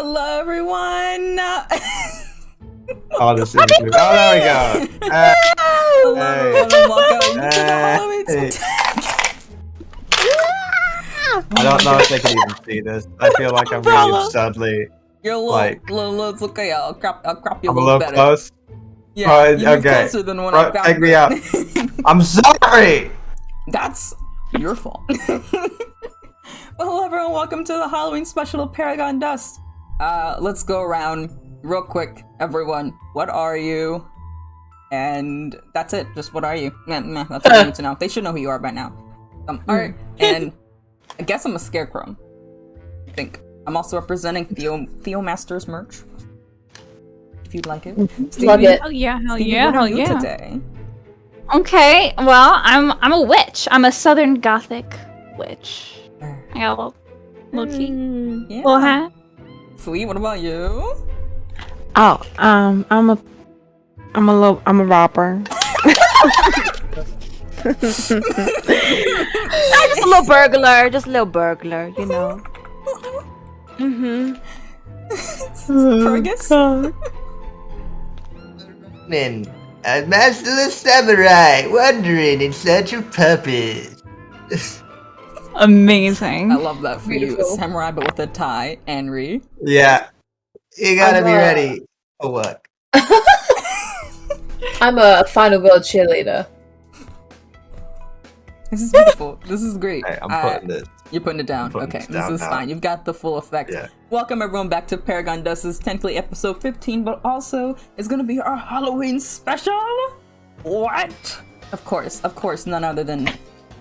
Hello, everyone. Oh, this is good. Oh, there we go. Hello, everyone, and welcome to the Halloween Hey. spectacular. I don't know if they can even see this. I feel like I'm really Umbrella. subtly. You're a little, it's okay. I'll crop you a I'm a little little better. close. Yeah, Oh, you move okay. closer than when I found Take me it. out. I'm sorry. That's your fault. Well, hello, everyone. Welcome to the Halloween special of Paragon Dust. Let's go around real quick, everyone. What are you? And that's it. Just what are you? That's what I need to know. They should know who you are by now. Art, and I guess I'm a scarecrow. I think I'm also representing Theo Masters merch. If you'd like it. Stevie, Love it. Hell yeah, hell Stevie, yeah, what hell are you yeah. today? Okay, well, I'm a witch. I'm a Southern Gothic witch. I got a little key, Yeah. little hat. Sweet. What about you? Oh, I'm a rapper. Just a little burglar, you know. Fergus? A masterless samurai wandering in search of purpose. Amazing. I love that for you. Beautiful. Samurai, but with a tie. Henry. Yeah, you gotta I'm be ready for work. I'm a final girl cheerleader. This is beautiful. This is great. Hey, I'm putting this. You're putting it down. I'm putting Okay, this this down is now. fine. You've got the full effect. Yeah. Welcome everyone back to Paragon Dust's technically episode 15, but also it's gonna be our Halloween special. What? Of course, none other than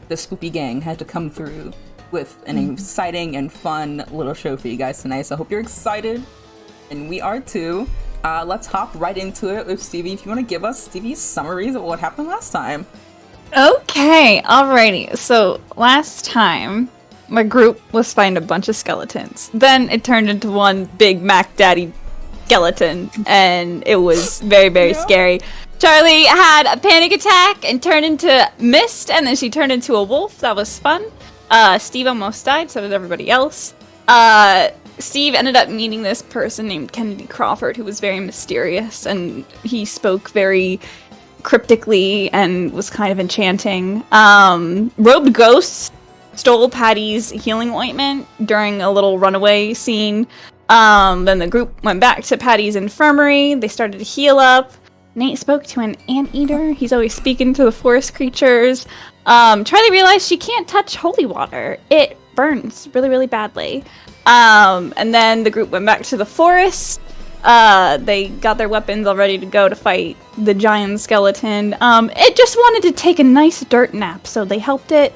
the Spoopy Gang had to come through with an exciting and fun little show for you guys tonight. So I hope you're excited, and we are too. Let's hop right into it with Stevie. If you want to give us Stevie's summaries of what happened last time. Okay, alrighty. So last time, my group was fighting a bunch of skeletons. Then it turned into one big Mac Daddy skeleton, and it was very, very scary. Charlie had a panic attack and turned into mist, and then she turned into a wolf. That was fun. Steve almost died, so did everybody else. Steve ended up meeting this person named Kennedy Crawford, who was very mysterious, and he spoke very cryptically and was kind of enchanting. Robed ghosts stole Patty's healing ointment during a little runaway scene. Then the group went back to Patty's infirmary. They started to heal up. Nate spoke to an anteater. He's always speaking to the forest creatures. Charlie realized she can't touch holy water. It burns really, really badly. And then the group went back to the forest. They got their weapons all ready to go to fight the giant skeleton. It just wanted to take a nice dirt nap, so they helped it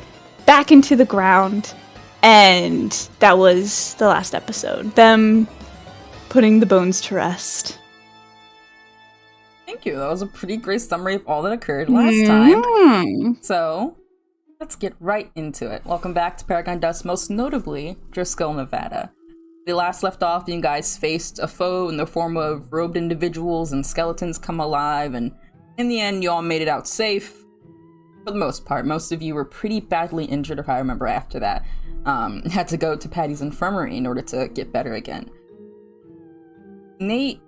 back into the ground. And that was the last episode. Them putting the bones to rest. Thank you. That was a pretty great summary of all that occurred last time. So, let's get right into it. Welcome back to Paragon Dust, most notably Driscoll, Nevada. We last left off, you guys faced a foe in the form of robed individuals and skeletons come alive, and in the end, you all made it out safe. For the most part, most of you were pretty badly injured, if I remember after that. Had to go to Patty's infirmary in order to get better again. Nate's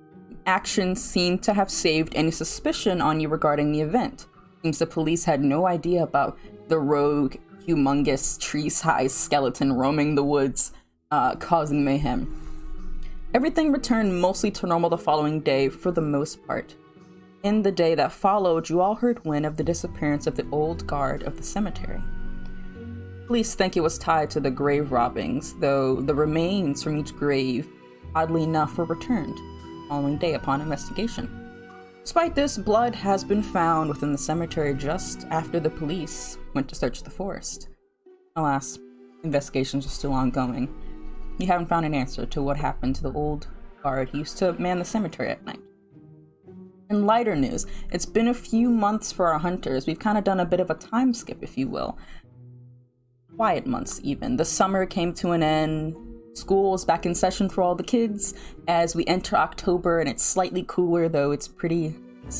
actions seemed to have saved any suspicion on you regarding the event. Seems the police had no idea about the rogue, humongous, tree-sized skeleton roaming the woods, causing mayhem. Everything returned mostly to normal the following day for the most part. In the day that followed, you all heard wind of the disappearance of the old guard of the cemetery. Police think it was tied to the grave robbings, though the remains from each grave, oddly enough, were returned the following day upon investigation. Despite this, blood has been found within the cemetery just after the police went to search the forest. Alas, investigations are still ongoing. You haven't found an answer to what happened to the old guard who used to man the cemetery at night. In lighter news, it's been a few months for our hunters. We've kind of done a bit of a time skip, if you will. Quiet months, even. The summer came to an end. School is back in session for all the kids as we enter October, and it's slightly cooler, though it's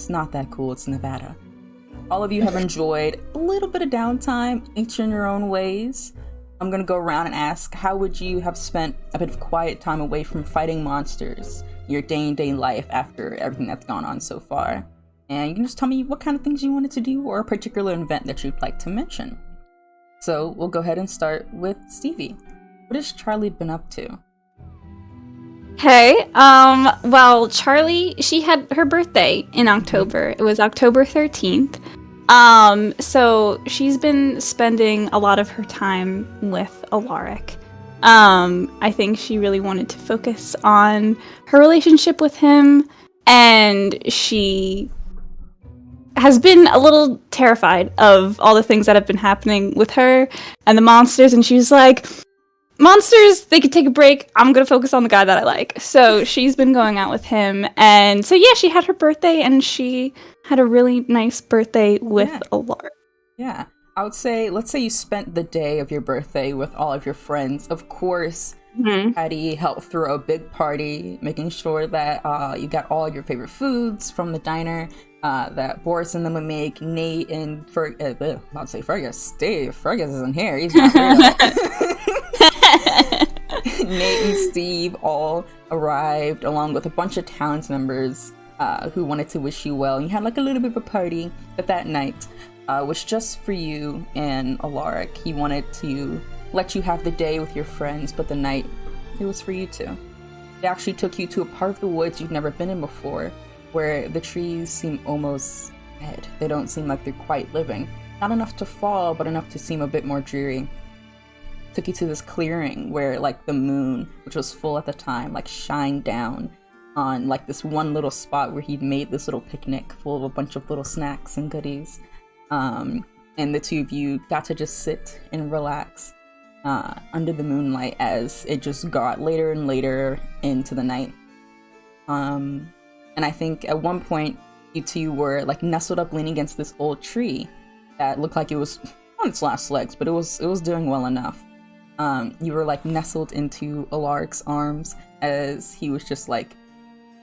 not that cool. It's Nevada. All of you have enjoyed a little bit of downtime, each in your own ways. I'm gonna go around and ask, how would you have spent a bit of quiet time away from fighting monsters, your day-to-day life after everything that's gone on so far? And you can just tell me what kind of things you wanted to do or a particular event that you'd like to mention. So we'll go ahead and start with Stevie. What has Charlie been up to? Hey, well, Charlie, she had her birthday in October. It was October 13th. So she's been spending a lot of her time with Alaric. I think she really wanted to focus on her relationship with him, and she has been a little terrified of all the things that have been happening with her and the monsters, and she's like, monsters, they could take a break. I'm gonna focus on the guy that I like. So she's been going out with him, and so yeah, she had her birthday, and she had a really nice birthday with Alaric. Yeah, I would say, let's say you spent the day of your birthday with all of your friends. Of course, Patty helped throw a big party, making sure that you got all your favorite foods from the diner that Boris and them would make. Nate and I'd say Fergus. Dave, Fergus isn't here. He's not here. Nate and Steve all arrived along with a bunch of Towns members who wanted to wish you well. You had like a little bit of a party, but that night was just for you and Alaric. He wanted to let you have the day with your friends, but the night, it was for you too. They actually took you to a part of the woods you've never been in before, where the trees seem almost dead. They don't seem like they're quite living. Not enough to fall, but enough to seem a bit more dreary. Took you to this clearing where like the moon, which was full at the time, like shined down on like this one little spot where he'd made this little picnic full of a bunch of little snacks and goodies. And the two of you got to just sit and relax under the moonlight as it just got later and later into the night. And I think at one point you two were like nestled up leaning against this old tree that looked like it was on its last legs, but it was doing well enough. You were like nestled into Alaric's arms as he was just like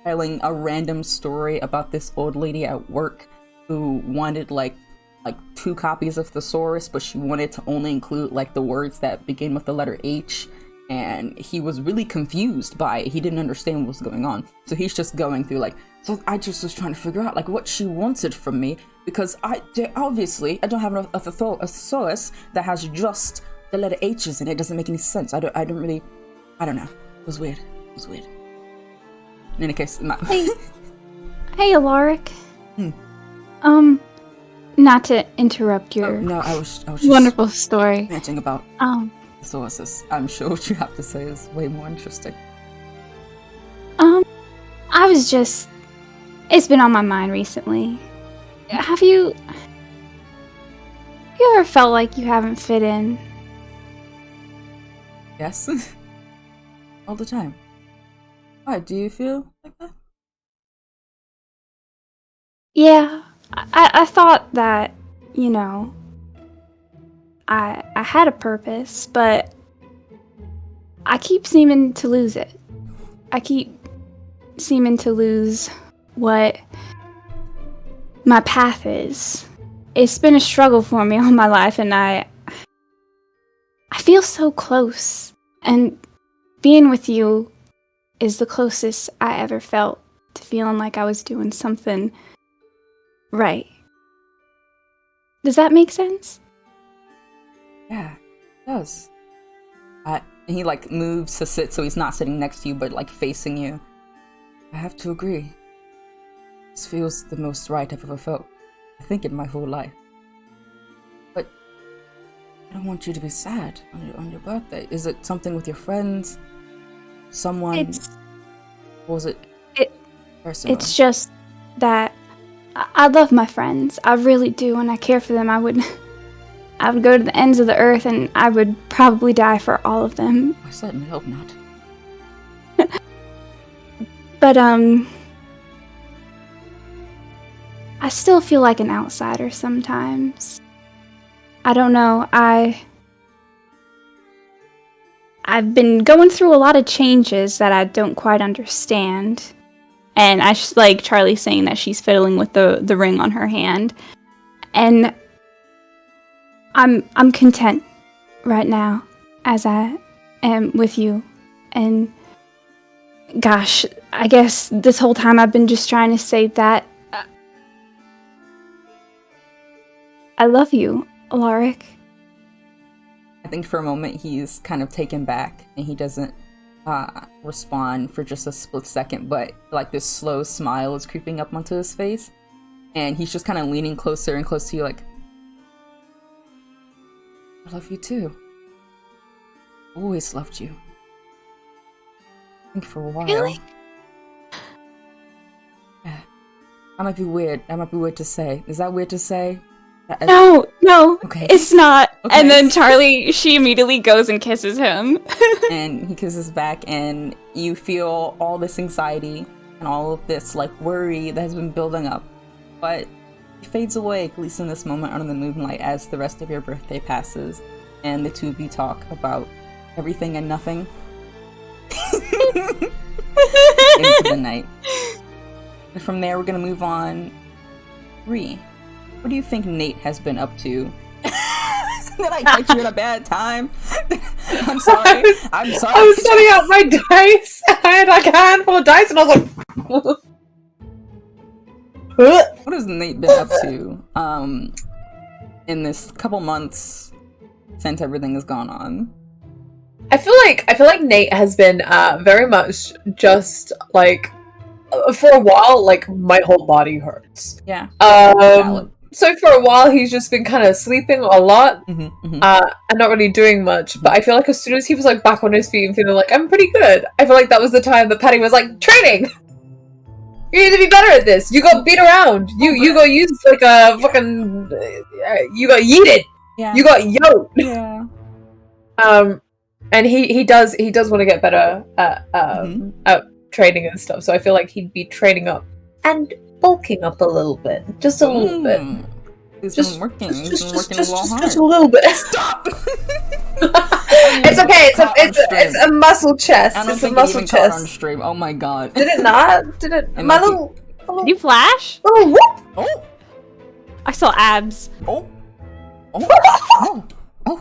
telling a random story about this old lady at work who wanted like 2 copies of Thesaurus, but she wanted to only include like the words that begin with the letter H, and he was really confused by it. He didn't understand what was going on, so he's just going through like, so I just was trying to figure out like what she wanted from me, because obviously I don't have a thesaurus that has just the letter H's in it. It doesn't make any sense. I don't know. It was weird. In any case, Hey, Alaric. Not to interrupt your no, I was just wonderful story. ranting about thesauruses. I'm sure what you have to say is way more interesting. I was just, it's been on my mind recently. Have you ever felt like you haven't fit in? Yes. All the time. Why, do you feel like that? Yeah, I thought that, you know, I had a purpose, but I keep seeming to lose it. I keep seeming to lose what my path is. It's been a struggle for me all my life, and I feel so close. And being with you is the closest I ever felt to feeling like I was doing something right. Does that make sense? Yeah, it does. And he like moves to sit so he's not sitting next to you but like facing you. I have to agree. This feels the most right I've ever felt, I think, in my whole life. But I don't want you to be sad on your birthday. Is it something with your friends? Someone? Or was it personal? It's just that I love my friends. I really do, and I care for them. I would go to the ends of the earth, and I would probably die for all of them. I certainly hope not. But I still feel like an outsider sometimes. I don't know. I've been going through a lot of changes that I don't quite understand. And I just like Charlie saying that she's fiddling with the ring on her hand. And I'm content right now. as I am with you. And gosh, I guess this whole time I've been just trying to say that I love you, Alaric. I think for a moment he's kind of taken back and he doesn't respond for just a split second, but like this slow smile is creeping up onto his face, and he's just kind of leaning closer and closer to you, like, I love you too. Always loved you. I think for a while. Really? Yeah. That might be weird. That might be weird to say. Is that weird to say? No, Okay. it's not. Okay. And then Charlie, she immediately goes and kisses him. And he kisses back, and you feel all this anxiety and all of this like worry that has been building up, but it fades away, at least in this moment under the moonlight, as the rest of your birthday passes and the two of you talk about everything and nothing into the night. And from there we're gonna move on. Ree, what do you think Nate has been up to? Did I catch you at a bad time? I'm sorry. I'm sorry. I was setting out my dice. I had like a handful of dice, and I was like, What has Nate been up to in this couple months since everything has gone on? I feel like Nate has been very much just like for a while, like my whole body hurts. Yeah. Um, so for a while he's just been kind of sleeping a lot, and not really doing much. But I feel like as soon as he was like back on his feet and feeling like I'm pretty good, I feel like that was the time that Patty was like, training. You need to be better at this. You got beat around. You got used like a fucking. You got yeeted. Yeah. You got yoked. Yeah. And he does want to get better at training and stuff. So I feel like he'd be training up and bulking up a little bit, just a little bit. He's been working. He's been working a little hard. Just a little bit. Stop. It's okay. It's a muscle chest. I don't It's a think it muscle even caught on chest. stream. Oh my god. Did it not? Did it? It My might be- little. Did you flash? Oh, whoop! Oh. I saw abs. Oh. Oh. Oh. Oh.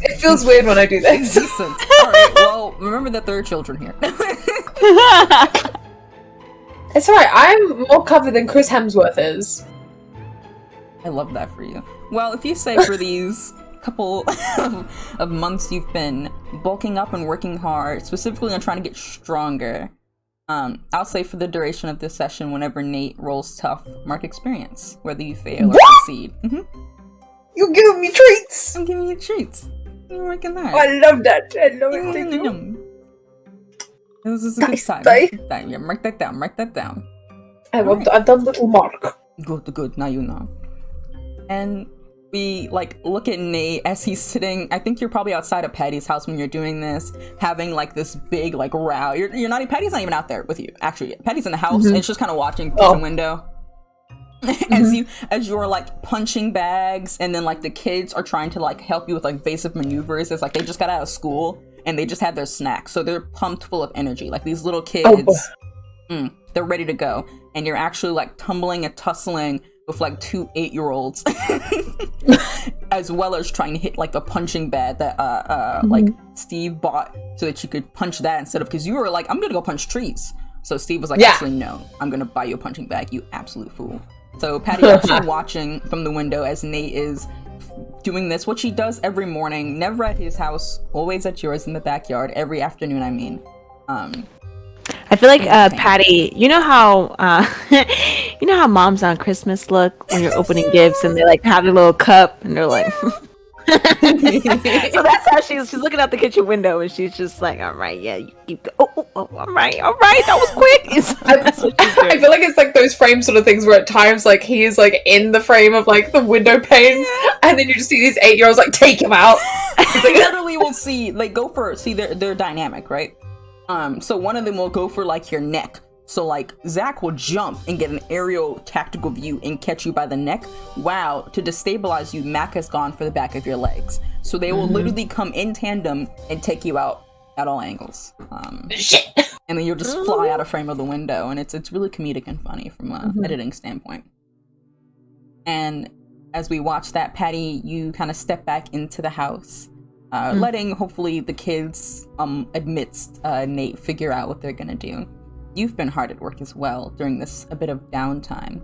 It feels weird when I do this. Decent. Alright, well, remember that there are children here. It's alright. I'm more covered than Chris Hemsworth is. I love that for you. Well, if you say for these couple of months you've been bulking up and working hard, specifically on trying to get stronger, I'll say for the duration of this session, whenever Nate rolls tough, mark experience, whether you fail or succeed. You're giving me treats. I'm giving you treats. You're working hard. I love that. I love it. Thank you. This is a good Dice, time. dice. Good time. Yeah, mark that down. Mark that down. I've done little mark. Good. Now you know. And we look at Nate as he's sitting. I think you're probably outside of Patty's house when you're doing this, having this big row. You're not. Patty's not even out there with you. Actually, Patty's in the house and it's just kind of watching through the window. As you're punching bags, and then the kids are trying to help you with evasive maneuvers. It's they just got out of school and they just had their snacks, so they're pumped full of energy. These little kids, they're ready to go, and you're actually tumbling and tussling with 2 8-year-olds, as well as trying to hit the punching bag that Steve bought so that you could punch that instead of, because you were I'm gonna go punch trees. So Steve was actually, no, I'm gonna buy you a punching bag, you absolute fool. So Patty actually watching from the window as Nate is doing this, what she does every morning, never at his house, always at yours in the backyard, every afternoon, I mean. I feel like Patty, you know how moms on Christmas look when you're opening gifts and they have their little cup and they're like so that's how she's looking out the kitchen window and she's just all right, yeah, you keep all right, that was quick. I feel like it's those frame sort of things where at times he is in the frame of the window pane, and then you just see these 8-year-olds take him out. It's literally we'll see they're dynamic, right? So one of them will go for your neck. So Zach will jump and get an aerial tactical view and catch you by the neck. Wow, to destabilize you, Mac has gone for the back of your legs. So they will literally come in tandem and take you out at all angles. Shit. And then you'll just fly out of frame of the window, and it's really comedic and funny from an editing standpoint. And as we watch that, Patty, you kind of step back into the house. letting hopefully the kids amidst Nate figure out what they're gonna do. You've been hard at work as well during this a bit of downtime.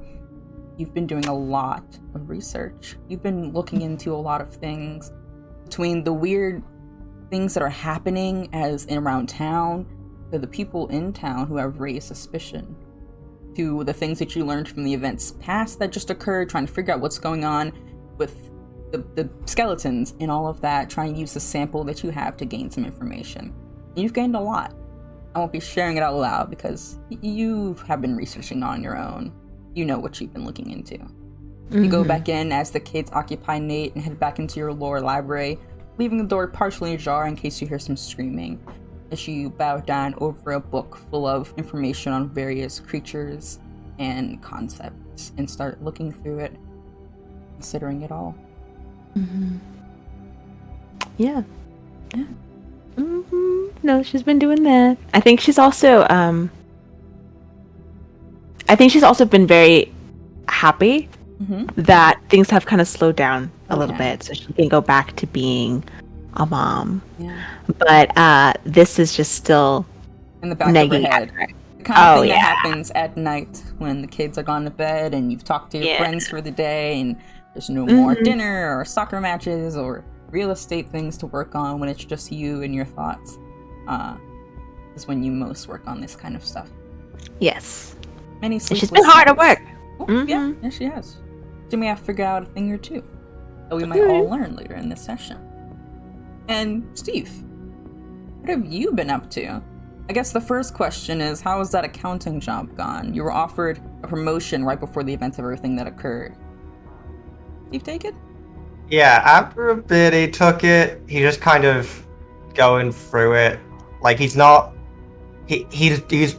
You've been doing a lot of research. You've been looking into a lot of things, between the weird things that are happening as in around town, to the people in town who have raised suspicion, to the things that you learned from the events past that just occurred, trying to figure out what's going on with the skeletons and all of that, trying to use the sample that you have to gain some information. You've gained a lot. I won't be sharing it out loud because you have been researching on your own. You know what you've been looking into. You go back in as the kids occupy Nate and head back into your lore library, leaving the door partially ajar in case you hear some screaming, as you bow down over a book full of information on various creatures and concepts and start looking through it, considering it all. Yeah. No, she's been doing that. I think she's also been very happy that things have kind of slowed down a little bit, so she can go back to being a mom. Yeah. But this is just still in the back of her head. The kind of thing that happens at night when the kids are gone to bed and you've talked to your friends for the day and there's no more dinner or soccer matches or real estate things to work on, when it's just you and your thoughts. Is when you most work on this kind of stuff. Yes. Many sleepless she's been hard at work. Yeah, she has. She may have figured out a thing or two that we might all learn later in this session. And Steve, what have you been up to? I guess the first question is, how has that accounting job gone? You were offered a promotion right before the events of everything that occurred. Steve, take it? Yeah, after a bit he took it. He just kind of going through it. Like he's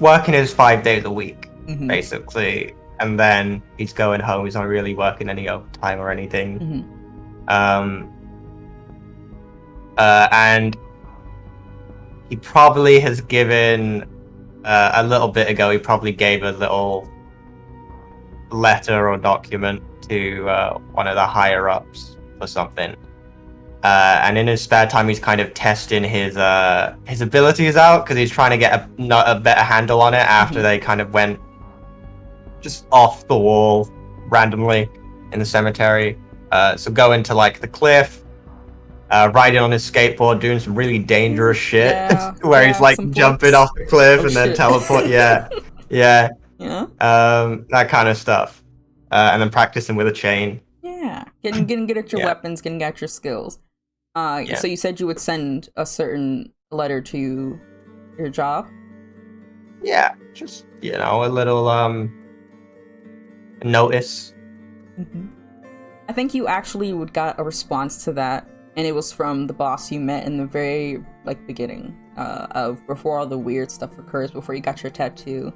working his 5 days a week, basically. And then he's going home. He's not really working any overtime or anything. And he probably has given a little bit ago. He probably gave a little letter or document to one of the higher ups for something. And in his spare time, he's kind of testing his abilities out because he's trying to get a better handle on it after they kind of went just off the wall randomly in the cemetery. So going to like the cliff, riding on his skateboard, doing some really dangerous shit, where he's like jumping off the cliff and then teleport. That kind of stuff, and then practicing with a chain. Yeah, getting good at your weapons, getting at your skills. So you said you would send a certain letter to your job? Yeah, just, a little, notice. I think you actually got a response to that, and it was from the boss you met in the very, beginning, of before all the weird stuff occurs, before you got your tattoo.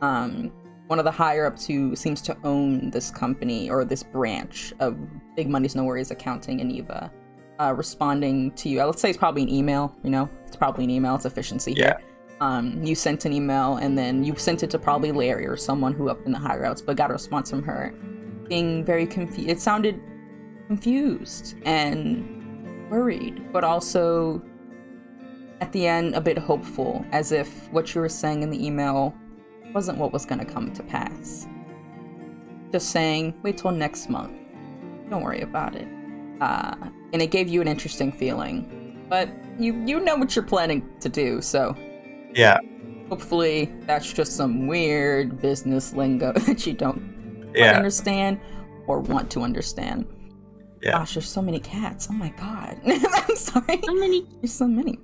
One of the higher-ups who seems to own this company, or this branch of Big Money's No Worries Accounting in Eva, responding to you. Let's say it's probably an email, it's probably an email, it's efficiency here. You sent an email, and then you sent it to probably Larry or someone who up in the higher ups, but got a response from her being very confused. It sounded confused and worried, but also at the end a bit hopeful, as if what you were saying in the email wasn't what was going to come to pass. Just saying, wait till next month. Don't worry about it. And it gave you an interesting feeling. But you know what you're planning to do, so... Yeah. Hopefully that's just some weird business lingo that you don't quite understand or want to understand. Yeah. Gosh, there's so many cats. Oh my god. I'm sorry. So many. There's so many.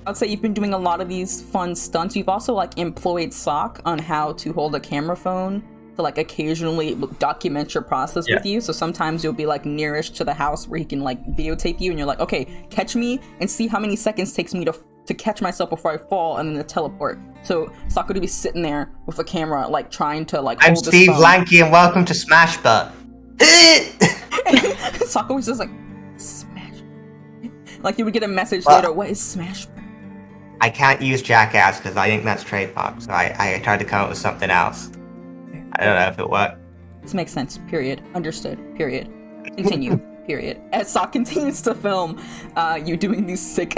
I'd say you've been doing a lot of these fun stunts. You've also employed Sock on how to hold a camera phone to occasionally document your process with you. So sometimes you'll be nearest to the house where he can videotape you, and you're like, okay, catch me and see how many seconds it takes me to catch myself before I fall, and then to teleport. So Sock would be sitting there with a camera trying to I'm hold Steve Lanky and welcome to Smash Butt. Sock always just Smash. You would get a message later, what is Smash Butt? I can't use Jackass because I think that's trademark, so I tried to come up with something else. I don't know if it worked. This makes sense. Period. Understood. Period. Continue. period. As Sock continues to film you doing these sick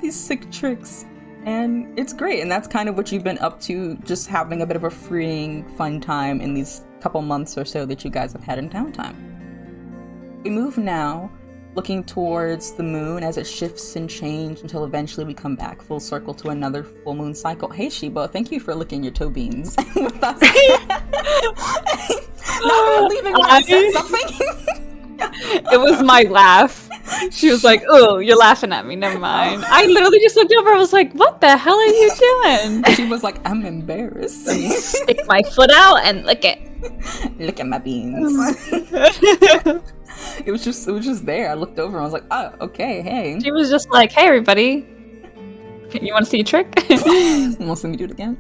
these sick tricks. And it's great, and that's kind of what you've been up to, just having a bit of a freeing, fun time in these couple months or so that you guys have had in downtime. We move now, looking towards the moon as it shifts and changes until eventually we come back full circle to another full moon cycle. Hey Sheba, thank you for licking your toe beans with us. Not leaving when I said something. It was my laugh. She was like, "Oh, you're laughing at me. Never mind." I literally just looked over. I was like, "What the hell are you doing?" She was like, "I'm embarrassed." Stick my foot out and lick it. Look at my beans. It was just there. I looked over and I was like, "Oh, okay, hey." She was just like, "Hey, everybody, you want to see a trick?" You want to see me do it again?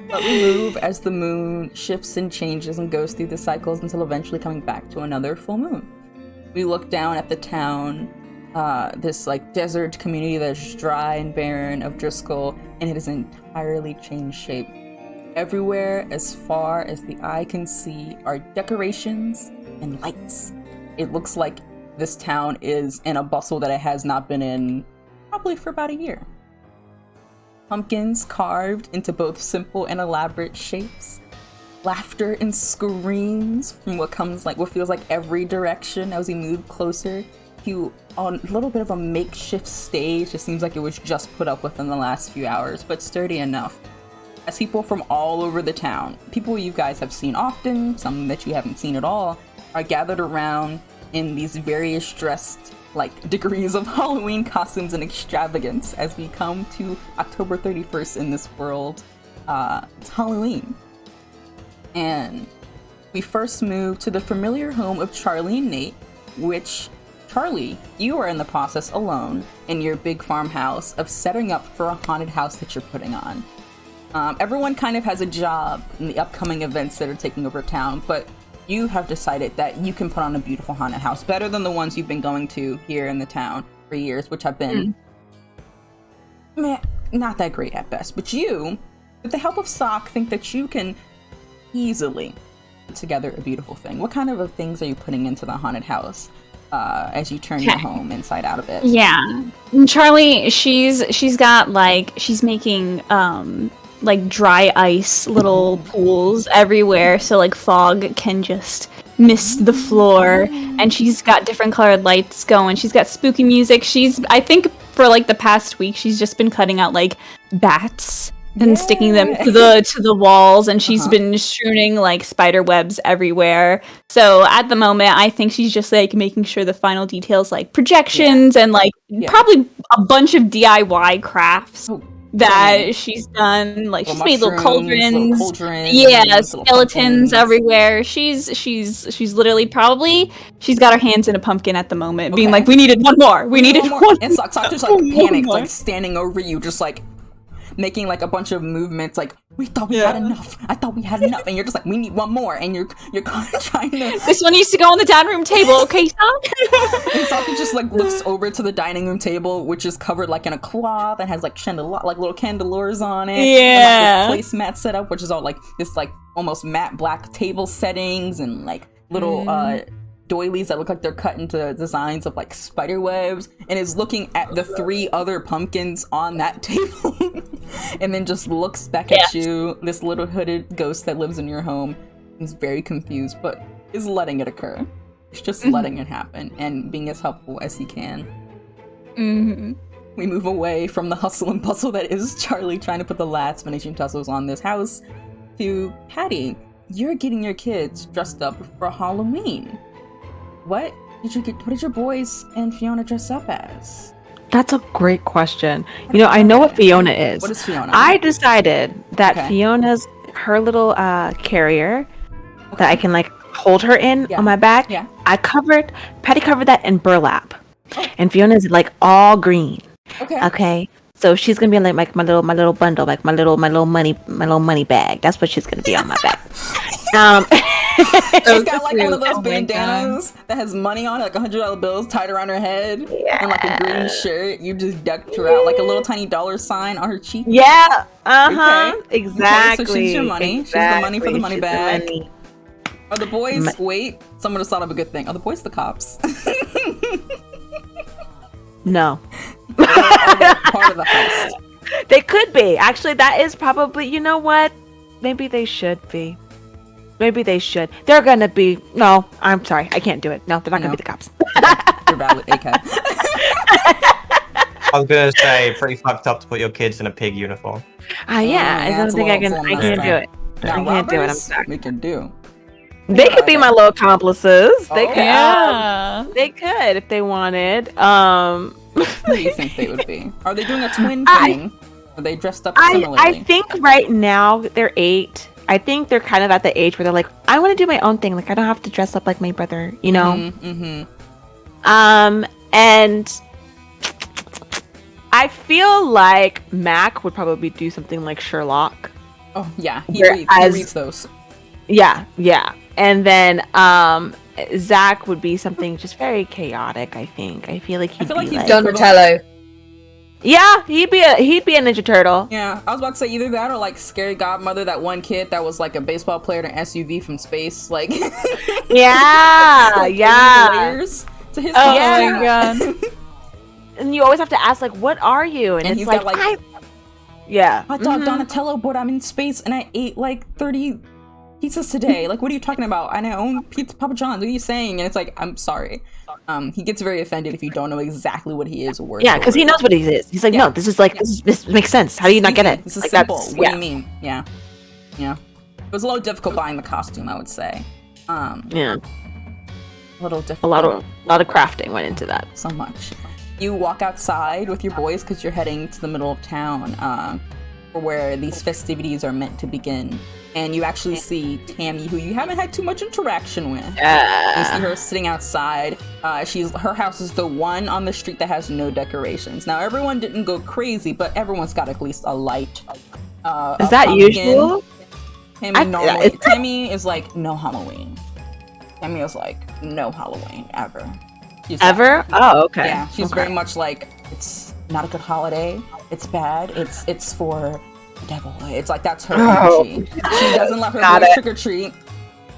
But we move as the moon shifts and changes and goes through the cycles until eventually coming back to another full moon. We look down at the town, this like desert community that's dry and barren of Driscoll, and it has entirely changed shape. Everywhere, as far as the eye can see, are decorations and lights. It looks like this town is in a bustle that it has not been in probably for about a year. Pumpkins carved into both simple and elaborate shapes. Laughter and screams from what feels like every direction as we move closer to a little bit of a makeshift stage. It seems like it was just put up within the last few hours, but sturdy enough. As people from all over the town, people you guys have seen often, some that you haven't seen at all, are gathered around in these various dressed degrees of Halloween costumes and extravagance as we come to October 31st in this world. It's Halloween. And we first move to the familiar home of Charlie and Nate, which, Charlie, you are in the process alone in your big farmhouse of setting up for a haunted house that you're putting on. Everyone kind of has a job in the upcoming events that are taking over town, but you have decided that you can put on a beautiful haunted house, better than the ones you've been going to here in the town for years, which have been not that great at best. But you, with the help of Sock, think that you can easily put together a beautiful thing. What kind of things are you putting into the haunted house as you turn your home inside out of it? Yeah, Charlie, she's got she's making dry ice little pools everywhere, so fog can just mist the floor, and she's got different colored lights going. She's got spooky music. I think for the past week she's just been cutting out bats and sticking them to the walls, and she's been strewing spider webs everywhere. So at the moment I think she's just making sure the final details, projections and probably a bunch of DIY crafts that she's done. She's made little cauldrons, skeletons everywhere. She's literally she's got her hands in a pumpkin at the moment, being we needed one more. We needed one more. And Sock just panicked, standing over you, just making a bunch of movements, we thought we had enough. I thought we had enough, and you're just we need one more, and you're kind of trying to. This one needs to go on the dining room table, okay, Sock? And Sock just looks over to the dining room table, which is covered in a cloth and has little candelabras on it. Yeah. And, this placemat set up, which is all this almost matte black table settings and little doilies that look like they're cut into designs of spider webs, and is looking at the 3 other pumpkins on that table and then just looks back at you, this little hooded ghost that lives in your home. He's very confused, but is letting it occur. He's just letting it happen and being as helpful as he can. We move away from the hustle and bustle that is Charlie trying to put the last finishing tussles on this house to Patty. You're getting your kids dressed up for Halloween. What did your boys and Fiona dress up as? That's a great question. I know what Fiona is. What is Fiona? I decided that Fiona's her little carrier that I can hold her in on my back. Yeah. Patty covered that in burlap. And Fiona's all green. Okay. So she's gonna be my little bundle, my little money bag. That's what she's gonna be on my back. She's got one of those bandanas that has money on it, $100 bills tied around her head, and a green shirt. You just decked her out a little tiny dollar sign on her cheek. Yeah. Exactly. Okay, so she's your money. Exactly. She's the money for the money bag. Are the boys? Wait, someone just thought of a good thing. Are the boys the cops? No. Are they part of the heist? They could be. Actually, that is probably, you know what? Maybe they should be. Maybe they should. They're gonna be. No, I'm sorry. I can't do it. No, they're not gonna be the cops. You're valid, AK. I was gonna say, pretty fucked up to put your kids in a pig uniform. Yeah, I don't think I can. I can't do it. Now, I can't do it. I'm robbers, sorry. we can do. They could be my little accomplices. They Oh, could. Yeah. They could if they wanted. Who do you think they would be? Are they doing a twin thing? Are they dressed up similarly? I think right now they're 8. I think they're kind of at the age where they're like, I want to do my own thing. Like, I don't have to dress up like my brother, you know? Mm-hmm. And I feel like Mac would probably do something like Sherlock. Oh, yeah. He Whereas- reads those. Yeah. And then Zach would be something just very chaotic, I think. I feel like he'd feel like be he's like... Donatello. Yeah, he'd be a Ninja Turtle. Yeah, I was about to say either that or like Scary Godmother, that one kid that was like a baseball player in an SUV from space. Like, Yeah, like, yeah. layers to his Oh Yeah. my god. And you always have to ask, like, what are you? And And it's he's like, got, like, yeah. I thought Donatello, but I'm in space and I ate like 30 pizzas today. Like, what are you talking about? And I own Pizza Papa John's. What are you saying? And it's like, I'm sorry. He gets very offended if you don't know exactly what he is. Word Yeah, for because he word. knows what he is. He's like, no, this is like, this makes sense. How do you not get it? This is Like, simple. that's- What yeah. do you mean? Yeah. It was a little difficult buying the costume, I would say. Yeah, A little difficult. a lot of crafting went into that. So much. You walk outside with your boys because you're heading to the middle of town, for where these festivities are meant to begin. And you actually see Tammy, who you haven't had too much interaction with. You see her sitting outside. Her house is the one on the street that has no decorations. Now everyone didn't go crazy, but everyone's got at least a light. Is that usual? Tammy is like, no Halloween. Tammy is like, no Halloween ever. She's Ever? Oh, okay. Yeah, she's Okay. very much like, it's not a good holiday. It's bad. It's for the devil. It's like, that's her energy. She doesn't let her Got boys it. trick or treat.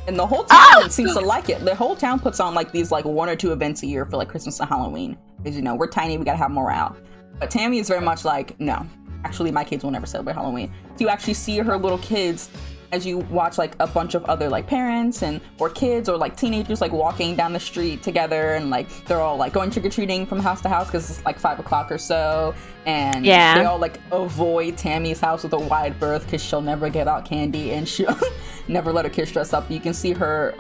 And the whole town seems to like it. The whole town puts on like these like 1 or 2 events a year for like Christmas and Halloween. Because you know, we're tiny, we gotta have morale. But Tammy is very much like, no. Actually, my kids will never celebrate Halloween. So you actually see her little kids as you watch like a bunch of other like parents or kids or like teenagers like walking down the street together, and like they're all like going trick-or-treating from house to house because it's like 5 o'clock or so, and Yeah. they all like avoid Tammy's house with a wide berth because she'll never give out candy and she'll never let her kids dress up. You can see her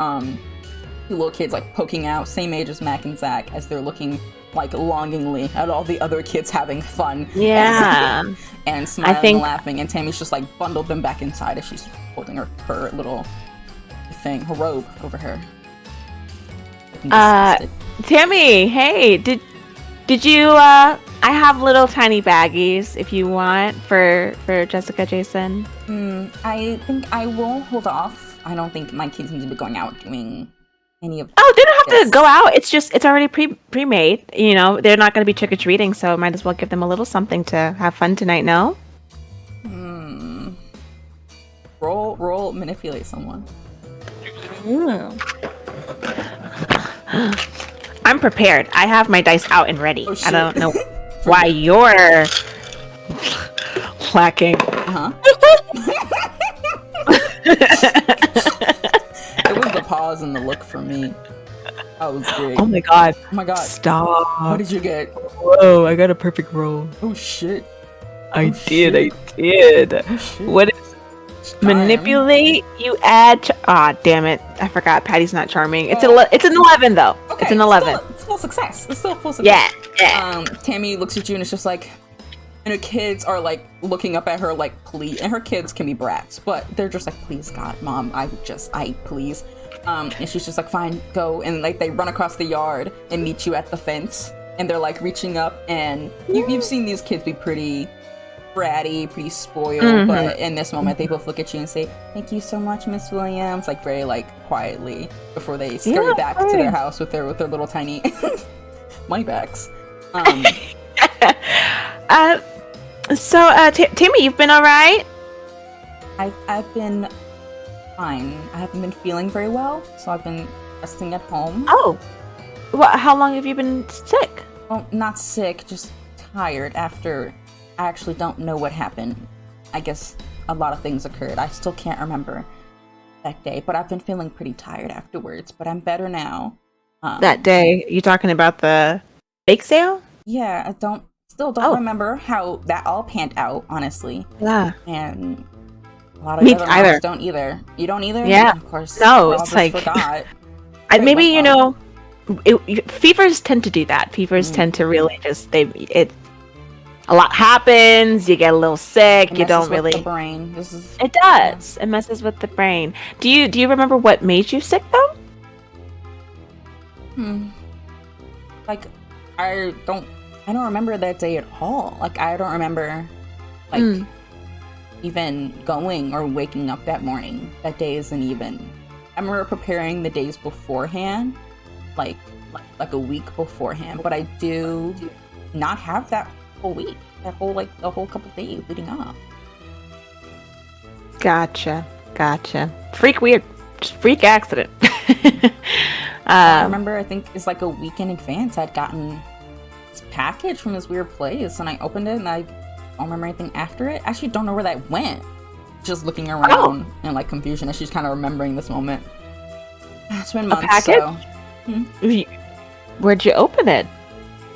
two little kids like poking out, same age as Mac and Zach, as they're looking like longingly at all the other kids having fun. Yeah. And smiling think- and laughing, and Tammy's just like bundled them back inside as she's holding her little thing, her robe over her. Looking disgusted. Tammy, hey, did you I have little tiny baggies if you want for Jessica Jason. I think I will hold off. I don't think my kids need to be going out doing any of Oh, they don't have Yes. to go out. It's already pre-made. You know, they're not going to be trick-or-treating, so might as well give them a little something to have fun tonight, no? roll manipulate someone. I'm prepared. I have my dice out and ready. Oh, I shit. don't know why you're lacking. It was the pause and the look for me. That was great. Oh my god. Oh my god. Stop. What did you get? Whoa, I got a perfect roll. Oh shit. I shit. did. Oh shit. What is manipulate? You add. Damn it! I forgot. Patty's not charming. It's it's an 11 though. Okay, It's an 11. It's full success. It's still full success. Yeah. Tammy looks at you and it's just like, and her kids are like looking up at her like, please. And her kids can be brats, but they're just like, please, God, Mom, please. And she's just like, fine, go. And like they run across the yard and meet you at the fence, and they're like reaching up, and you've seen these kids be pretty bratty, pretty spoiled, but in this moment they both look at you and say, thank you so much, Miss Williams, like very like quietly before they scurry back to their house with their little tiny money bags. So, Tammy, you've been all right? I've been fine. I haven't been feeling very well, so I've been resting at home. Oh, how long have you been sick? Well, not sick, just tired after I actually don't know what happened. I guess a lot of things occurred. I still can't remember that day, but I've been feeling pretty tired afterwards, but I'm better now. That day, you talking about the bake sale? Yeah, I still don't remember how that all panned out, honestly. Yeah. And a lot of Me other either. moms don't either. You don't either? Yeah. Of course. No, we all it's just like- forgot. Maybe, you well. know, fevers tend to do that. Fevers tend to really just, a lot happens, you get a little sick, It you don't messes with really... the brain. This is It does. It messes with the brain. Do you remember what made you sick, though? like I don't remember that day at all. Like I don't remember even going or waking up that morning. That day isn't even. I remember preparing the days beforehand, like a week beforehand, but I do not have that whole week. That whole the whole couple days leading up. Gotcha. Freak accident. I remember, I think it's like a week in advance, I'd gotten this package from this weird place, and I opened it, and I don't remember anything after it. I actually don't know where that went. Just looking around in like confusion as she's kind of remembering this moment. It's been months. package? So. Where'd you open it?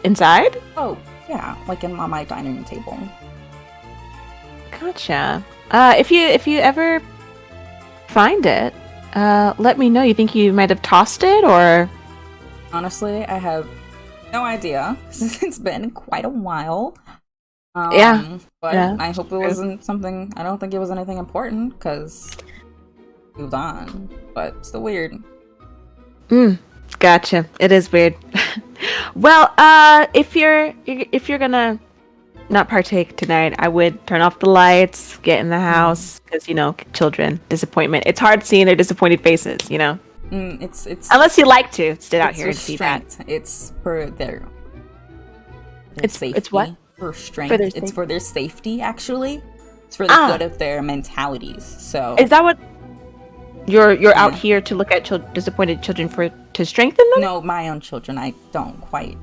Inside? Oh, yeah, like on my dining room table. Gotcha. If you ever find it, let me know. You think you might have tossed it, or? Honestly, I have no idea. It's been quite a while. Yeah. But Yeah, I hope it wasn't something. I don't think it was anything important because moved on. But still weird. Gotcha. It is weird. Well, if you're gonna not partake tonight, I would turn off the lights, get in the house, because children, disappointment. It's hard seeing their disappointed faces, It's unless you like to sit out it's here and see that. restraint. It's for their safety. It's what? For strength. For their It's safety. for their safety, actually. It's for the good of their mentalities. So Is that what you're out Yeah. here to look at disappointed children to strengthen them? no, my own children, I don't quite.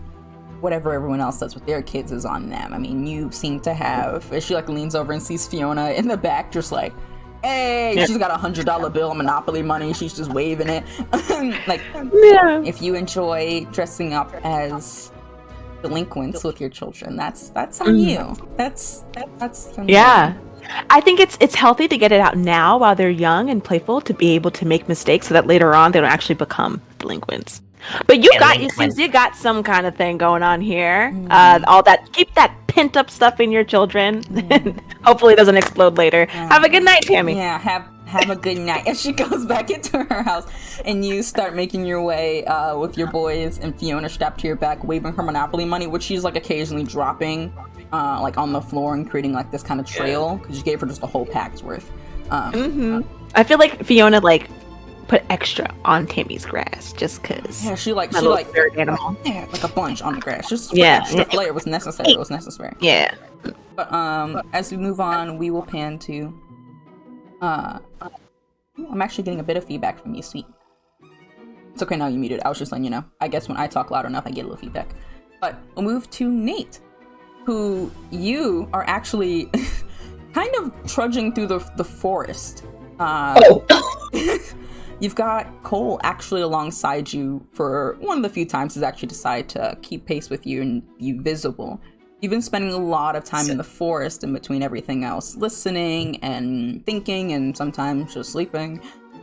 Whatever everyone else does with their kids is on them. I mean, you seem to have. She like leans over and sees Fiona in the back, just like, hey, she's got $100 bill of Monopoly money. She's just waving it. Like, Yeah. if you enjoy dressing up as delinquents with your children, that's on you. That's on Yeah. I think it's healthy to get it out now while they're young and playful to be able to make mistakes so that later on they don't actually become delinquents. But you got some kind of thing going on here. All that, keep that pent up stuff in your children. Hopefully it doesn't explode later. Have a good night, Tammy. Yeah, have a good night. As she goes back into her house, and you start making your way with your boys and Fiona strapped to your back, waving her Monopoly money, which she's like occasionally dropping, like on the floor and creating like this kind of trail because you gave her just a whole pack's worth. I feel like Fiona put extra on Tammy's grass just because. Yeah, she like spirit animal. yeah, like a bunch on the grass, just for Yeah. extra flair was necessary. It was necessary. Yeah. But as we move on, we will pan to. I'm actually getting a bit of feedback from you, sweet. It's okay now you muted. I was just letting you know. I guess when I talk loud enough, I get a little feedback. But we'll move to Nate, who you are actually kind of trudging through the forest. You've got Cole actually alongside you for one of the few times he's actually decided to keep pace with you and be visible. You've been spending a lot of time in the forest in between everything else, listening and thinking and sometimes just sleeping,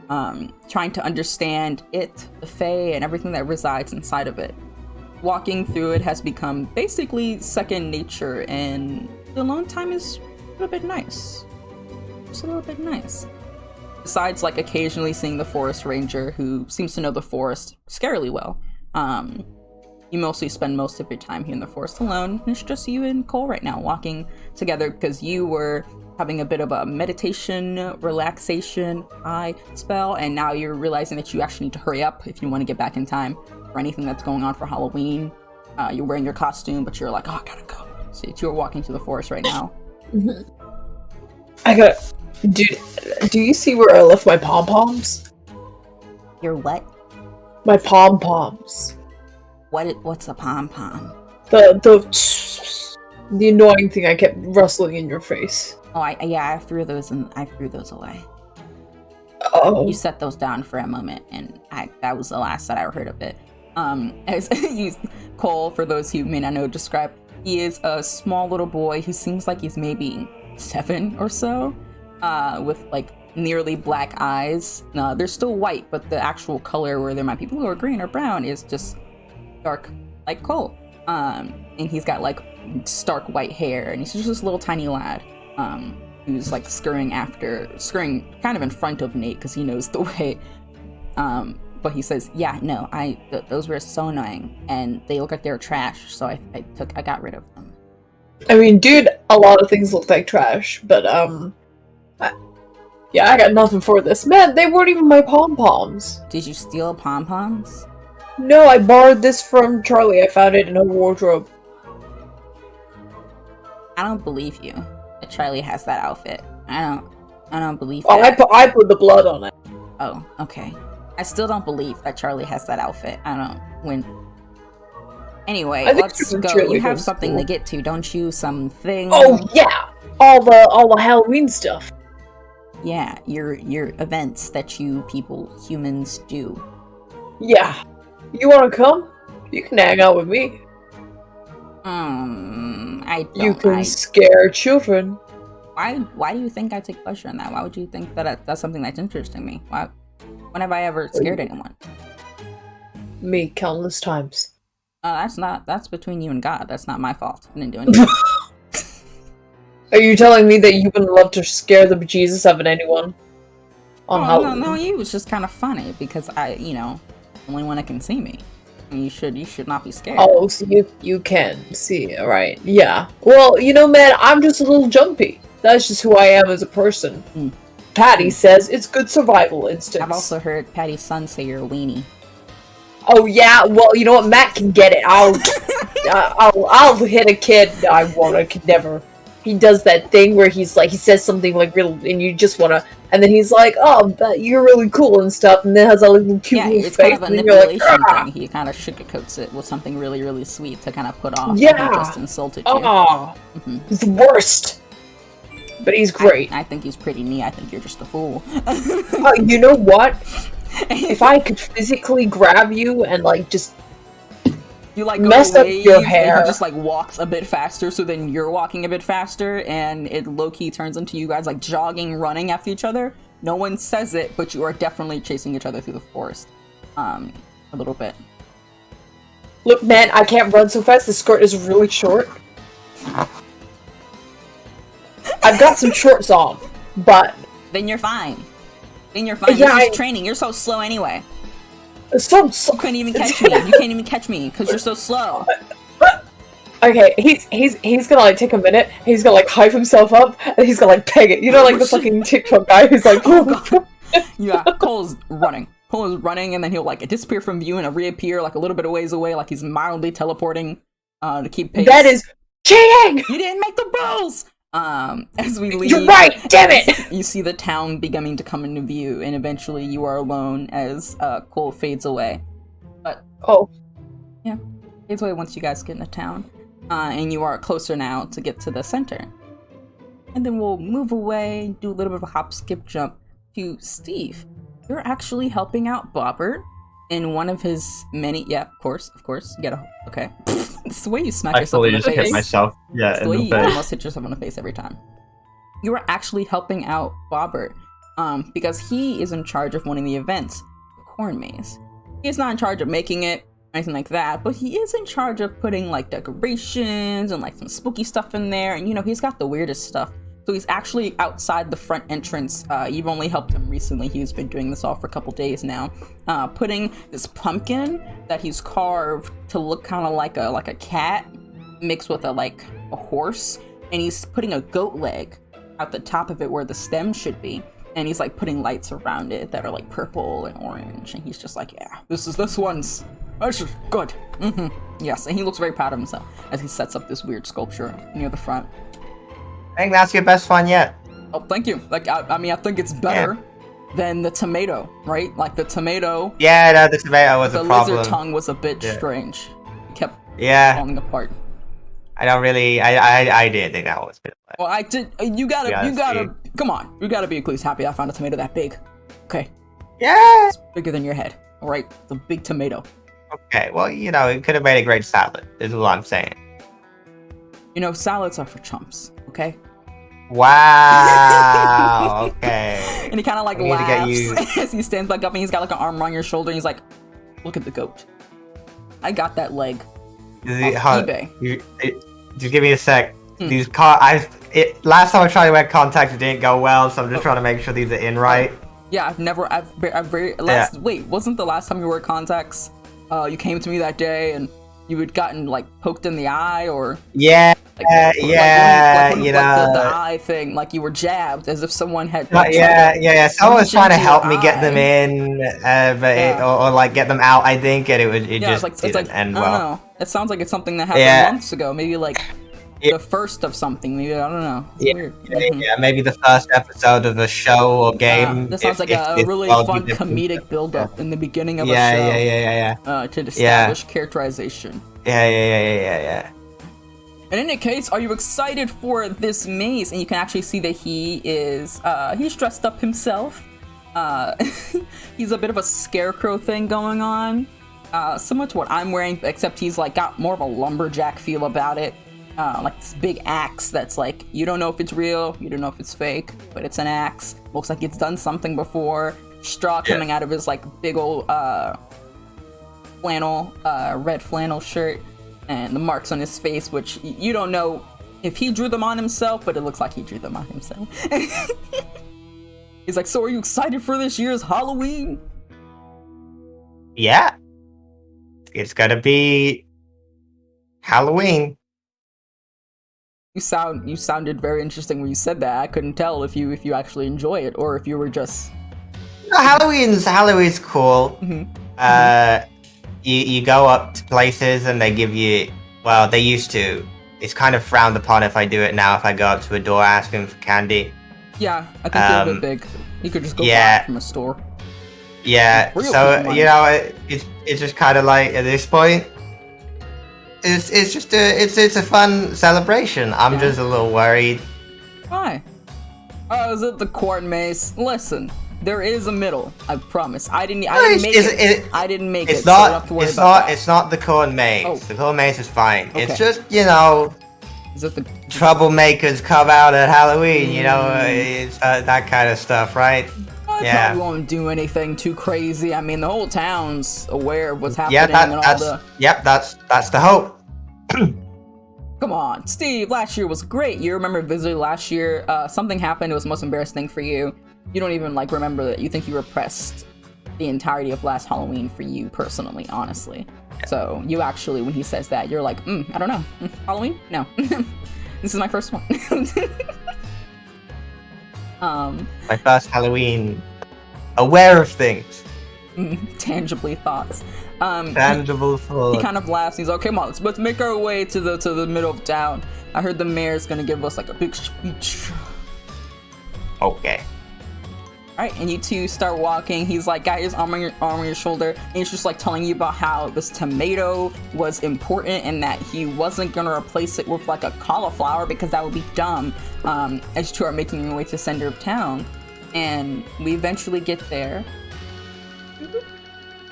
trying to understand it, the Fae, and everything that resides inside of it. Walking through it has become basically second nature, and the alone time is a little bit nice. Just a little bit nice. Besides, like, occasionally seeing the forest ranger who seems to know the forest scarily well. You mostly spend most of your time here in the forest alone. It's just you and Cole right now walking together because you were having a bit of a meditation, relaxation, high spell, and now you're realizing that you actually need to hurry up if you want to get back in time for anything that's going on for Halloween. You're wearing your costume, but you're like, oh, I gotta go. So you're walking through the forest right now. I got, dude. do you see where I left my pom-poms? Your what? My pom-poms. What's a pom-pom? The annoying thing I kept rustling in your face. Oh, I threw those away. Oh. You set those down for a moment, and that was the last that I heard of it. As Cole, for those who may not know, describe, he is a small little boy who seems like he's maybe 7 or so, with like nearly black eyes. They're still white, but the actual color, where there might be blue or green or brown, is just dark like Cole. And he's got like stark white hair, and he's just this little tiny lad. Who's like scurrying kind of in front of Nate because he knows the way. But he says, yeah, no, those were so annoying, and they look like they were trash, so I got rid of them. I mean, dude, a lot of things look like trash, but I got nothing for this. Man, they weren't even my pom-poms. Did you steal pom-poms? No, I borrowed this from Charlie. I found it in her wardrobe. I don't believe you that Charlie has that outfit. I don't believe Oh, that. I put the blood on it. Oh, okay. I still don't believe that Charlie has that outfit. Anyway, let's go. You have something to get to, don't you? Something. Oh yeah, all the Halloween stuff. Yeah, your events that humans do. Yeah, you want to come? You can hang out with me. You can scare children. Why do you think I take pleasure in that? Why would you think that that's something that's interesting me? When have I ever scared anyone? Me, countless times. That's between you and God. That's not my fault. I didn't do anything. Are you telling me that you would love to scare the bejesus out of anyone? No, you was just kind of funny because only one that can see me. And you should not be scared. Oh, so you can see, right? Yeah. Well, man, I'm just a little jumpy. That's just who I am as a person. Patty says it's good survival instincts. I've also heard Patty's son say you're a weenie. Oh yeah, well, you know what? Matt can get it. I'll hit a kid. I won't. I could never. He does that thing where he's like, he says something like real, and you just wanna, and then he's like, "Oh, but you're really cool and stuff," and then has a little cute little it's face, kind of a and you're like, manipulation thing. He kind of sugarcoats it with something really, really sweet to kind of put off. Yeah. That he just insulted you. He's the worst. But he's great. I think he's pretty neat. I think you're just a fool. You know what? If I could physically grab you and just you mess up your hair, and he just walks a bit faster, so then you're walking a bit faster, and it low-key turns into you guys jogging, running after each other. No one says it, but you are definitely chasing each other through the forest. A little bit. Look, man, I can't run so fast. The skirt is really short. I've got some shorts on, but then you're fine. Yeah, this is training. You're so slow anyway. So you couldn't even catch me. You can't even catch me because you're so slow. Okay, he's gonna take a minute. He's gonna hype himself up, and he's gonna peg it. You know, the fucking TikTok guy who's like, oh god. Yeah, Cole's running. And then he'll disappear from view and reappear a little bit of ways away, he's mildly teleporting to keep pace. That is cheating. You didn't make the rules. As we leave, you're right. Damn it! You see the town beginning to come into view, and eventually you are alone as Cole fades away. But yeah, fades away once you guys get into town, and you are closer now to get to the center. And then we'll move away, do a little bit of a hop, skip, jump to Steve. You're actually helping out Bobbert in one of his many. Yeah, of course. You gotta. Okay. It's the way you smack yourself in the face. I fully just hit myself. Yeah, it's the way you almost hit yourself in the face every time. You are actually helping out Bobbert, because he is in charge of one of the events, the corn maze. He's not in charge of making it, anything like that, but he is in charge of putting decorations and some spooky stuff in there, and he's got the weirdest stuff. So he's actually outside the front entrance. You've only helped him recently. He's been doing this all for a couple days now. Putting this pumpkin that he's carved to look kind of like a cat mixed with a horse, and he's putting a goat leg at the top of it where the stem should be, and he's putting lights around it that are purple and orange, and he's just yeah, this one's good. Yes, and he looks very proud of himself as he sets up this weird sculpture near the front. I think that's your best one yet. Oh, thank you. Like, I mean, I think it's better than the tomato, right? Like the tomato. Yeah, no, the tomato was a problem. The lizard tongue was a bit strange. It kept falling apart. I don't really. I didn't think that was good. Well, I did. You gotta. Come on. You gotta be at least happy I found a tomato that big. Okay. Yeah. It's bigger than your head. All right. It's a big tomato. Okay. Well, it could have made a great salad. Is what I'm saying. Salads are for chumps. Okay. Wow. Okay. And he kind of like laughs as he stands back up, and he's got like an arm around your shoulder, and he's like, "Look at the goat. I got that leg off eBay." Just give me a sec. These last time I tried to wear contacts, it didn't go well, so I'm just trying to make sure these are in right. Yeah, wait, wasn't the last time you wore contacts? You came to me that day, and you had gotten like poked in the eye, or the eye thing, like you were jabbed, as if someone had. Someone was trying to help me get them in, or like get them out. I think, and it just didn't end well. I don't know. It sounds like it's something that happened months ago. Maybe like the first of something. Maybe I don't know. It's weird. Maybe the first episode of a show or game. This sounds like a really fun comedic build-up in the beginning of a show. To establish characterization. Yeah. In any case, are you excited for this maze? And you can actually see that he is, he's dressed up himself. He's a bit of a scarecrow thing going on. Similar to what I'm wearing, except he's like got more of a lumberjack feel about it. Like this big axe that's like, you don't know if it's real, you don't know if it's fake, but it's an axe. Looks like it's done something before. Straw coming out of his like big old red flannel shirt. And the marks on his face, which you don't know if he drew them on himself, but it looks like he drew them on himself. He's like, "So are you excited for this year's Halloween?" Yeah. It's gonna be Halloween. You sounded very interesting when you said that. I couldn't tell if you actually enjoy it or if you were just. No, Halloween's cool. Mm-hmm. You go up to places and they give you, well, they used to. It's kind of frowned upon if I do it now, if I go up to a door asking for candy. Yeah, I think they're a bit big. You could just go buy it from a store. Yeah, so, it's just kind of like, at this point, it's just a fun celebration. I'm just a little worried. Why? Oh, is it the court maze? Listen. There is a middle, I promise. I didn't make it. I didn't make it. It's not the corn maze. Oh. The corn maze is fine. Okay. It's just, is it the troublemakers come out at Halloween, it's that kind of stuff, right? I probably won't do anything too crazy. I mean, the whole town's aware of what's happening. That's the hope. Come on, Steve, last year was great. You remember visibly last year, something happened. It was the most embarrassing thing for you. You don't even remember that. You think you repressed the entirety of last Halloween for you personally, honestly. So you actually, when he says that, you're like, I don't know. Halloween? No. This is my first one. My first Halloween. Aware of things. Tangibly thoughts. Tangible thoughts. He kind of laughs. He's like, "Okay, come on, let's make our way to the middle of town. I heard the mayor's gonna give us a big speech." Okay. Alright, and you two start walking. He's got his arm on your shoulder, and he's just telling you about how this tomato was important and that he wasn't gonna replace it with a cauliflower because that would be dumb. As you two are making your way to the center of town, and we eventually get there,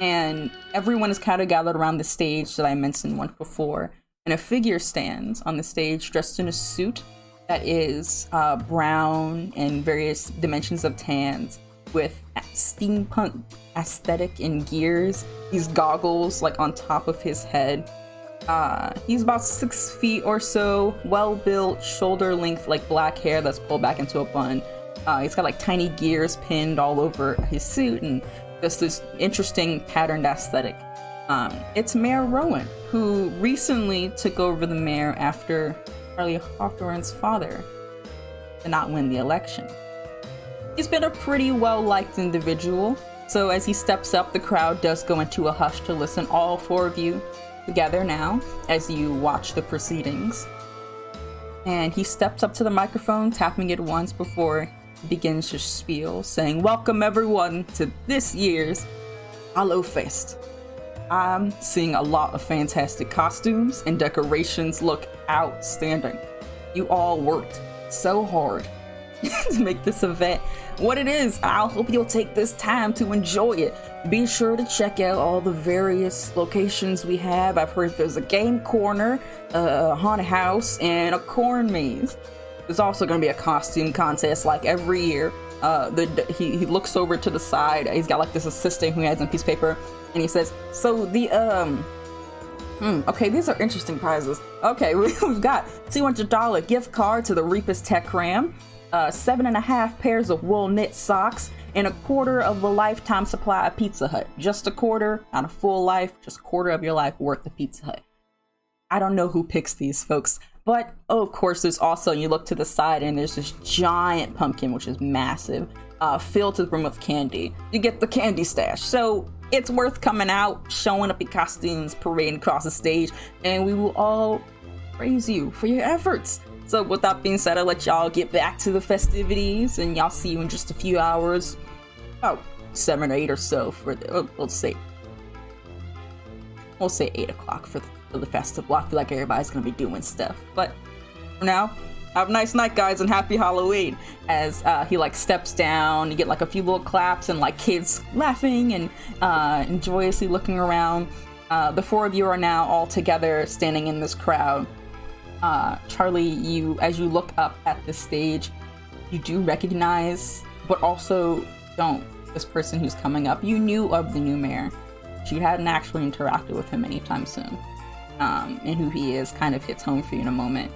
and everyone is kind of gathered around the stage that I mentioned once before, and a figure stands on the stage dressed in a suit that is brown and various dimensions of tans with steampunk aesthetic and gears. These goggles on top of his head. He's about 6 feet or so, well-built, shoulder-length black hair that's pulled back into a bun. He's got tiny gears pinned all over his suit and just this interesting patterned aesthetic. It's Mayor Rowan, who recently took over the mayor after Charlie Hawthorne's father did not win the election. He's been a pretty well-liked individual, so as he steps up, the crowd does go into a hush to listen. All four of you together now as you watch the proceedings. And he steps up to the microphone, tapping it once before he begins his spiel, saying, "Welcome everyone to this year's Hollow Fest. I'm seeing a lot of fantastic costumes and decorations look outstanding. You all worked so hard to make this event what it is. I hope you'll take this time to enjoy it. Be sure to check out all the various locations we have. I've heard there's a game corner, a haunted house, and a corn maze. There's also going to be a costume contest like every year." He looks over to the side. He's got like this assistant who has a piece of paper, and he says, "So the okay, these are interesting prizes. Okay, we've got $200 gift card to the Reapers Tech Ram, 7.5 pairs of wool knit socks, and a quarter of a lifetime supply of Pizza Hut. Just a quarter, not a full life, just a quarter of your life worth of Pizza Hut." I don't know who picks these folks, but of course there's also, you look to the side and there's this giant pumpkin, which is massive, filled to the brim with candy. You get the candy stash. So it's worth coming out, showing up in costumes, parading across the stage, and we will all praise you for your efforts. So with that being said, I'll let y'all get back to the festivities, and y'all see you in just a few hours. About 7 or 8 or so for the, we'll say 8 o'clock for the festival. I feel like everybody's gonna be doing stuff. But for now, have a nice night, guys, and happy Halloween. As he like steps down, you get like a few little claps and like kids laughing and joyously looking around. The four of you are now all together standing in this crowd. Charlie, as you look up at the stage, you do recognize, but also don't, this person who's coming up. You knew of the new mayor. You hadn't actually interacted with him anytime soon. And who he is kind of hits home for you in a moment.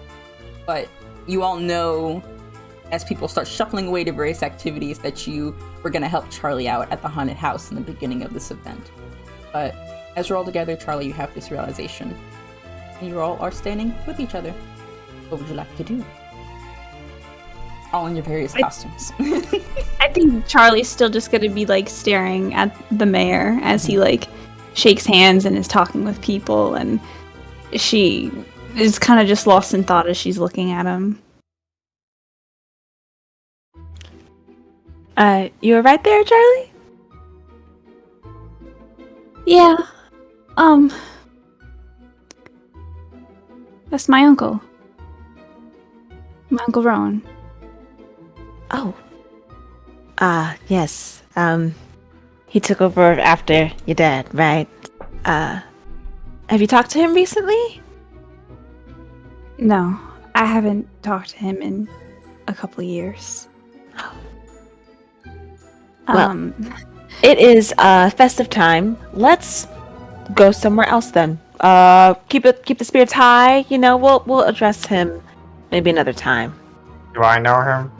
But you all know, as people start shuffling away to various activities, that you were going to help Charlie out at the haunted house in the beginning of this event. But as you're all together, Charlie, you have this realization. You all are standing with each other. What would you like to do? All in your various costumes. I think Charlie's still just gonna be like staring at the mayor as he like shakes hands and is talking with people, and she is kind of just lost in thought as she's looking at him. You were right there, Charlie? Yeah. That's my uncle. My Uncle Rowan. Oh. Yes. He took over after your dad, right? Have you talked to him recently? No, I haven't talked to him in a couple of years. Well, it is festive time. Let's go somewhere else then. Keep the spirits high. You know, we'll address him maybe another time. Do I know him?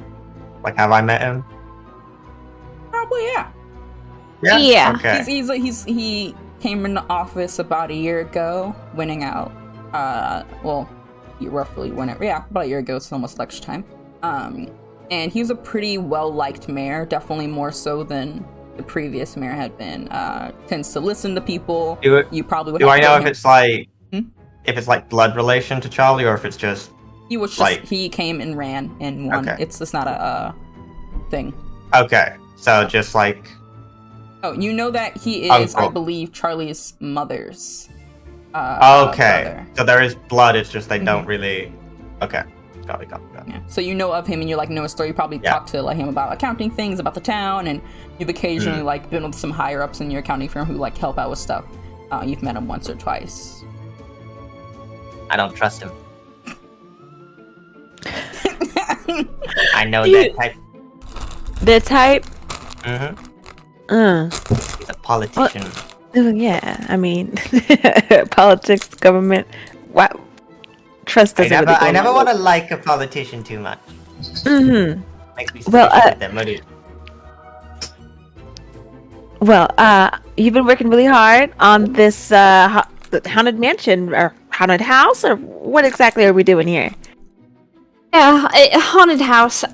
Like, have I met him? Probably, yeah. Yeah. Okay. He came into office about a year ago, winning out. Well, he roughly won it. Yeah, about a year ago. It's almost election time. And he was a pretty well-liked mayor, definitely more so than the previous mayor had been. Tends to listen to people. You probably would. Do I know if him. it's like if it's like blood relation to Charlie, or if it's just He was just like he came and ran and won. Okay. It's not a thing. okay? So just like Oh, you know that he is, I Uncle. believe, Charlie's mother's. okay. brother. So there is blood. It's just they don't really. Okay. Got it. Yeah. So you know of him, and you like know his story. You probably Yeah. talked to like him about accounting things, about the town, and you've occasionally like been with some higher ups in your accounting firm who like help out with stuff. You've met him once or twice. I don't trust him. I know You- that type. The type. He's a politician. Yeah. I mean, politics, government. What? Trust I doesn't never, really go I never along want to like a politician too much. with- Makes me Well, suspicious of them. What do you- Well, you've been working really hard on this the haunted mansion or haunted house, or what exactly are we doing here? Yeah, a haunted house.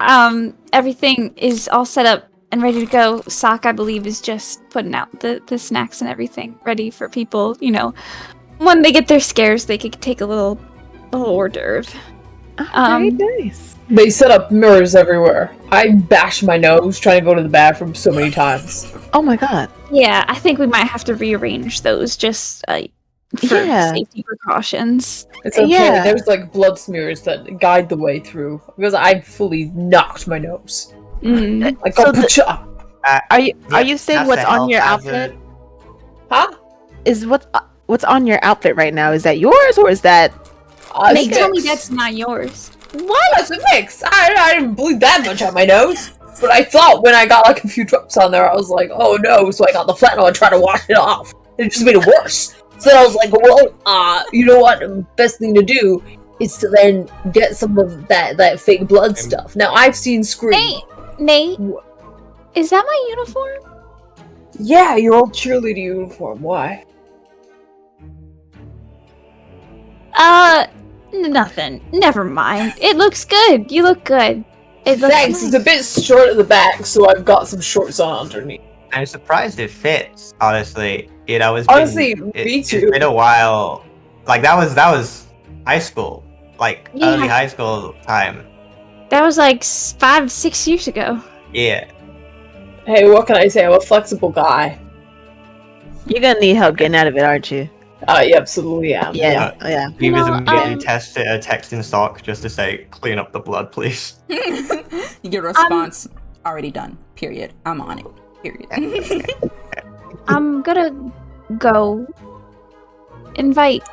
Everything is all set up and ready to go. Sock, I believe, is just putting out the snacks and everything ready for people. You know, when they get their scares, they could take a little hors d'oeuvre. Very nice. They set up mirrors everywhere. I bashed my nose trying to go to the bathroom so many times. Oh my god. Yeah, I think we might have to rearrange those just for Yeah. safety precautions. It's okay. Yeah. There's like blood smears that guide the way through because I fully knocked my nose. Mm. Like, So oh, pacha! Are you saying That's what's a on your health outfit? hazard. Huh? Is what's on your outfit right now? Is that yours or is that? Nate, It's tell me mixed. that's not yours. What? It's a mix. I didn't bleed that much on my nose. But I thought when I got like a few drops on there, I was like, oh no. So I got the Flatyl and tried to wash it off. It just made it worse. So then I was like, well, you know what? The best thing to do is to then get some of that fake blood stuff. Now, I've seen Scream. Nate, is that my uniform? Yeah, your old cheerleader uniform. Why? Nothing. Never mind. It looks good. You look good. It looks Thanks. nice. It's a bit short at the back, so I've got some shorts on underneath. I'm surprised it fits. Honestly, you know, Honestly, me it's too. been a while. Like that was high school, like Yeah. early high school time. That was like 5-6 years ago. Yeah. Hey, what can I say? I'm a flexible guy. You're gonna need help getting out of it, aren't you? I absolutely am. Yeah. Oh, yeah. He was know, immediately texting Sock just to say, "Clean up the blood, please." You get a response. Already done. Period. I'm on it. Period. I'm gonna go invite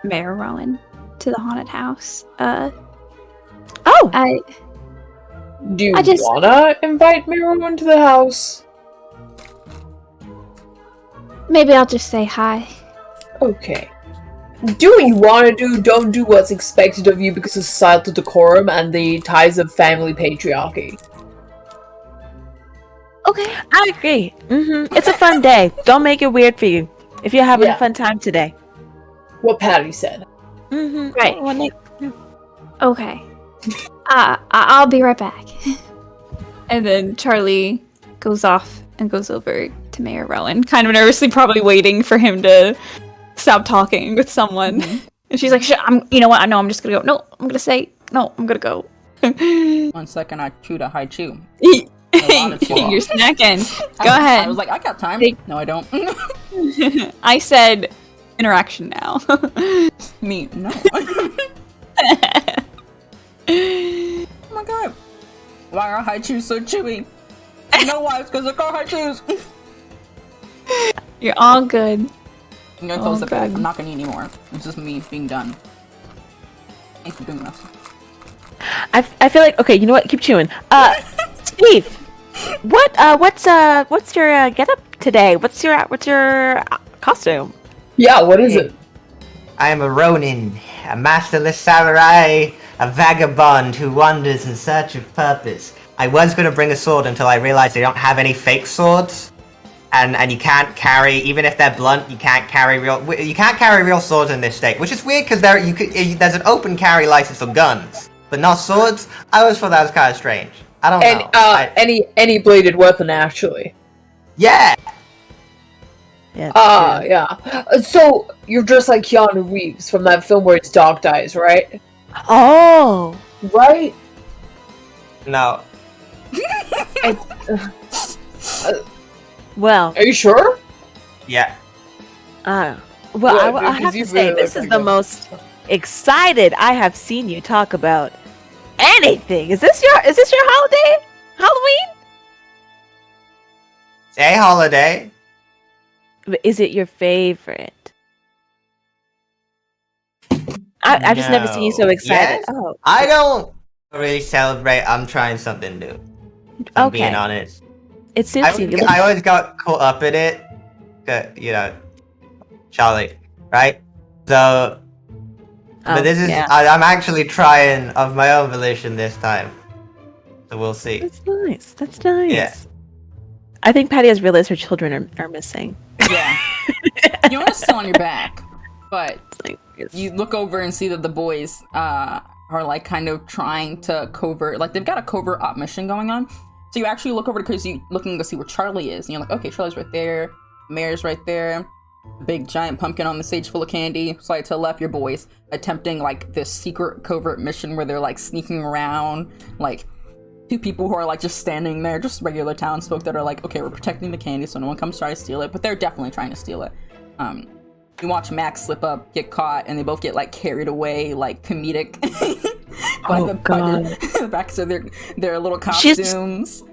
Mayor Rowan to the haunted house. Oh. Do you I just- wanna invite Miro into the house? Maybe I'll just say hi. Okay. Do what you wanna do, don't do what's expected of you because of societal decorum and the ties of family patriarchy. Okay. I agree. It's a fun day. Don't make it weird for you. If you're having Yeah. a fun time today. What Patty said. Right. Oh, Nick. Okay. I'll be right back. And then Charlie goes off and goes over to Mayor Rowan, kind of nervously, probably waiting for him to stop talking with someone. And she's like, you know what? I know. I'm just gonna go. No, I'm gonna say no. I'm gonna go. 1 second, I chewed a high chew. lot of chew. You're snacking. Go I ahead. was like, I got time. Take- No, I don't. I said interaction now. Me, no. Oh my god. Why are high chews so chewy? I know why. It's because they're called high chews. You're all good. I'm gonna close Oh, the bag. God. I'm not gonna eat anymore. It's just me being done. Thanks for doing this. I feel like, okay, you know what? Keep chewing. Steve, what's your getup today? What's your costume? Yeah, what is it? I am a Ronin, a masterless samurai, a vagabond who wanders in search of purpose. I was going to bring a sword until I realized they don't have any fake swords, and you can't carry, even if they're blunt, you can't carry real swords in this state, which is weird because there's an open carry license for guns, but not swords. I always thought that was kind of strange. I don't And know. any bladed weapon actually. Yeah. Yeah. Yeah. So you're dressed like Keanu Reeves from that film where his dog dies, right? Oh. Right? No. Well. Are you sure? Yeah. Well, Good, I because have to you say, really this look is like the a- most excited I have seen you talk about anything. Is this your holiday? Halloween? It's a holiday. But is it your favorite? I've just never seen you so No. excited. Yes. Oh, I don't really celebrate. I'm trying something new. I'm okay. being honest. It suits you. You look- I always got caught up in it. You know, Charlie, right? So, but this is, yeah. I'm actually trying of my own volition this time. So we'll see. That's nice. That's nice. Yeah. I think Patty has realized her children are missing. Yeah. You know it's still on your back, but It's like, it's- you look over and see that the boys are like kind of trying to covert, like they've got a covert op mission going on. So you actually look over because you looking to see where Charlie is, and you're like, okay, Charlie's right there, Mayor's right there, Big giant pumpkin on the stage full of candy. Slightly to the left, your boys attempting like this secret covert mission where they're like sneaking around, like two people who are like just standing there, just regular townsfolk that are like, okay, we're protecting the candy so no one comes try to steal it, but they're definitely trying to steal it. You watch Max slip up, get caught, and they both get like carried away, like comedic by the backs of their little costumes.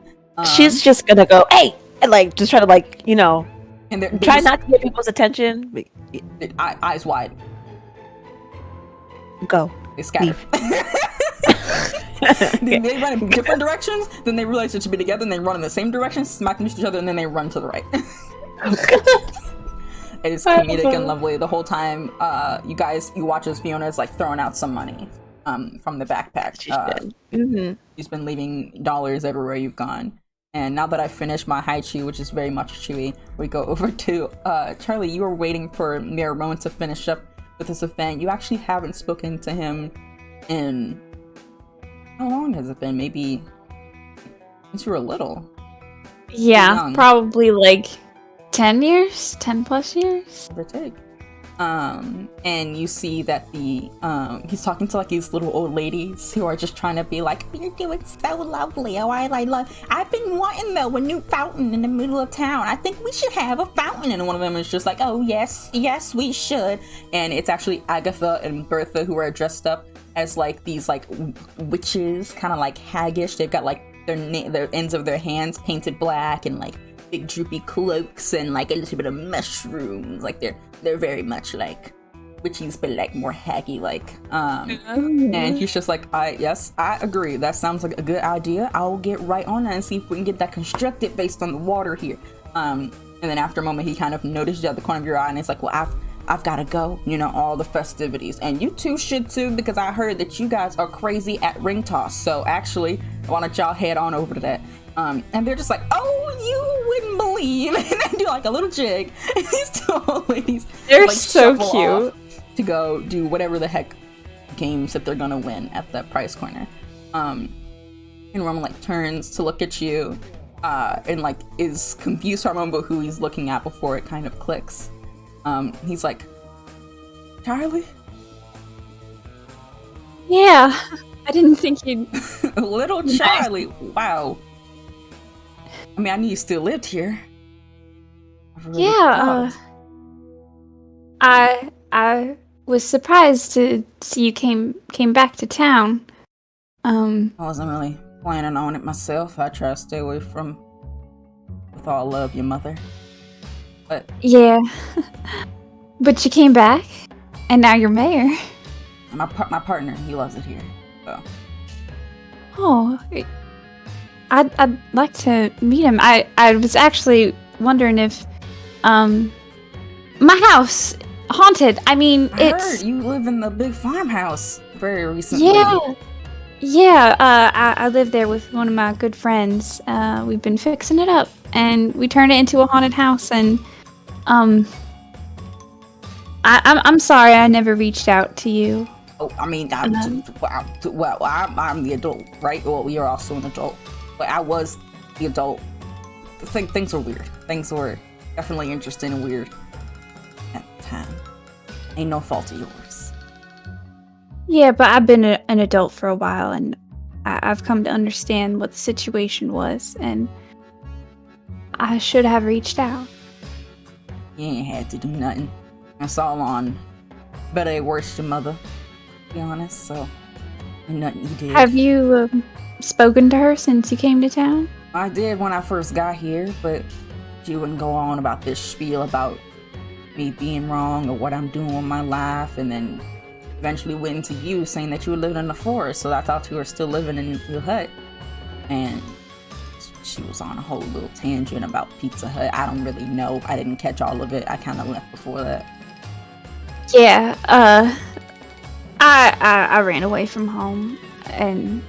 She's just gonna go, hey, and like just try to like, you know, and they try not to get people's attention. Eyes wide. Go. They scatter. They run in different directions, then they realize they should be together, and they run in the same direction, smack into each other, and then they run to the right. It is comedic and lovely the whole time. You watch as Fiona's like throwing out some money from the backpack. She's been leaving dollars everywhere you've gone. And now that I've finished my haiku, which is very much chewy, we go over to Charlie. You were waiting for Miramone to finish up with this event. You actually haven't spoken to him in... How long has it been? Maybe since you were little. Yeah, probably like 10 years? 10 plus years? Give or take. And you see that he's talking to like these little old ladies who are just trying to be like, you're doing so lovely. Oh, I love. I've been wanting though a new fountain in the middle of town. I think we should have a fountain. And one of them is just like, oh yes, we should. And it's actually Agatha and Bertha who are dressed up as like these like witches, kind of like haggish. They've got like their ends of their hands painted black and like big droopy cloaks and like a little bit of mushrooms. Like they're very much like witches, but like more haggy like. And he's just like, yes, I agree. That sounds like a good idea. I'll get right on that and see if we can get that constructed based on the water here. And then after a moment, he kind of noticed you at the corner of your eye, and it's like, well, I've got to go. You know, all the festivities, and you two should too, because I heard that you guys are crazy at ring toss. So actually, why don't y'all head on over to that? And they're just like, oh, you wouldn't believe. And they do like a little jig. And these two old ladies, they're like, so shuffle cute off to go do whatever the heck games that they're gonna win at the prize corner. And Roman like turns to look at you, and like is confused for a moment about who he's looking at before it kind of clicks. He's like, Charlie? Yeah, I didn't think you'd... Little Charlie, wow. I mean, I knew you still lived here. I was surprised to see you came back to town. I wasn't really planning on it myself. I try to stay away from, with all love, your mother. But yeah, but you came back, and now you're mayor. My partner, he loves it here. So. Oh, I'd like to meet him. I was actually wondering if, my house haunted. I mean, I it's. heard you live in the big farmhouse very recently. Yeah. I live there with one of my good friends. We've been fixing it up, and we turned it into a haunted house. And I'm sorry I never reached out to you. Oh, I mean, I'm the adult, right? Well, you're also an adult, but I was the adult. Things were weird. Things were definitely interesting and weird at the time. Ain't no fault of yours. Yeah, but I've been an adult for a while, and I've come to understand what the situation was, and I should have reached out. You ain't had to do nothing. It's all on better or worse your mother, to be honest, so ain't nothing you did. Have you spoken to her since you came to town? I did when I first got here, but she wouldn't go on about this spiel about me being wrong or what I'm doing with my life, and then eventually went into you saying that you were living in the forest, so I thought you were still living in your hut. And she was on a whole little tangent about Pizza Hut. I don't really know. I didn't catch all of it. I kind of left before that. Yeah, I ran away from home, and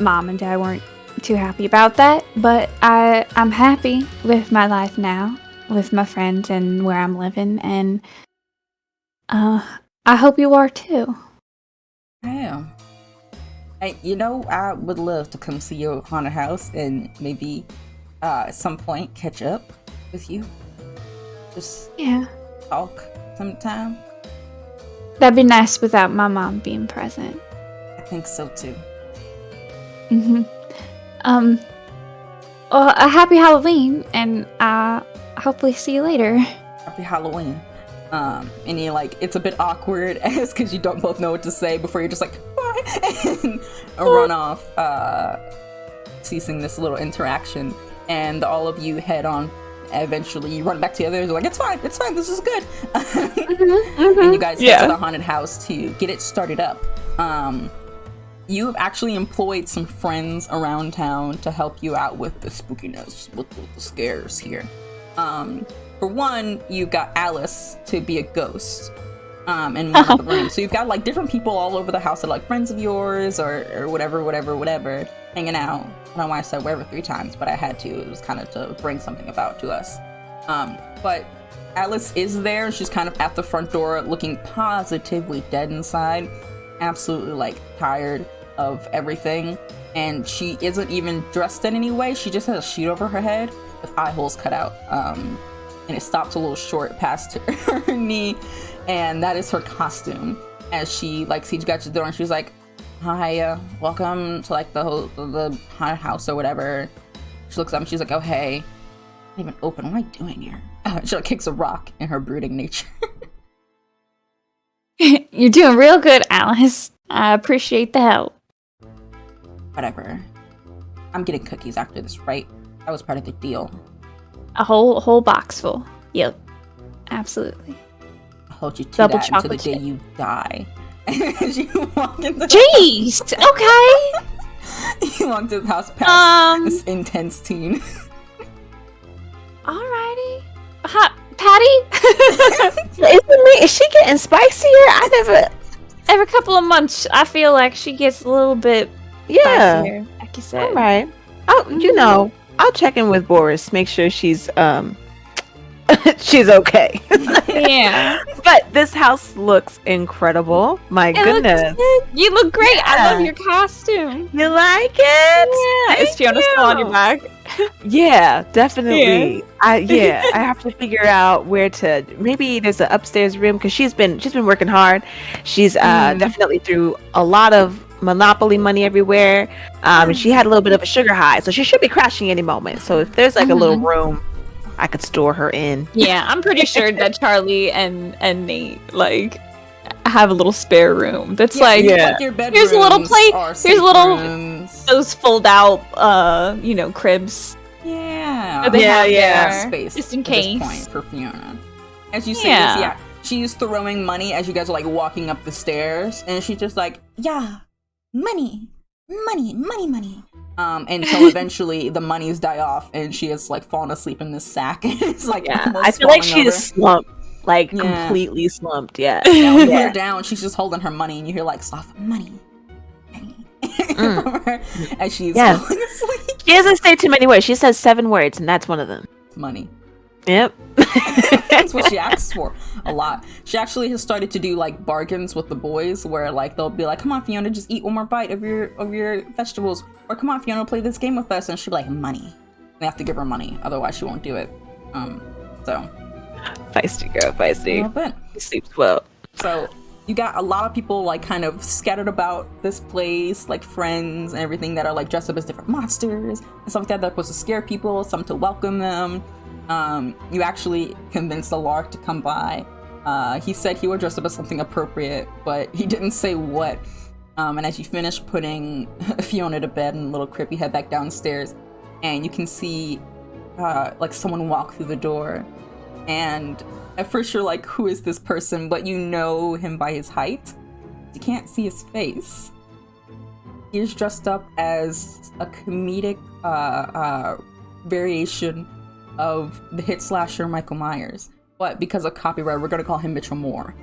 Mom and Dad weren't too happy about that, but I'm happy with my life now, with my friends and where I'm living, and I hope you are too. I am. Hey, you know, I would love to come see your haunted house and maybe at some point catch up with you. just Yeah. talk sometime? That'd be nice without my mom being present. I think so too. Well, a happy Halloween, and hopefully see you later. Happy Halloween. And you're like, it's a bit awkward because you don't both know what to say before you're just like, bye, and run off, ceasing this little interaction. And all of you head on. Eventually, you run back together. You're like, it's fine, this is good. And you guys head to the haunted house to get it started up. You have actually employed some friends around town to help you out with the spookiness, with the scares here. For one, you've got Alice to be a ghost in one of the rooms. So you've got like different people all over the house that are like friends of yours or whatever, hanging out. I don't know why I said whatever 3 times, but I had to. It was kind of to bring something about to us. But Alice is there. She's kind of at the front door looking positively dead inside. Absolutely like tired of everything. And she isn't even dressed in any way. She just has a sheet over her head with eye holes cut out. And it stops a little short past her knee, and that is her costume. As she like sees you guys at the door, and she's like, "Hi, welcome to like the haunted house or whatever." She looks up and she's like, "Oh hey, not even open. What am I doing here?" She like kicks a rock in her brooding nature. You're doing real good, Alice. I appreciate the help. Whatever. I'm getting cookies after this, right? That was part of the deal. A whole box full. Yep. Absolutely. I'll hold you to Double that until the chocolate day chip. you die. As you walk into Jeez! Okay! you walk into the house past this intense teen. Alrighty. Patty? Is she getting spicier? I never. Every couple of months, I feel like she gets a little bit Yeah. spicier, like you said. All right. Oh, I'll check in with Boris, make sure she's she's okay. Yeah. But this house looks incredible. My goodness. You look great. I Yeah. love your costume. You like it? Yeah. Is Fiona still on your back? Yeah, definitely. I have to figure out where to. Maybe there's an upstairs room because she's been working hard. She's definitely threw a lot of Monopoly money everywhere. She had a little bit of a sugar high, so she should be crashing any moment. So if there's like a little room I could store her in. Yeah, I'm pretty sure that Charlie and Nate like have a little spare room. That's like your bedrooms here's a little plate. are Here's safe a little rooms. those fold out cribs. Yeah. that they have yeah. there, Space just in at this case. point for Fiona. As you say Yeah. this, she's throwing money as you guys are like walking up the stairs, and she's just like, yeah, money. Until eventually the monies die off, and she has like fallen asleep in this sack. It's like almost I feel like falling she is slumped, like Yeah. completely slumped. Yeah. Now when Yeah. you're down, she's just holding her money, and you hear like soft money. From her as she's Yeah. falling asleep. She doesn't say too many words. She says 7 words, and that's one of them. Money. Yep. That's what she asks for a lot. She actually has started to do like bargains with the boys where like they'll be like, come on Fiona, just eat one more bite of your vegetables, or come on Fiona, play this game with us, and she'll be like, money. They have to give her money, otherwise she won't do it. So Feisty girl, a feisty. little bit. She sleeps well. So you got a lot of people like kind of scattered about this place, like friends and everything that are like dressed up as different monsters and stuff like that. That's supposed to scare people, some to welcome them. You actually convinced the Lark to come by. He said he would dress up as something appropriate, but he didn't say what. And as you finish putting Fiona to bed in a little crib, you head back downstairs, and you can see like someone walk through the door. And at first you're like, who is this person? But you know him by his height. You can't see his face. He's dressed up as a comedic variation of the hit slasher Michael Myers. But because of copyright, we're gonna call him Mitchell Moore.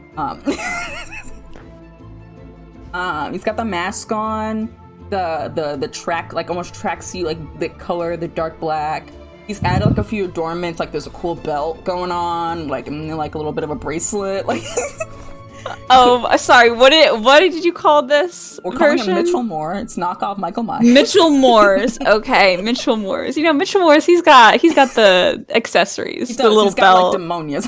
He's got the mask on, the track, like almost tracksuit, like the color, the dark black. He's added like a few adornments, like there's a cool belt going on, like and like a little bit of a bracelet, like Sorry. What did you call this We're calling version? him Mitchell Moore. It's knockoff Michael Myers. Mitchell Moores. Okay, Mitchell Moores. You know, Mitchell Moores. He's got the accessories, the little he's belt. got, like, demonias.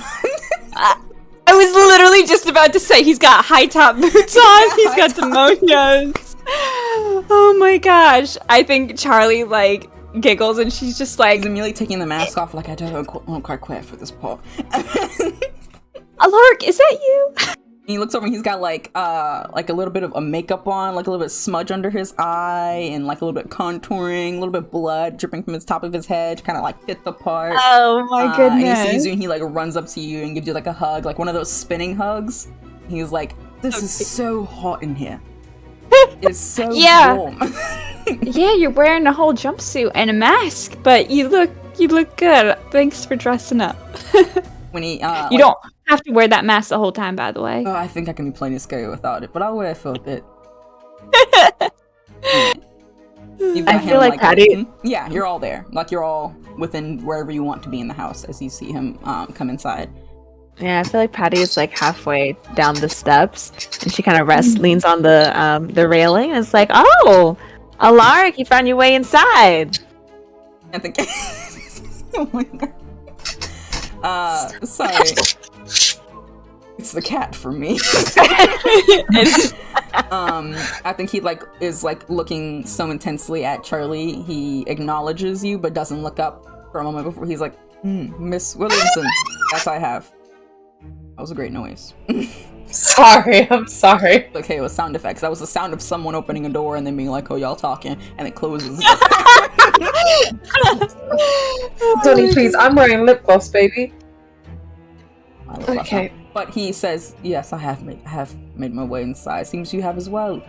I was literally just about to say he's got high top boots on. He's got demonias. Oh my gosh! I think Charlie like giggles and she's just like, He's immediately taking the mask off, like, I don't quite quit for this part. Alaric, is that you? He looks over and he's got like a little bit of a makeup on, like a little bit of smudge under his eye, and like a little bit contouring, a little bit of blood dripping from the top of his head to kind of like fit the part. Oh my And goodness! he sees you and he like runs up to you and gives you like a hug, like one of those spinning hugs. He's like, "This is so hot in here. It's so Yeah. warm." Yeah, you're wearing a whole jumpsuit and a mask, but you look good. Thanks for dressing up. When he You don't have to wear that mask the whole time, by the way. I think I can be plenty scary without it, but I'll wear it for a bit. You've got I feel him, like Patty- Yeah, you're all there. Like, you're all within wherever you want to be in the house as you see him come inside. Yeah, I feel like Patty is like halfway down the steps, and she kind of leans on the railing, and it's like, "Oh, Alaric, you found your way inside." I think. Oh my god. Sorry. It's the cat for me. I think he is looking so intensely at Charlie. He acknowledges you, but doesn't look up for a moment before he's like, Miss Williamson. That's all I have. That was a great noise. Sorry, I'm sorry. Okay, it was sound effects. That was the sound of someone opening a door and then being like, "Oh, y'all talking," and it closes. Tony, please, I'm wearing lip gloss, baby. I love that Okay. sound. But he says, "Yes, I have made my way inside. Seems you have as well.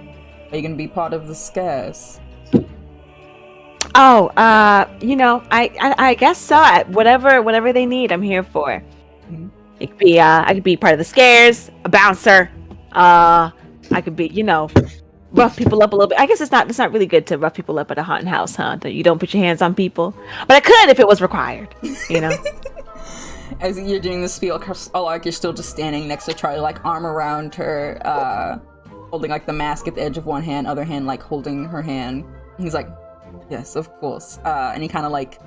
Are you gonna be part of the scares?" Oh, I guess so. Whatever they need, I'm here for. Mhm. It could be, I could be part of the scares, a bouncer. I could be, rough people up a little bit. I guess it's not really good to rough people up at a haunted house, huh? That you don't put your hands on people. But I could if it was required, As you're doing this spiel, Alaric, you're still just standing next to Charlie, like arm around her, holding like the mask at the edge of one hand, other hand like holding her hand. He's like, "Yes, of course," and he kind of like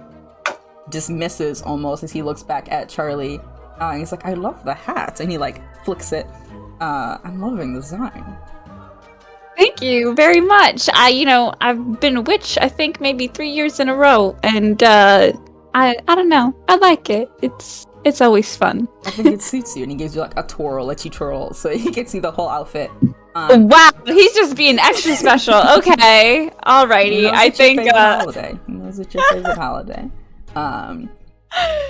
dismisses almost as he looks back at Charlie. And he's like, "I love the hat," and he like flicks it. I'm loving the design. Thank you very much. I've been a witch, I think maybe 3 years in a row, and I don't know. I like it. It's always fun. I think it suits you, and he gives you like a twirl, lets you twirl, so he gets you the whole outfit. Wow, he's just being extra special. Okay, alrighty. I think holiday. He knows it's your favorite holiday.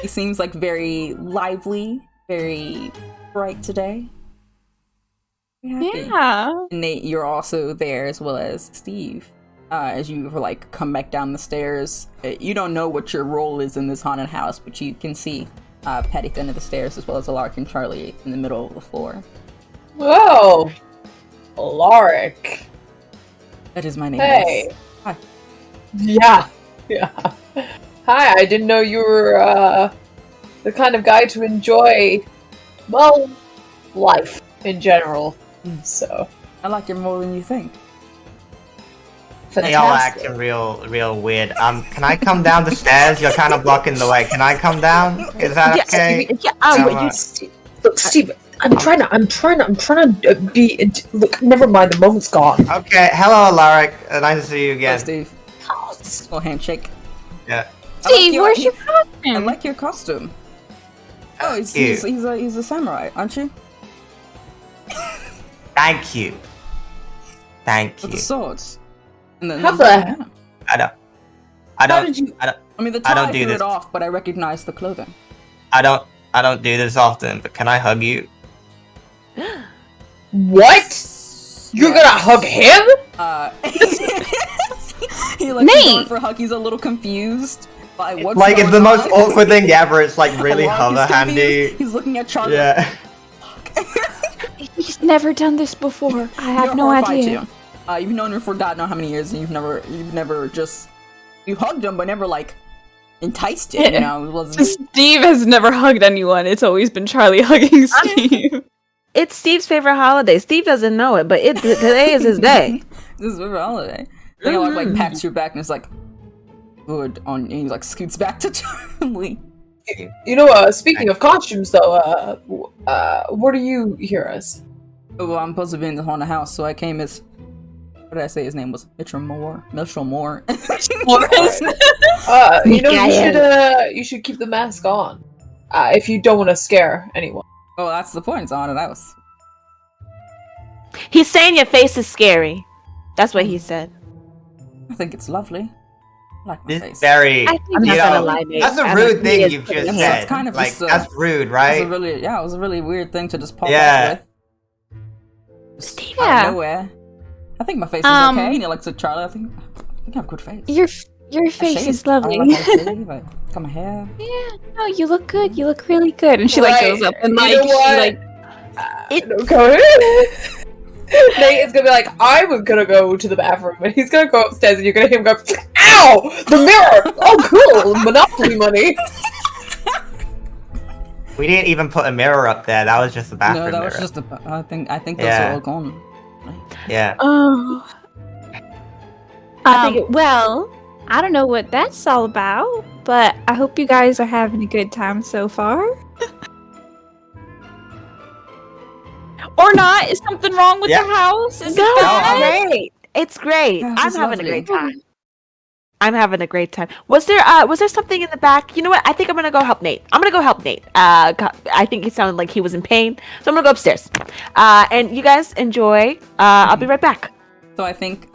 He seems like very lively, very bright today. Happy. yeah. And Nate, you're also there as well as Steve. As you like come back down the stairs, you don't know what your role is in this haunted house, but you can see Patty at the end of the stairs as well as Alaric and Charlie in the middle of the floor. Whoa, Alaric. That is my name. Hey. Yes. Hi. Yeah. Hi, I didn't know you were the kind of guy to enjoy, well, life in general. So I like it more than you think. They all fantastic. acting real weird. Can I come down the stairs? You're kind of blocking the way. Can I come down? Is that okay? Look, Steve, I'm trying to be. Look, never mind. The moment's gone. Okay. Hello, Alaric. Nice to see you Hello, again. Steve. Little handshake. Yeah. Steve, where's your I costume? like your costume. Oh, he's Cute. he's a samurai, aren't you? Thank you. Thank With the you. swords. And then How the- yeah. I don't. How did you? I mean, the I tie don't do threw this. it off, but I recognize the clothing. I don't do this often, but can I hug you? What? You're gonna hug him? He like Nate! going for a hug. He's a little confused by what's Like, it's going the most on. awkward thing ever. It's like really Alaric is hover handy. confused. He's looking at Charlie. Yeah. He's never done this before. I have You're no horrified idea. too. You've known him for God knows how many years, and you've never just you hugged him, but never like enticed him. You know, it wasn't. Steve has never hugged anyone. It's always been Charlie hugging Steve. it's Steve's favorite holiday. Steve doesn't know it, but today is his day. This is a holiday. Then he like pats your back and is like, good on, and he like scoots back to Charlie. You know, speaking of costumes, though, what do you hear as? Oh, well, I'm supposed to be in the haunted house, so I came as. What did I say? His name was Mitchell Moore. You know, you should keep the mask on, if you don't want to scare anyone. Oh, that's the point. It's a haunted house. He's saying your face is scary. That's what he said. I think it's lovely. I like my This face. very, I'm not gonna lie, Nate. that's a I rude think thing he is you've pretty just handsome. said. It's kind of like, just, that's rude, It right? was a really weird thing to just pop Yeah. up with. Just out Yeah. of nowhere. I think my face is okay. And you're like, so Charlie, I think I have a good face. Your I face shaved. is lovely. I like how I shave, I cut my hair. Yeah, no, you look good. You look really good. And she Right. like goes up and You like know she what? like Okay. Nate is gonna be like, I'm gonna go to the bathroom, and he's gonna go upstairs, and you're gonna hear him go, "Ow! The mirror! Oh, cool! Monopoly money!" We didn't even put a mirror up there. That was just the bathroom No, that mirror. was just a. I think those Yeah. are all gone. Yeah. oh. I think Well, I don't know what that's all about, but I hope you guys are having a good time so far. Or not? Is something wrong with Yeah. the house? Is No, it bad? it's great. It's great. Yeah, I'm it's having lovely. a great time. I'm having a great time. Was there something in the back? You know what? I think I'm gonna go help Nate. I think he sounded like he was in pain, so I'm gonna go upstairs. And you guys enjoy. I'll be right back. So I think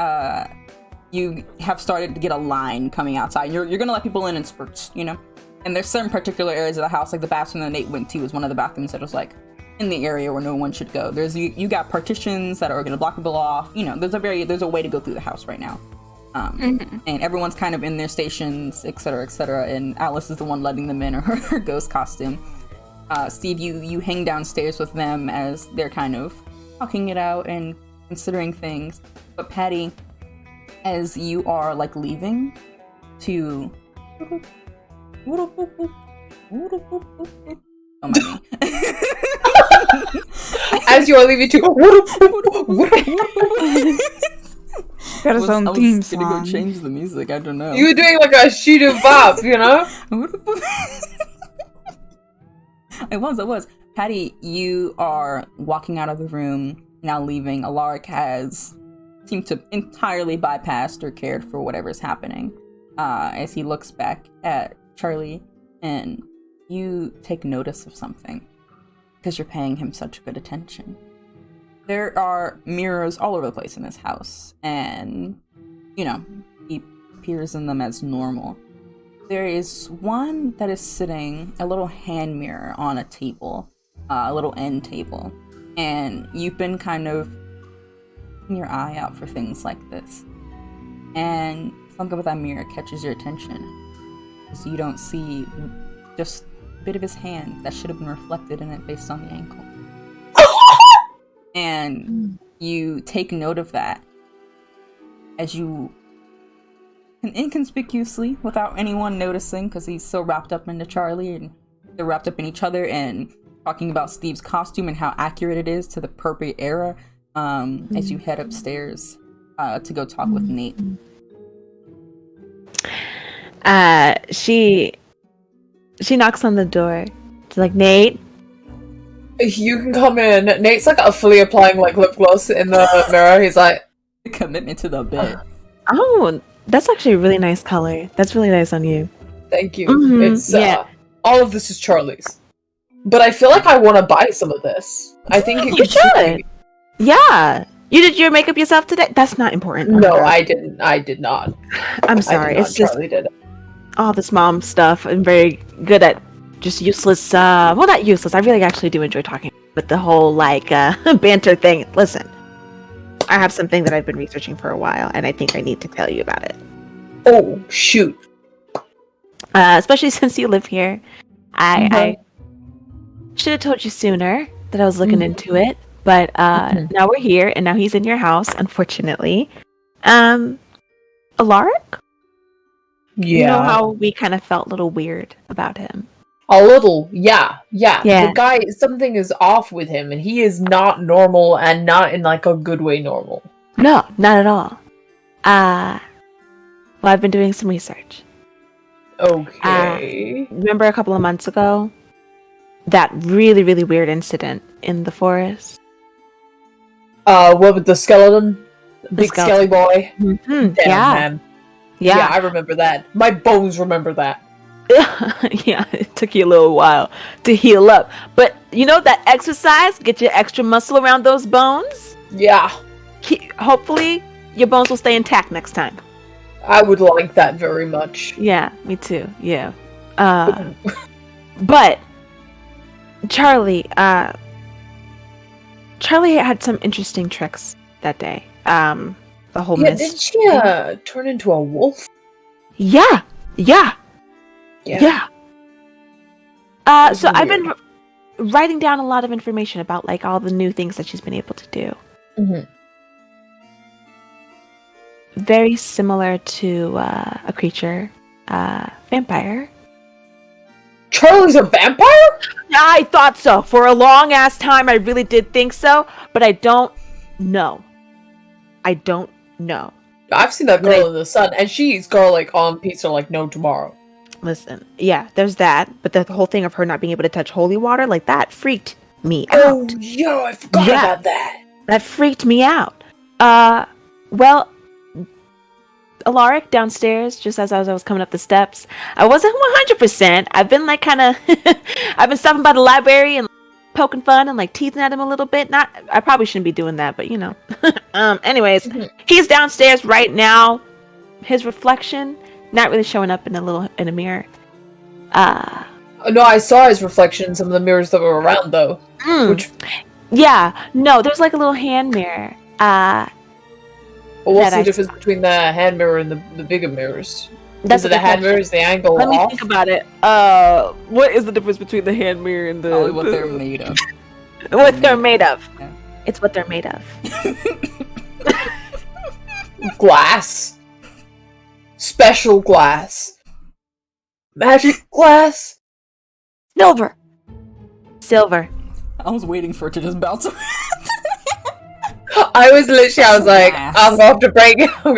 you have started to get a line coming outside. You're gonna let people in spurts, you know. And there's certain particular areas of the house, like the bathroom that Nate went to was one of the bathrooms that was like in the area where no one should go. There's you got partitions that are gonna block people off. You know, there's a way to go through the house right now. And everyone's kind of in their stations, etc., etc. And Alice is the one letting them in her ghost costume. Steve, you hang downstairs with them as they're kind of talking it out and considering things. But Patty, as you are like leaving to oh my As you are leaving to Got his own theme I was gonna song. go change the music. I don't know. you were doing like a shooter bop, you know? I was. Patty, you are walking out of the room, now leaving. Alaric has seemed to entirely bypassed or cared for whatever's happening. As he looks back at Charlie, and you take notice of something because you're paying him such good attention. There are mirrors all over the place in this house, and, you know, he appears in them as normal. There is one that is sitting, a little hand mirror on a table, a little end table, and you've been kind of keeping your eye out for things like this. And something about that mirror catches your attention, so you don't see just a bit of his hand that should have been reflected in it based on the ankle. And you take note of that as you inconspicuously, without anyone noticing, because he's so wrapped up into Charlie and they're wrapped up in each other and talking about Steve's costume and how accurate it is to the appropriate era, as you head upstairs to go talk with Nate. She knocks on the door. She's like, Nate. You can come in. Nate's like fully applying like lip gloss in the mirror. He's like, Commitment to the bit. Oh, that's actually a really nice color. That's really nice on you. "Thank you." Mhm, It's yeah. all of this is Charlie's, but I feel like I want to buy some of this. I think You should. Yeah. You did your makeup yourself today? That's not important. No, I didn't. I did not. I'm sorry. I did not. It's just Charlie did it. all this mom stuff. I'm very good at just useless, well, not useless. I really actually do enjoy talking with the whole, like, banter thing. Listen, I have something that I've been researching for a while, and I think I need to tell you about it. Oh shoot! Especially since you live here. I should have told you sooner that I was looking into it, but now we're here, and now he's in your house, unfortunately. Alaric? Yeah. You know how we kind of felt a little weird about him? A little, yeah. Yeah. The guy, something is off with him, and he is not normal, and not in like a good way normal. No, not at all. Well, I've been doing some research. Okay. Remember a couple of months ago? That really, really weird incident in the forest? What with the skeleton? Big skeleton. skelly boy? Mm-hmm. Damn, man. Yeah. Yeah, I remember that. My bones remember that. Yeah, it took you a little while to heal up. But you know that exercise, get your extra muscle around those bones. Yeah, Hopefully, your bones will stay intact next time. I would like that very much. Yeah, me too. Yeah. But Charlie had some interesting tricks that day. The whole Yeah, mist. did she turn into a wolf? Yeah. So I've been writing down a lot of information about like all the new things that she's been able to do. Mm-hmm. Very similar to a creature, vampire. Charlie's a vampire? I thought so. For a long ass time, I really did think so, but I don't know. I've seen that girl in the sun, and she eats garlic on pizza like no tomorrow. Listen, yeah, there's that, but the whole thing of her not being able to touch holy water, like that freaked me Oh, out. yo, I forgot Yeah. about that. That freaked me out. Well, Alaric downstairs, just as I was coming up the steps, I wasn't 100%. I've been like kind of, I've been stopping by the library and poking fun and like teasing at him a little bit. I probably shouldn't be doing that, but you know. Anyways, he's downstairs right now. His reflection not really showing up in a mirror. No, I saw his reflection in some of the mirrors that were around, though. Which, Yeah, no, there's like a little hand mirror. well, what's that the I difference between the hand mirror and the bigger mirrors? That's Is it the hand mirror? Is the angle Let me off? think about it. What is the difference between the hand mirror and Probably what they're made of. what they're made of? Yeah. It's what they're made of. Glass. Special glass. Magic glass. Silver. Silver. I was waiting for it to just bounce around. I was like, Glass. I'm gonna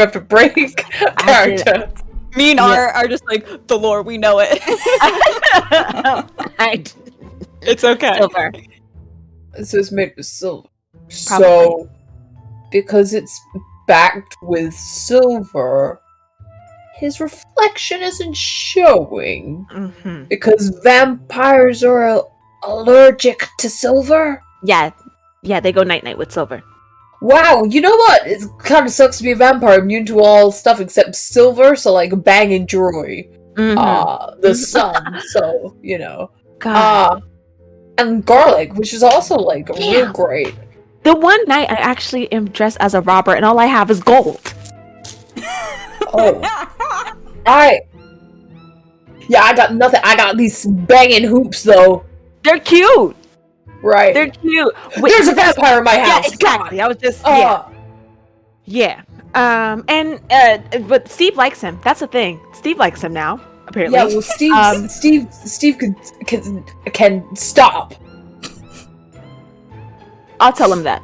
have to break character. Me and R are just like, the lore, we know it. Right. It's okay. Silver. So it's made with silver. Probably. So, because it's backed with silver, his reflection isn't showing. Mm-hmm. Because vampires are allergic to silver? Yeah, they go night night with silver. Wow, you know what? It kind of sucks to be a vampire immune to all stuff except silver, so like Bang and Joy. Mm-hmm. The sun, so, you know. God. And garlic, which is also like real great. The one night I actually am dressed as a robber and all I have is gold. Oh. I got nothing. I got these banging hoops though. They're cute. Right. They're cute. There's a vampire in my Yeah, house. exactly. I was just God. yeah. But Steve likes him. That's the thing. Steve likes him now. Apparently. Yeah, well, Steve can stop. I'll tell him that.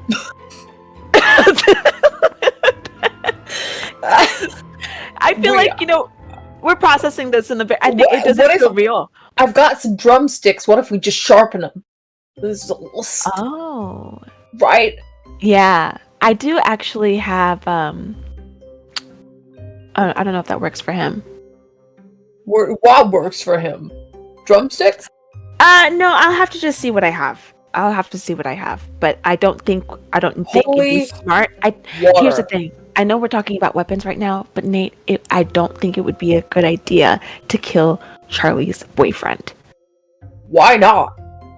I feel Wait, like, we're processing this in a I think it doesn't what if- feel real. I've got some drumsticks. What if we just sharpen them? This is a little Oh. right. Yeah. I do actually have I don't know if that works for him. What works for him? Drumsticks? No, I'll have to just see what I have. But I don't think it'd be smart. Here's the thing. I know we're talking about weapons right now, but Nate, I don't think it would be a good idea to kill Charlie's boyfriend. Why not?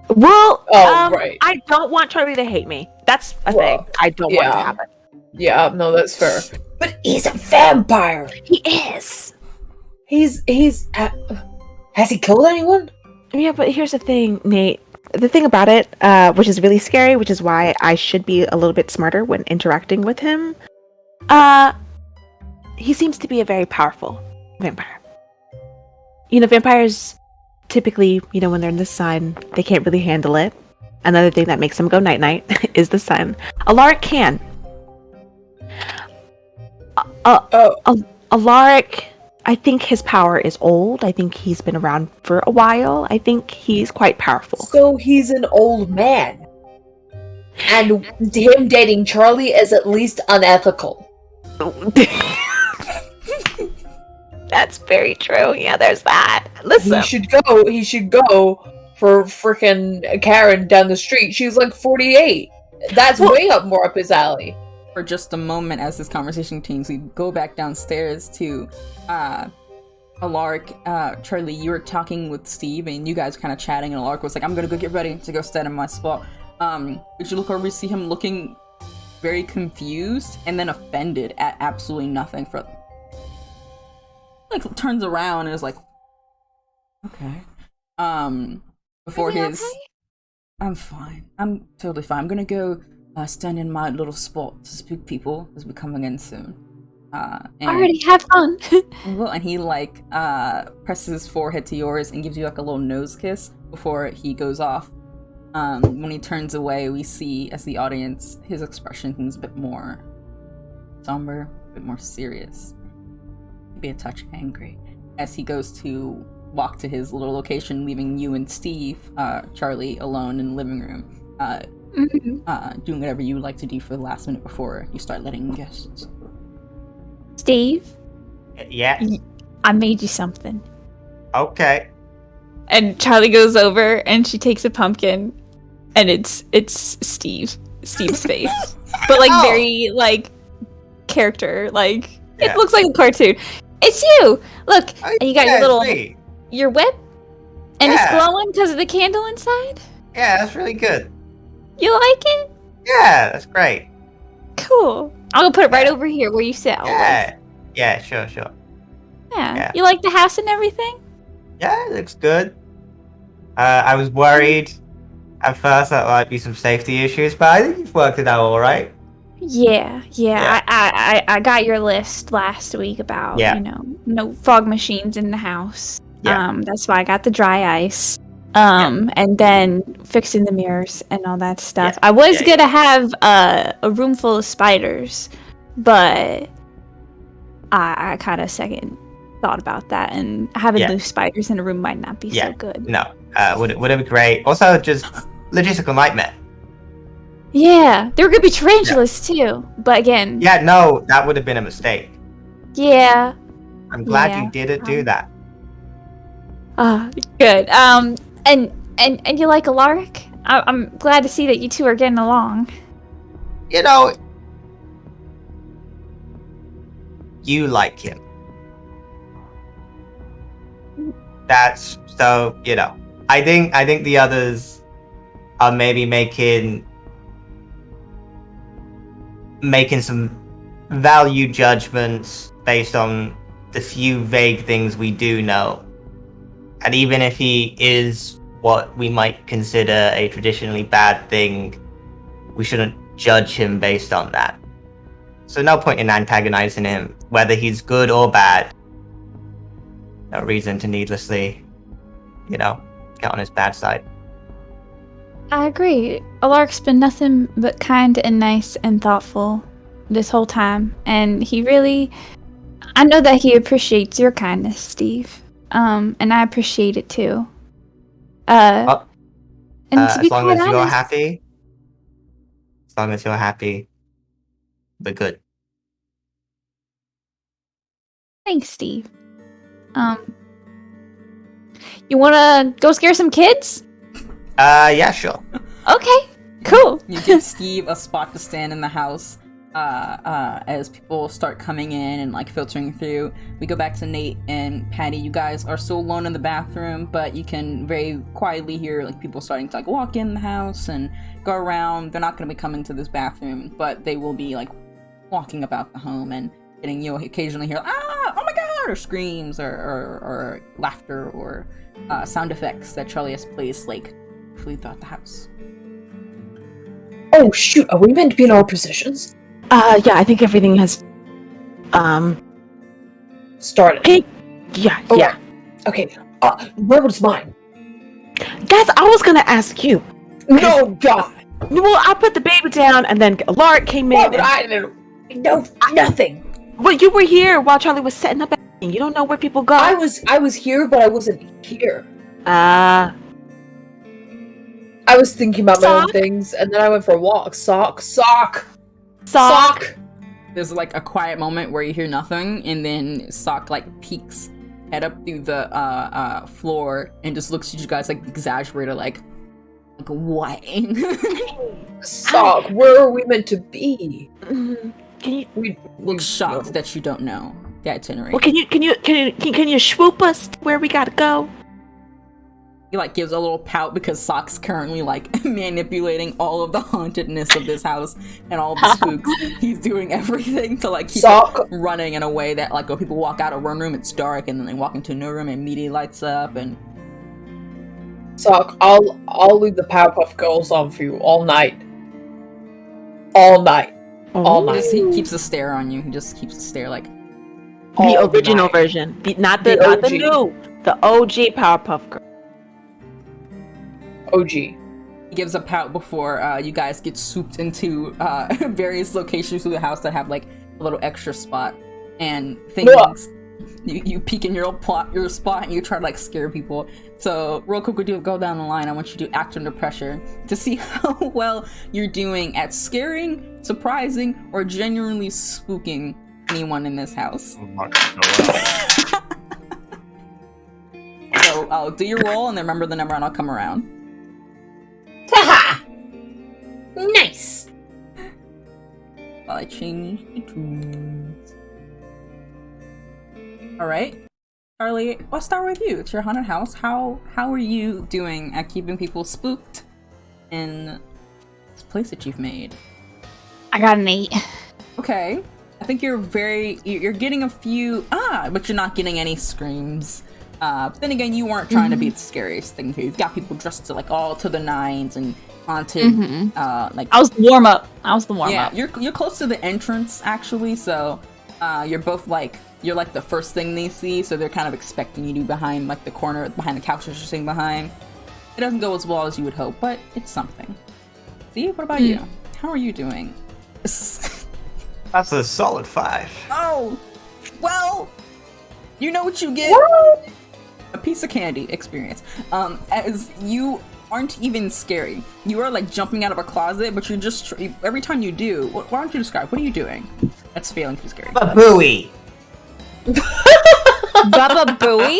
Well, right. I don't want Charlie to hate me. That's a Well, thing. I don't want it to yeah. happen. Yeah, no, that's fair. But he's a vampire. He is. Has he killed anyone? Yeah, but here's the thing, Nate. The thing about it, which is really scary, which is why I should be a little bit smarter when interacting with him. He seems to be a very powerful vampire. Vampires typically, when they're in the sun, they can't really handle it. Another thing that makes them go night-night is the sun. Alaric can. Alaric, I think his power is old. I think he's been around for a while. I think he's quite powerful. So he's an old man. And him dating Charlie is at least unethical. That's very true. Yeah, there's that. Listen. He should go for frickin' Karen down the street. She's like 48. That's way more up his alley. For just a moment, as this conversation continues, we go back downstairs to Alaric. Charlie, you were talking with Steve, and you guys were kind of chatting, and Alaric was like, I'm gonna go get ready to go stand in my spot. But you look over, you see him looking very confused and then offended at absolutely nothing. Turns around and is like, okay. Before his... Okay? I'm fine. I'm totally fine. I'm gonna go stand in my little spot to speak people as we come in soon. Already have fun. Well, and he presses his forehead to yours and gives you like a little nose kiss before he goes off. When he turns away, we see as the audience his expression is a bit more somber, a bit more serious, maybe a touch angry, as he goes to walk to his little location, leaving you and Steve, Charlie, alone in the living room. Doing whatever you would like to do for the last minute before you start letting guests. Steve? Yeah? I made you something. Okay. And Charlie goes over and she takes a pumpkin and it's Steve's face. But very character, it looks like a cartoon. It's you! Look, and you got your little your whip and it's glowing because of the candle inside? Yeah, that's really good. You like it? Yeah, that's great. Cool. I'll go put it right over here where you sit. Yeah. Yeah, sure. Yeah. You like the house and everything? Yeah, it looks good. I was worried at first that there might be some safety issues, but I think you've worked it out all right. Yeah. I got your list last week about, no fog machines in the house. Yeah. That's why I got the dry ice. And then fixing the mirrors and all that stuff. I was gonna have a room full of spiders, but I kind of second thought about that, and having loose spiders in a room might not be so good. No, would it be great? Also, just logistical nightmare. Yeah, there were gonna be tarantulas too, but again. Yeah, no, that would have been a mistake. Yeah. I'm glad you didn't do that. Good. And you like Alaric? I'm glad to see that you two are getting along. You like him. That's so, I think the others are maybe making some value judgments based on the few vague things we do know. And even if he is what we might consider a traditionally bad thing, we shouldn't judge him based on that. So no point in antagonizing him, whether he's good or bad. No reason to needlessly, get on his bad side. I agree. Alaric's been nothing but kind and nice and thoughtful this whole time. And I know that he appreciates your kindness, Steve. And I appreciate it too. And to be as long as you're honest, happy. As long as you're happy, we're good. Thanks, Steve. You wanna go scare some kids? Yeah, sure. Okay, cool. You give Steve a spot to stand in the house. As people start coming in and filtering through. We go back to Nate and Patty. You guys are still alone in the bathroom, but you can very quietly hear people starting to walk in the house and go around. They're not going to be coming to this bathroom, but they will be walking about the home and getting, you occasionally hear oh my god, or screams or laughter or sound effects that Charlie has placed throughout the house. Oh shoot, are we meant to be in our positions? Yeah, I think everything has, started. Hey, yeah. Okay, where was mine? Guys, I was gonna ask you. No, God. Well, I put the baby down, and then Lark came in. What would I know? No, nothing. Well, you were here while Charlie was setting up everything. You don't know where people go. I was here, but I wasn't here. Ah. I was thinking about my own Sock? things, and then I went for a walk. Sock. There's like a quiet moment where you hear nothing, and then Sock like peeks head up through the floor and just looks at you guys like exaggerated, like what? Sock, where are we meant to be? Can you? We Look shocked that you don't know the itinerary. Well, can you swoop us to where we gotta go? He like gives a little pout because Sock's currently like manipulating all of the hauntedness of this house and all of the spooks. He's doing everything to like keep Sock. it running in a way that like when people walk out of one room it's dark and then they walk into another room and immediately lights up. And Sock, I'll leave the Powerpuff Girls on for you all night. All night. All night. he keeps a stare on you. He just keeps a stare like The All original night. version, not the The OG. new, the OG Powerpuff Girl. OG. he gives a pout before you guys get swooped into various locations through the house that have like a little extra spot and things. You peek in your spot and you try to like scare people. So real quick, we do go down the line. I want you to act under pressure to see how well you're doing at scaring, surprising, or genuinely spooking anyone in this house. I'm not gonna know. So I'll do your roll and then remember the number and I'll come around. Haha! Nice! While I change the tunes. Alright. Charlie, let's start with you. It's your haunted house. How are you doing at keeping people spooked in this place that you've made? I got an 8. Okay. I think you're getting a few but you're not getting any screams. But then again, you weren't trying to be the scariest thing here. You've got people dressed to like all to the nines and haunted. Like I was the warm up. yeah, you're close to the entrance actually, so you're both like you're like the first thing they see, so they're kind of expecting you to be behind like the corner behind the couches you're sitting behind. It doesn't go as well as you would hope, but it's something. See, what about you? How are you doing? That's a solid 5. Oh, well, you know what you get. A piece of candy experience. As you aren't even scary. You are like jumping out of a closet, but you're just every time you do. Why don't you describe? What are you doing? That's failing to be scary. A buoy. Baba Booey?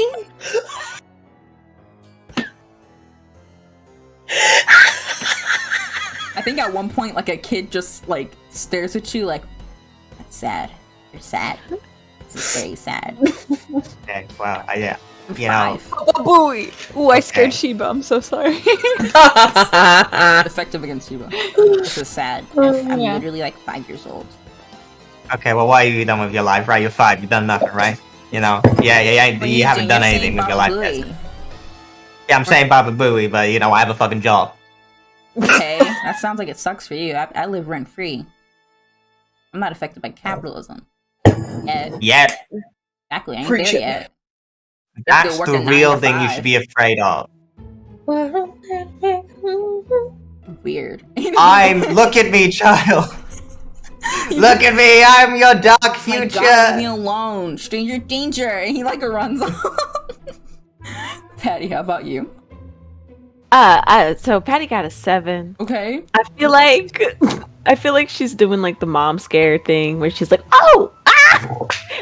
I think at one point, like a kid just like stares at you, like that's sad. You're sad. This is very sad. Okay, wow, yeah. I'm You know, 5. Baba Booey! Ooh, I scared Okay. Sheba. I'm so sorry. Effective against Sheba. This is sad. I'm Yeah. literally like 5 years old. okay, well, what have you done with your life, right? You're 5, you've done nothing, right? You know, yeah, What are you haven't doing? done You're anything saying with your Baba life. Booey. Yeah, I'm saying Baba Booey, but you know, I have a fucking job. Okay, that sounds like it sucks for you. I live rent free. I'm not affected by capitalism. Yet. Yeah, Exactly, I ain't Preach there it, yet. that's work the a 9 real to thing you 5. should be afraid of. Weird. Look at me, child. Look at me, I'm your dark My future. God, leave me alone. Stranger danger. And he like runs off. Patty, how about you? So Patty got a 7. Okay. I feel like she's doing like the mom scare thing where she's like, "Oh,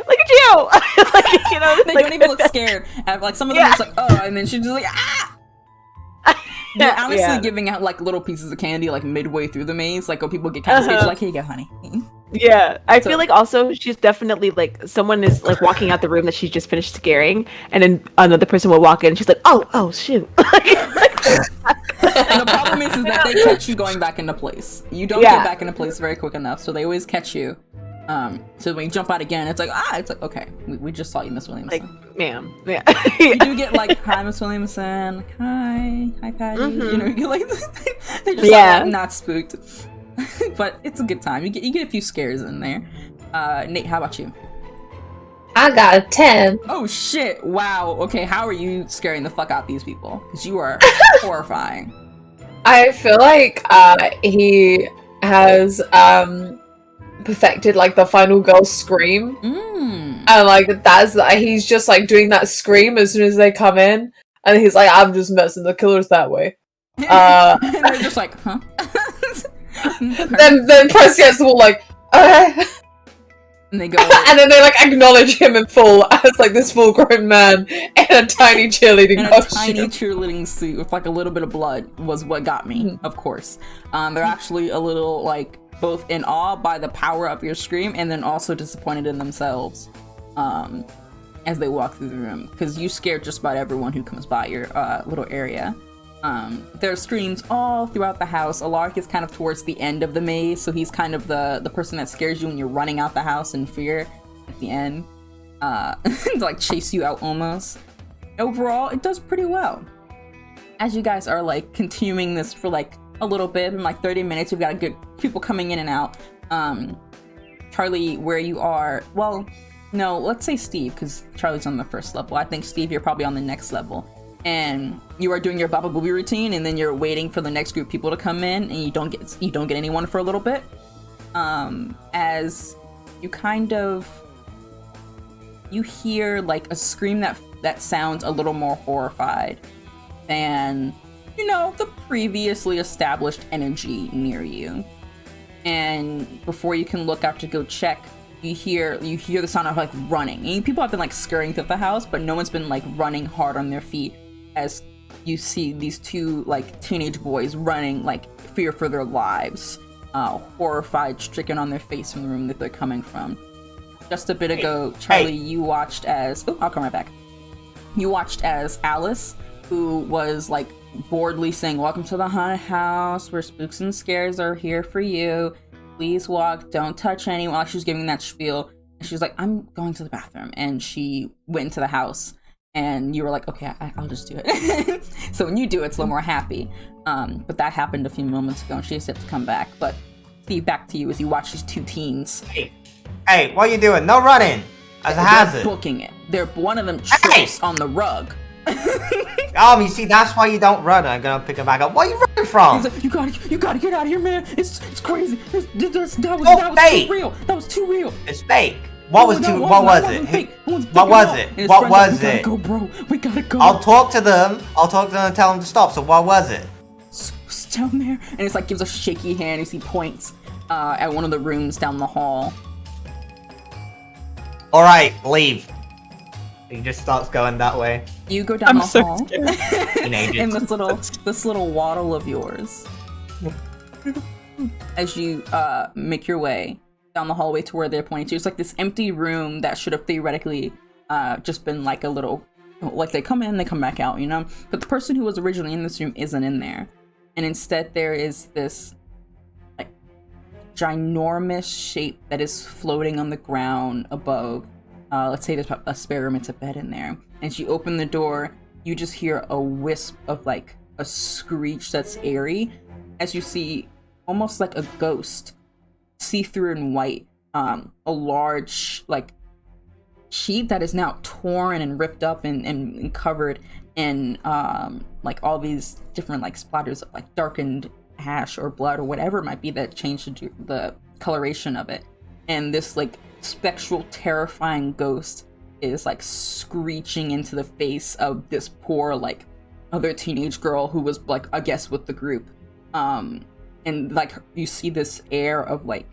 look at you!" Like, you know, They like, don't even look scared. Like some of them are just like, oh, and then she's just like, ah. They're honestly Yeah. giving out like little pieces of candy like midway through the maze. Like when people get kind of scared, she's like, here you go, honey. Yeah, I So- feel like also she's definitely like someone is like walking out the room that she just finished scaring, and then another person will walk in and she's like, "Oh, shoot!" And the problem is that they catch you going back into place. You don't Yeah. get back into place very quick enough, so they always catch you. So when you jump out again, it's like, okay, we just saw you, Miss Williamson. Like, ma'am, yeah. You do get like, hi, Miss Williamson, like, hi, Patty. You know, you get like, they just Yeah. not spooked. But it's a good time. You get a few scares in there. Nate, how about you? I got a 10. Oh shit! Wow. Okay, how are you scaring the fuck out these people? Because you are horrifying. I feel like he has perfected like the final girl scream, and like he's just like doing that scream as soon as they come in, and he's like, I'm just messing the killers that way. And they're just like, huh? then Press gets all like, And they go, and then they like acknowledge him in full as like this full-grown man in a tiny cheerleading in a costume. tiny cheerleading suit with like a little bit of blood was what got me, of course. They're actually a little like both in awe by the power of your scream and then also disappointed in themselves as they walk through the room, because you scared just about everyone who comes by your little area. There are screams all throughout the house. Alaric is kind of towards the end of the maze, so he's kind of the person that scares you when you're running out the house in fear at the end. To like chase you out almost. Overall, it does pretty well. As you guys are like continuing this for like a little bit, in like 30 minutes, you've got good people coming in and out. Charlie, where you are, well, no, let's say Steve, because Charlie's on the first level. I think Steve, you're probably on the next level. And you are doing your Baba Booey routine, and then you're waiting for the next group of people to come in, and you don't get anyone for a little bit. As you kind of hear like a scream that sounds a little more horrified than, you know, the previously established energy near you. And before you can look out to go check, you hear the sound of like running. And people have been like scurrying through the house, but no one's been like running hard on their feet, as you see these two like teenage boys running, like fear for their lives, horrified, stricken on their face from the room that they're coming from. Just a bit ago, Charlie, you watched as... Oh, I'll come right back. You watched as Alice, who was like boredly saying, "Welcome to the haunted house, where spooks and scares are here for you. Please walk, don't touch anyone." Like, she was giving that spiel, and she was like, "I'm going to the bathroom," and she went into the house. And you were like, "Okay, I'll just do it." So when you do it, it's a little more happy. But that happened a few moments ago, and she just had to come back. But Steve, back to you as you watch these two teens. Hey, what are you doing? No running! As a hazard. They're booking it. One of them trips on the rug. You see, that's why you don't run. I'm gonna pick him back up. What are you running from? Like, you gotta get out of here, man. It's crazy. That was fake. too real. That was too real. It's fake. What was it? What was it? What was it? We gotta go, bro. We gotta go. I'll talk to them and tell them to stop. So what was it? It's down there. And it's like gives a shaky hand as he points at one of the rooms down the hall. All right, leave. He just starts going that way. You go down the hall Teenagers. in this little waddle of yours. As you make your way down the hallway to where they're pointing to, it's like this empty room that should have theoretically just been like a little, like they come in, they come back out, you know? But the person who was originally in this room isn't in there. And instead there is this like ginormous shape that is floating on the ground above. Let's say there's a spare room, it's a bed in there. And as you open the door, you just hear a wisp of like a screech that's airy, as you see almost like a ghost, see-through and white, a large like sheet that is now torn and ripped up and covered in like all these different like splatters of like darkened ash or blood or whatever it might be that changed the coloration of it. And this like spectral, terrifying ghost is like screeching into the face of this poor like other teenage girl who was like, I guess, with the group. And like you see this air of like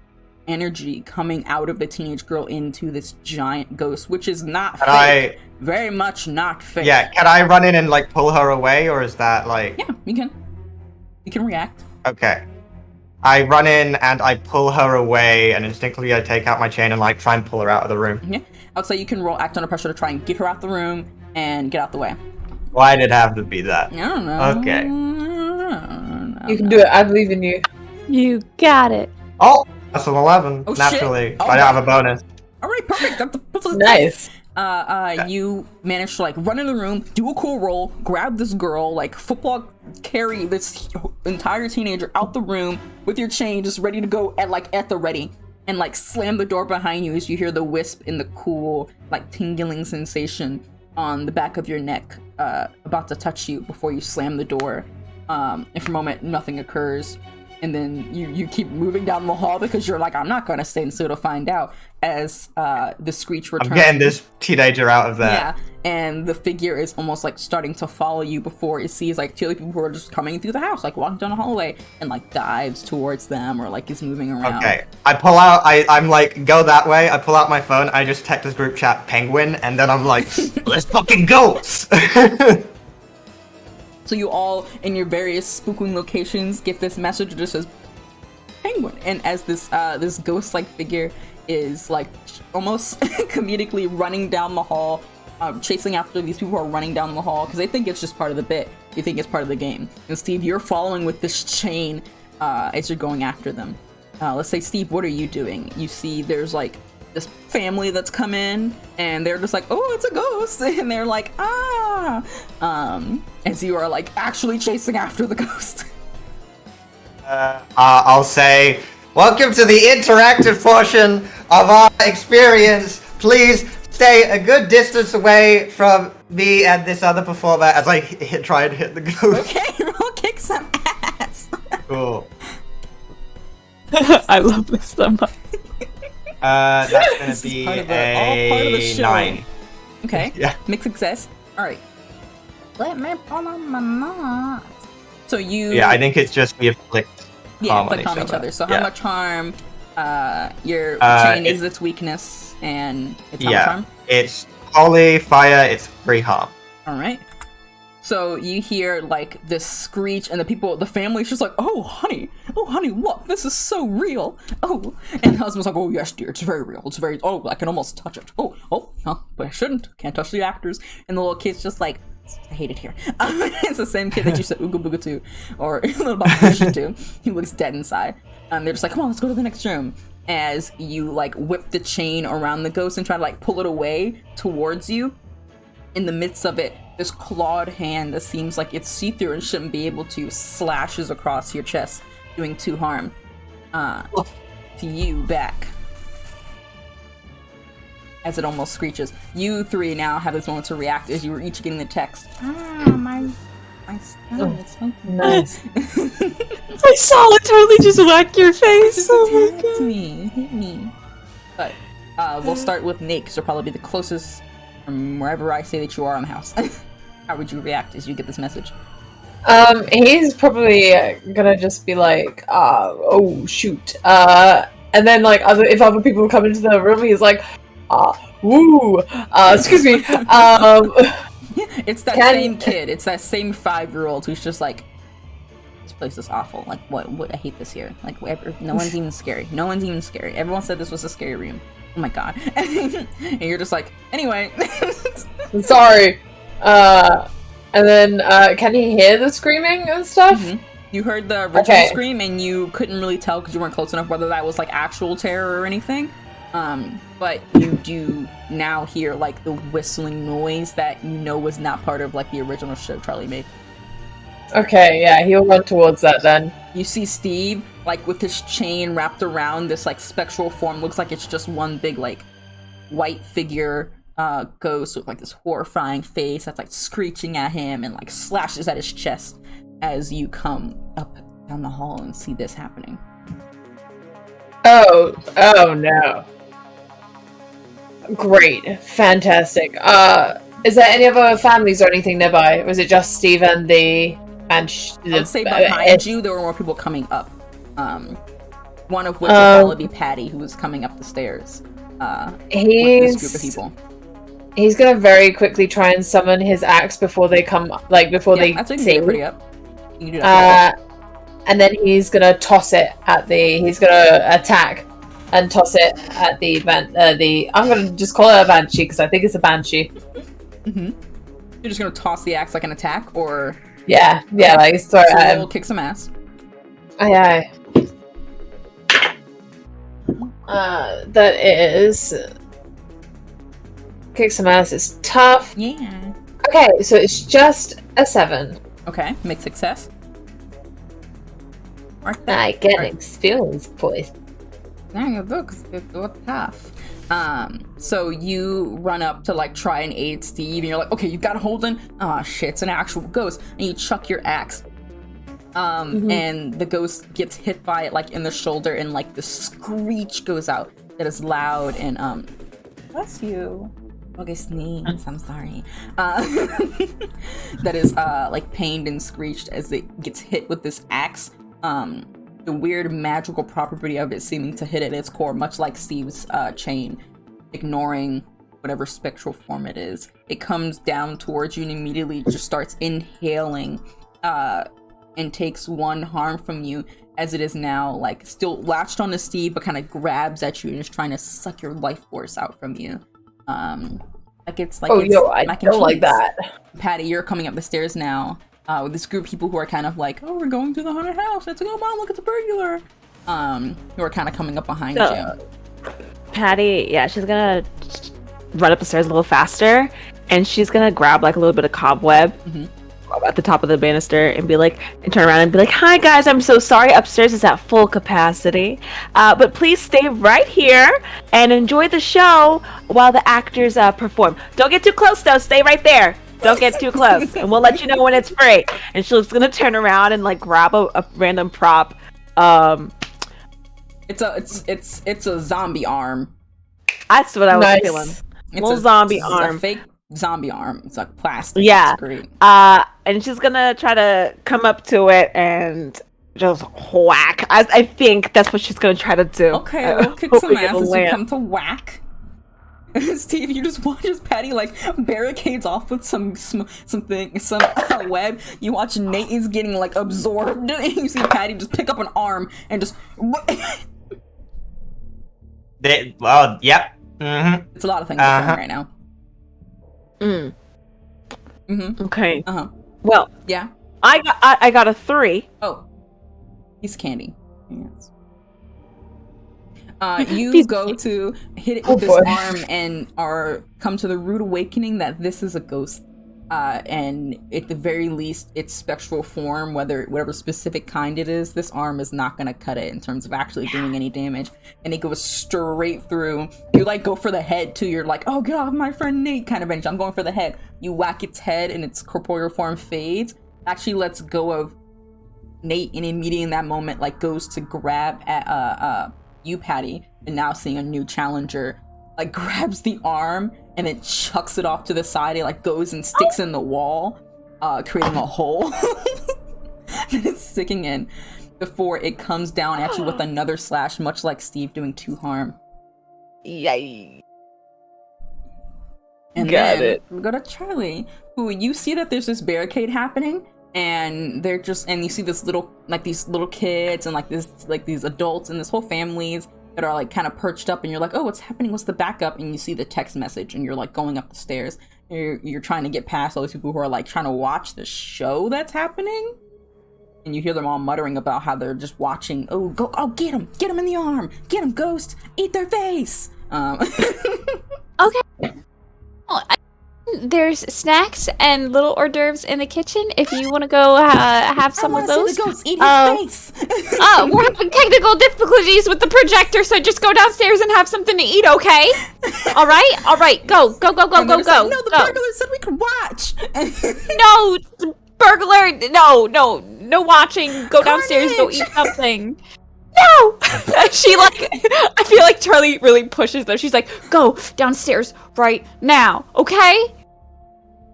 energy coming out of the teenage girl into this giant ghost, which is not fake. Very much not fake. Yeah, can I run in and like pull her away, or is that like... Yeah, you can react. Okay. I run in and I pull her away, and instinctively I take out my chain and like try and pull her out of the room. Yeah, I would say you can roll act under pressure to try and get her out the room and get out the way. Why did it have to be that? I don't know. Okay. You can do it. I believe in you. You got it. Oh, that's an 11. Oh, naturally. shit. Oh, I don't have a bonus. All right, perfect. That's Nice. You manage to like run in the room, do a cool roll, grab this girl, like football carry this entire teenager out the room with your chain, just ready to go at the ready. and like slam the door behind you as you hear the wisp in the cool, like tingling sensation on the back of your neck, about to touch you before you slam the door. And for a moment, nothing occurs. And then you keep moving down the hall because you're like, I'm not gonna stay still to find out, as the screech returns. I'm getting this teenager out of there. Yeah, and the figure is almost like starting to follow you before it sees like two other people who are just coming through the house, like walking down the hallway, and like dives towards them or like is moving around. Okay, I pull out, I'm like, go that way, I pull out my phone, I just text this group chat penguin, and then I'm like, let's fucking go! So you all, in your various spooking locations, get this message that just says penguin. And as this this ghost-like figure is like almost comedically running down the hall, chasing after these people who are running down the hall, because they think it's just part of the bit. They think it's part of the game. And Steve, you're following with this chain as you're going after them. Let's say, Steve, what are you doing? You see there's like this family that's come in, and they're just like, oh, it's a ghost, and they're like, ah, as you are like actually chasing after the ghost. I'll say, welcome to the interactive portion of our experience. Please stay a good distance away from me and this other performer as I try and hit the ghost. Okay, roll kick some ass. Cool. I love this so much. That's gonna be all part of the a show. 9. Okay. Yeah. Mixed success. All right. Let me pull on my notes. So you. Yeah, I think it's just we inflict harm inflict on each other. So how much harm? Your chain is its weakness, and it's how much harm? It's holy fire. It's 3 harm. All right. So you hear like this screech, and the family's just like, oh honey, what? This is so real. Oh, and the husband's like, oh yes, dear, it's very real. It's very. Oh, I can almost touch it. Oh, but I shouldn't. Can't touch the actors. And the little kid's just like, I hate it here. It's the same kid that you said Ooga Booga to, or Little Babushi to. He looks dead inside. They're just like, come on, let's go to the next room. As you like whip the chain around the ghost and try to like pull it away towards you. In the midst of it, this clawed hand that seems like it's see-through and shouldn't be able to slashes across your chest, doing 2 harm. To you back. As it almost screeches. You 3 now have this moment to react as you were each getting the text. My style is so Nice. I saw it totally just whack your face. Just Oh my attacked God. me. Hit me. But we'll start with Nate, because you'll probably be the closest from wherever I say that you are in the house. How would you react as you get this message? He's probably gonna just be like, oh shoot. And then like if other people come into the room, he's like, woo, excuse me. It's that same kid. It's that same 5-year-old who's just like, this place is awful. Like, what? I hate this here. Like, no one's even scary. No one's even scary. Everyone said this was a scary room. Oh my god. And you're just like, anyway. Sorry. And then can he hear the screaming and stuff? Mm-hmm. You heard the original scream, and you couldn't really tell because you weren't close enough whether that was like actual terror or anything. But you do now hear like the whistling noise that you know was not part of like the original show Charlie made. Okay, yeah, he'll run towards that then. You see Steve like with his chain wrapped around this like spectral form. Looks like it's just one big like white figure ghost with like this horrifying face that's like screeching at him and like slashes at his chest as you come up down the hall and see this happening. Oh no. Great. Fantastic. Is there any other families or anything nearby? Or was it just Steve and the I would say behind you there were more people coming up. One of which will probably be Patty, who was coming up the stairs. With this group of people. He's gonna very quickly try and summon his axe before they come, like before they that's see. pretty up. You can do that. And then he's gonna toss it at the. He's gonna attack and toss it at the I'm gonna just call it a banshee because I think it's a banshee. Mm-hmm. You're just gonna toss the axe like an attack, or yeah, like throw it at him. We'll kick some ass. Aye. That is kick some ass. It's tough. Yeah. Okay, so it's just a 7. Okay, make success. I get experience points. There you go, 'cause it was tough. So you run up to like try and aid Steve, and you're like, okay, you got a hold in. Oh shit, it's an actual ghost, and you chuck your axe. And the ghost gets hit by it like in the shoulder, and like the screech goes out that is loud and bless you. Okay, sneeze. I'm sorry. That is like pained and screeched as it gets hit with this axe. The weird magical property of it seeming to hit at its core, much like Steve's chain, ignoring whatever spectral form it is. It comes down towards you and immediately just starts inhaling and takes one harm from you, as it is now like still latched onto Steve, but kind of grabs at you and is trying to suck your life force out from you. Like it's like it's I mac and don't like cheese. that. Patty, you're coming up the stairs now with this group of people who are kind of like, oh, we're going to the haunted house. Let's go, Mom, look at the burglar. Who are kind of coming up behind you. Patty, yeah, she's gonna run up the stairs a little faster, and she's gonna grab like a little bit of cobweb at the top of the banister and be like, and turn around and be like, hi guys, I'm so sorry, upstairs is at full capacity, but please stay right here and enjoy the show while the actors perform. Don't get too close though, stay right there. Don't get too close, and we'll let you know when it's free. And she's gonna turn around and like grab a random prop. It's a zombie arm. That's what I was Nice. feeling. It's Little zombie it's arm. a fake zombie arm. It's like plastic. Yeah. It's great. And she's gonna try to come up to it and just whack. I think that's what she's gonna try to do. Okay, we'll kick some ass as you come to whack. Steve, you just watch as Patty like barricades off with some web. You watch Nate is getting like absorbed, and you see Patty just pick up an arm and just. Well, yep. Mm-hmm. It's a lot of things happening right now. Okay. Uh-huh. Well, Yeah. I got a 3. Oh. Piece of candy. Yes. You go to hit it with this boy. arm and come to the rude awakening that this is a ghost. And at the very least, its spectral form, whatever specific kind it is, this arm is not gonna cut it in terms of actually doing any damage. And it goes straight through. You like go for the head too. You're like, oh, get off my friend Nate, kind of bench. I'm going for the head. You whack its head and its corporeal form fades. Actually lets go of Nate, and immediately in that moment, like goes to grab at you, Patty, and now seeing a new challenger, like grabs the arm and it chucks it off to the side. It like goes and sticks in the wall, creating a hole that it's sticking in before it comes down at you with another slash, much like Steve doing 2 harm. Yay. And Got then it. we go to Charlie, who you see that there's this barricade happening, and they're just, and you see this little, like these little kids and like these adults and this whole families that are like kind of perched up, and you're like, oh, what's happening? What's the backup? And you see the text message, and you're like going up the stairs. You're trying to get past all these people who are like trying to watch the show that's happening, and you hear them all muttering about how they're just watching. Oh, go! Oh, get him in the arm! Get him, ghost! Eat their face! Okay. Oh, there's snacks and little hors d'oeuvres in the kitchen if you want to go have some of those. See the ghost eat his face. We're having technical difficulties with the projector, so just go downstairs and have something to eat, okay? All right. Go. And they're just Go. like, no, the Go. burglar said we could watch. No, the burglar. No watching. Go downstairs. Go eat something. No. She like. I feel like Charlie really pushes though. She's like, go downstairs right now, okay?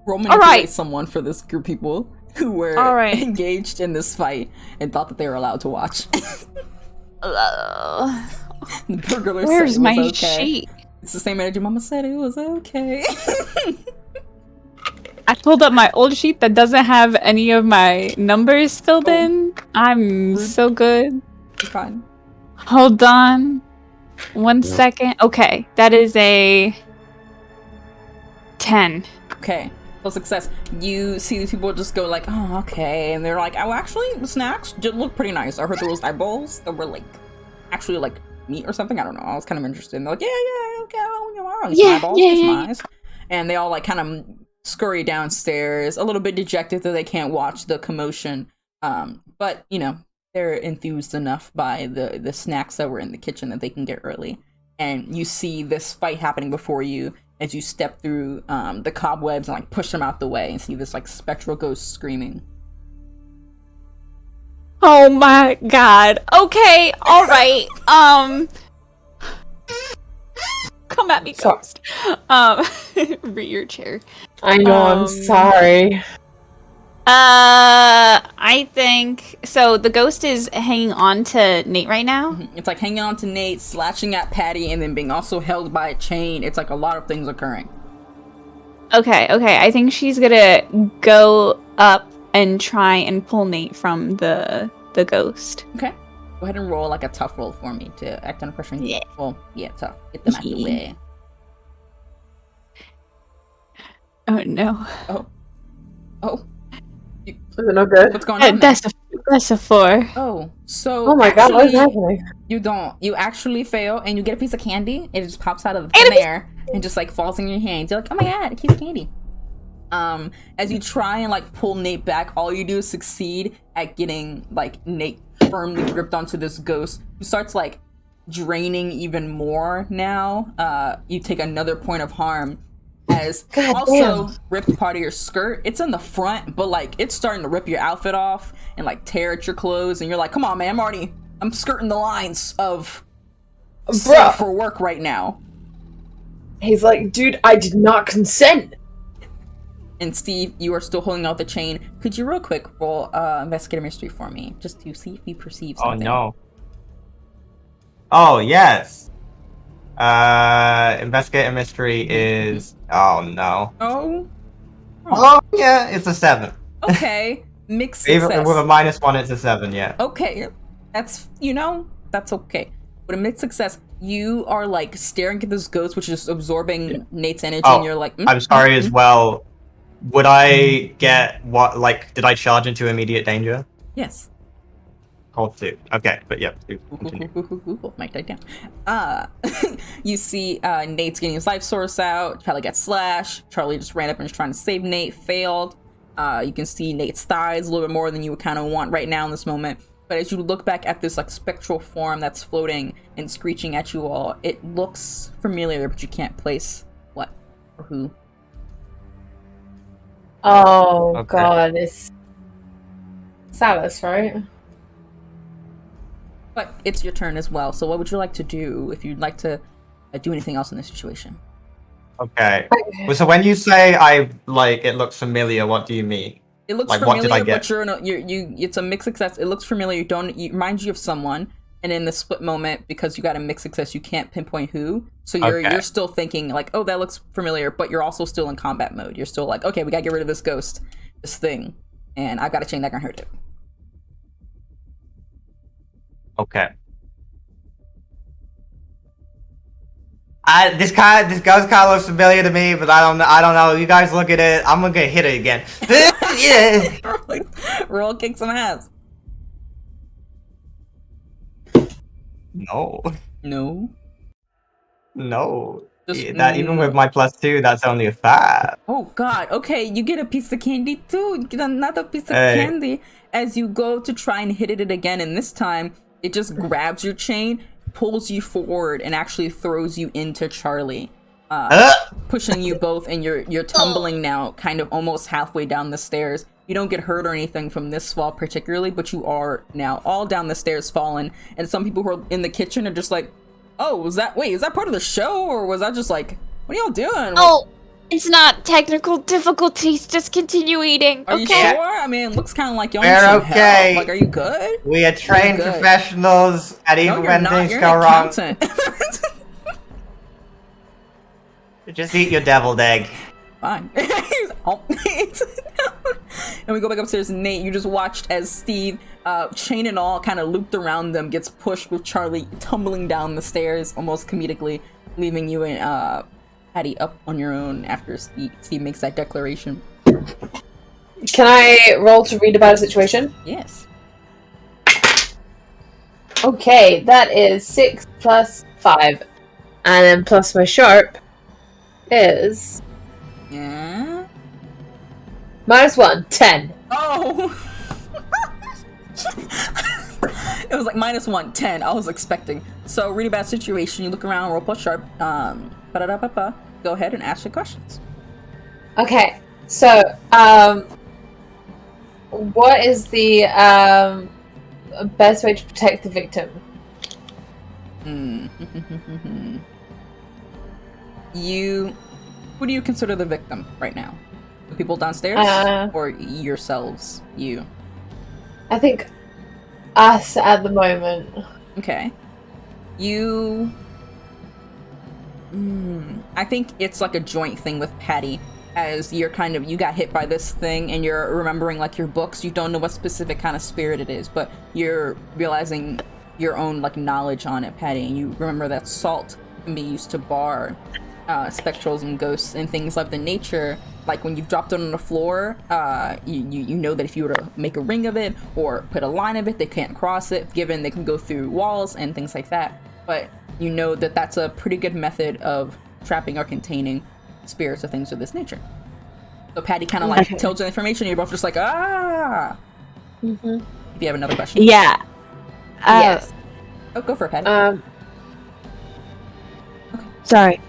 Roll All manipulate right. someone for this group of people who were All right. engaged in this fight and thought that they were allowed to watch. The burglar Where's said it my was okay. sheet? It's the same energy. Mama said it was okay. I pulled up my old sheet that doesn't have any of my numbers filled in. I'm so good. You're fine. Hold on. 1 second. Okay, that is a 10. Okay. Full success. You see these people just go like, oh, okay. And they're like, oh, actually, the snacks did look pretty nice. I heard there was eyeballs that were like, actually like meat or something. I don't know. I was kind of interested. And they're like, yeah, okay. Eyeballs, that's nice. And they all like kind of scurry downstairs, a little bit dejected that they can't watch the commotion. But, you know, they're enthused enough by the snacks that were in the kitchen that they can get early. And you see this fight happening before you as you step through the cobwebs and like push them out the way and see this like spectral ghost screaming. Oh my god. Okay, alright. Come at me, Sorry. ghost. Read your chair. I know, I'm sorry. I think so. The ghost is hanging on to Nate right now. It's like hanging on to Nate, slashing at Patty, and then being also held by a chain. It's like a lot of things occurring. Okay. I think she's gonna go up and try and pull Nate from the ghost. Okay. Go ahead and roll like a tough roll for me to act under pressure. Yeah. Well, yeah, tough. Get them out the way. Oh no. Oh. Is it no good? What's going on? That's a 4. Oh, so Oh my god, what is actually, happening? you actually fail and you get a piece of candy. It just pops out of thin air and just like falls in your hands. You're like, oh my god, a piece of candy. As you try and like pull Nate back, all you do is succeed at getting like Nate firmly gripped onto this ghost who starts like draining even more now. You take another point of harm as God also damn. ripped part of your skirt. It's in the front, but like it's starting to rip your outfit off and like tear at your clothes, and you're like, come on man, I'm skirting the lines of safe for work right now. He's like, dude, I did not consent. And Steve, you are still holding out the chain. Could you real quick roll investigator mystery for me, just to see if you perceive something? Oh no. Oh yes. Investigator mystery is. Oh no. Oh. Oh yeah, it's a 7. Okay. Mixed Even success. with a -1, it's a 7. Yeah. Okay. That's that's okay. With a mixed success, you are like staring at this ghost, which is absorbing Nate's energy, and you're like, I'm sorry as well. Would I get what? Like, did I charge into immediate danger? Yes. Hold 2. Okay, but yeah. Continue. Mic died down. You see Nate's getting his life source out. Charlie gets slashed. Charlie just ran up and is trying to save Nate. Failed. You can see Nate's thighs a little bit more than you would kind of want right now in this moment. But as you look back at this like spectral form that's floating and screeching at you all, it looks familiar, but you can't place what or who. Oh Okay. god, it's Salus, right? But it's your turn as well. So what would you like to do if you'd like to do anything else in this situation? Okay. Well, so when you say it looks familiar, what do you mean? It looks Like, what familiar, did I but get? you it's a mixed success. It looks familiar. It reminds you of someone, and in the split moment, because you got a mixed success, you can't pinpoint who. So you're still thinking like, oh, that looks familiar, but you're also still in combat mode. You're still like, okay, we gotta get rid of this ghost, this thing, and I got a chain that can hurt it. Okay. This ghost kind of looks familiar to me, but I don't know. You guys look at it. I'm gonna hit it again. Yeah. Roll, kick some ass. No. Just That even with my +2, that's only a 5. Oh god, okay, you get a piece of candy too. You get another piece of Hey. candy as you go to try and hit it again, and this time it just grabs your chain, pulls you forward, and actually throws you into Charlie, pushing you both, and you're tumbling now, kind of almost halfway down the stairs. You don't get hurt or anything from this fall particularly, but you are now all down the stairs fallen, and some people who are in the kitchen are just like, oh, is that part of the show, or was that just like, what are y'all doing? Oh, it's not technical difficulties. Just continue eating. Are you Okay. sure? I mean, it looks kind of like y'all We're need some okay. help. Like, are you good? We are trained Good. professionals, and even No, you're when not. things You're go an wrong, accountant. just eat your deviled egg. Fine. Oh. And we go back upstairs, and Nate, you just watched as Steve, chain and all, kind of looped around them, gets pushed with Charlie tumbling down the stairs, almost comedically, leaving you and Patty up on your own after Steve makes that declaration. Can I roll to read about a situation? Yes. Okay, that is 6 plus 5. And then plus my sharp is Yeah. -1, 10. Oh! It was like -1, 10. I was expecting. So, really bad situation. You look around, roll plus sharp. Ba-da-da-ba-ba. Go ahead and ask your questions. Okay, so, what is the, best way to protect the victim? Who do you consider the victim right now? The people downstairs? Or yourselves? You? I think us at the moment. Okay. I think it's like a joint thing with Patty, as you got hit by this thing and you're remembering like your books. You don't know what specific kind of spirit it is, but you're realizing your own like knowledge on it, Patty, and you remember that salt can be used to bar spectrals and ghosts and things of the nature. Like when you've dropped it on the floor, you know that if you were to make a ring of it or put a line of it, they can't cross it, given they can go through walls and things like that. But you know that that's a pretty good method of trapping or containing spirits or things of this nature. So Patty kind of like tells you the information, and you're both just like, ah! Mm-hmm. If you have another question. Yeah. Yes. Oh, go for it, Patty. Sorry.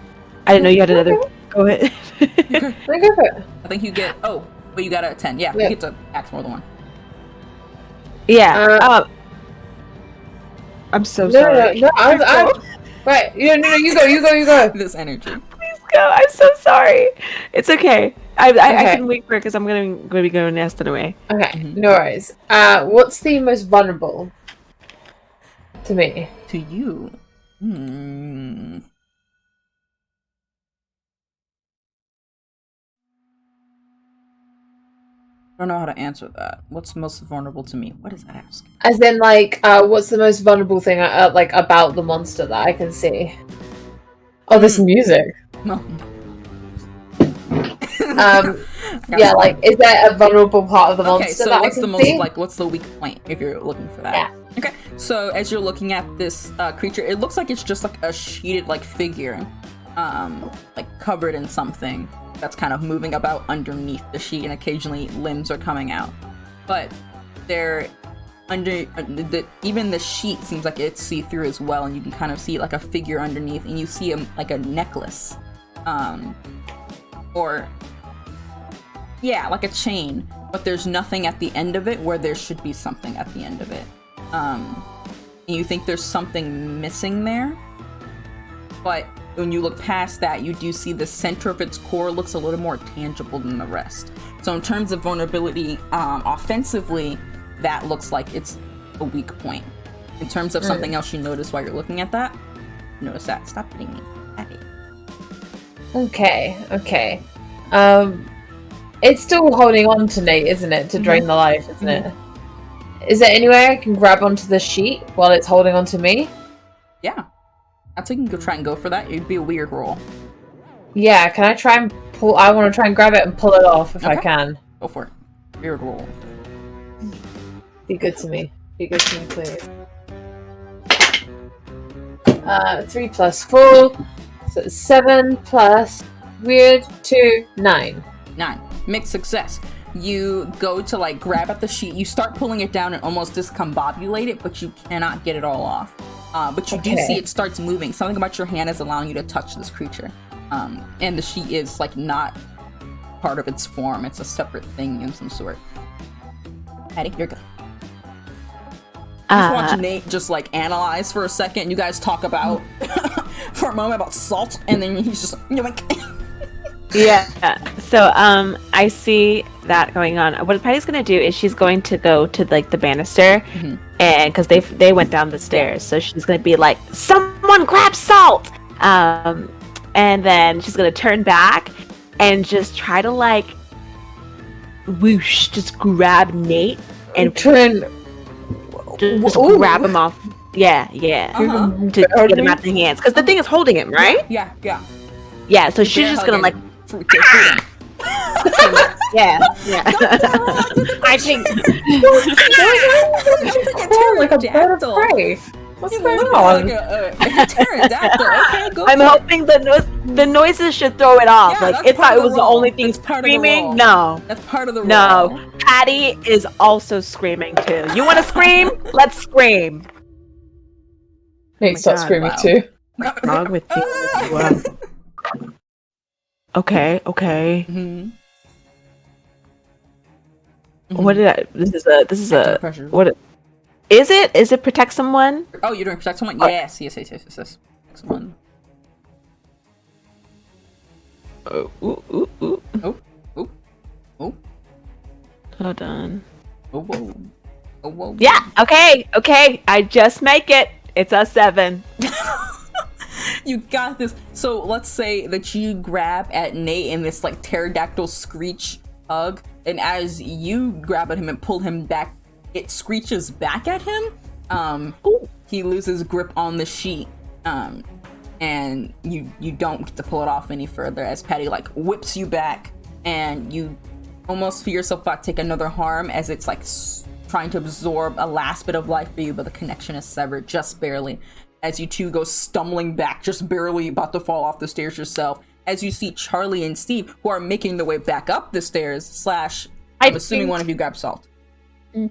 I didn't know you had another. Go ahead. Go for it. I think you get, but you got a 10. Yeah, Yeah. you get to ask more than one. Yeah. I'm so sorry. No, I'm right. You go. This energy. Please go. I'm so sorry. It's okay. I can wait for it because I'm going to be going nest anyway. Okay, no worries. What's the most vulnerable to me? To you? I don't know how to answer that. What's most vulnerable to me? What does that ask? As in, like, what's the most vulnerable thing, like, about the monster that I can see? Oh, this music. No. Yeah, like, is there a vulnerable part of the monster so that I what's can the most see? like? What's the weak point if you're looking for that? Yeah. Okay. So as you're looking at this creature, it looks like it's just like a sheeted like figure, like covered in something that's kind of moving about underneath the sheet, and occasionally limbs are coming out. But they're under even the sheet seems like it's see-through as well, and you can kind of see like a figure underneath, and you see like a necklace, or yeah, like a chain, but there's nothing at the end of it where there should be something at the end of it. And you think there's something missing there, but when you look past that, you do see the center of its core looks a little more tangible than the rest. So in terms of vulnerability, offensively, that looks like it's a weak point. In terms of something else you notice while you're looking at that, notice that. Stop hitting me. Happy. Okay. It's still holding on to Nate, isn't it? To drain the life, isn't it? Is there any way I can grab onto the sheet while it's holding on to me? Yeah. I'd say you can go try and go for that. It'd be a weird roll. Yeah, can I try and pull? I want to try and grab it and pull it off if I can. Go for it. Weird roll. Be good to me. Be good to me, please. 3 plus 4. So it's 7 plus weird 2, 9. 9. Mixed success. You go to like grab at the sheet. You start pulling it down and almost discombobulate it, but you cannot get it all off. But you do see it starts moving. Something about your hand is allowing you to touch this creature. And the sheet is like not part of its form. It's a separate thing in some sort. Patty, you're good. Just watch Nate just like analyze for a second. You guys talk about for a moment about salt, and then he's just like, Yeah. So I see that going on. What Patty's gonna do is she's going to go to like the banister, and because they went down the stairs, so she's gonna be like, "Someone grab salt!" And then she's gonna turn back and just try to like whoosh, just grab Nate and Turn. just grab him off. Yeah. To get him out the hands, because the thing is holding him, right? Yeah. Yeah. So she's just gonna like. Yeah. I think like a bird of prey. What's going on? Like a pterodactyl. Okay, go. I'm hoping the noises should throw it off. Yeah, like if part it of the was the roll. only thing That's part of the screaming, roll. no. That's part of the roll. No. Patty is also screaming too. You want to scream? Let's scream. Nate starts God, screaming wow. too. Wrong with you? Wow. Okay. Mhm. What did I? This is Acting a pressure. what? Is it? Is it protect someone? Oh, you're doing protect someone? Oh. Yes. Protect someone. Ooh. Oh. Hold on. Oh, whoa. Oh, whoa. Yeah. Okay. I just make it. It's a 7. You got this. So let's say that you grab at Nate in this like pterodactyl screech hug, and as you grab at him and pull him back, it screeches back at him. He loses grip on the sheet, and you don't get to pull it off any further as Patty like whips you back, and you almost feel yourself about to take another harm as it's like trying to absorb a last bit of life for you, but the connection is severed just barely. As you two go stumbling back, just barely about to fall off the stairs yourself, as you see Charlie and Steve, who are making their way back up the stairs, I'm assuming one of you grabbed Salt.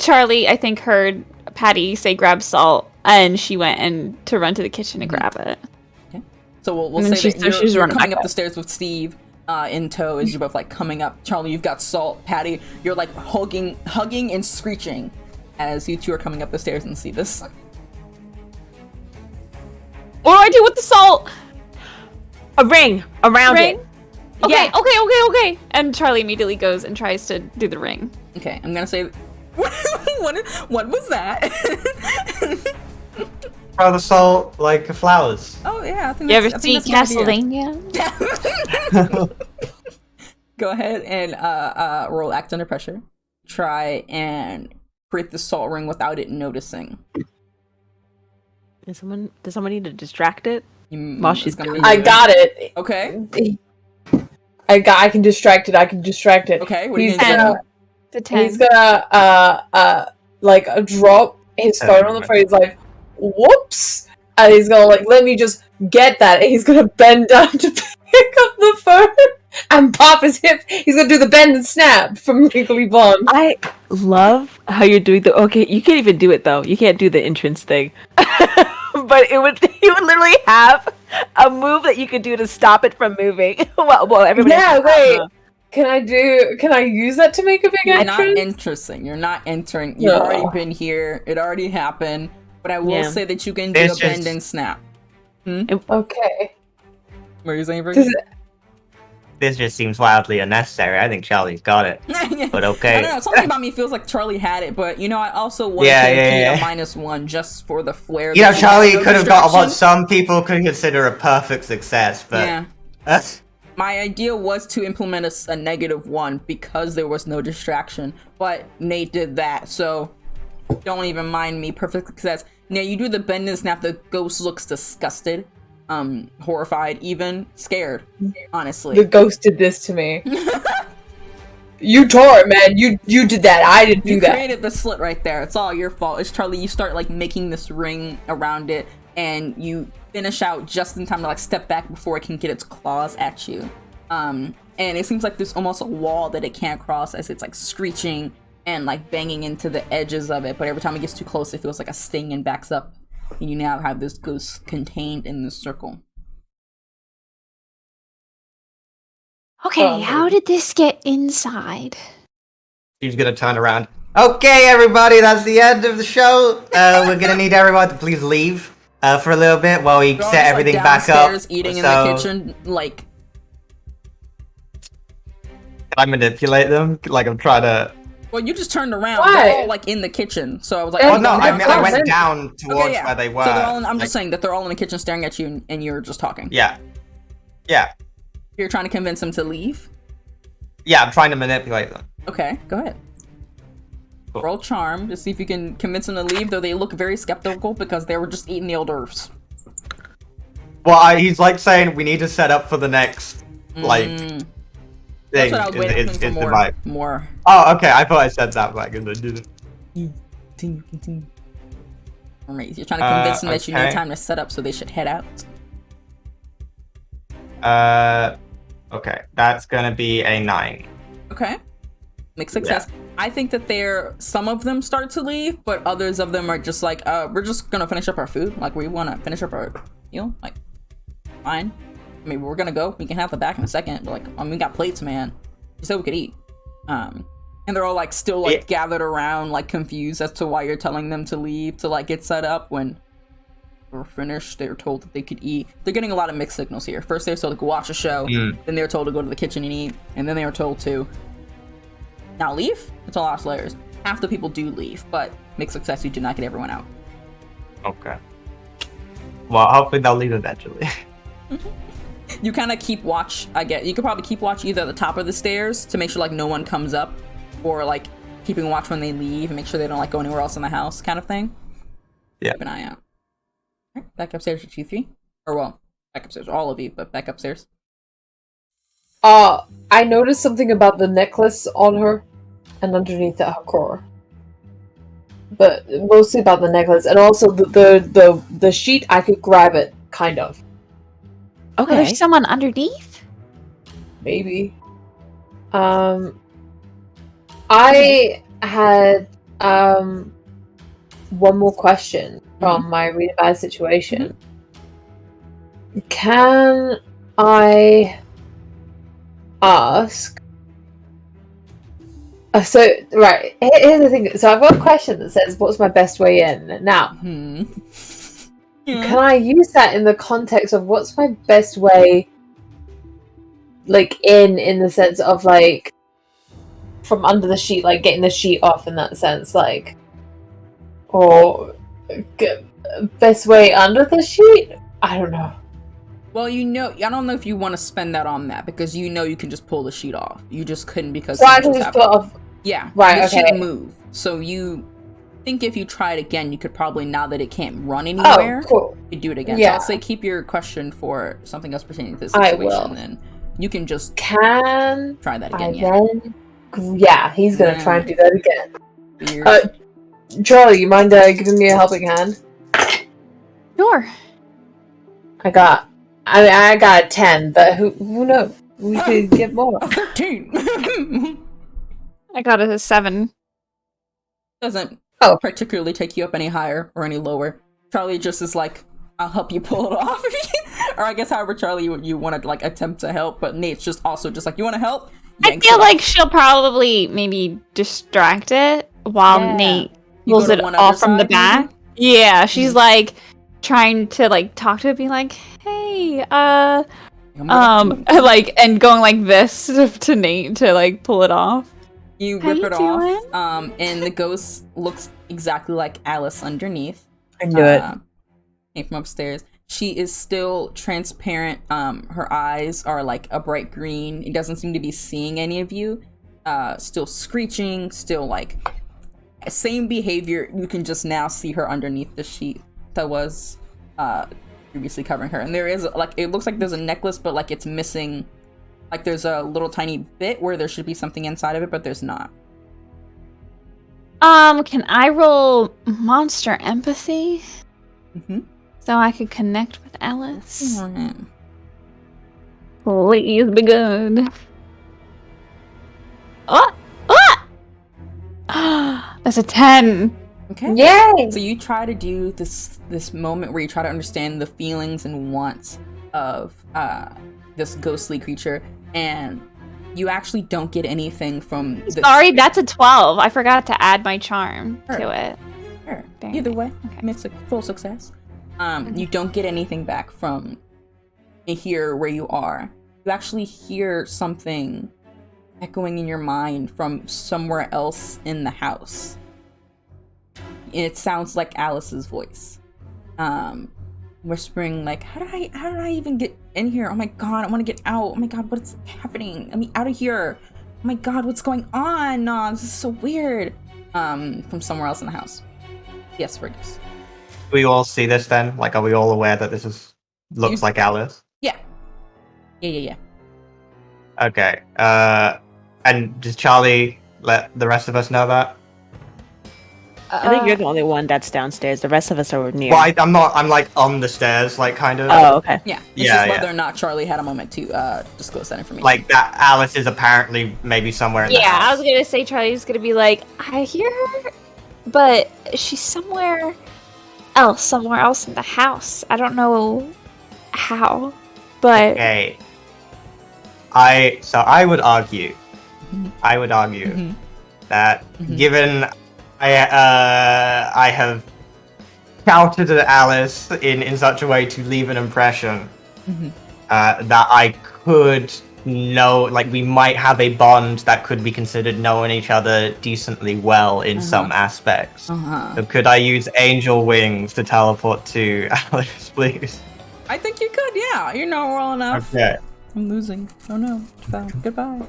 Charlie, I think, heard Patty say grab Salt, and she went to run to the kitchen to grab it. Okay. So we'll And then say that she's you're running coming back up the up. stairs with Steve in tow as you're both like coming up. Charlie, you've got Salt. Patty, you're like hugging and screeching as you two are coming up the stairs and see this. What do I do with the salt? A ring around Ring? it. Okay, Yeah. okay. And Charlie immediately goes and tries to do the ring. Okay, I'm gonna say what was that? Throw the salt like flowers. Oh yeah, I think You ever that's, I see think that's a good idea. Castlevania? Go ahead and roll act under pressure. Try and create the salt ring without it noticing. Does someone need to distract it? You, While it's she's gonna doing be I you. got it. Okay. I can distract it. Okay. What are you He's gonna gonna The 10. he's gonna like drop his phone on the floor. He's like, whoops, and he's gonna like let me just get that, and he's gonna bend down to pick up the phone and pop his hip. He's gonna do the bend and snap from Legally Blonde. I love how you're doing the. Okay, you can't even do it though. You can't do the entrance thing. But you would literally have a move that you could do to stop it from moving. well, everybody. Yeah, wait. Can I use that to make a big You're not entrance? interesting. You're not entering. You've No. already been here. It already happened. But I will Yeah. say that you can do It's a bend just- and snap. Okay. What are you saying, Does Brady? This just seems wildly unnecessary. I think Charlie's got it. But okay. I don't know. Something about me feels like Charlie had it, but you know, I also wanted Yeah, to yeah, get yeah. a -1 just for the flair. You know, that Charlie had no could have got what distraction. some people could consider a perfect success, but Yeah. that's My idea was to implement a -1 because there was no distraction, but Nate did that, so don't even mind me. Perfect success. Now you do the bend and snap. The ghost looks disgusted, horrified, even scared. Honestly, The ghost did this to me. You tore it, man. You did that. I didn't do you that. created the slit right there. It's all your fault. It's Charlie. You start like making this ring around it, and you finish out just in time to like step back before it can get its claws at you. And it seems like there's almost a wall that it can't cross as it's like screeching and like banging into the edges of it. But every time it gets too close, it feels like a sting and backs up. And you now have this ghost contained in this circle. Okay, how did this get inside? she's gonna turn around. Okay, everybody, that's the end of the show. We're gonna need everyone to please leave for a little bit while we They're all set just, everything like, back up. downstairs eating in So, the kitchen, like Can I manipulate them? Like I'm trying to. well, you just turned around. Why? They're all like in the kitchen, so I was like, Oh, Oh no, I that's went fine. down towards Okay, yeah. where they were. So they're all in, I'm Like, just saying that they're all in the kitchen staring at you, and you're just talking. Yeah. Yeah. You're trying to convince them to leave. Yeah, I'm trying to manipulate them. Okay, go ahead. Cool. Roll charm to see if you can convince them to leave, though they look very skeptical because they were just eating the hors d'oeuvres. Well, he's like saying we need to set up for the next like Mm, thing. that's what I was waiting is for. the More, vibe. more. Oh, okay. I thought I said that back and I didn't. Continue. Alright, you're trying to convince them that you need okay. time to set up, so they should head out. Okay, that's gonna be a 9. Okay. Mixed success. Yeah. I think that some of them start to leave, but others of them are just like, we're just gonna finish up our food. Like, we want to finish up our meal. Like, fine. I mean, we're gonna go. We can have the back in a second. But like, we got plates, man. You said we could eat. And they're all like still like gathered around, like confused as to why you're telling them to leave to like get set up. When we're finished, they're told that they could eat. They're getting a lot of mixed signals here. First, they were told to go watch a show. Then they were told to go to the kitchen and eat. And then they were told to now leave. It's a lot of layers. Half the people do leave, but mixed success, you did not get everyone out. Okay. Well, hopefully they'll leave eventually. You kind of keep watch. You could probably keep watch either at the top of the stairs to make sure like no one comes up, or like keeping watch when they leave and make sure they don't like go anywhere else in the house, kind of thing. Yeah. Keep an eye out. All right, back upstairs with you three, or well, back upstairs, all of you, but back upstairs. I noticed something about the necklace on her and underneath her core. But mostly about the necklace, and also the sheet. I could grab it, kind of. Okay. Oh, there's someone underneath? Maybe. I had one more question from my really bad situation. Can I ask? So, right, here's the thing. So I've got a question that says, what's my best way in? Now, can I use that in the context of what's my best way, like, in the sense of, like, from under the sheet, like, getting the sheet off in that sense, like, or best way under the sheet? I don't know. Well, I don't know if you want to spend that on that, because you can just pull the sheet off. You just couldn't because... So I can just pull it off. Yeah, right, the okay. sheet move. So you think if you try it again, you could probably, now that it can't run anywhere, cool. you do it again. Yeah. So I'll say keep your question for something else pertaining to this situation. I will. Then you can just try that again. Yeah, he's gonna try and do that again. Charlie, you mind giving me a helping hand? Sure. I got a 10, but who knows? We could get more. 13. I got a 7. Doesn't particularly take you up any higher or any lower. Charlie just is like, I'll help you pull it off. Or I guess however Charlie you want to like attempt to help, but Nate's just also just like, you want to help? I feel like she'll probably maybe distract it while Nate pulls it off from the back. Maybe? Yeah, she's like trying to like talk to it, being like, hey, like, and going like this to Nate to like pull it off. You rip it off, and the ghost looks exactly like Alice underneath. I knew it. Came from upstairs. She is still transparent. Her eyes are like a bright green. It doesn't seem to be seeing any of you. Still screeching, still like same behavior. You can just now see her underneath the sheet that was previously covering her. And there is like, it looks like there's a necklace, but like it's missing. Like there's a little tiny bit where there should be something inside of it, but there's not. Can I roll monster empathy? So I could connect with Alice? Please be good. That's a 10. Okay. Yay! So you try to do this moment where you try to understand the feelings and wants of this ghostly creature, and you actually don't get anything from this. Sorry, that's a 12. I forgot to add my charm to it. Sure. Either way, it's a full success. You don't get anything back from here where you are. You actually hear something echoing in your mind from somewhere else in the house. It sounds like Alice's voice. Whispering like, how did I even get in here? Oh my god, I want to get out. Oh my god, what's happening? Let me out of here. Oh my god, what's going on? No, this is so weird. From somewhere else in the house. Yes, Fergus. Do we all see this then? Like, are we all aware that this looks like Alice? Yeah. Yeah. Okay. And does Charlie let the rest of us know that? I think you're the only one that's downstairs. The rest of us are near. Well, I'm not. I'm like on the stairs, like kind of. Oh, okay. Yeah, it's Yeah, just yeah. whether or not Charlie had a moment to disclose that information. Like that. Alice is apparently maybe somewhere in the Yeah, I house. was gonna say Charlie's gonna be like, I hear her, but she's somewhere else in the house. I don't know how, but Okay. I would argue. Mhm. I would argue Mhm. that Mhm. given I have shouted at Alice in such a way to leave an impression Mhm. that I could know, like we might have a bond that could be considered knowing each other decently well in some aspects. Uh-huh. So could I use angel wings to teleport to Alice, please? I think you could, yeah. You know well enough. Okay. I'm losing. Oh no. Goodbye.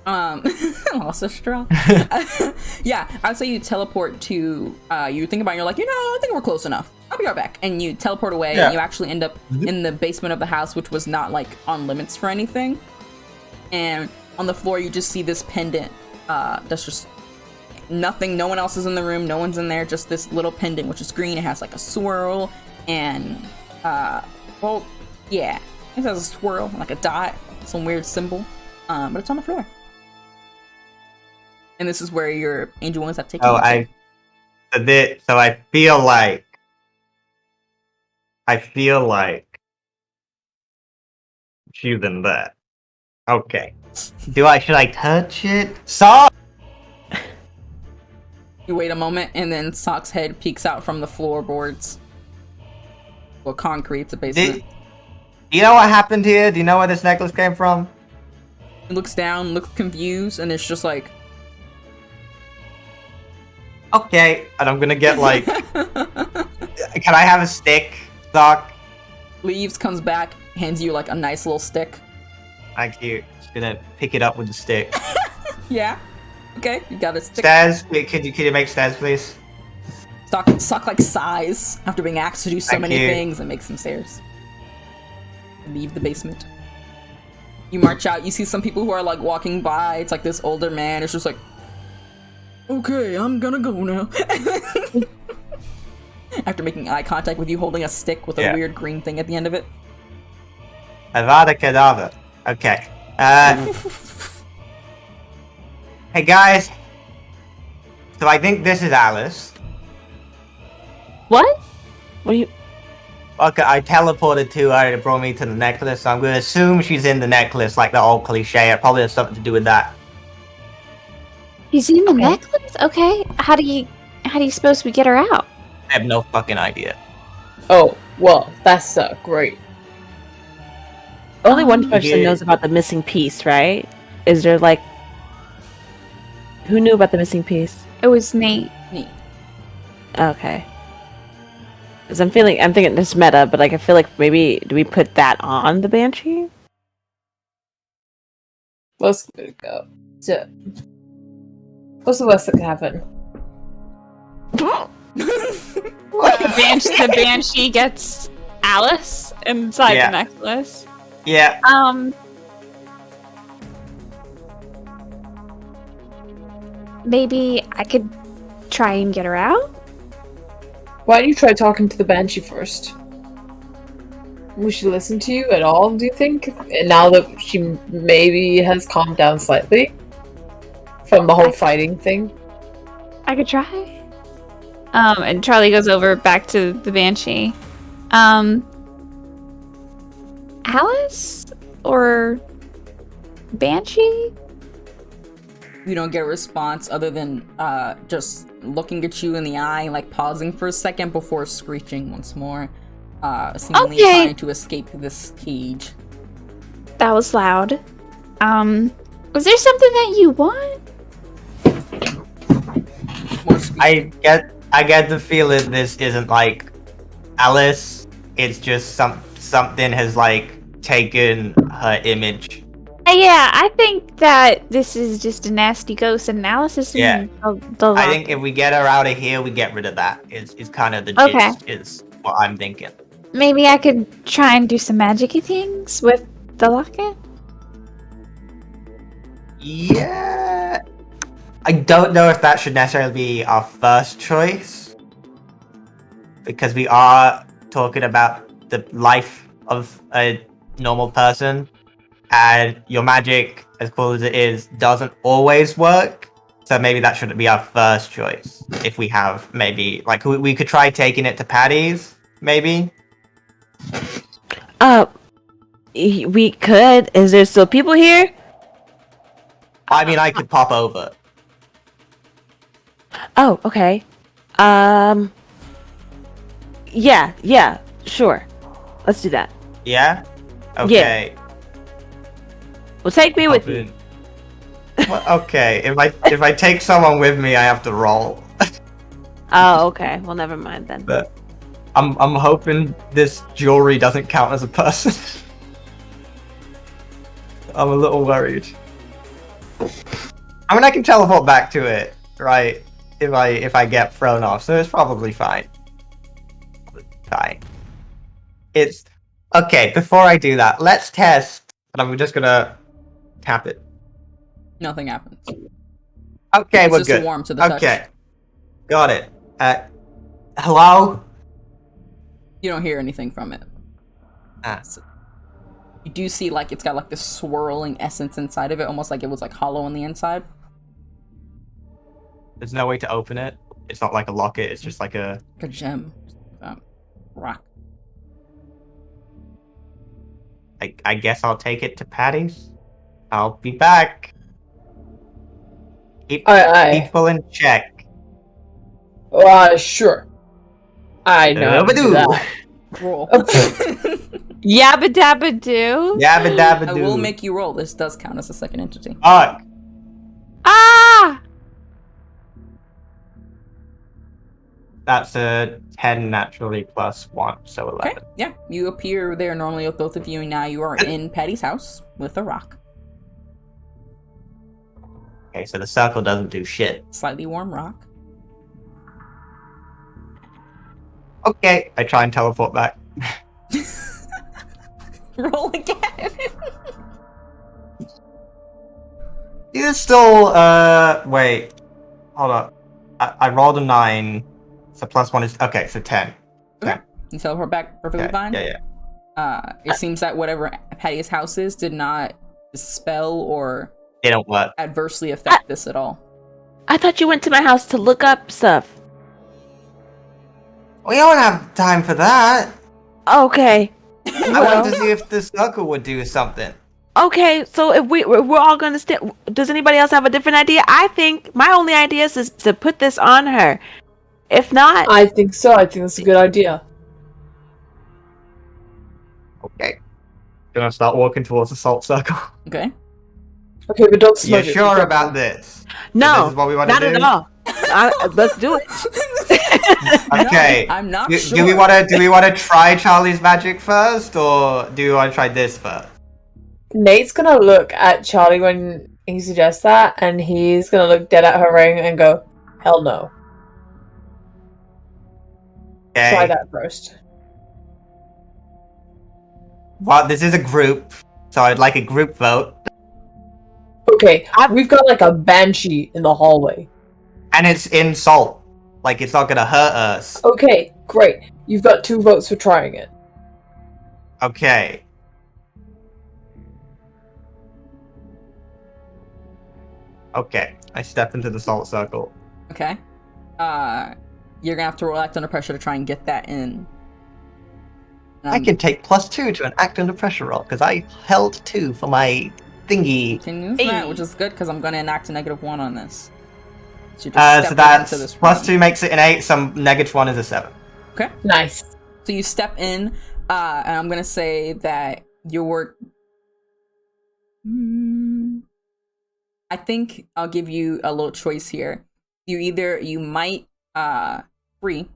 Lost a straw. Yeah, I'd say you teleport to, you think about it, you're like, I think we're close enough. I'll be right back. And you teleport away, Yeah. and you actually end up in the basement of the house, which was not, like, on limits for anything. And on the floor, you just see this pendant that's just nothing. No one else is in the room. No one's in there. Just this little pendant, which is green. It has, like, a swirl and, well, yeah. It has a swirl, like a dot, some weird symbol. But it's on the floor. And this is where your angel wings have taken Oh, you to. So I feel like she's in there. Okay. Should I touch it? Saw. You wait a moment, and then Sock's head peeks out from the floorboards. Well, concrete's a basement. Do you know what happened here? Do you know where this necklace came from? He looks down, looks confused, and it's just like... Okay, and I'm gonna get like... Can I have a stick, Sock? Leaves, comes back, hands you like a nice little stick. Thank you. Just gonna pick it up with the stick. Yeah. Okay, you got a stick. Stairs? Wait, could you make stairs, please? Sock like sighs after being asked to do so Thank many you. things and make some stairs. Leave the basement. You march out, you see some people who are like walking by. It's like this older man. It's just like, okay, I'm gonna go now. After making eye contact with you, holding a stick with a Yeah. weird green thing at the end of it. Avada Kedavra. Okay. Hey guys. So I think this is Alice. What? What do you? Okay, I teleported to her and it brought me to the necklace, so I'm gonna assume she's in the necklace, like the old cliche. It probably has something to do with that. he's in the necklace. Okay, how do you suppose we get her out? I have no fucking idea. Oh, well, that's great. Only one person Yeah. knows about the missing piece, right? Is there like? Who knew about the missing piece? It was Nate. Neat. Okay. Because I'm thinking this meta, but like I feel like maybe do we put that on the banshee? Let's go. So, what's the worst that can happen? The banshee gets Alice inside Yeah. the necklace. Yeah. Maybe I could try and get her out. Why don't you try talking to the banshee first? Will she listen to you at all, do you think? And now that she maybe has calmed down slightly from the whole fighting thing? I could try. And Charlie goes over back to the banshee. Alice or banshee? You don't get a response other than just looking at you in the eye, like pausing for a second before screeching once more, seemingly Okay. trying to escape this cage. That was loud. Was there something that you want? More screeching. I get the feeling this isn't like Alice. It's just something has like taken her image. Yeah, I think that this is just a nasty ghost analysis. Yeah. The I think if we get her out of here, we get rid of that. Is kind of the Okay. gist. Is what I'm thinking. maybe I could try and do some magic-y things with the locket. Yeah. I don't know if that should necessarily be our first choice, because we are talking about the life of a normal person, and your magic, as cool as it is, doesn't always work. So maybe that shouldn't be our first choice. If we have maybe, like, we could try taking it to Patty's, maybe. We could. Is there still people here? I mean, I could pop over. Oh, okay. Yeah, sure. Let's do that. Yeah. Okay. Well, take me with you. Well, okay. If I take someone with me, I have to roll. Oh, okay. Well, never mind then. But I'm hoping this jewelry doesn't count as a person. I'm a little worried. I mean, I can teleport back to it, right? If I get thrown off, so it's probably fine. Fine. It's okay. Before I do that, let's test. And I'm just gonna tap it. Nothing happens. Okay, It's we're just good. warm to the touch. Okay, got it. Hello. You don't hear anything from it. So you do see like it's got like this swirling essence inside of it, almost like it was like hollow on the inside. There's no way to open it. It's not like a locket. It's just like a Like a gem. Rock. I guess I'll take it to Patty's. I'll be back. Keep people in check. Sure. I know how to do that. Roll. Yabba dabba do. Yabba dabba I doo. will make you roll. This does count as a second entity. Fuck. Ah! That's a 10 naturally plus 1, so 11. Okay, yeah. You appear there normally with both of you, and now you are in Patty's house with a rock. Okay, so the circle doesn't do shit. Slightly warm rock. Okay, I try and teleport back. Roll again. You're still, wait. Hold up. I rolled a 9, so plus 1 is, okay, so 10. Okay. You teleport back perfectly Okay, fine? yeah. It seems that whatever Patty's house is did not dispel or It don't work. adversely affect this at all. I thought you went to my house to look up stuff. We don't have time for that. Okay. I wanted to see if the circle would do something. Okay, so if we're all gonna stay, does anybody else have a different idea? I think my only idea is to put this on her. If not, I think so. I think that's a good idea. Okay. Gonna start walking towards the salt circle. Okay. Okay, but don't You're smoke it. sure about this? no, This is what we want to not do? at all. Let's do it. Okay. I'm not do, sure. do we want to try Charlie's magic first, or do we want to try this first? Nate's gonna look at Charlie when he suggests that, and he's gonna look dead at her ring and go, "Hell no." Okay. Try that first. Well, this is a group, so I'd like a group vote, Okay, we've got like a banshee in the hallway. and it's in salt. Like, it's not gonna hurt us. Okay, great. You've got 2 votes for trying it. Okay. Okay. I step into the salt circle. Okay. You're gonna have to roll act under pressure to try and get that in. I can take +2 to an act under pressure roll, because I held 2 for my thingy. Can use that, which is good because I'm gonna enact a -1 on this. So, So that's +2 makes it an 8, so -1 is a 7. Okay. Nice. So you step in, and I'm gonna say that your. I think I'll give you a little choice here. You might free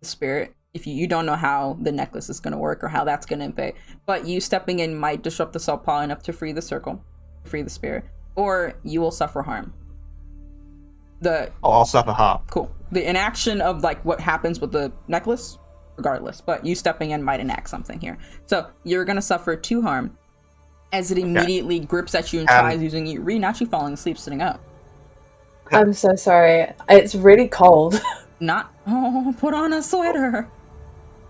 the spirit if you don't know how the necklace is gonna work or how that's gonna impact. But you stepping in might disrupt the salt pile enough to free the circle, free the spirit, or you will suffer harm. I'll suffer harm. Cool. The inaction of like what happens with the necklace, regardless, but you stepping in might enact something here. So you're gonna suffer 2 harm as it immediately grips at you and tries using you. Reed, not you falling asleep sitting up. I'm so sorry. It's really cold. Not. Oh, put on a sweater.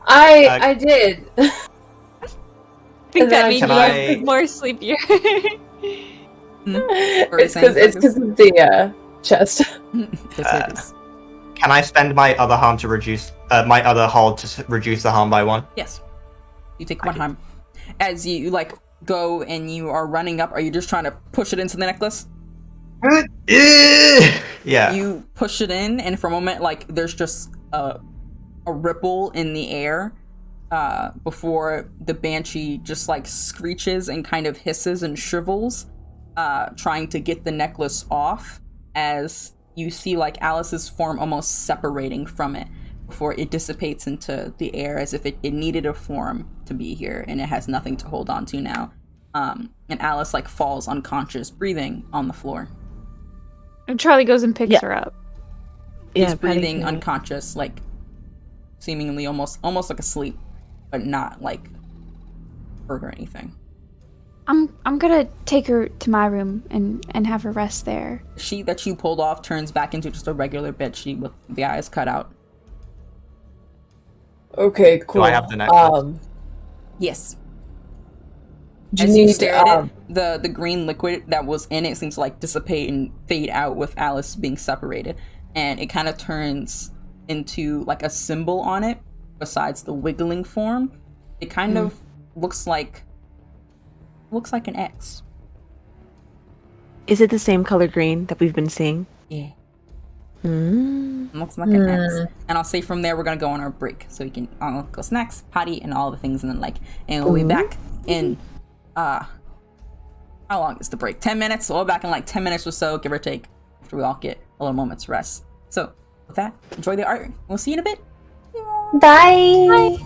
I did. I think And that then made Can you I- more sleepier. It's because of the chest. Can I spend my other harm to reduce my other hold to reduce the harm by 1? Yes. You take 1 harm. As you like go and you are running up, are you just trying to push it into the necklace? Yeah. You push it in, and for a moment, like there's just a ripple in the air before the banshee just like screeches and kind of hisses and shrivels, trying to get the necklace off. As you see, like Alice's form almost separating from it before it dissipates into the air, as if it needed a form to be here, and it has nothing to hold on to now. And Alice like falls unconscious, breathing on the floor. And Charlie goes and picks her up. He's Yeah, Patty breathing can- unconscious, like seemingly almost like asleep, but not like hurt or anything. I'm gonna take her to my room and have her rest there. The sheet that you pulled off turns back into just a regular bed sheet with the eyes cut out. Okay, cool. I have the necklace? Yes. Do As you you need, stare at it, the green liquid that was in it seems to like dissipate and fade out with Alice being separated, and it kind of turns into like a symbol on it. Besides the wiggling form, it kind of looks like an X. Is it the same color green that we've been seeing? Yeah, Mm. looks like an X. And I'll say from there we're gonna go on our break, so we can go snacks, potty, and all the things, and then we'll be back in. How long is the break? 10 minutes? So we'll be back in like 10 minutes or so, give or take, after we all get a little moment's rest. So, with that, enjoy the art. We'll see you in a bit. Bye.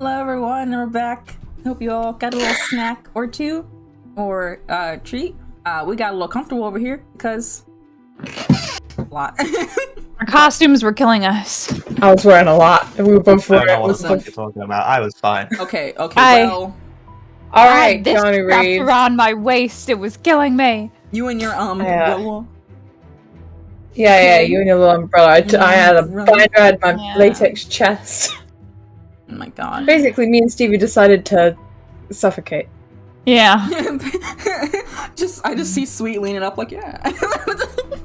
Hello everyone, we're back. Hope you all got a little snack or two, or treat. We got a little comfortable over here because a lot. Our costumes were killing us. I was wearing a lot, and we were both I don't know wearing what it. the fuck you're talking about. I was fine. Okay, Hi. well, All I right, had this Johnny wrapped Reed. around my waist. It was killing me. you and your Yeah. umbrella. Yeah, you and your little umbrella. I had a Umbrella. binder, I had my Yeah. latex chest. Oh my god. Basically, me and Stevie decided to suffocate. Yeah. I just see Sweet leaning up like, yeah.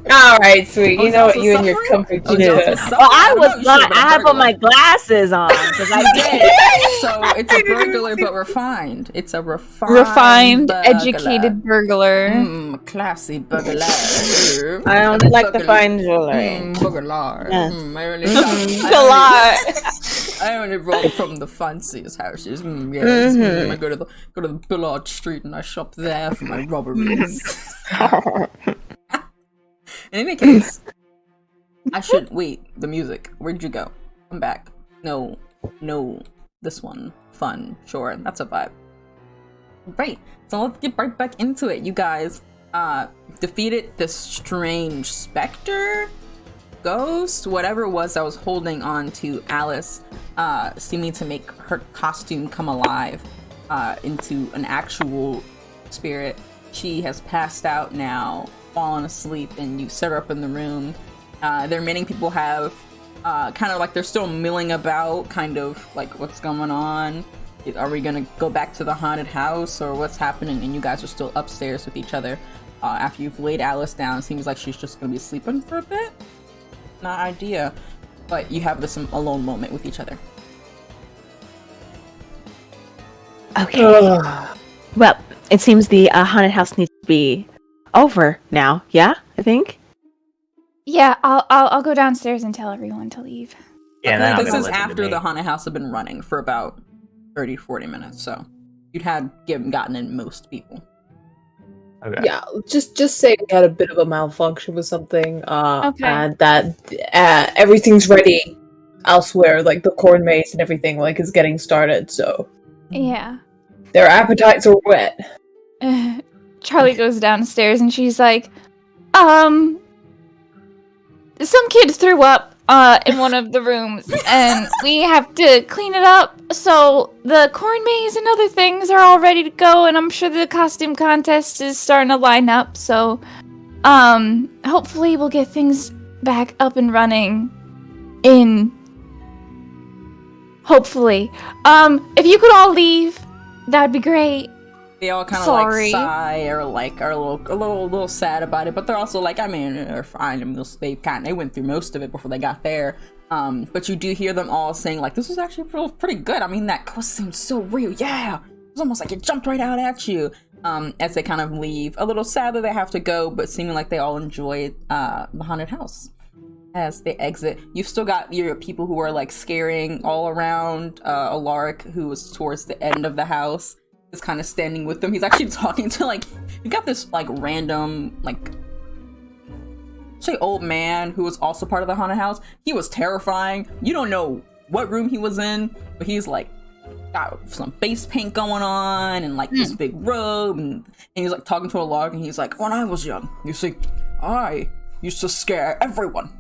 All right, sweet. Oh, You is know that what you and your suffering? comfort Oh, is do. that suffering? Well, I don't was know, you not. should've been a I had put my burglar. glasses on because I did. So it's a burglar, but refined. It's a Refined, burglar. educated burglar. Classy burglar. I only like the fine jewelry. Burglar. Yeah. I only roll from the fanciest houses. Yes. I go to the Billard Street and I shop there for my robberies. In any case, I should wait. The music. Where'd you go? Come back. No. This one. Fun. Sure. That's a vibe. Right. So let's get right back into it. You guys defeated this strange specter, ghost, whatever it was that was holding on to Alice, seeming to make her costume come alive into an actual spirit. She has passed out now, fallen asleep, and you set her up in the room. The remaining people have kind of like they're still milling about, kind of like what's going on. Are we gonna go back to the haunted house or what's happening? And you guys are still upstairs with each other. After you've laid Alice down, it seems like she's just gonna be sleeping for a bit. Not idea, but you have this alone moment with each other. Okay. Well, it seems the haunted house needs to be over now. Yeah, I think. Yeah, I'll go downstairs and tell everyone to leave. Yeah, I they're think not this gonna is listen to after me. the haunted house had been running for about 30-40 minutes, so you'd had gotten in most people. Okay. Yeah, just say we had a bit of a malfunction with something, Okay. and that everything's ready elsewhere, like the corn maze and everything, like is getting started. So Yeah. their appetites are wet. Charlie goes downstairs and she's like, some kid threw up in one of the rooms and we have to clean it up. So the corn maze and other things are all ready to go, and I'm sure the costume contest is starting to line up. So hopefully we'll get things back up and running hopefully. If you could all leave, that'd be great. They all kind of Sorry. like sigh or like are a little sad about it, but they're also like, I mean, they're fine. I mean, they went through most of it before they got there. But you do hear them all saying like, this was actually pretty good. I mean, that ghost seemed so real. Yeah, it was almost like it jumped right out at you. As they kind of leave, a little sad that they have to go, but seeming like they all enjoyed the haunted house. As they exit, you've still got your people who are like scaring all around. Alaric, who was towards the end of the house, is kind of standing with them. He's actually talking to like, you got this like random like say old man who was also part of the haunted house. He was terrifying. You don't know what room he was in, but he's like got some face paint going on and like this big robe, and he's like talking to Alaric, and he's like, when I was young, you see, I used to scare everyone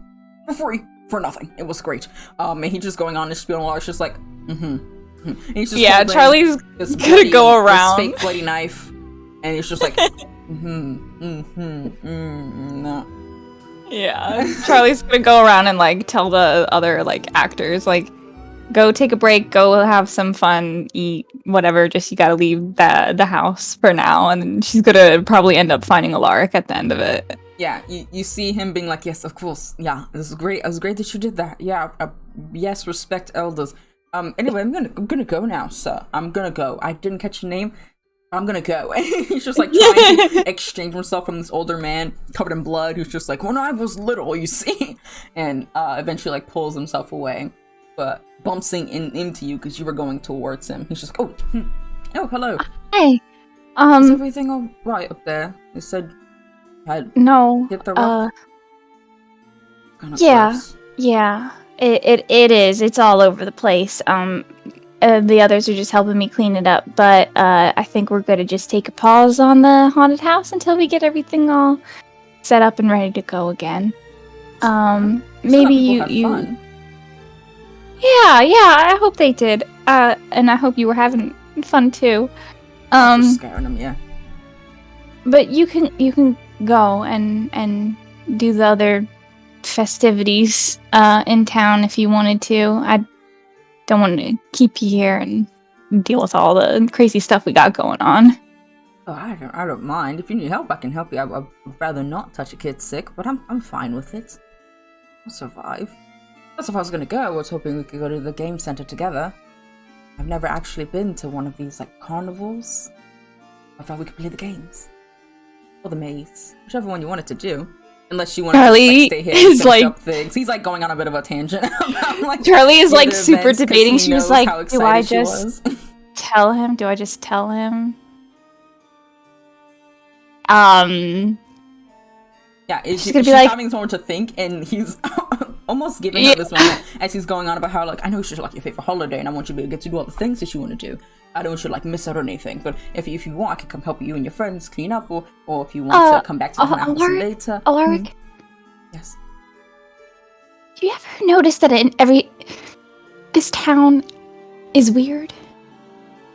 for free, for nothing. It was great. And he's just going on this spiel, and Alaric's just like, And he's just Yeah, holding Charlie's this gonna bloody- go this around. fake bloody knife, and he's just like, no. Yeah. Charlie's gonna go around and like tell the other like actors like, go take a break, go have some fun, eat whatever. Just you gotta leave the house for now, and then she's gonna probably end up finding Alaric at the end of it. Yeah, you see him being like, yes, of course, yeah, this is great. It was great that you did that. Yeah, yes, respect elders. Anyway, I'm gonna go now, sir. I'm gonna go. I didn't catch your name. I'm gonna go. He's just like trying to exchange himself from this older man covered in blood who's just like, when I was little, you see, and eventually like pulls himself away, but bumps into you because you were going towards him. He's just like, oh, hello. Hey, Is everything all right up there? You said you had no, hit the rock. Kind of yeah. gross. Yeah, it is. It's all over the place. the others are just helping me clean it up. But I think we're gonna just take a pause on the haunted house until we get everything all set up and ready to go again. Maybe you. Fun. Yeah, I hope they did. And I hope you were having fun too. Just scaring them, yeah. But you can go and do the other festivities in town if you wanted to. I don't want to keep you here and deal with all the crazy stuff we got going on. Oh, I don't mind. If you need help, I can help you. I'd rather not touch a kid sick, but I'm fine with it. I'll survive. That's if I was gonna go. I was hoping we could go to the game center together. I've never actually been to one of these like carnivals. I thought we could play the games or the maze, whichever one you wanted to do. Unless you want to Charlie stay here is and finish like up things. He's like going on a bit of a tangent. Like, Charlie is like the super events 'cause debating. he She was knows like, how "Do I excited she just was." tell him? Do I just tell him?" Yeah, she's gonna be like- having someone to think, and he's almost giving her this moment as he's going on about how, like, I know it's just like your favorite holiday, and I want you to get to do all the things that you want to do. I don't want you to like miss out on anything, but if you want, I can come help you and your friends clean up, or if you want to come back to the house later. Alaric, Yes. do you ever notice that this town is weird?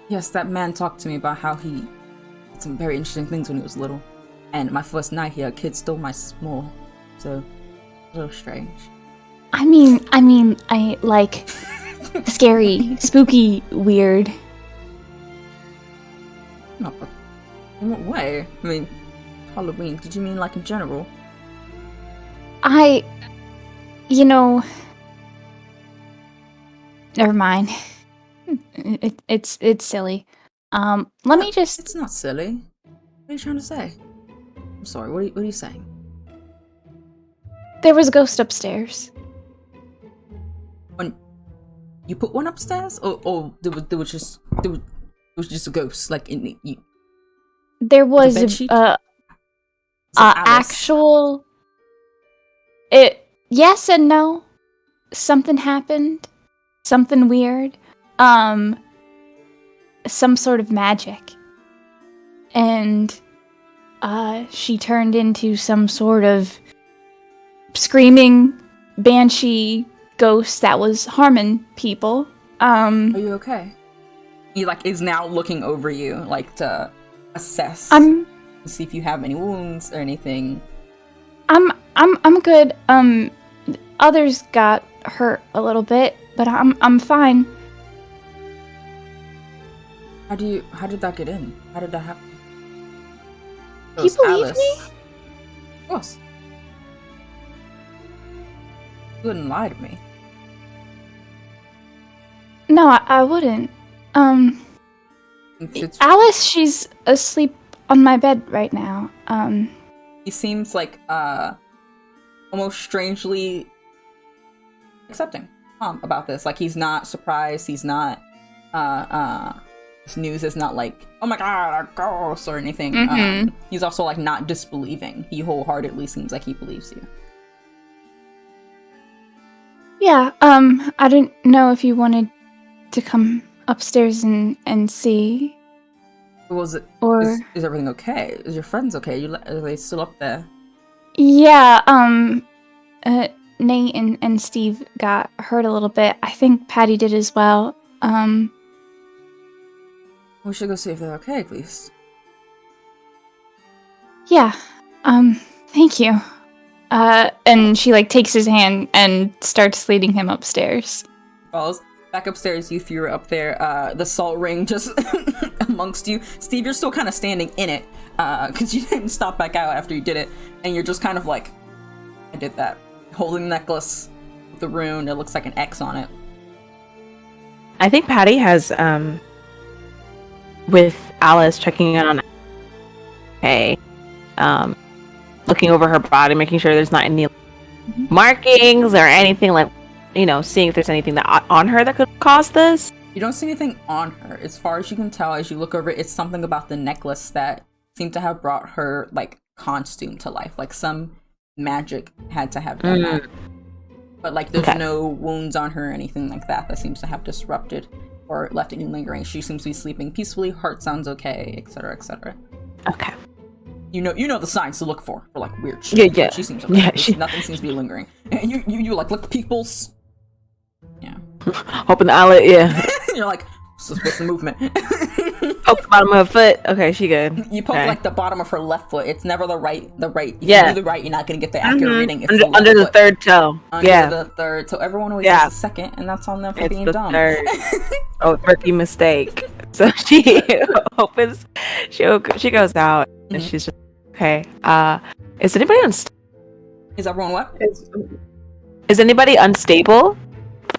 Yes, that man talked to me about how he did some very interesting things when he was little. And my first night here, a kid stole my s'more. So, a little strange. I mean, I like scary, spooky, weird. No, but in what way? I mean, Halloween, did you mean like in general? Never mind. It's silly. Let me just. It's not silly. What are you trying to say? I'm sorry, what are you saying? There was a ghost upstairs. When you put one upstairs, or there was just a ghost, like in the There was bedsheet? a Alice. actual. Yes and no. Something happened. Something weird. Some sort of magic. And she turned into some sort of screaming banshee ghost that was harming people. Are you okay? He like is now looking over you, like to assess, I'm to see if you have any wounds or anything. I'm good. Others got hurt a little bit, but I'm fine. How did that get in? How did that happen? It You was believe Alice. me? Of course. You wouldn't lie to me. No, I wouldn't. It's- Alice, she's asleep on my bed right now. He seems like almost strangely accepting about this. Like he's not surprised. He's not this news is not like, oh my god, a ghost or anything. Mhm. He's also like not disbelieving. He wholeheartedly seems like he believes you. Yeah, I didn't know if you wanted to come upstairs and see. Was it? Or Is everything okay? Is your friends okay? Are they still up there? yeah, Nate and Steve got hurt a little bit. I think Patty did as well. We should go see if they're okay, at least. Yeah. Thank you. And she like takes his hand and starts leading him upstairs. Falls back upstairs. You threw her up there. The salt ring just amongst you. Steve, you're still kind of standing in it because you didn't stop back out after you did it, and you're just kind of like, I did that, holding the necklace with the rune. It looks like an X on it. I think Patty has, with Alice checking in on, hey, looking over her body, making sure there's not any markings or anything like, seeing if there's anything that on her that could cause this. You don't see anything on her. As far as you can tell, as you look over it, it's something about the necklace that seemed to have brought her, like, costume to life. Like, some magic had to have done that. But, like, there's no wounds on her or anything like that that seems to have disrupted or left any lingering. She seems to be sleeping peacefully, heart sounds okay, etc., etc. Okay. You know the signs to look for like weird shit. Yeah. She seems okay. Yeah, Nothing seems to be lingering. And you like look at people's. Yeah. Open the eyelid, yeah. You're like, what's the movement? Poke the bottom of her foot. Okay, she good. You poke Okay. like the bottom of her left foot. It's never the right. If Yeah. you do the right, you're not gonna get the accurate reading. It's Under the foot. third toe. Under Yeah. the third. So everyone always Yeah. does the second, and that's on them for It's being the dumb. third. Oh, rookie mistake. So she opens. She goes out, and Mhm. she's just okay. Is anybody unstable? Is everyone what? Is anybody unstable?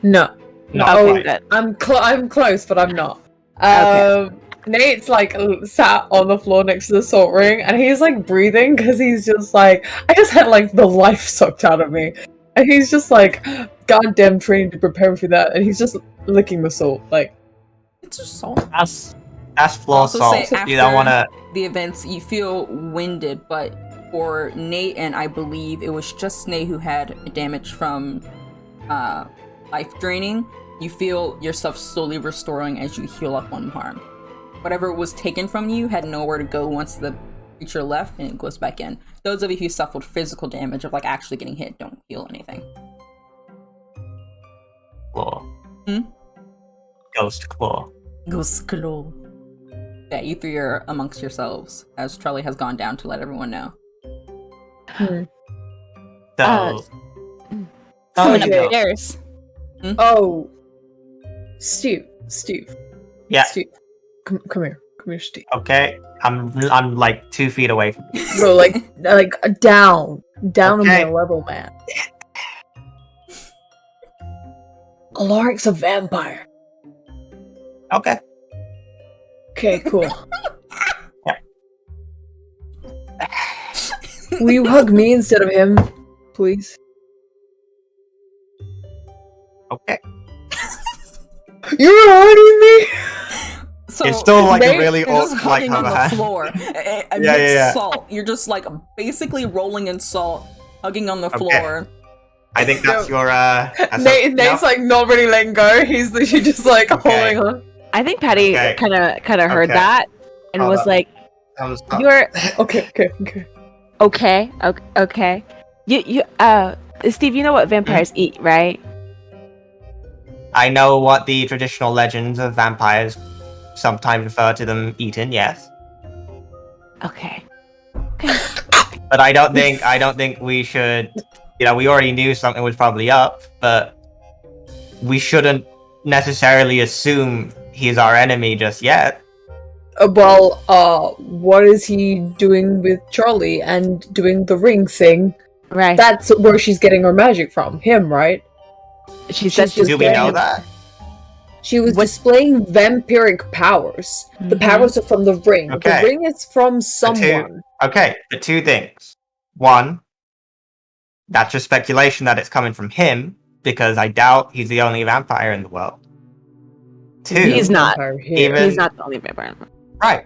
No. Not Okay, quite. good. I'm close, but I'm not. Okay. Nate's like sat on the floor next to the salt ring, and he's like breathing because he's just like, I just had like the life sucked out of me, and he's just like, goddamn training to prepare me for that, and he's just licking the salt. Like, It's just salt. That's floor Also say salt. You don't after- want to. The events, you feel winded, but for Nate and I believe it was just Nate who had damage from life draining, you feel yourself slowly restoring as you heal up one harm. Whatever was taken from you had nowhere to go once the creature left, and it goes back in. Those of you who suffered physical damage of like actually getting hit don't feel anything. Claw. Hmm? Ghost claw. Ghost claw. Yeah, you three are amongst yourselves as Charlie has gone down to let everyone know. So. Coming Okay. upstairs. oh, Steve, Yeah. Steve, come here, Steve. Okay. I'm like 2 feet away from you. Bro, like down Okay. on my level, man. Alaric's a vampire. Okay. Okay, cool. Yeah. Will you hug me instead of him, please? Okay. You're hurting me. So It's still like a Nate, really you're old just like hugging on the hand. floor. Yeah. Salt. You're just like basically rolling in salt, hugging on the Okay. floor. I think that's your that's Nate's like not really letting go. He's literally just like Okay. holding on. I think Patty Okay. kind of heard Okay. that and Hold was up. like, Stop. "You're Okay. okay." You Steve, you know what vampires eat, right? I know what the traditional legends of vampires sometimes refer to them eating, yes. Okay. But I don't think we should, we already knew something was probably up, but we shouldn't necessarily assume he's our enemy just yet. What is he doing with Charlie and doing the ring thing? Right. That's where she's getting her magic from. Him, right? She said she's just Do we know getting- that? She was displaying vampiric powers. The Mhm. powers are from the ring. Okay. The ring is from someone. Okay, the 2 things. One, that's just speculation that it's coming from him, because I doubt he's the only vampire in the world. 2, He's not. Vampire here. Even- He's not the only vampire. right.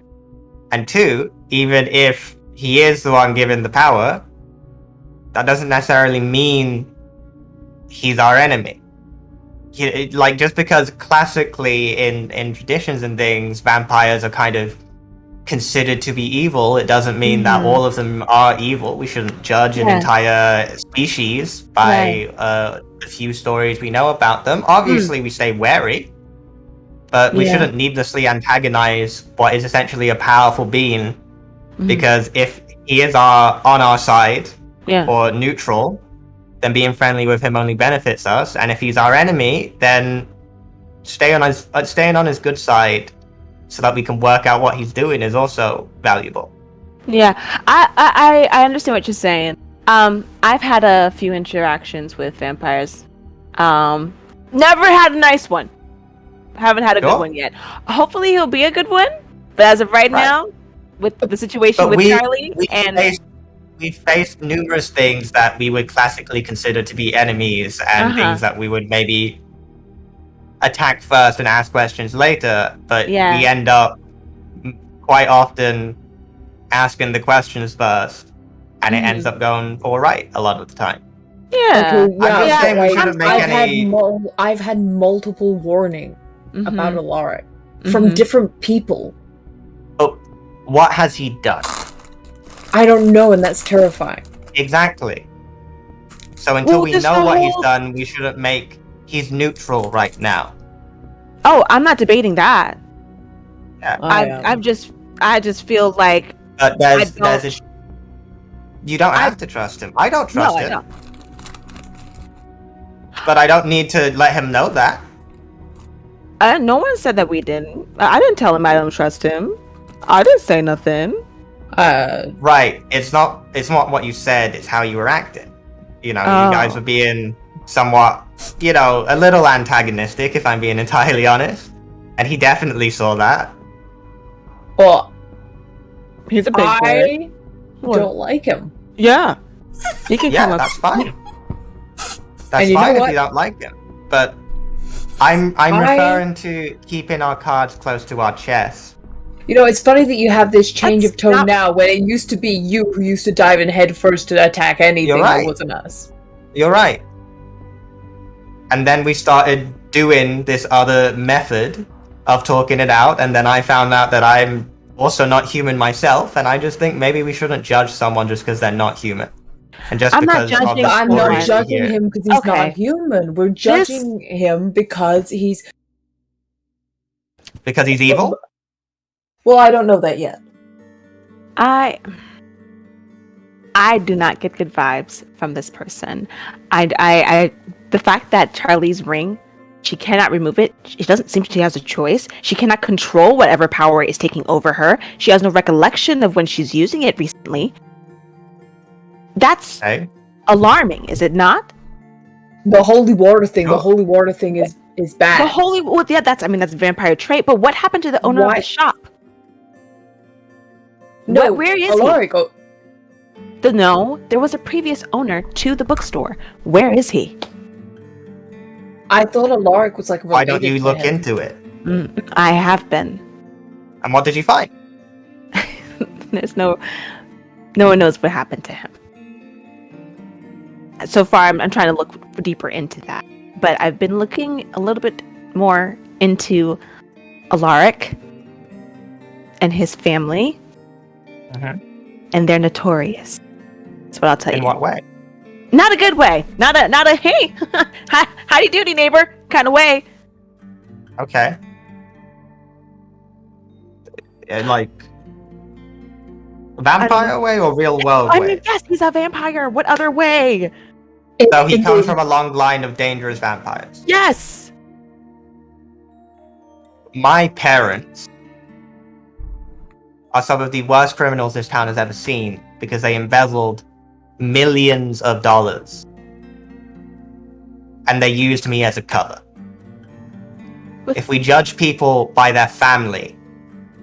And 2, even if he is the one given the power, that doesn't necessarily mean he's our enemy. Just because classically in traditions and things, vampires are kind of considered to be evil, it doesn't mean that all of them are evil. We shouldn't judge an Yeah. entire species by the few stories we know about them. Obviously, we stay wary, but we Yeah. shouldn't needlessly antagonize what is essentially a powerful being, because if he is on our side Yeah. or neutral, then being friendly with him only benefits us. And if he's our enemy, then staying on his good side so that we can work out what he's doing is also valuable. Yeah, I understand what you're saying. I've had a few interactions with vampires. Never had a nice one. Haven't had a good Sure. one yet. Hopefully he'll be a good one. But as of right now, with the situation But with Charlie we faced numerous things that we would classically consider to be enemies, and things that we would maybe attack first and ask questions later, but Yeah. we end up quite often asking the questions first, and it ends up going all right a lot of the time. yeah. Okay, I'm just saying we shouldn't make I've any. I've had multiple warnings about Alaric from different people. Oh, what has he done? I don't know, and that's terrifying. Exactly. So until Well, we there's know no what he's whole- done, we shouldn't make... He's neutral right now. Oh, I'm not debating that. Yeah. I just feel like But there's a... You don't I- have to trust him. I don't trust no, I him. don't. But I don't need to let him know that. No one said that we didn't. I didn't tell him I don't trust him. I didn't say nothing. Right. It's not what you said, it's how you were acting. You know, Oh. you guys were being somewhat, you know, a little antagonistic, if I'm being entirely honest. And he definitely saw that. Well, He's a big boy. I What? don't like him. Yeah. He can come Yeah, up. that's fine. And That's you know fine if what? you don't like him. But I'm referring to keeping our cards close to our chest. You know, it's funny that you have this change That's of tone not- now, when it used to be you who used to dive in head first to attack anything You're right. that wasn't us. You're right. And then we started doing this other method of talking it out, and then I found out that I'm also not human myself, and I just think maybe we shouldn't judge someone just because they're not human. And just I'm not because of judging the But I'm not stories we judging hear. him because he's Okay. not human. We're judging him because he's... Because he's evil? Well, I don't know that yet. I do not get good vibes from this person. The fact that Charlie's ring, she cannot remove it. It doesn't seem she has a choice. She cannot control whatever power is taking over her. She has no recollection of when she's using it recently. That's Okay. alarming, is it not? The holy water thing. The Oh. holy water thing is bad. The holy, well, yeah, that's a vampire trait. But what happened to the owner of Why- the shop? No, where is Alaric, oh, he? No, there was a previous owner to the bookstore. Where is he? I thought Alaric was like related Why don't you to look him. into it? I have been. And what did you find? There's no one knows what happened to him. So far, I'm trying to look deeper into that. But I've been looking a little bit more into Alaric and his family, and they're notorious. That's what I'll tell you. In what way? Not a good way. Not a hey, howdy doody neighbor kind of way. Okay. Like vampire way or real world I way? mean, yes, he's a vampire. What other way? So he In comes the- from a long line of dangerous vampires. Yes. My parents are some of the worst criminals this town has ever seen because they embezzled millions of dollars. And they used me as a cover. If we judge people by their family,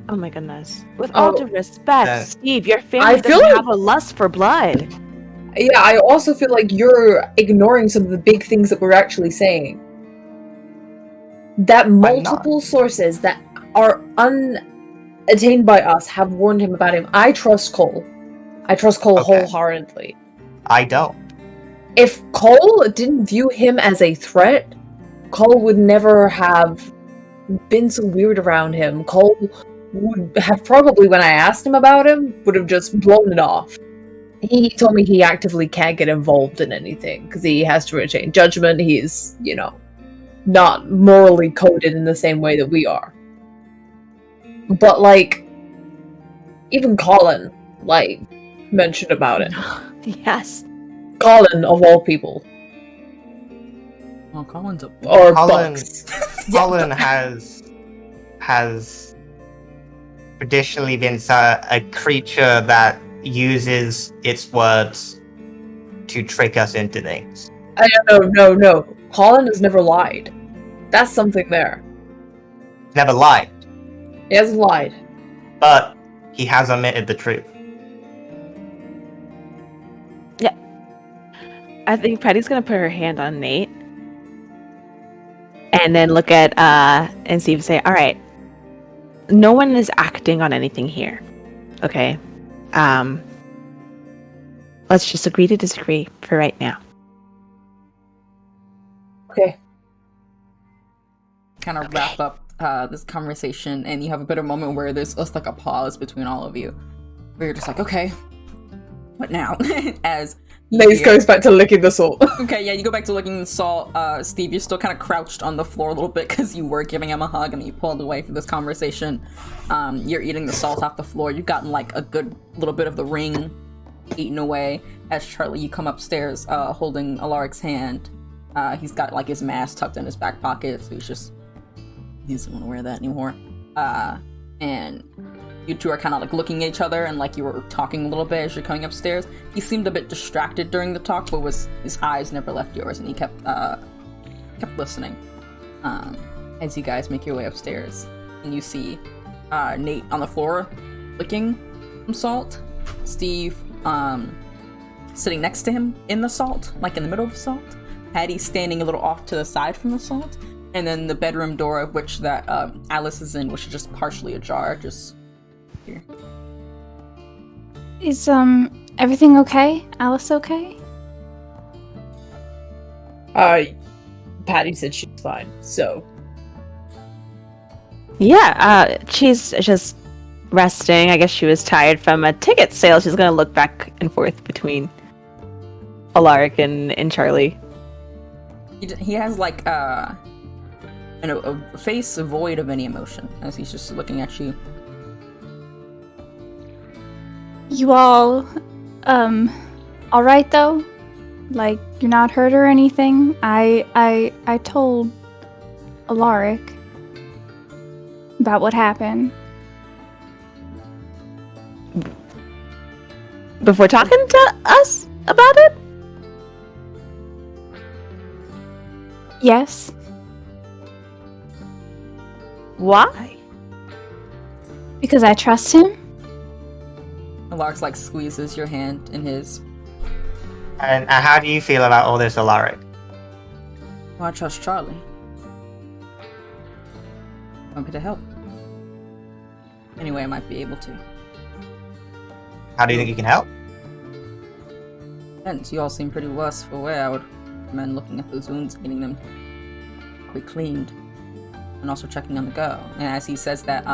Oh my goodness. With all due respect, Uh, Steve, your I family feel doesn't like- have a lust for blood. Yeah, I also feel like you're ignoring some of the big things that we're actually saying. That multiple sources that are unattained by us have warned him about him. I trust Cole. I trust Cole Okay. wholeheartedly. I don't. If Cole didn't view him as a threat, Cole would never have been so weird around him. Cole would have probably, when I asked him about him, would have just blown it off. He told me he actively can't get involved in anything because he has to retain judgment. He's, not morally coded in the same way that we are. But, even Colin, mentioned about it. Yes. Colin, of all people. Oh, Colin's a Or Colin- Bucks. Colin has traditionally been a creature that uses its words to trick us into things. No. Colin has never lied. That's something there. Never lied, He hasn't lied. but he has omitted the truth. I think Patty's gonna put her hand on Nate. And then look at and Steve and say, alright. No one is acting on anything here. Okay. Let's just agree to disagree for right now. Okay. kind of wrap up this conversation, and you have a bit of moment where there's just like a pause between all of you, where you're just like, okay, what now? As Maze goes back to licking the salt. okay, yeah, you go back to licking the salt. Steve, you're still kind of crouched on the floor a little bit because you were giving him a hug and you pulled away for this conversation. You're eating the salt off the floor. You've gotten like a good little bit of the ring eaten away. As Charlie, you come upstairs holding Alaric's hand. He's got like his mask tucked in his back pocket, so he doesn't want to wear that anymore. And you two are kind of like looking at each other and like you were talking a little bit as you're coming upstairs. He seemed a bit distracted during the talk, but his eyes never left yours, and he kept listening. As you guys make your way upstairs, and you see Nate on the floor licking some salt. Steve sitting next to him in the salt, like in the middle of the salt. Patty standing a little off to the side from the salt. And then the bedroom door of which that Alice is in, which is just partially ajar, just here. Is everything okay? Alice okay? Patty said she's fine, so. Yeah, she's just resting. I guess she was tired from a ticket sale. She's gonna look back and forth between Alaric and Charlie. He has like a face void of any emotion as he's just looking at you. You all right though? Like, you're not hurt or anything? I told Alaric about what happened. Before talking to us about it? Yes. Why? Because I trust him? Alaric's like squeezes your hand in his. And how do you feel about all this, Alaric? Well, I trust Charlie. I'm happy to help. Anyway, I might be able to. How do you think you can help? And you all seem pretty worse for wear. I would recommend looking at those wounds, getting them probably cleaned, and also checking on the girl. And as he says that,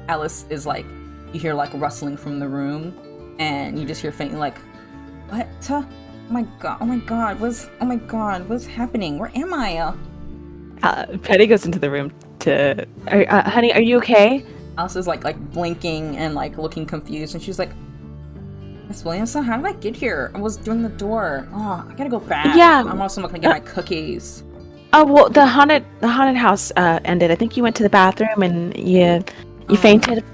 Alice is like, you hear like rustling from the room, and you just hear faintly like, what? Oh my god, what's happening? Where am I? Patty goes into the room to, honey, are you okay? Alice is like blinking and like looking confused, and she's like, Miss Williamson, how did I get here? I was doing the door. Oh, I gotta go back. Yeah. I'm also not gonna get my cookies. Oh, well, the haunted house ended. I think you went to the bathroom and you fainted.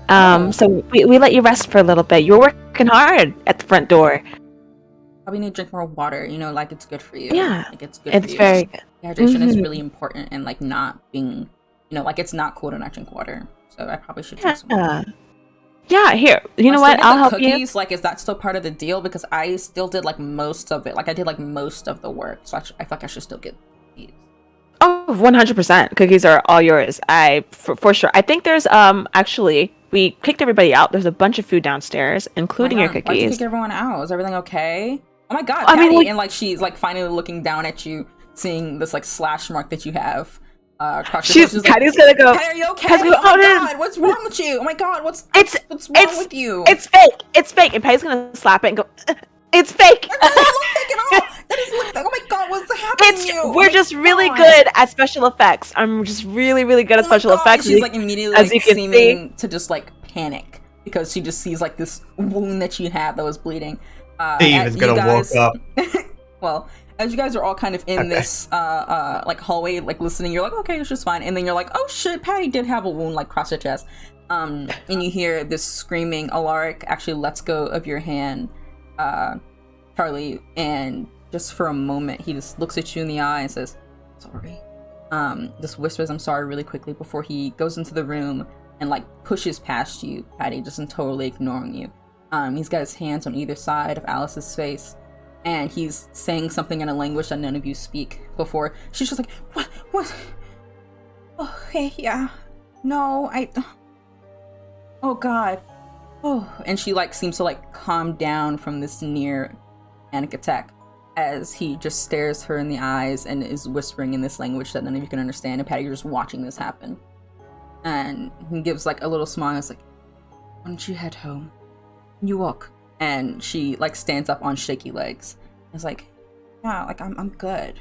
So we let you rest for a little bit. You were working hard at the front door. Probably need to drink more water. You know, like it's good for you. Yeah, like it's good. It's for you. very good. Hydration is really important, and like not being, you know, like it's not cool to not drink water. So I probably should drink some water. Yeah, here. You know what? I'll help cookies, you. Like, is that still part of the deal? Because I still did like most of it. Like I did like most of the work, so I feel like I should still get these. Oh, 100%. Cookies are all yours. For sure. I think there's actually we kicked everybody out. There's a bunch of food downstairs, including your cookies. Why'd you kick everyone out? Is everything okay? Oh my god, Patty! I mean, and like she's like finally looking down at you, seeing this like slash mark that you have. Patty's gonna go. Patty, are you okay? Oh my god, what's wrong with you? Oh my god, what's wrong with you? It's fake. It's fake. And Patty's gonna slap it and go. It's fake. That doesn't look fake at all. That doesn't look fake. Oh my god, what's happening to you? We're just really good at special effects. I'm just really, really good at special effects. She's like immediately like, seeming to just like panic because she just sees like this wound that she had that was bleeding. Steve is gonna walk up. Well, as you guys are all kind of in this like hallway, like listening, you're like, okay, it's just fine. And then you're like, oh shit, Patty did have a wound like across her chest. And you hear this screaming. Alaric actually lets go of your hand, Charlie, and just for a moment he just looks at you in the eye and says, sorry. Just whispers, I'm sorry, really quickly before he goes into the room and like pushes past you, Patty, just totally ignoring you. He's got his hands on either side of Alice's face, and he's saying something in a language that none of you speak before. She's just like, what? Okay, yeah. No, oh god. Oh, and she like seems to like calm down from this near panic attack as he just stares her in the eyes and is whispering in this language that none of you can understand. And Patty, you're just watching this happen. And he gives like a little smile. It's like, why don't you head home? You walk. And she like stands up on shaky legs. It's like, yeah, like I'm good.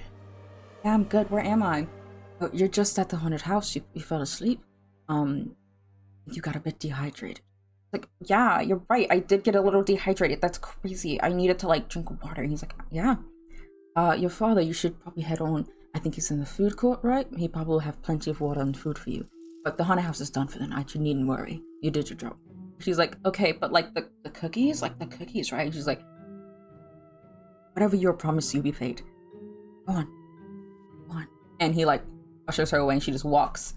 Yeah, I'm good. Where am I? Oh, you're just at the haunted house. You fell asleep. You got a bit dehydrated. Like, yeah, you're right. I did get a little dehydrated. That's crazy. I needed to like drink water. And he's like, yeah. Your father, you should probably head on. I think he's in the food court, right? He probably will have plenty of water and food for you. But the haunted house is done for the night. You needn't worry. You did your job. She's like, okay, but like the cookies? Like the cookies, right? And she's like, whatever you're promised, you'll be paid. Go on. And he like ushers her away and she just walks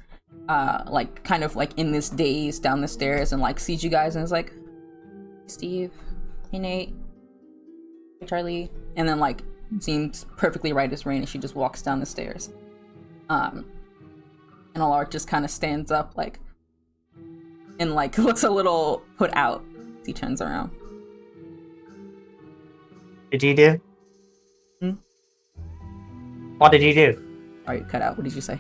like kind of like in this daze down the stairs and like sees you guys and is like, Steve, hey Nate, hey Charlie, and then like seems perfectly right as rain and she just walks down the stairs. And Alaric just kind of stands up like and like looks a little put out as he turns around. Did you do? Hmm? What did you do? Alright, cut out. What did you say?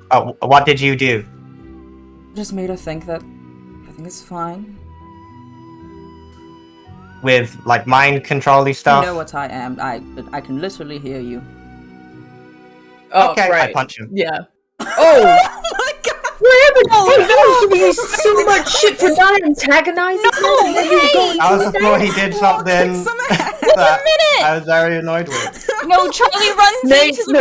Oh, what did you do? Just made her think that everything is fine. With like mind controlly stuff? You know what I am. I can literally hear you. Oh, Okay, right. I punch him. Yeah. Oh! my god! We're giving you so much shit for not antagonizing him. I was before he did something that I was very annoyed with. No, Charlie runs Nate, into the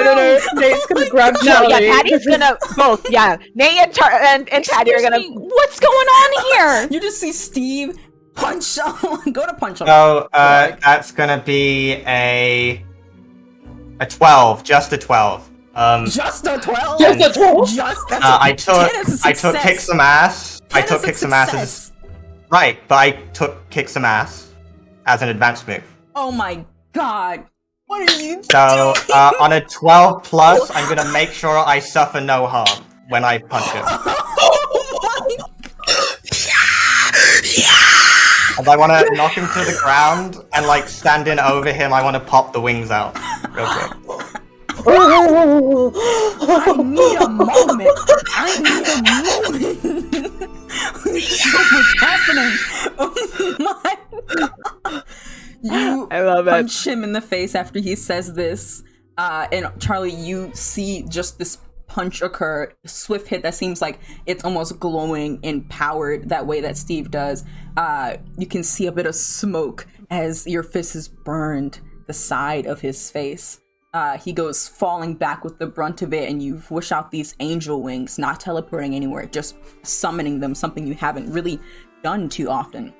room. Nate's gonna grab No, Charlie. yeah, Patty's gonna both. Yeah, Nate and Patty are gonna. Excuse me, what's going on here? You just see Steve punch someone. Go to punch him. So that's gonna be a 12, just a 12. Just a 12. Just a 12? Just that's I a 10 is a took success. kick some ass. 10 I took is a kick some ass success. right, but I took kick some ass as an advanced move. Oh my god! What are you So doing? on a 12 plus, I'm gonna make sure I suffer no harm when I punch him. Oh my And I want to knock him to the ground and like standing over him, I want to pop the wings out real quick. I need a moment. I need a moment. So much happening. Oh my god. You I love it. punch him in the face after he says this. And Charlie, you see just this punch occur, swift hit that seems like it's almost glowing and powered that way that Steve does. You can see a bit of smoke as your fist has burned the side of his face. He goes falling back with the brunt of it, and you whoosh out these angel wings, not teleporting anywhere, just summoning them, something you haven't really done too often.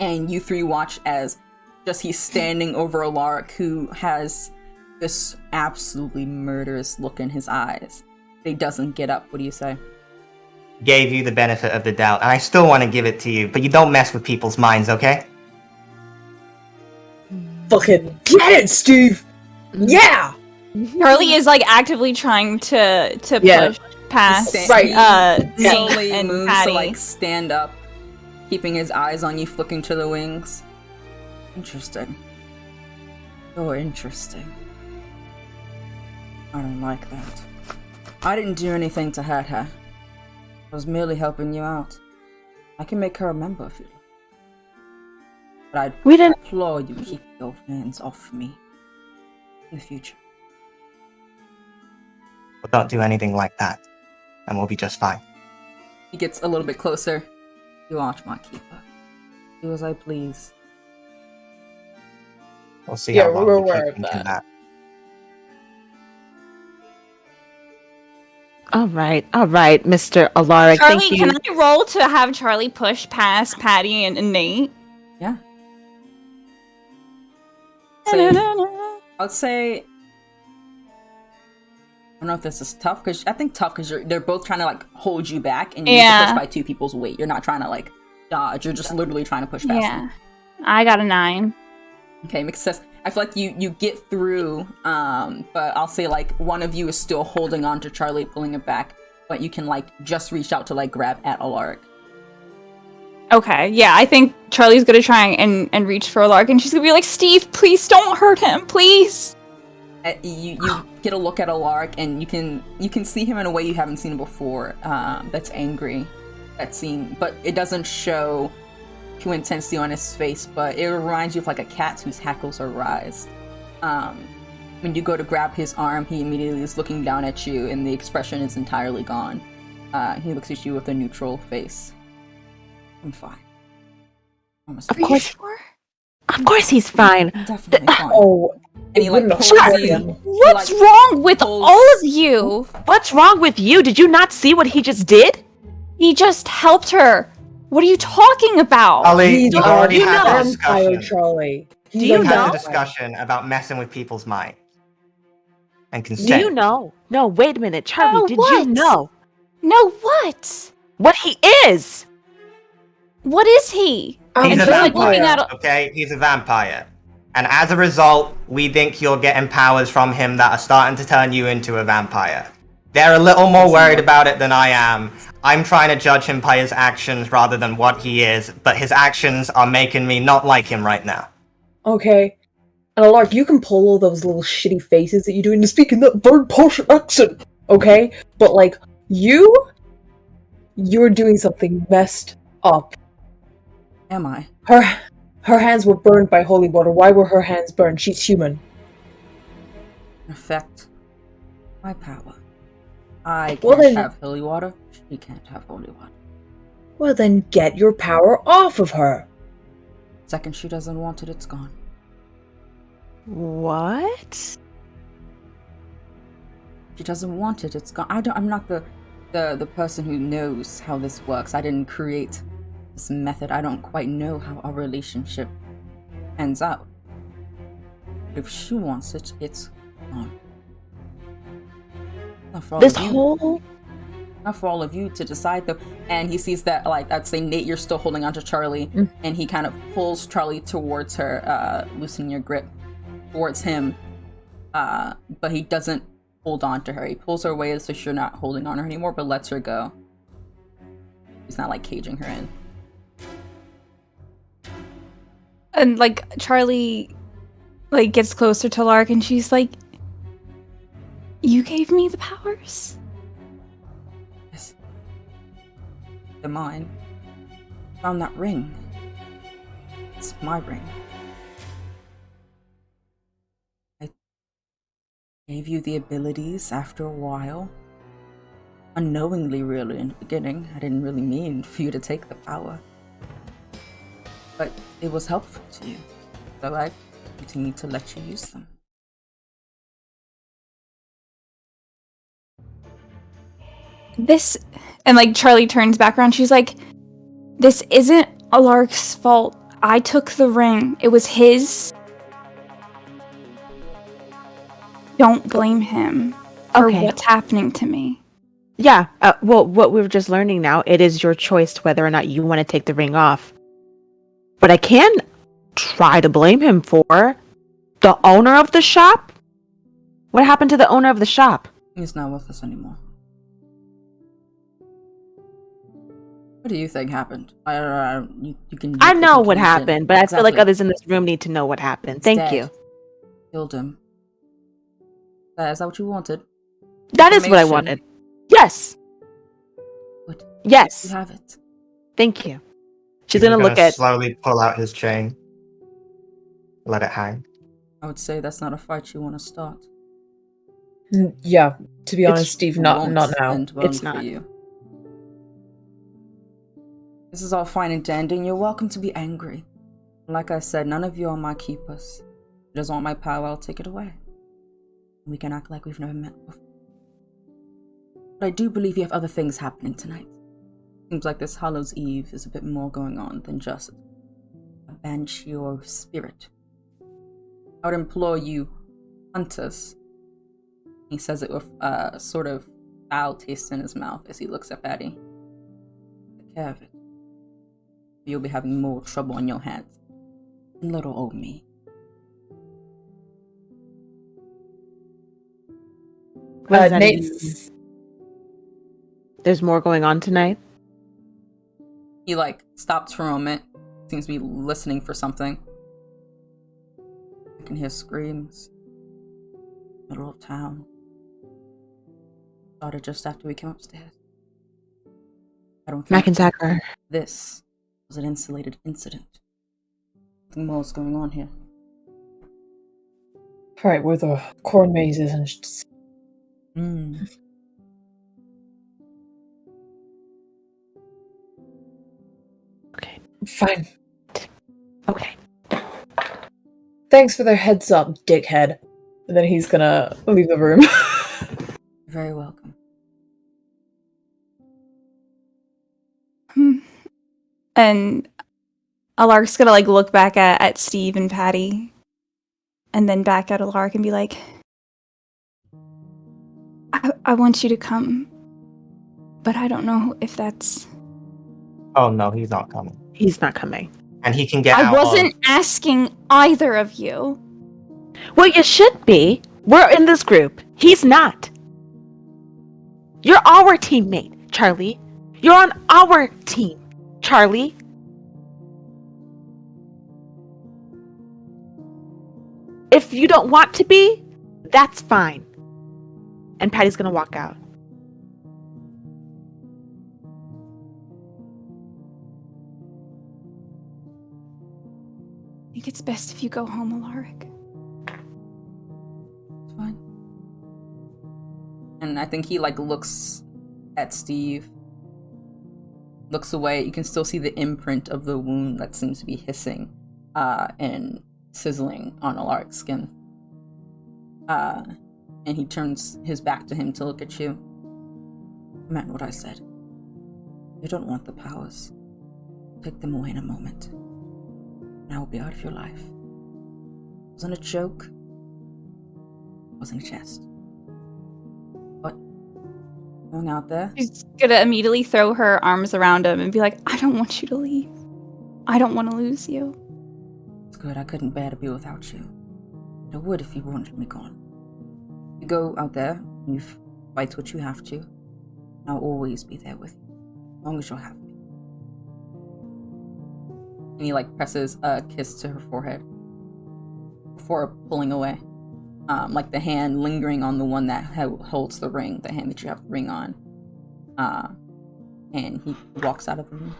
And you three watch as just he's standing over Alaric, who has this absolutely murderous look in his eyes. He doesn't get up. What do you say? Gave you the benefit of the doubt, and I still want to give it to you, but you don't mess with people's minds, okay? Fucking get it, Steve! Yeah! Charlie is like actively trying to Yeah. push past Right. Nate Slowly and moves Patty. to like stand up, keeping his eyes on you, flicking to the wings. Interesting. Oh, interesting. I don't like that. I didn't do anything to hurt her. I was merely helping you out. I can make her remember if you like. But I'd We didn't. implore you keep your hands off me in the future. But don't do anything like that, and we'll be just fine. He gets a little bit closer. You aren't my keeper. Do as I please. We'll see Yeah, how long we're we aware keep of him to that. All right, Mr. Alaric. Charlie, Thank you. can I roll to have Charlie push past Patty and Nate? Yeah. So, I'd say. I don't know if this is tough because I think tough because they're both trying to like hold you back and you need to push by two people's weight. You're not trying to like dodge. You're just literally trying to push past them. I got a 9. Okay, makes sense. I feel like you get through, but I'll say like one of you is still holding on to Charlie, pulling it back, but you can like just reach out to like grab at Alaric. Okay, yeah, I think Charlie's gonna try and reach for Lark, and she's gonna be like, Steve, please don't hurt him, please. You get a look at Alark, and you can see him in a way you haven't seen him before. That's angry. But it doesn't show too intensely on his face. But it reminds you of like a cat whose hackles are raised. When you go to grab his arm, he immediately is looking down at you, and the expression is entirely gone. He looks at you with a neutral face. I'm fine. Of course he's fine. I'm definitely fine. Oh, And he like pulls you. What's wrong with all of you? What's wrong with you? Did you not see what he just did? He just helped her. What are you talking about? Charlie, you've already had the Vampire discussion. Charlie. Do you We've had know? the discussion about messing with people's mind and consent. Do you know? No, wait a minute, Charlie. Oh, did what? you know No, what? what he is? What is he? He's a just, like, vampire, looking at okay? He's a vampire. And as a result, we think you're getting powers from him that are starting to turn you into a vampire. They're a little more worried about it than I am. I'm trying to judge him by his actions rather than what he is, but his actions are making me not like him right now. Okay. And Alark, you can pull all those little shitty faces that you do and speak in that bird posh accent, okay? But like, you're doing something messed up. Am I? Her hands were burned by holy water. Why were her hands burned? She's human. In effect, my power. I Well, can't then- have holy water. She can't have holy water. Well then get your power off of her. Second she doesn't want it, it's gone. What? She doesn't want it, it's gone. I'm not the person who knows how this works. I didn't create this method. I don't quite know how our relationship ends out. If she wants it, it's gone. Not for all This of you. whole Not for all of you to decide though. And he sees that, like, I'd say, Nate, you're still holding onto Charlie, and he kind of pulls Charlie towards her, loosening your grip towards him. But he doesn't hold on to her. He pulls her away so you're not holding on her anymore, but lets her go. He's not like caging her in. And like Charlie like gets closer to Lark and she's like, you gave me the powers? Yes. They're mine. Found that ring. It's my ring. I gave you the abilities after a while. Unknowingly, really, in the beginning. I didn't really mean for you to take the power. But it was helpful to you. So I continue to let you use them. This, and like Charlie turns back around, she's like, this isn't Alark's fault. I took the ring. It was his. Don't blame him for Okay. what's happening to me. Yeah, well, what we're just learning now, it is your choice whether or not you want to take the ring off. But I can try to blame him for the owner of the shop. What happened to the owner of the shop? He's not with us anymore. What do you think happened? You can. I know what conclusion. happened, but I feel like Exactly. others in this room need to know what happened. Thank Dead. you. Killed him. Is that what you wanted? That is what I Information. wanted. Yes. Good. Yes. You have it. Thank you. She's I'm gonna look gonna at. slowly pull out his chain. Let it hang. I would say that's not a fight you want to start. Yeah, to be It's- honest, Steve, It not won't now. end well It's for not. you. This is all fine and dandy, and you're welcome to be angry. Like I said, none of you are my keepers. If you just want my power, I'll take it away. We can act like we've never met before. But I do believe you have other things happening tonight. Seems like this Hallows Eve is a bit more going on than just a banshee or spirit. I would implore you, hunters. He says it with a sort of foul taste in his mouth as he looks at Patty. Take care of it. You'll be having more trouble on your hands than little old me. What does that Nate's mean? There's more going on tonight. He, like, stops for a moment. Seems to be listening for something. I can hear screams. Middle of town. Started just after we came upstairs. I don't Mac think and Zach are. this was an insulated incident. Something more is going on here. Right, where the corn maze is and just... Okay. Fine. Okay. Thanks for their heads up, dickhead. And then he's gonna leave the room. You're very welcome. And Alark's gonna like look back at Steve and Patty, and then back at Alark and be like, I want you to come, but I don't know if that's... Oh no, he's not coming. He's not coming. And he can get I out wasn't of... asking either of you. Well, you should be. We're in this group. He's not. You're our teammate, Charlie. You're on our team, Charlie. If you don't want to be, that's fine. And Patty's gonna walk out. I think it's best if you go home, Alaric. It's fine. And I think he, like, looks at Steve. Looks away. You can still see the imprint of the wound that seems to be hissing and sizzling on Alaric's skin. And he turns his back to him to look at you. I meant what I said. You don't want the powers. Take them away in a moment. And I will be out of your life. It wasn't a joke. It wasn't a jest. But going out there. She's gonna immediately throw her arms around him and be like, I don't want you to leave. I don't want to lose you. It's good. I couldn't bear to be without you. I would if you wanted me gone. You go out there, and you fight what you have to, and I'll always be there with you, as long as you'll have me. And he, like, presses a kiss to her forehead before pulling away. Like the hand lingering on the one that holds the ring, the hand that you have the ring on. And he walks out of the room.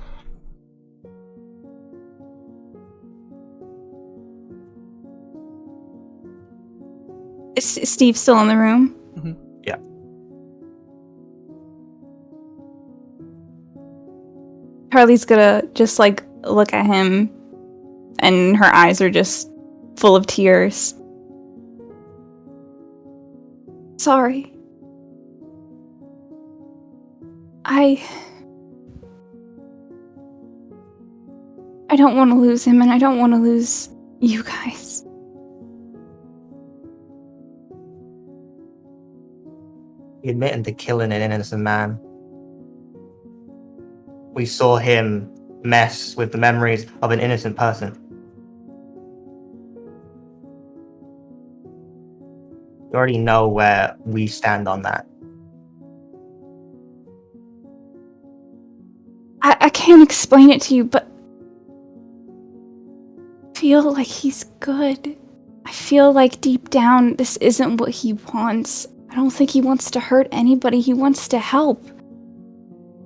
Is Steve still in the room? Mm-hmm. Yeah. Charlie's gonna just like look at him, and her eyes are just full of tears. Sorry. I don't want to lose him, and I don't want to lose you guys. He admitted to killing an innocent man. We saw him mess with the memories of an innocent person. You already know where we stand on that. I can't explain it to you, but I feel like he's good. I feel like deep down this isn't what he wants. I don't think he wants to hurt anybody. He wants to help.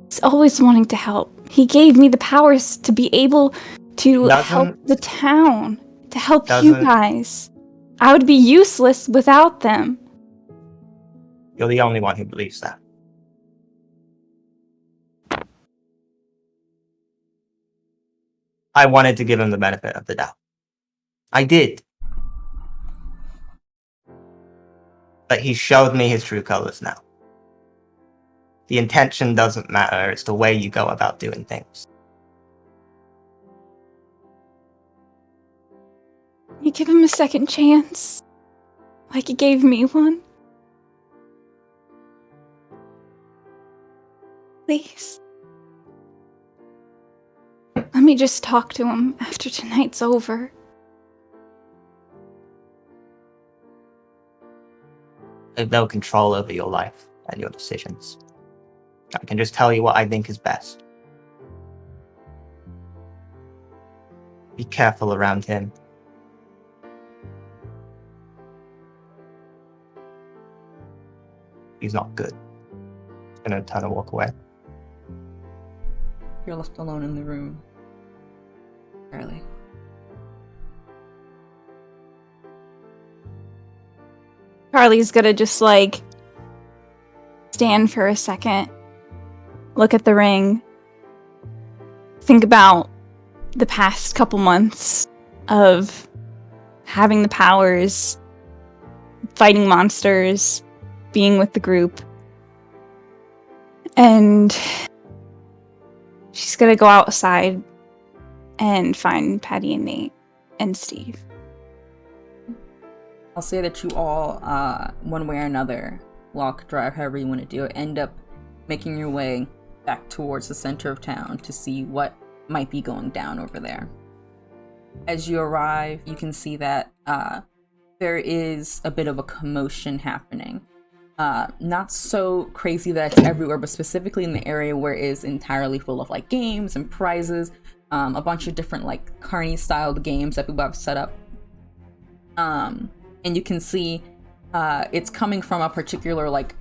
He's always wanting to help. He gave me the powers to be able to help the town, to help you guys. I would be useless without them. You're the only one who believes that. I wanted to give him the benefit of the doubt. I did. But he showed me his true colors now. The intention doesn't matter, it's the way you go about doing things. You give him a second chance, like you gave me one. Please. Let me just talk to him after tonight's over. I have no control over your life and your decisions. I can just tell you what I think is best. Be careful around him. He's not good. He's gonna turn and walk away. You're left alone in the room. Charlie. Charlie's gonna just like stand for a second, look at the ring, think about the past couple months of having the powers, fighting monsters, being with the group, and she's gonna go outside and find Patty and Nate and Steve. I'll say that you all, one way or another, walk, drive, however you want to do it, end up making your way back towards the center of town to see what might be going down over there. As you arrive, you can see that there is a bit of a commotion happening. Not so crazy that it's everywhere, but specifically in the area where it is entirely full of like games and prizes, a bunch of different like carny-styled games that people have set up. And you can see it's coming from a particular, like,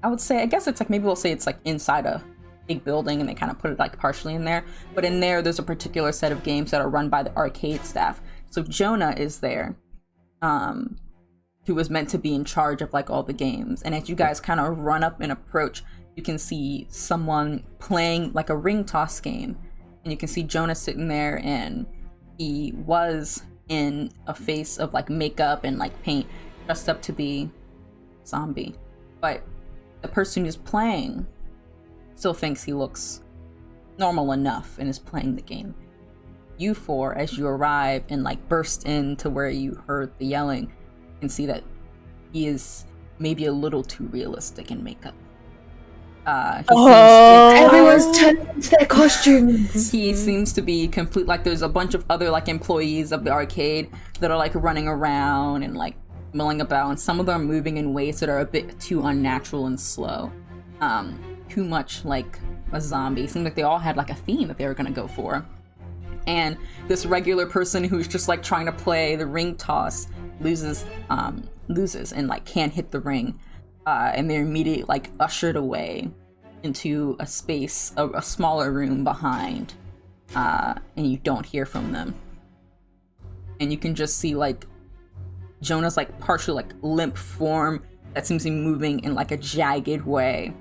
I would say, I guess it's like, maybe we'll say it's like inside a big building and they kind of put it like partially in there. But in there's a particular set of games that are run by the arcade staff. So Jonah is there, who was meant to be in charge of like all the games. And as you guys kind of run up and approach, you can see someone playing like a ring toss game. And you can see Jonah sitting there, and he was in a face of like makeup and like paint, dressed up to be zombie. But the person who's playing still thinks he looks normal enough and is playing the game. You four, as you arrive and like burst into where you heard the yelling, can see that he is maybe a little too realistic in makeup. Everyone's turned into their costumes. He seems to be complete, like there's a bunch of other like employees of the arcade that are like running around and like milling about, and some of them are moving in ways that are a bit too unnatural and slow. Too much like a zombie. Seemed like they all had like a theme that they were gonna go for. And this regular person who's just like trying to play the ring toss loses and like can't hit the ring. And they're immediately like ushered away into a space, a smaller room behind, and you don't hear from them. And you can just see like Jonah's like partial like limp form that seems to be moving in like a jagged way,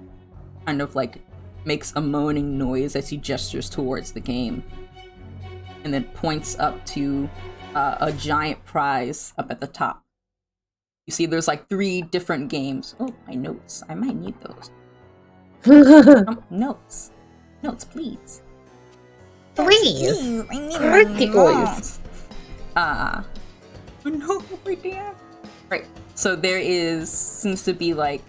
kind of like makes a moaning noise as he gestures towards the game, and then points up to a giant prize up at the top. You see there's like 3 different games. Oh, my notes. I might need those. Notes. Notes, please. Please. I need Articles. No idea. Right. So there seems to be like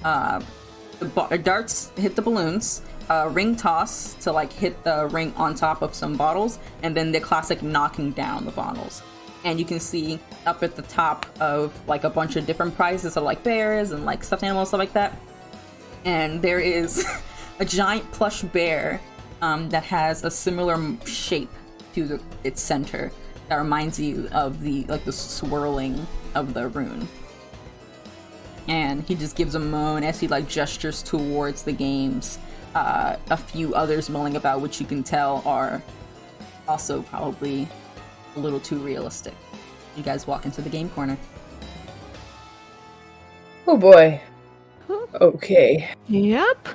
darts hit the balloons, ring toss to like hit the ring on top of some bottles, and then the classic knocking down the bottles. And you can see up at the top of like a bunch of different prizes of like bears and like stuffed animals, stuff like that. And there is a giant plush bear that has a similar shape to its center that reminds you of the swirling of the rune. And he just gives a moan as he like gestures towards the games. A few others mulling about, which you can tell are also probably a little too realistic. You guys walk into the game corner. Oh boy. Okay. Yep.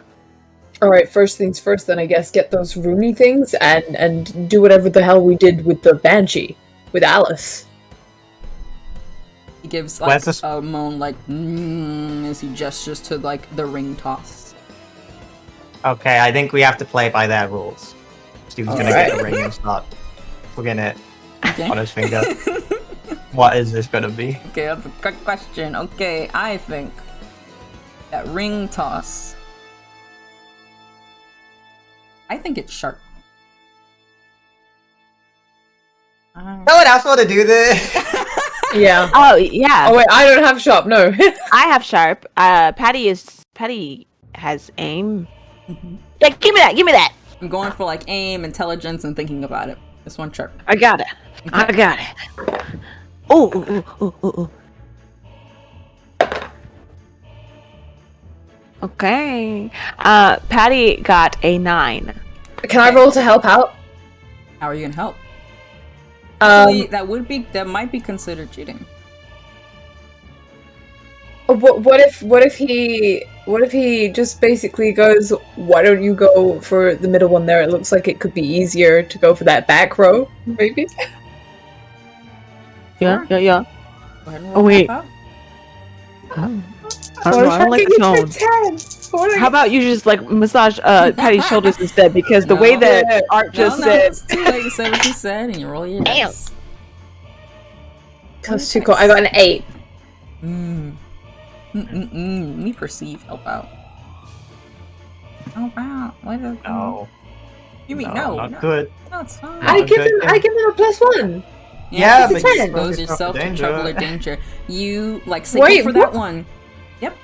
Alright, first things first then, I guess, get those Rooney things and do whatever the hell we did with the Banshee, with Alice. He gives like a moan like as he gestures to like the ring toss. Okay, I think we have to play by their rules. Steven's gonna get the ring and start putting it on his finger. What is this gonna be? Okay, that's a good question. Okay, I think that ring toss, I think it's sharp. No one else want to do this. Yeah. Oh yeah. Oh wait, I don't have sharp. No. I have sharp. Patty has aim. Yeah, give me that. I'm going for like aim, intelligence, and thinking about it. This one chirp. I got it. I got it. Oh. Okay. Patty got a 9. Can I roll to help out? How are you gonna help? Actually, that might be considered cheating. What if he just basically goes, why don't you go for the middle one there? It looks like it could be easier to go for that back row, maybe. Yeah. Go ahead and roll Oh, wait. help out. I don't like the tone. How about you just like massage Patty's shoulders instead? Because the way that Art just said, it's too late. You said what you said, and you roll your dice. That's too cool. I got an 8. Me perceive help out. Help out. What is it? No. You mean No, no? not good. No, it's fine. I give him a +1. Yeah, but but you expose yourself to trouble or danger. You say Wait, go for that what? one. Yep.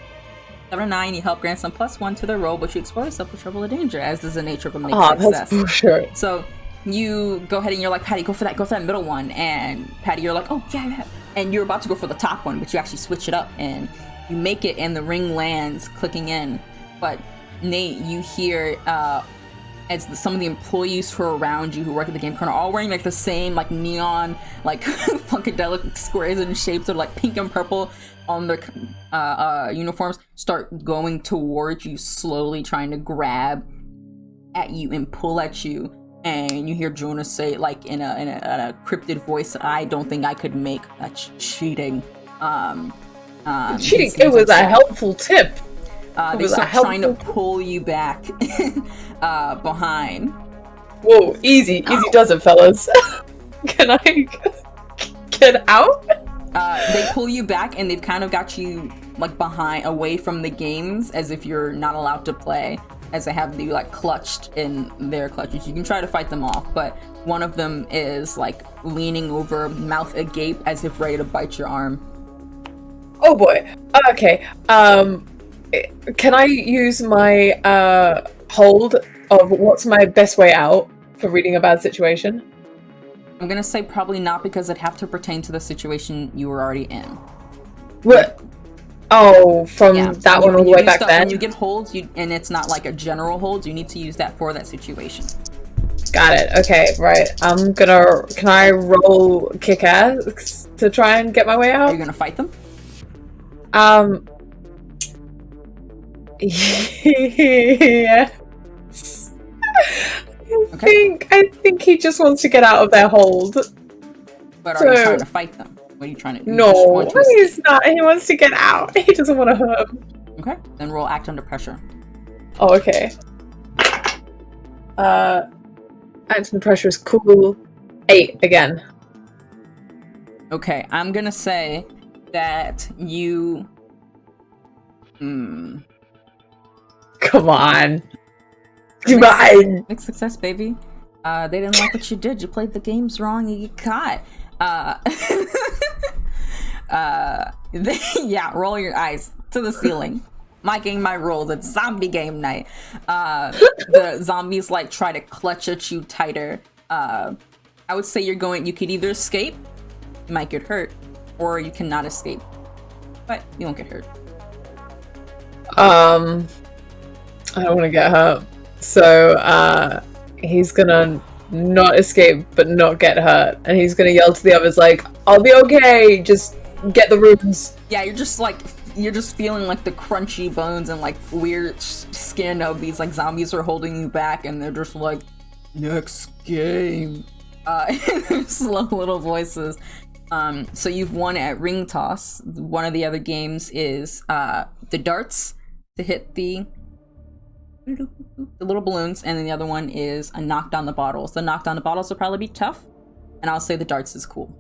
7 or 9, you help grant some +1 to the roll, but you expose yourself to trouble or danger, as is the nature of a mixed Oh, success. that's bullshit. So you go ahead and you're like, Patty, go for that middle one, and Patty, you're like, oh yeah, and you're about to go for the top one, but you actually switch it up and you make it, and the ring lands, clicking in. But Nate, you hear as some of the employees who are around you who work at the game corner, all wearing like the same like neon like funkadelic squares and shapes of like pink and purple on their uniforms, start going towards you slowly, trying to grab at you and pull at you. And you hear Jonah say, like in a cryptid voice, "I don't think I could make that cheating." Cheating. It was a helpful tip. They start trying to pull you back behind. Whoa, easy does it, fellas. Can I get out? They pull you back, and they've kind of got you like behind, away from the games, as if you're not allowed to play, as they have you like clutched in their clutches. You can try to fight them off, but one of them is like leaning over, mouth agape, as if ready to bite your arm. Oh boy. Okay. Can I use my hold of what's my best way out for reading a bad situation? I'm gonna say probably not, because it'd have to pertain to the situation you were already in. What? Oh, from Yeah, that one all the way back then? When you get holds, and it's not like a general hold, you need to use that for that situation. Got it. Okay, right. Can I roll kick ass to try and get my way Are out? you gonna fight them? Yes. Okay. I think he just wants to get out of their hold. But are you trying to fight them? What are you trying to do? No, he's not. He wants to get out. He doesn't want to hurt him. Okay, then roll act under pressure. Oh, okay. Act under pressure is cool. 8 again. Okay, I'm gonna say that you... Come on. Divine. Big success, baby. They didn't like what you did. You played the games wrong, you get caught. Yeah, roll your eyes to the ceiling. My game, my rules. It's zombie game night. The zombies like try to clutch at you tighter. I would say you could either escape, you might get hurt, or you cannot escape, but you won't get hurt. I don't want to get hurt. So, he's gonna not escape but not get hurt. And he's gonna yell to the others like, I'll be okay, just get the rooms. Yeah, you're just feeling like the crunchy bones and like weird skin of these like zombies are holding you back, and they're just like, next game. Slow little voices. So you've won at ring toss. One of the other games is the darts to hit the little balloons, and then the other one is a knock down the bottles. The knock down the bottles will probably be tough, and I'll say the darts is cool.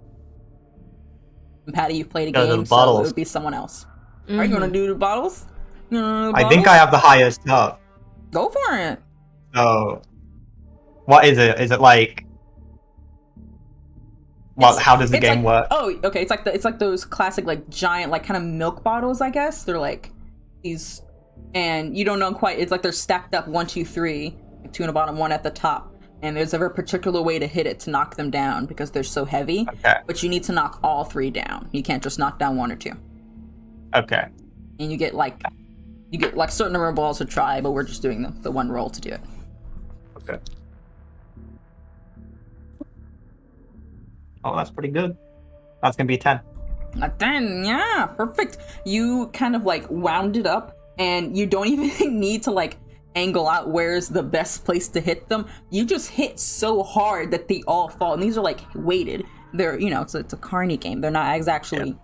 And Patty, you've played a game, so it would be someone else. Are you gonna do the bottles? I think I have the highest up. Go for it. So, what is it? Is it like? Well, how does the game work? Oh, okay. It's like those classic like giant like kind of milk bottles, I guess. They're like these, and you don't know quite. It's like they're stacked up 1, 2, 3, 2 in the bottom, 1 at the top. and there's a very particular way to hit it to knock them down because they're so heavy. Okay. But you need to knock all 3 down. You can't just knock down 1 or 2. Okay. And you get like certain number of balls to try, but we're just doing the 1 roll to do it. Okay. Oh, that's pretty good. That's gonna be a 10. A 10, yeah, perfect. You kind of like wound it up, and you don't even need to like angle out where's the best place to hit them. You just hit so hard that they all fall. And these are like weighted. They're, it's a carny game. They're not actually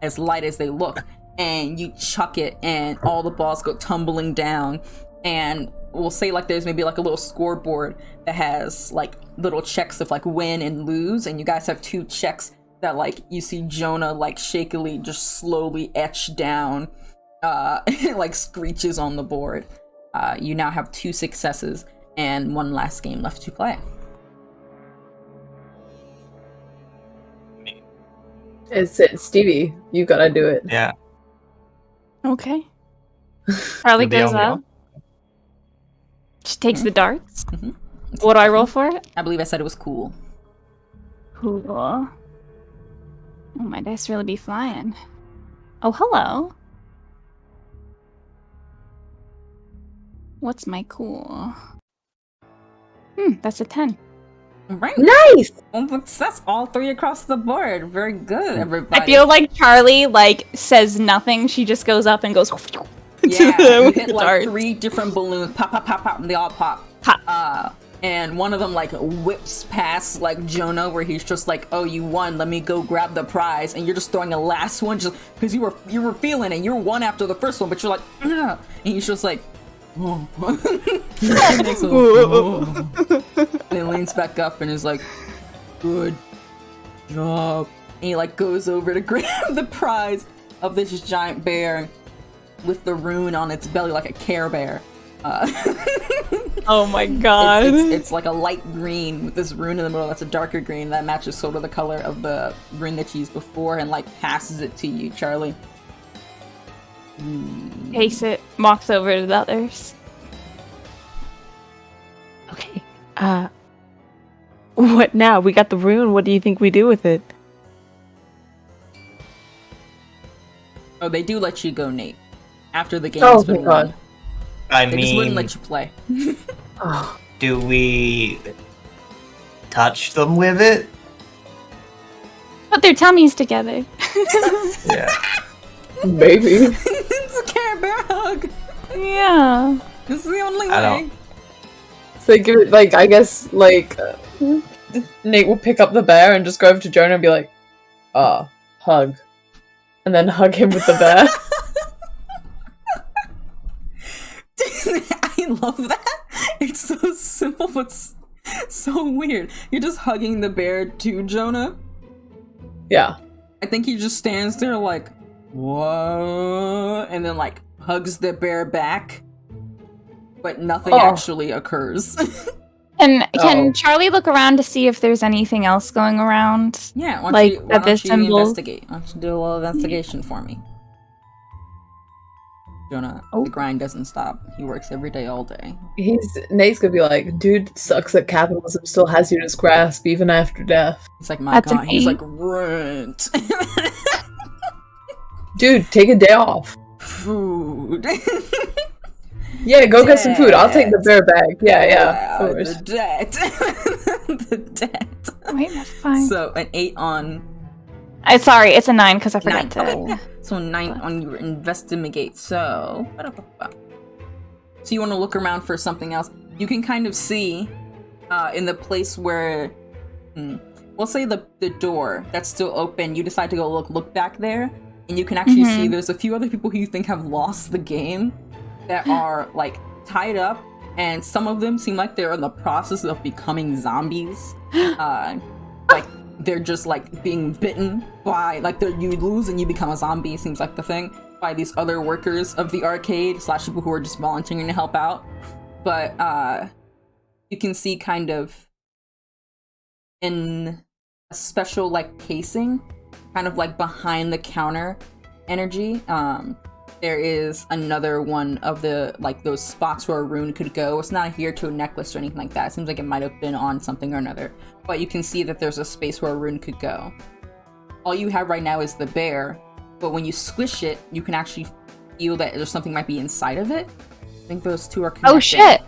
as light as they look. And you chuck it, and all the balls go tumbling down. And we'll say like there's maybe like a little scoreboard that has like little checks of like win and lose, and you guys have 2 checks that like you see Jonah like shakily just slowly etch down, like screeches on the board. You now have 2 successes and 1 last game left to play. It's Stevie. You gotta do it. Yeah. Okay. Charlie You'll be goes on the up. She takes the darts. Mhm. What do I roll for it? I believe I said it was cool. Cool. Oh, my dice really be flying. Oh, hello. What's my cool? That's a 10. Right. Nice! Well, that's all 3 across the board. Very good, everybody. I feel like Charlie says nothing. She just goes up and goes. Yeah, to you them hit with like darts. 3 different balloons, pop, pop, pop, pop, and they all pop. Pop. And one of them like whips past like Jonah, where he's just like, "Oh, you won. Let me go grab the prize." And you're just throwing a last one, just because you were feeling it. You're 1 after the first one, but you're like, "Ugh," and he's just like, "Oh." He makes a little, "Oh." And then leans back up and is like, "Good job." And he like goes over to grab the prize of this giant bear with the rune on its belly, like a Care Bear. Oh my god. It's like a light green with this rune in the middle that's a darker green that matches sort of the color of the rune that you used before, and like passes it to you, Charlie. Takes it, walks over to the others. Okay. What now? We got the rune. What do you think we do with it? Oh, they do let you go, Nate. After the game Oh has been my God. run. I They just wouldn't mean, let you play. Oh, do we touch them with it? Put their tummies together. Yeah. maybe. It's a Care Bear hug. Yeah. This is the only I way. don't- So give it, I guess, Nate will pick up the bear and just go over to Jonah and be like, hug. And then hug him with the bear. I love that. It's so simple, but so weird. You're just hugging the bear to Jonah. Yeah. I think he just stands there like, what? And then like hugs the bear back. But nothing actually occurs. And can Oh. Charlie look around to see if there's anything else going around? Yeah, why Like, don't at this you symbol? investigate? Why don't you do a little investigation for me? Jonah, the grind doesn't stop. He works every day, all day. Nate's gonna be like, dude sucks at capitalism, still has you in his grasp even after death. He's like, my That's god. He's okay. like, rent. Dude, take a day off. Food. Yeah, go get some food. I'll take the bear bag. Yeah, Wow, of course. the debt. The debt. Wait, that's fine. So, an 8 on... Sorry, it's a 9 because I forgot 9. to. So 9 on your investigate. So you want to look around for something else. You can kind of see in the place where, we'll say the door that's still open. You decide to go look back there, and you can actually see there's a few other people who you think have lost the game that are like tied up, and some of them seem like they're in the process of becoming zombies. Like they're just like being bitten by you lose and you become a zombie, seems like the thing, by these other workers of the arcade / people who are just volunteering to help out. But you can see kind of in a special like casing, kind of like behind the counter energy, there is another one of the, like, those spots where a rune could go. It's not adhered to a necklace or anything like that. It seems like it might have been on something or another. But you can see that there's a space where a rune could go. All you have right now is the bear, but when you squish it, you can actually feel that there's something might be inside of it. I think those two are connected. Oh shit.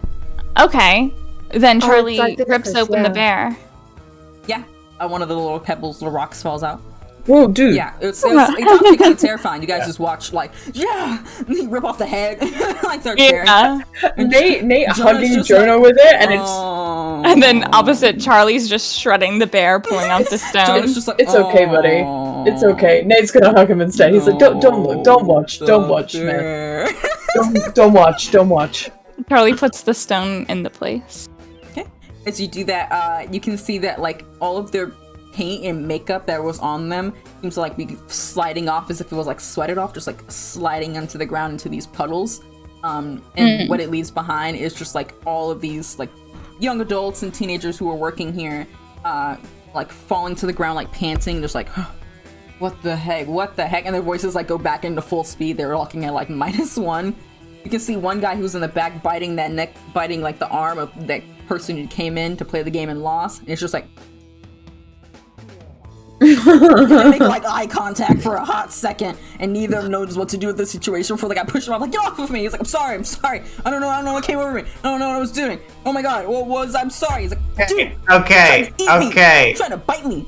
Okay. Then Charlie like the rips necklace, open the yeah. bear. Yeah. One of the little pebbles, little rocks falls out. Whoa, dude. Yeah, it's actually kind of terrifying. You guys just watch, like, yeah, rip off the head, like start tearing. Yeah. Nate hugging just Jonah like, with it, and oh. And then opposite Charlie's just shredding the bear, pulling out the stone. Jonah's just like, it's okay, buddy. It's okay. Nate's gonna hug him instead. He's like, don't look, don't watch, man. Don't watch. Charlie puts the stone in the place. Okay. As you do that, you can see that, like, all of their paint and makeup that was on them seems to, like, be sliding off as if it was, like, sweated off, just, like, sliding onto the ground into these puddles. And what it leaves behind is just, like, all of these, like, young adults and teenagers who are working here, like, falling to the ground, like, panting, just like, what the heck, and their voices, like, go back into full speed. They're looking at, like, -1. You can see one guy who's in the back biting like the arm of that person who came in to play the game and lost. And it's just like, they make, like, eye contact for a hot second, and neither of them knows what to do with the situation. For, like, I push him off, like, get off of me. He's like, I'm sorry. I don't know what came over me. I don't know what I was doing. Oh my god, I'm sorry. He's like, dude, Okay. you're trying to bite me.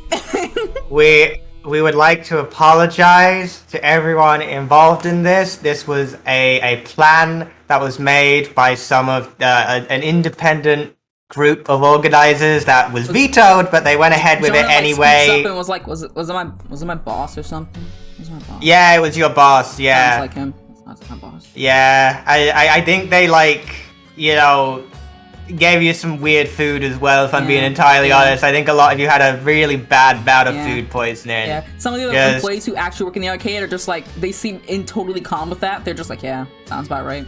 We would like to apologize to everyone involved in this. This was a plan that was made by some of an independent group of organizers that was vetoed, but they went ahead with Jonah, it like, anyway. speaks up and was like, was it my boss or something? Was it my boss? Yeah, it was your boss. Yeah, Sounds like him. That's my boss. yeah. I think they, like, you know, gave you some weird food as well. If I'm being entirely honest, I think a lot of you had a really bad bout of food poisoning. Yeah, some of the other employees who actually work in the arcade are just like, they seem totally calm with that. They're just like, yeah, sounds about right.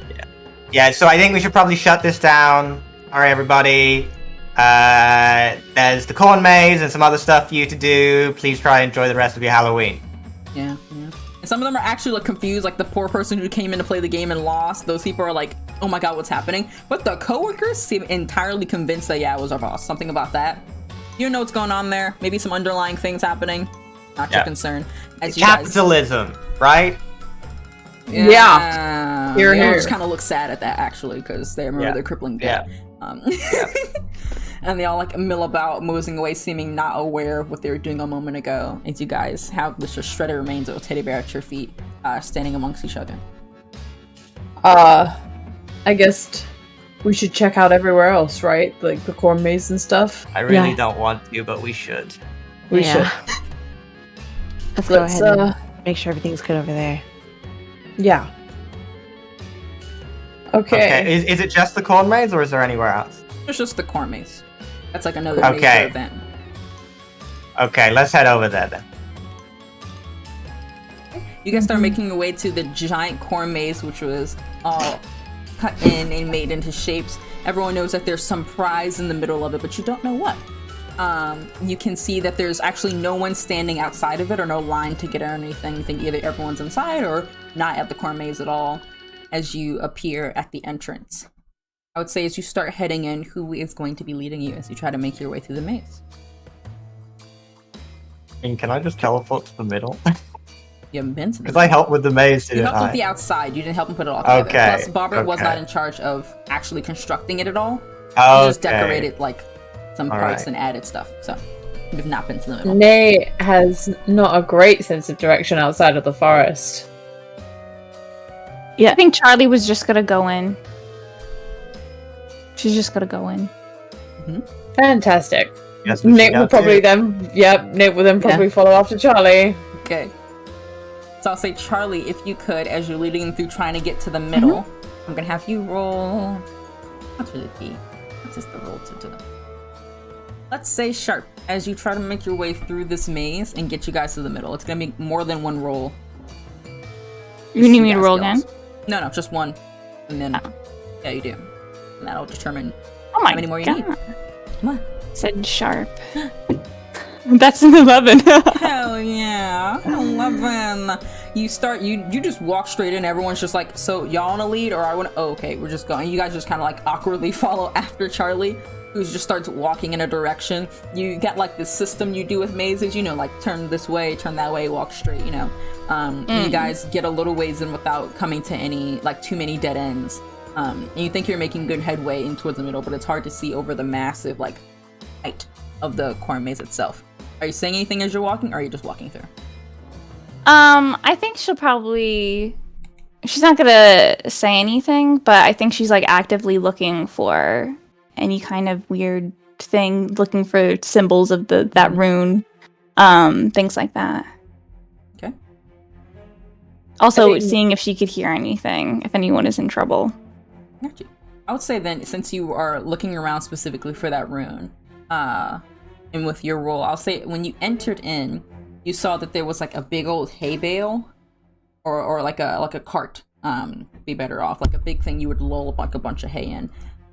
Yeah. So I think we should probably shut this down. All right, everybody. There's the corn maze and some other stuff for you to do. Please try and enjoy the rest of your Halloween. Yeah. And some of them are actually, like, confused, like the poor person who came in to play the game and lost. Those people are like, oh my god, what's happening? But the coworkers seem entirely convinced that, yeah, it was our boss. Something about that. You know what's going on there. Maybe some underlying things happening. Not your concern. As you Capitalism, right? Yeah. Here, They here. just kind of look sad at that, actually, because they remember their crippling debt. And they all, like, mill about, moseying away, seeming not aware of what they were doing a moment ago. As you guys have just shredded remains of a teddy bear at your feet, standing amongst each other. I guess we should check out everywhere else, right? Like the corn maze and stuff. I really don't want to, but we should. We should. Let's go ahead and make sure everything's good over there. Yeah. Okay. Is it just the corn maze, or is there anywhere else? It's just the corn maze. That's like another major event. Okay, let's head over there then. You guys start making your way to the giant corn maze, which was all cut in and made into shapes. Everyone knows that there's some prize in the middle of it, but you don't know what. You can see that there's actually no one standing outside of it, or no line to get or anything. You think either everyone's inside or not at the corn maze at all as you appear at the entrance. I would say as you start heading in, who is going to be leading you as you try to make your way through the maze? And can I just teleport to the middle? You haven't been to the Because I helped with the maze, You didn't helped with I? the outside, you didn't help them put it all together. Okay, Plus, Barbara was okay. not in charge of actually constructing it at all. Okay. She just decorated, like, some All parts right. and added stuff. So, you've not been to the middle. Nate has not a great sense of direction outside of the forest. I think Charlie was just gonna go in. She's just gonna go in. Fantastic. Yes, Nate will probably Nate will then probably follow after Charlie. Okay. So I'll say, Charlie, if you could, as you're leading through trying to get to the middle, I'm gonna have you roll. What's really key? What's just the roll to do that? Let's say sharp as you try to make your way through this maze and get you guys to the middle. It's gonna be more than one roll. You need me to roll again? No, just one. And then, yeah, you do. And that'll determine Oh my how many more you god. need. Come on. Said sharp. That's an 11. Hell yeah. 11. you just walk straight in. Everyone's just like, so y'all want to lead, or I want to? Oh, okay, we're just going. You guys just kind of like awkwardly follow after Charlie, who just starts walking in a direction. You get like this system you do with mazes, you know, like turn this way, turn that way, walk straight, you know. You guys get a little ways in without coming to any like too many dead ends. And you think you're making good headway in towards the middle, but it's hard to see over the massive like height of the corn maze itself. Are you saying anything as you're walking, or are you just walking through? I think she's not gonna say anything, but I think she's like actively looking for any kind of weird thing, looking for symbols of that rune, things like that. Okay. Also, seeing if she could hear anything, if anyone is in trouble. Gotcha. I would say then, since you are looking around specifically for that rune, and with your roll, I'll say when you entered in, you saw that there was like a big old hay bale, or like a cart. Be better off, like a big thing you would lull like a bunch of hay in.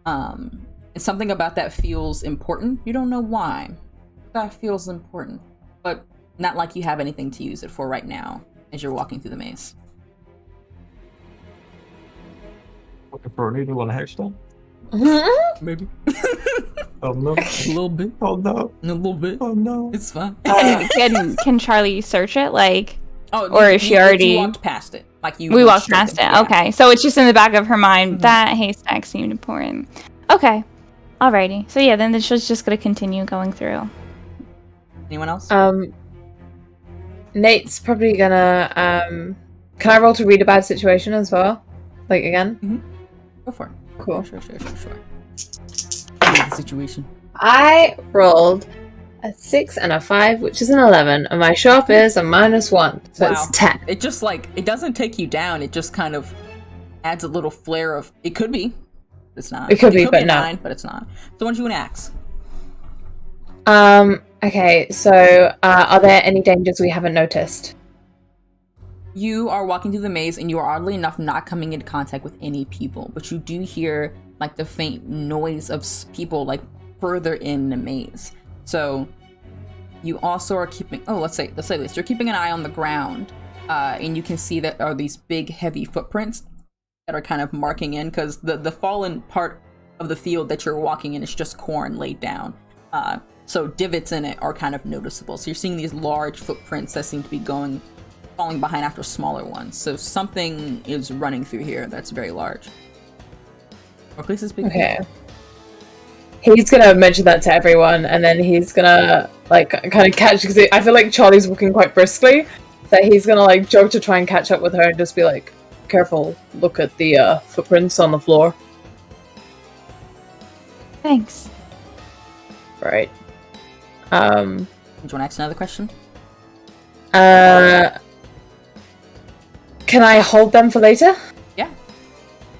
And something about that feels important. You don't know why. That feels important, but not like you have anything to use it for right now as you're walking through the maze. Looking for a needle and a hairstone? Maybe. Oh no. A little bit. Oh no. A little bit. Oh no. It's fine. Can Charlie search it? Like, Oh, or is she already? You walked past it. Like you. We went walked straight past it. yeah. Okay, so it's just in the back of her mind. That haystack seemed important. Okay, alrighty. So yeah, then she's just gonna continue going through. Anyone else? Nate's probably gonna can I roll to read a bad situation as well? Like again? Go for it. Cool. Sure. Read the situation. I rolled a 6 and a 5, which is an 11, and my sharp is a -1, so Wow. it's 10. It just like it doesn't take you down. It just kind of adds a little flair of it could be. It's not. It could be, but a no. 9, but it's not. So what do you want to axe? Okay, so are there any dangers we haven't noticed? You are walking through the maze, and you are oddly enough not coming into contact with any people, but you do hear like the faint noise of people like further in the maze. So you also are keeping. Oh, let's say this. You're keeping an eye on the ground, and you can see that there are these big, heavy footprints that are kind of marking in because the fallen part of the field that you're walking in is just corn laid down. So divots in it are kind of noticeable. So you're seeing these large footprints that seem to be falling behind after smaller ones. So something is running through here that's very large. Or at least it's big. Okay. He's gonna mention that to everyone, and then he's gonna like kind of catch, because I feel like Charlie's walking quite briskly, so he's gonna like jog to try and catch up with her and just be like, "Careful! Look at the footprints on the floor." Thanks. Right. Do you want to ask another question? Can I hold them for later? Yeah.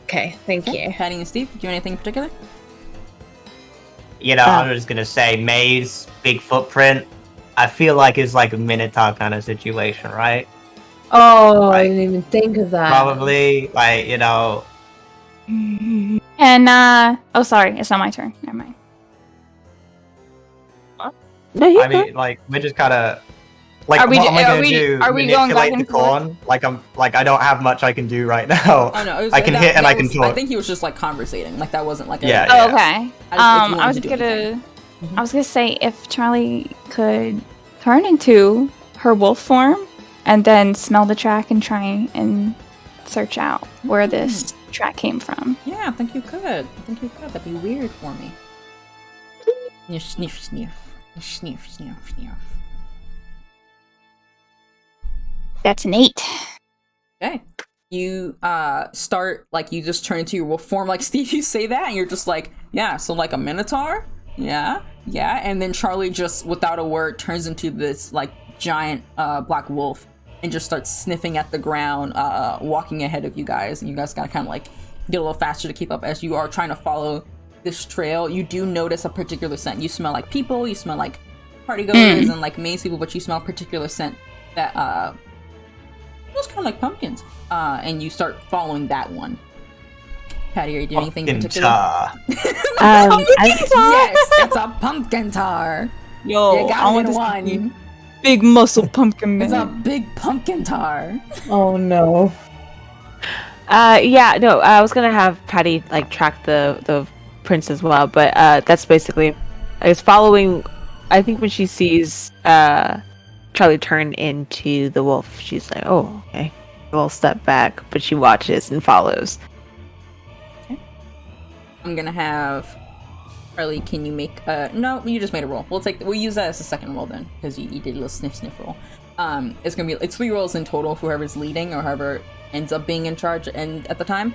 Okay, thank you. Patty and Steve, do you have anything in particular? You know, I was gonna say maze, big footprint. I feel like it's like a Minotaur kind of situation, right? Oh, I didn't even think of that. Probably, like, you know. And oh, sorry, it's not my turn. Never mind. No, you I mean, like, we're just kind of. Like, Are we- what am I are gonna we- do? are we going back Manipulate the and forth? corn? Like, I don't have much I can do right now. Oh no, I can hit and I can was, talk. I think he was just like conversating. Like that wasn't like a Yeah. Oh, okay. if you wanted I was to do gonna, anything. I was gonna say if Charlie could turn into her wolf form and then smell the track and try and search out where this track came from. Yeah, I think you could. That'd be weird for me. Sniff, sniff, sniff. Sniff, sniff, sniff. That's an 8. Okay. You start like you just turn into your wolf form. Like Steve, you say that and you're just like, yeah, so like a minotaur? Yeah. And then Charlie just without a word turns into this like giant black wolf and just starts sniffing at the ground, walking ahead of you guys. And you guys gotta kinda like get a little faster to keep up as you are trying to follow this trail. You do notice a particular scent. You smell like people, you smell like partygoers and like maze people, but you smell a particular scent that smells kind of like pumpkins. And you start following that one. Patty, are you doing anything in particular? I, Yes, it's a pumpkin tar. Yo, You I got want it to one. big muscle pumpkin It's a man. big pumpkin tar. Oh no. Yeah, no, I was gonna have Patty like track the prince as well, but that's basically is following. I think when she sees Charlie turn into the wolf, she's like, "Oh, okay." A little step back, but she watches and follows. I'm gonna have Charlie. Can you make no? You just made a roll. We'll use that as a second roll then, because you did a little sniff roll. It's 3 rolls in total for whoever's leading or whoever ends up being in charge and at the time.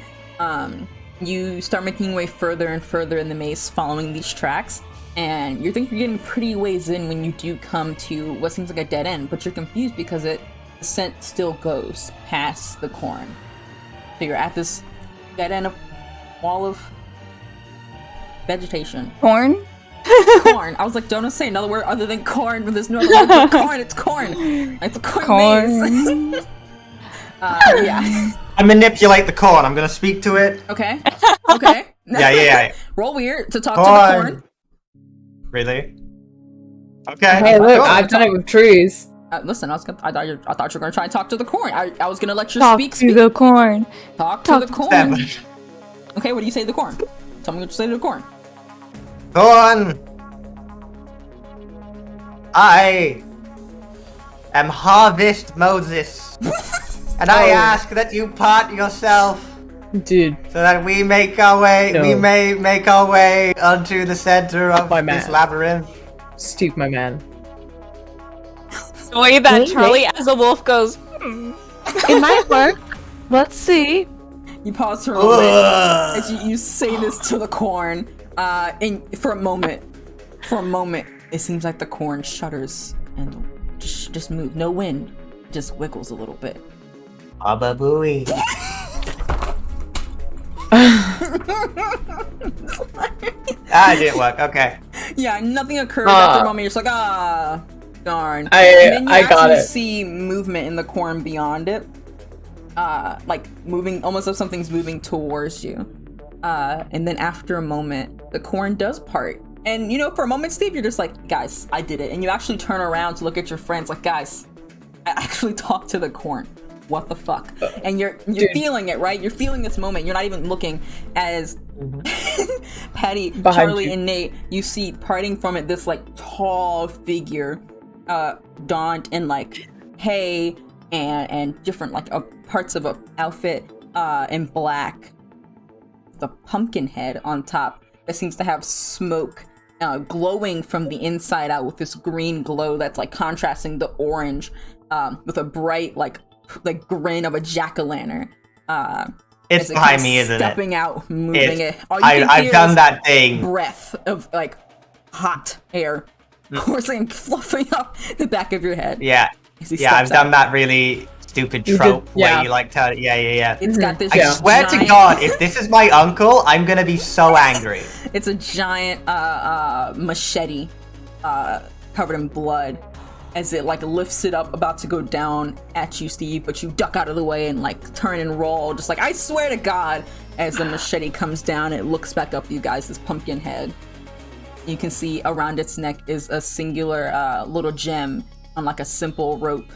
You start making your way further and further in the maze following these tracks, and you think you're getting pretty ways in when you do come to what seems like a dead end, but you're confused because the scent still goes past the corn. So you're at this dead end of wall of vegetation. Corn? Corn. I was like, don't say another word other than corn, but there's no other word for corn. It's corn. It's a corn maze. Yeah. I manipulate the corn. I'm gonna speak to it. Okay. Okay. Yeah. Roll weird to talk to the corn. Really? Okay. Hey, look, Go. I've done it with trees. Listen, I thought you were gonna try and talk to the corn. I was gonna let you Talk speak. to the corn. Talk to the corn. 7. Okay, what do you say to the corn? Tell me what you say to the corn. Corn. I am Harvest Moses, and I ask that you part yourself, Dude, so that we make our way. No. We may make our way onto the center of My this man. labyrinth. Steve, my man. The way that Really? Charlie as a wolf goes, It might work. Let's see. You pause for a moment as you say this to the corn. And for a moment, it seems like the corn shudders and just moves. No wind, just wiggles a little bit. Baba Booey. It didn't work. Okay. Yeah, nothing occurs after a moment. You're just like, darn. I and then you got actually it. see movement in the corn beyond it. Like moving, almost like something's moving towards you. And then after a moment, the corn does part. And for a moment, Steve, you're just like, guys, I did it. And you actually turn around to look at your friends like, guys, I actually talked to the corn. What the fuck? And you're Dude. feeling it, right? You're feeling this moment. You're not even looking as Patty, Behind Charlie, you. and Nate, you see parting from it this like tall figure, donned in like hay and different like parts of a outfit in black, the pumpkin head on top that seems to have smoke glowing from the inside out with this green glow that's like contrasting the orange with a bright like grin of a jack-o'-lantern. It's as it behind comes me, isn't it? stepping out, moving it. All you can I've hear done is that thing. breath of like hot air coursing, fluffing up the back of your head. Yeah. as he Yeah, I've steps out. done that really stupid You did- trope yeah. where you like tell. Yeah. It's got this. I swear to giant- God, if this is my uncle, I'm gonna be so angry. It's a giant machete covered in blood as it like lifts it up, about to go down at you, Steve, but you duck out of the way and like turn and roll, just like, I swear to God, as the machete comes down, it looks back up at you guys, this pumpkin head. You can see around its neck is a singular little gem on like a simple rope.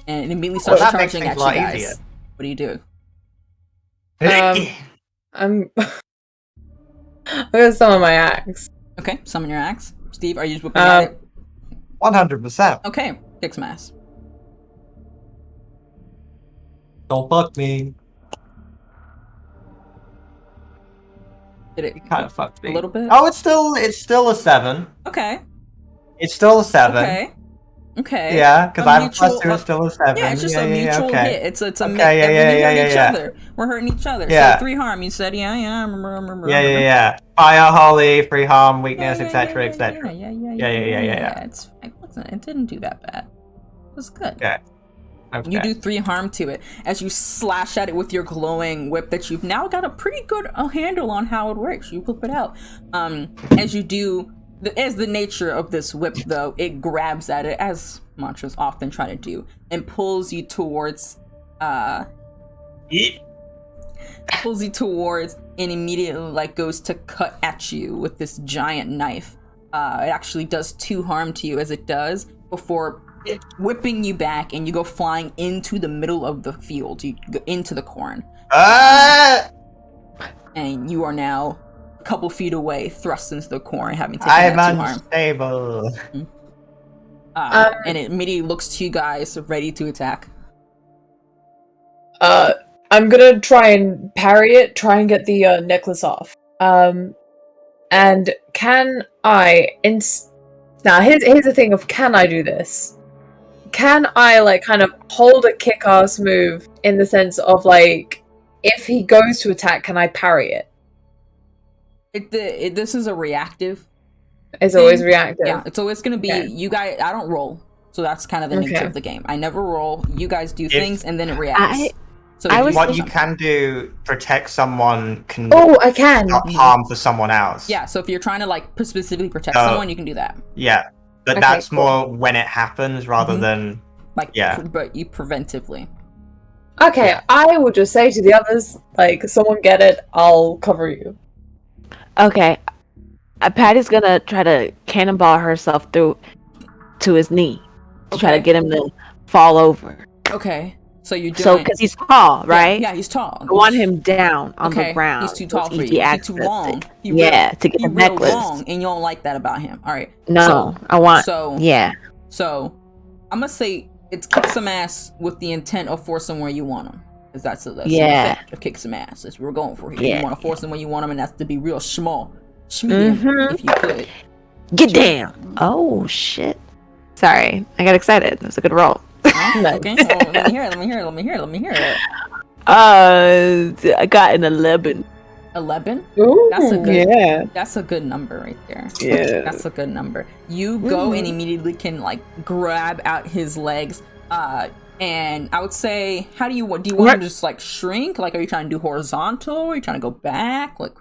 And it immediately starts that makes charging at things a you lot guys. easier. What do you do? I'm gonna summon my axe. Okay, summon your axe. Steve, are you just whipping at it? 100%. Okay, kick some ass. Don't fuck me. Did it Kind of fucked me. a little bit? Oh, it's still a 7. Okay. It's still a 7. Okay. Okay. Yeah, because A I have a mutual- +2, it's still a 7. Yeah, it's just a mutual okay. hit. It's a Okay, mix. yeah, We're hurting each yeah. other. We're hurting each other. Yeah. So 3 harm. You said, yeah. I remember. Yeah. Fire, holy, free harm, weakness, etc., Yeah. etc. Yeah. Listen, it didn't do that bad. It was good. Yeah. Okay. You do 3 harm to it as you slash at it with your glowing whip that you've now got a pretty good handle on how it works. You whip it out. As you do, as the nature of this whip, though, it grabs at it, as mantras often try to do, and pulls you towards, and immediately like goes to cut at you with this giant knife. It actually does 2 harm to you as it does. before whipping you back, and you go flying into the middle of the field. You go into the corn, and you are now a couple feet away, thrust into the corn, having taken I'm that 2 harm. unstable. And it immediately looks to you guys, ready to attack. I'm gonna try and parry it, try and get the necklace off. And can I... Now, here's the thing of, can I do this? Can I, like, kind of hold a kick-ass move in the sense of, like, if he goes to attack, can I parry it? This is a reactive. It's always reactive. Yeah, it's always going to be, Okay. you guys, I don't roll. So that's kind of the nature Okay. of the game. I never roll. You guys do things, and then it reacts. So I if was do What you something- can do, protect someone can Oh, I can! stop harm for someone else. Yeah, so if you're trying to, like, specifically protect Oh. someone, you can do that. Yeah. But Okay, that's cool. more when it happens rather Mhm. than... Like, Yeah. but you preventively. Okay, Yeah. I will just say to the others, like, someone get it, I'll cover you. Okay. Patty's gonna try to cannonball herself through to his knee to try to Okay. get him to fall over. Okay, so you're So, doing... because he's tall, right? Yeah, he's tall. I want him down on Okay, the ground. he's too so tall it's for easy you. He's access too to- long. He Yeah, to get He the real necklace. long, and you don't like that about him. All right. No, I want. So Yeah. So, I'm gonna say it's kick some ass with the intent of forcing where you want him. Because that's the Yeah. effect of kick some ass. That's what we're going for here. Yeah. You want to force him where you want him, and that's to be real small. Schmedium, Mhm. if you could. Get down. Oh shit. Sorry, I got excited. That was a good roll. Huh? Okay, well, let me hear it, let me hear it, let me hear it, let me hear it. I got an 11. 11? Ooh, That's a good- Yeah. That's a good number right there. Yeah. That's a good number. You go and immediately can, like, grab out his legs, and I would say, how do you want him to just, like, shrink? Like, are you trying to do horizontal? Are you trying to go back? Like,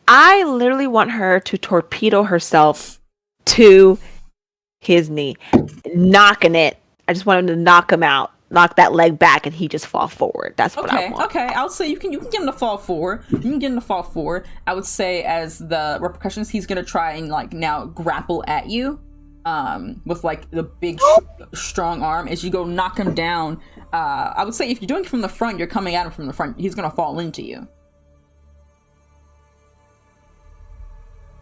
I literally want her to torpedo herself to his knee, knocking it. I just want him to knock him out, knock that leg back, and he just fall forward. That's what I okay, want. okay. I'll say you can get him to fall forward. You can get him to fall forward. I would say as the repercussions, he's gonna try and, like, now grapple at you, with, like, the big strong arm. As you go knock him down, I would say if you're doing it from the front, you're coming at him from the front. He's gonna fall into you.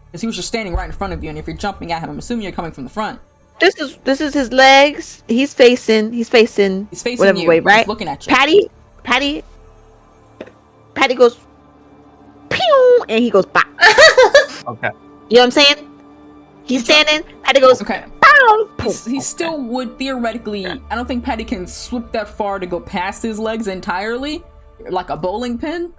Because he was just standing right in front of you, and if you're jumping at him, I'm assuming you're coming from the front. This is his legs. He's facing He's facing whatever you. way, right? He's looking at you. Patty goes pew, and he goes bop. Okay. You know what I'm saying? He's standing. Patty goes Okay. pow. He still would theoretically. I don't think Patty can swoop that far to go past his legs entirely, like a bowling pin.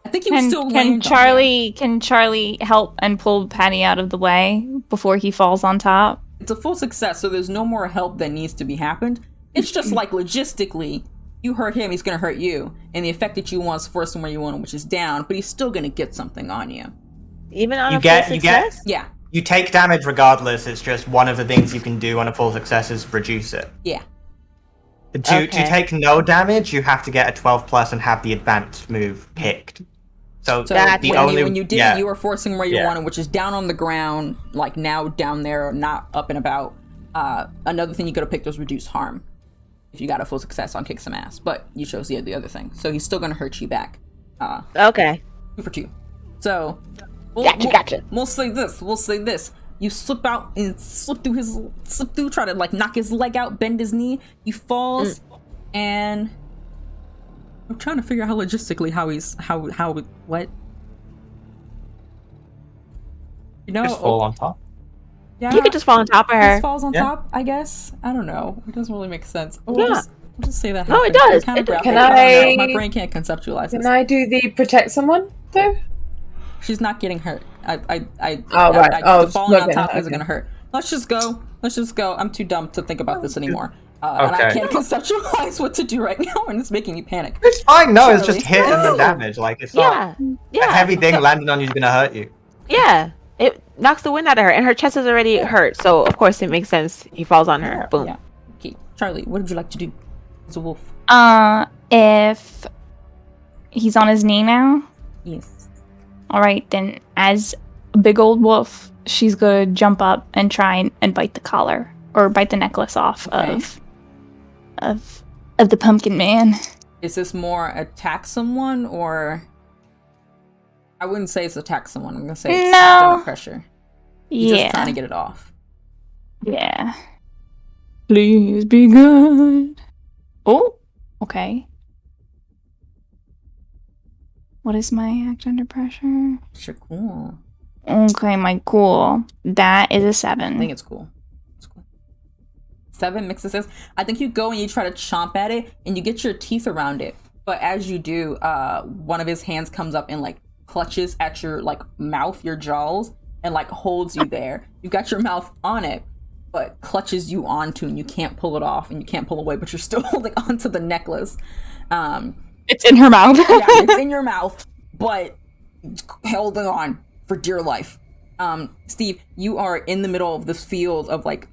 I think he was still land on you. Can Charlie help and pull Patty out of the way before he falls on top? It's a full success, so there's no more help that needs to be happened. It's just like logistically, you hurt him, he's gonna hurt you, and the effect that you want is force him where you want him, which is down, but he's still gonna get something on you. Even on You a get- full you get- success? Yeah, You take damage regardless, it's just one of the things you can do on a full success is reduce it. yeah. To Okay. take no damage, you have to get a 12 plus and have the advanced move picked. So, So That's the when, only... when you did yeah. it, you were forcing where you Yeah. want him, which is down on the ground, like now down there, not up and about. Another thing you could have picked was reduce harm, if you got a full success on kick some ass, but you chose the other thing, so he's still gonna hurt you back. Okay. 2 for 2. So Gotcha. We'll say this. You slip out and slip through, try to, like, knock his leg out, bend his knee. He falls, and I'm trying to figure out what. You know, Just fall on top. yeah, You could just fall on top of he her. falls on Yeah. top. I guess I don't know. It doesn't really make sense. Yeah. We'll just say that. No, it happened. does. Kind of It does. graphic. Can I don't know. I- My brain can't conceptualize Can this. I do the protect someone, though? She's not getting hurt. Oh, right. Oh, the falling it's on not top gonna- isn't okay. gonna hurt. Let's just go. I'm too dumb to think about this anymore. And I Okay. can't conceptualize what to do right now, and it's making me panic. It's fine, no, it's just Charlie. hit and the damage. Like, it's not... Yeah. A Yeah. heavy thing landing on you is gonna hurt you. Yeah. It knocks the wind out of her, and her chest is already hurt, so of course it makes sense. He falls on her. Boom. Yeah. Okay, Charlie, what would you like to do as a wolf? If he's on his knee now, Yes. all right, then as big old wolf, she's gonna jump up and try and bite the collar or bite the necklace off of the pumpkin man. Is this more attack someone or? I wouldn't say it's attack someone. I'm gonna say it's systemic pressure. You're just trying to get it off. Yeah. Please be good. Oh, okay. What is my act under pressure? Sure, cool. Okay, my cool. That is a 7. I think it's cool. It's cool. 7 mixes this. I think you go and you try to chomp at it, and you get your teeth around it. But as you do, one of his hands comes up and like clutches at your like mouth, your jaws, and like holds you there. You've got your mouth on it, but clutches you onto, and you can't pull it off, and you can't pull away, but you're still holding onto the necklace. It's in her mouth. Yeah, it's in your mouth, but holding on for dear life. Steve, you are in the middle of this field of like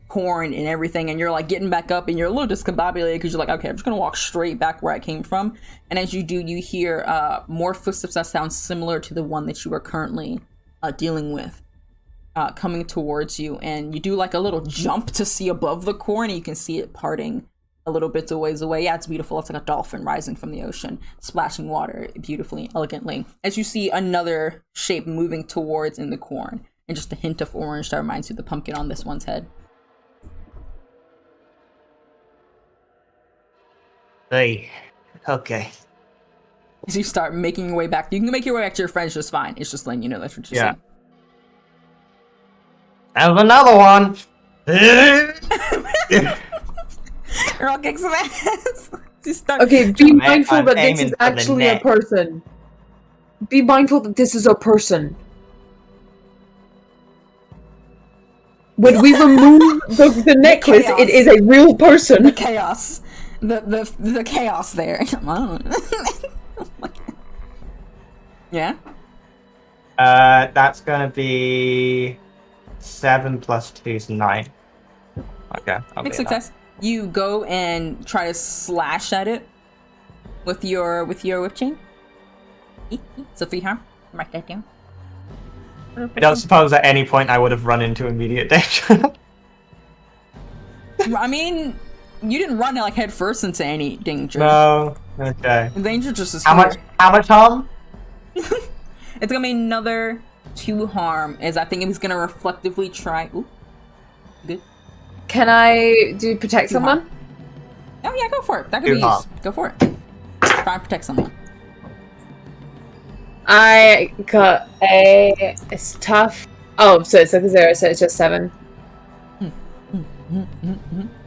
corn and everything, and you're like getting back up, and you're a little discombobulated because you're like, okay, I'm just gonna walk straight back where I came from. And as you do, you hear more footsteps that sound similar to the one that you are currently dealing with, coming towards you. And you do like a little jump to see above the corn, and you can see it parting a little bit of ways away. Yeah, it's beautiful. It's like a dolphin rising from the ocean, splashing water beautifully, elegantly. As you see another shape moving towards in the corn, and just a hint of orange that reminds you of the pumpkin on this one's head. Hey, okay. As you start making your way back, you can make your way back to your friends just fine. It's just letting you know that's what you're saying. And another one. You're all kicking some ass. Okay, be Man, mindful I'm that this aiming is for the actually a neck. person. Be mindful that this is a person. When we remove the necklace, chaos. it is a real person. Chaos. The chaos there. Yeah? That's gonna be 7 plus 2 is 9. Okay, I'll Big be success. You go and try to slash at it with your whip chain. So 3 harm. Mark that down. I don't suppose at any point I would have run into immediate danger. I mean, you didn't run like head first into any danger. No. Okay. The danger just is How here. much harm? It's gonna be another 2 harm, as I think he's gonna reflectively try. Ooh. Good. Can I protect 2 someone? harm. Oh yeah, go for it. That could 2 be harm. used. Go for it. Try and protect someone. I got a. It's tough. Oh, so it's like a 0, so it's just 7.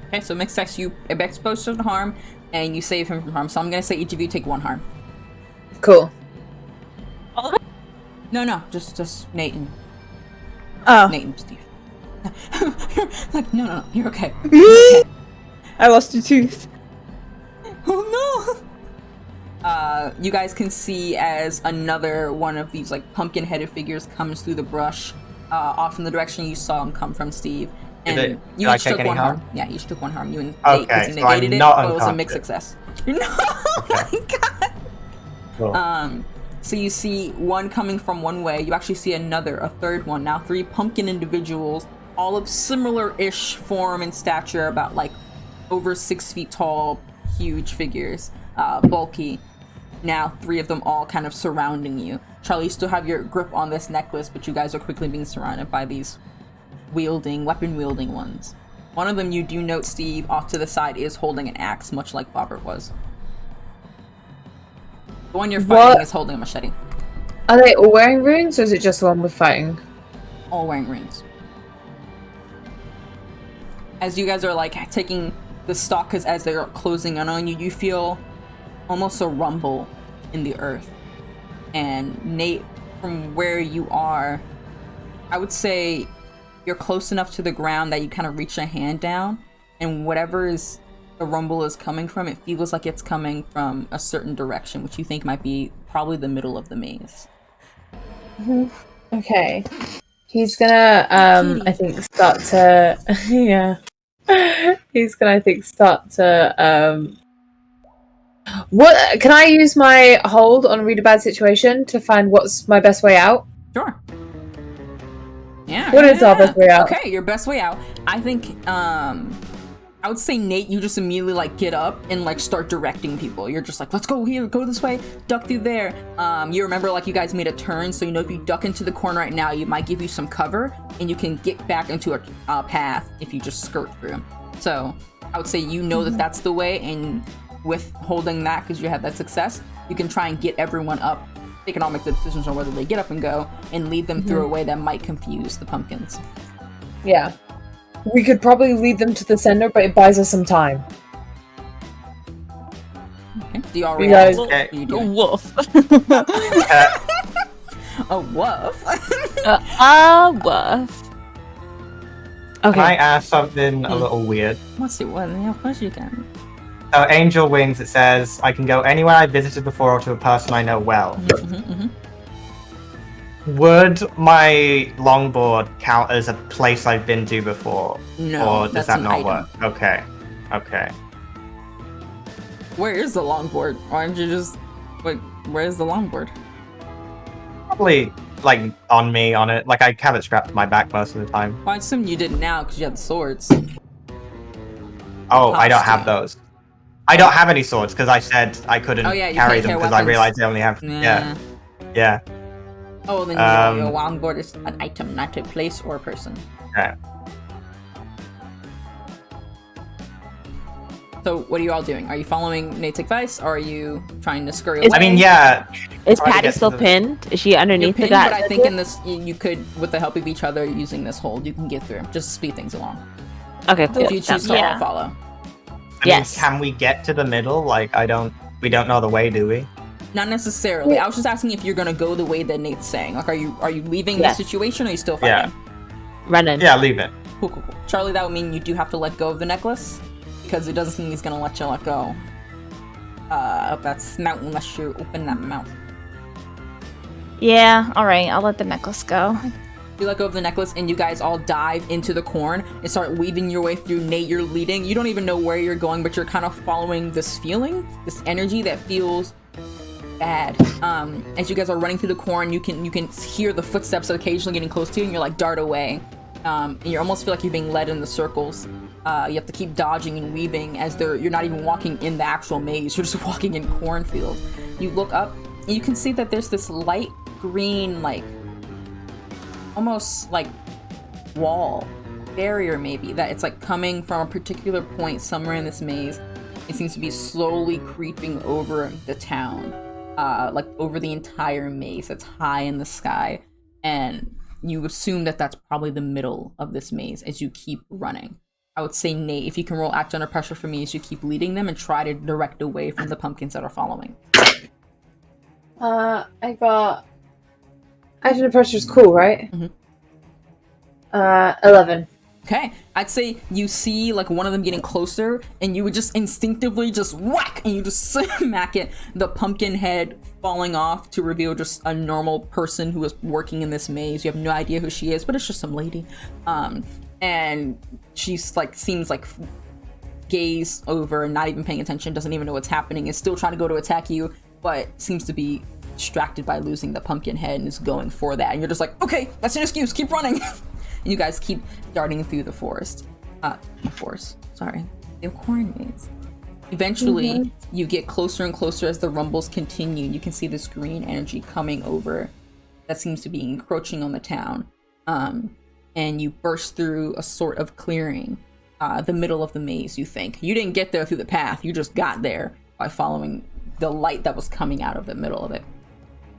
Okay, so mixed sex, you expose to harm, and you save him from harm. So I'm gonna say each of you take 1 harm. Cool. No, just Nate and Oh. Nate and Steve. Like, no, you're okay. I lost a tooth. Oh no! You guys can see as another one of these like pumpkin-headed figures comes through the brush, off in the direction you saw him come from, Steve. And Did you I each take took any 1 harm? harm. Yeah, you each took 1 harm. You and Nate, Okay, because you so I'm negated it, not but it was a mixed unconscious. success. No, oh my god! Cool. So you see one coming from one way, you actually see a third one. Now 3 pumpkin individuals, all of similar-ish form and stature, about like over 6 feet tall, huge figures, bulky. Now 3 of them all kind of surrounding you. Charlie, you still have your grip on this necklace, but you guys are quickly being surrounded by these weapon-wielding ones. One of them, you do note, Steve, off to the side is holding an axe, much like Bobbert was. The one you're fighting is holding a machete. Are they all wearing runes, or is it just the one we're fighting? All wearing rings. As you guys are like taking the stock, because as they're closing in on you, you feel almost a rumble in the earth. And Nate, from where you are, I would say you're close enough to the ground that you kind of reach a hand down, and whatever the rumble is coming from, it feels like it's coming from a certain direction, which you think might be probably the middle of the maze. Okay. He's gonna, I think, start to... yeah. He's gonna, I think, start to, What? Can I use my hold on Read a Bad Situation to find what's my best way out? Sure. Yeah. What is our best way out? Okay, your best way out. I think I would say, Nate, you just immediately like get up and like start directing people. You're just like, let's go here, go this way, duck through there. You remember like you guys made a turn, so you know if you duck into the corner right now, you might give you some cover, and you can get back into a path if you just skirt through. So I would say you know that that's the way, and with holding that because you had that success, you can try and get everyone up. They can all make the decisions on whether they get up and go, and lead them through a way that might confuse the pumpkins. Yeah. We could probably lead them to the center, but it buys us some time. Okay. Do you all You react? guys- What are you doing? Woof. A woof. Woof. Okay. Can I ask something a little weird? Let's see. What? Yeah, of course you can. So, Angel Wings, it says, I can go anywhere I visited before or to a person I know well. Would my longboard count as a place I've been to before? No, Or does that's that an not item. work? Okay. Okay. Where is the longboard? Why don't you just like? Where is the longboard? Probably, like, on me, on it. Like, I have it strapped to my back most of the time. Well, I assume you didn't now because you had the swords. Oh, I don't have Costume. those. I don't have any swords because I said I couldn't Oh, yeah, you carry can't them carry because I weapons. realized I only have. Yeah. Yeah. Oh, then your longboard is an item, not a place or a person. Okay. So, what are you all doing? Are you following Nate's advice, or are you trying to scurry Is- away? I mean, yeah. Is Try to Patty get to still the- pinned? Is she You're underneath pinned, the guy? but I think in this you could, with the help of each other, using this hold, you can get through. Just to speed things along. Okay, cool. If you choose to Yeah. all follow. I Yes. mean, can we get to the middle? Like, we don't know the way, do we? Not necessarily. I was just asking if you're gonna go the way that Nate's saying. Like, are you leaving Yes. the situation, or are you still Yeah. fighting? Running. Yeah, leave it. Cool. Charlie, that would mean you do have to let go of the necklace, because it doesn't seem he's gonna let you let go of that snout unless you open that mouth. Yeah, alright, I'll let the necklace go. You let go of the necklace, and you guys all dive into the corn and start weaving your way through. Nate, you're leading. You don't even know where you're going, but you're kind of following this feeling, this energy that feels bad. As you guys are running through the corn, you can hear the footsteps occasionally getting close to you, and you're like dart away. And you almost feel like you're being led in the circles. You have to keep dodging and weaving as you're not even walking in the actual maze. You're just walking in cornfield. You look up, and you can see that there's this light green, like almost like wall barrier, maybe, that it's like coming from a particular point somewhere in this maze. It seems to be slowly creeping over the town, like over the entire maze that's high in the sky, and you assume that that's probably the middle of this maze as you keep running. I would say, Nate, if you can roll act under pressure for me as you keep leading them and try to direct away from the pumpkins that are following. I got... Action of pressure's cool, right? 11. Okay, I'd say you see like one of them getting closer, and you would just instinctively just whack, and you just smack it. The pumpkin head falling off to reveal just a normal person who is working in this maze. You have no idea who she is, but it's just some lady. And she's like seems like gaze over and not even paying attention, doesn't even know what's happening, is still trying to go to attack you, but seems to be distracted by losing the pumpkin head and is going for that. And you're just like, okay, that's an excuse, keep running. And you guys keep darting through the forest. The corn maze. Eventually, you get closer and closer as the rumbles continue. You can see this green energy coming over that seems to be encroaching on the town. And you burst through a sort of clearing, the middle of the maze, you think. You didn't get there through the path, you just got there by following the light that was coming out of the middle of it.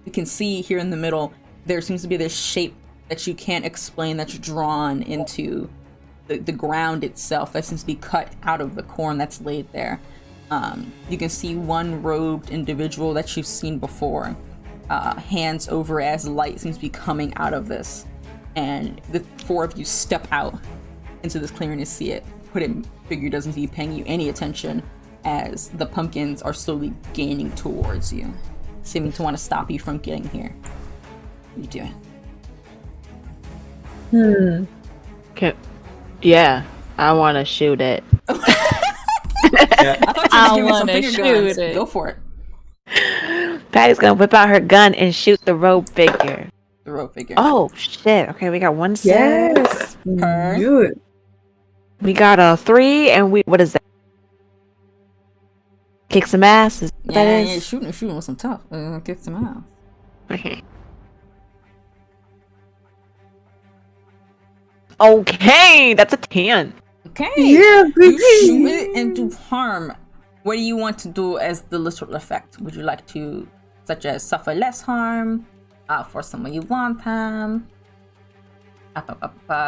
You can see here in the middle, there seems to be this shape that you can't explain that's drawn into the ground itself that seems to be cut out of the corn that's laid there. You can see one robed individual that you've seen before, hands over as light seems to be coming out of this. And the four of you step out into this clearing to see it. Hooded figure doesn't seem to be paying you any attention as the pumpkins are slowly gaining towards you, seeming to want to stop you from getting here. What are you doing? Okay. Yeah, I want to shoot it. I thought I you were just wanna giving me some finger guns. shoot it. Go for it. Patty's gonna whip out her gun and shoot the robe figure. the rogue figure. Oh shit! Okay, we got 1 6. Yes. Her. Good. We got a 3, and what is that? Kick some ass. Is what Yeah, that yeah, is? shooting with some tough. Kick some ass. Okay, that's a 10. Okay. Yeah, You shoot it and do harm. What do you want to do as the literal effect? Would you like to, such as suffer less harm, for someone you want harm,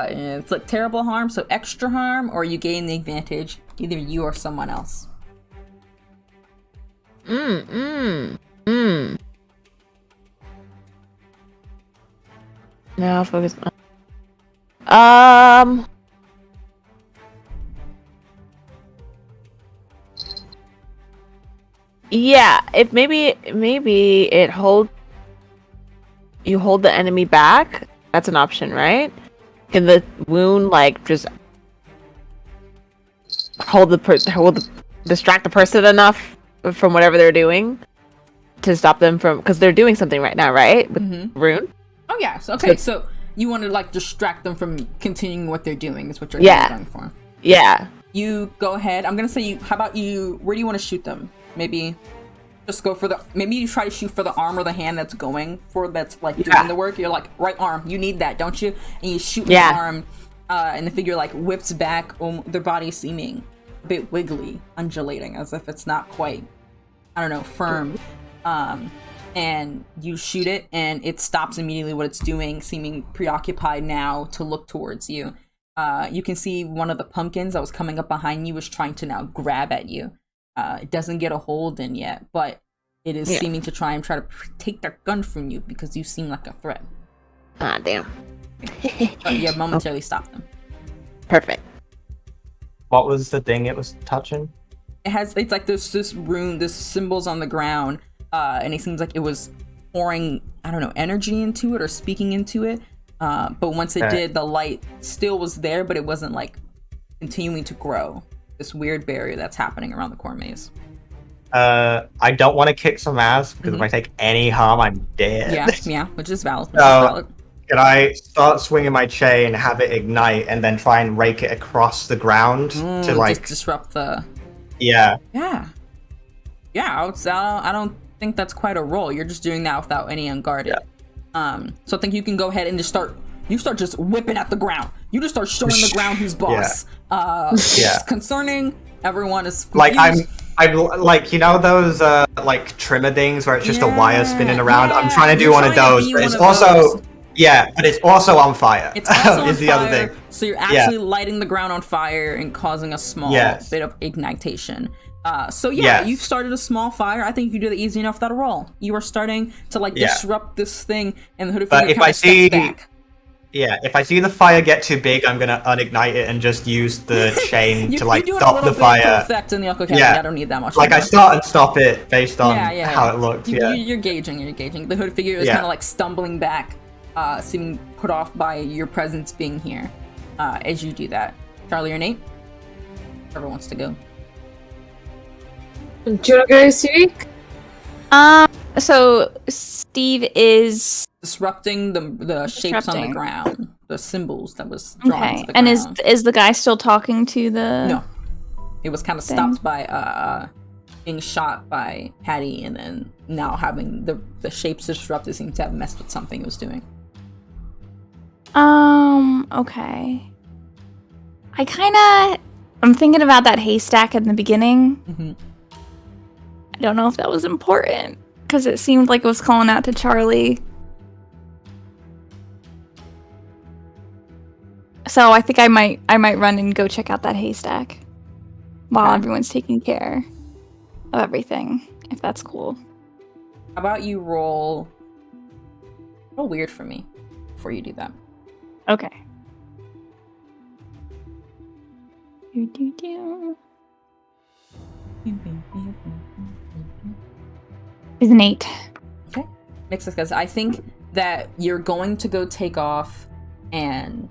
inflict terrible harm, so extra harm, or you gain the advantage, either you or someone else? Now focus on. Yeah, if maybe it you hold the enemy back. That's an option, right? Can the wound like just distract the person enough from whatever they're doing to stop them from, because they're doing something right now, right? With rune. Oh yeah. So you want to like distract them from continuing what they're doing is what you're going for. Yeah. You go ahead. I'm gonna say you. How about you? Where do you want to shoot them? Maybe just go for the. Maybe you try to shoot for the arm or the hand that's going for that's like doing the work. You're like right arm. You need that, don't you? And you shoot the arm, and the figure like whips back. Their body seeming a bit wiggly, undulating, as if it's not quite, I don't know, firm. And you shoot it, and it stops immediately what it's doing, seeming preoccupied now to look towards you. You can see one of the pumpkins that was coming up behind you is trying to now grab at you. It doesn't get a hold in yet, but it is seeming to try to take their gun from you because you seem like a threat. Ah, damn. But you momentarily stop them. Perfect. What was the thing it was touching? It's like there's this rune, this symbols on the ground, and it seems like it was pouring, I don't know, energy into it or speaking into it. But once it did, the light still was there, but it wasn't like continuing to grow. This weird barrier that's happening around the core maze. I don't want to kick some ass because if I take any harm, I'm dead. Yeah, which is valid. Can I start swinging my chain, have it ignite, and then try and rake it across the ground to like just disrupt the. Yeah. I don't think that's quite a roll. You're just doing that without any unguarded. So I think you can go ahead and just start. You start just whipping at the ground. You just start showing the ground who's boss. It's concerning. Everyone is confused. Like I'm like, you know those like trimmer things where it's just a wire spinning around. I'm trying to do one of those, but it's also but it's also on fire. It's also is on the fire, other thing. So you're actually lighting the ground on fire and causing a small bit of ignitation. You've started a small fire. I think you did it easy enough without a roll. You are starting to like disrupt this thing, and the hooded figure kind of steps back. Yeah, if I see the fire get too big, I'm gonna unignite it and just use the chain to like stop the fire. Effect in the I don't need that much. Like I start and stop it based on how it looks. You're gauging. The hooded figure is kind of like stumbling back, seeming put off by your presence being here. As you do that, Charlie or Nate, whoever wants to go. Do you wanna go, Siri? So Steve is disrupting the shapes on the ground, the symbols that was drawn to the ground. And is the guy still talking to the? No, it was kind of stopped by being shot by Hattie, and then now having the shapes disrupted seem to have messed with something it was doing. Okay. I'm thinking about that haystack in the beginning. Mm-hmm. I don't know if that was important because it seemed like it was calling out to Charlie. So I think I might run and go check out that haystack while everyone's taking care of everything, if that's cool. How about you roll weird for me before you do that? Okay. Is an 8. Okay. Makes sense, because I think that you're going to go take off, and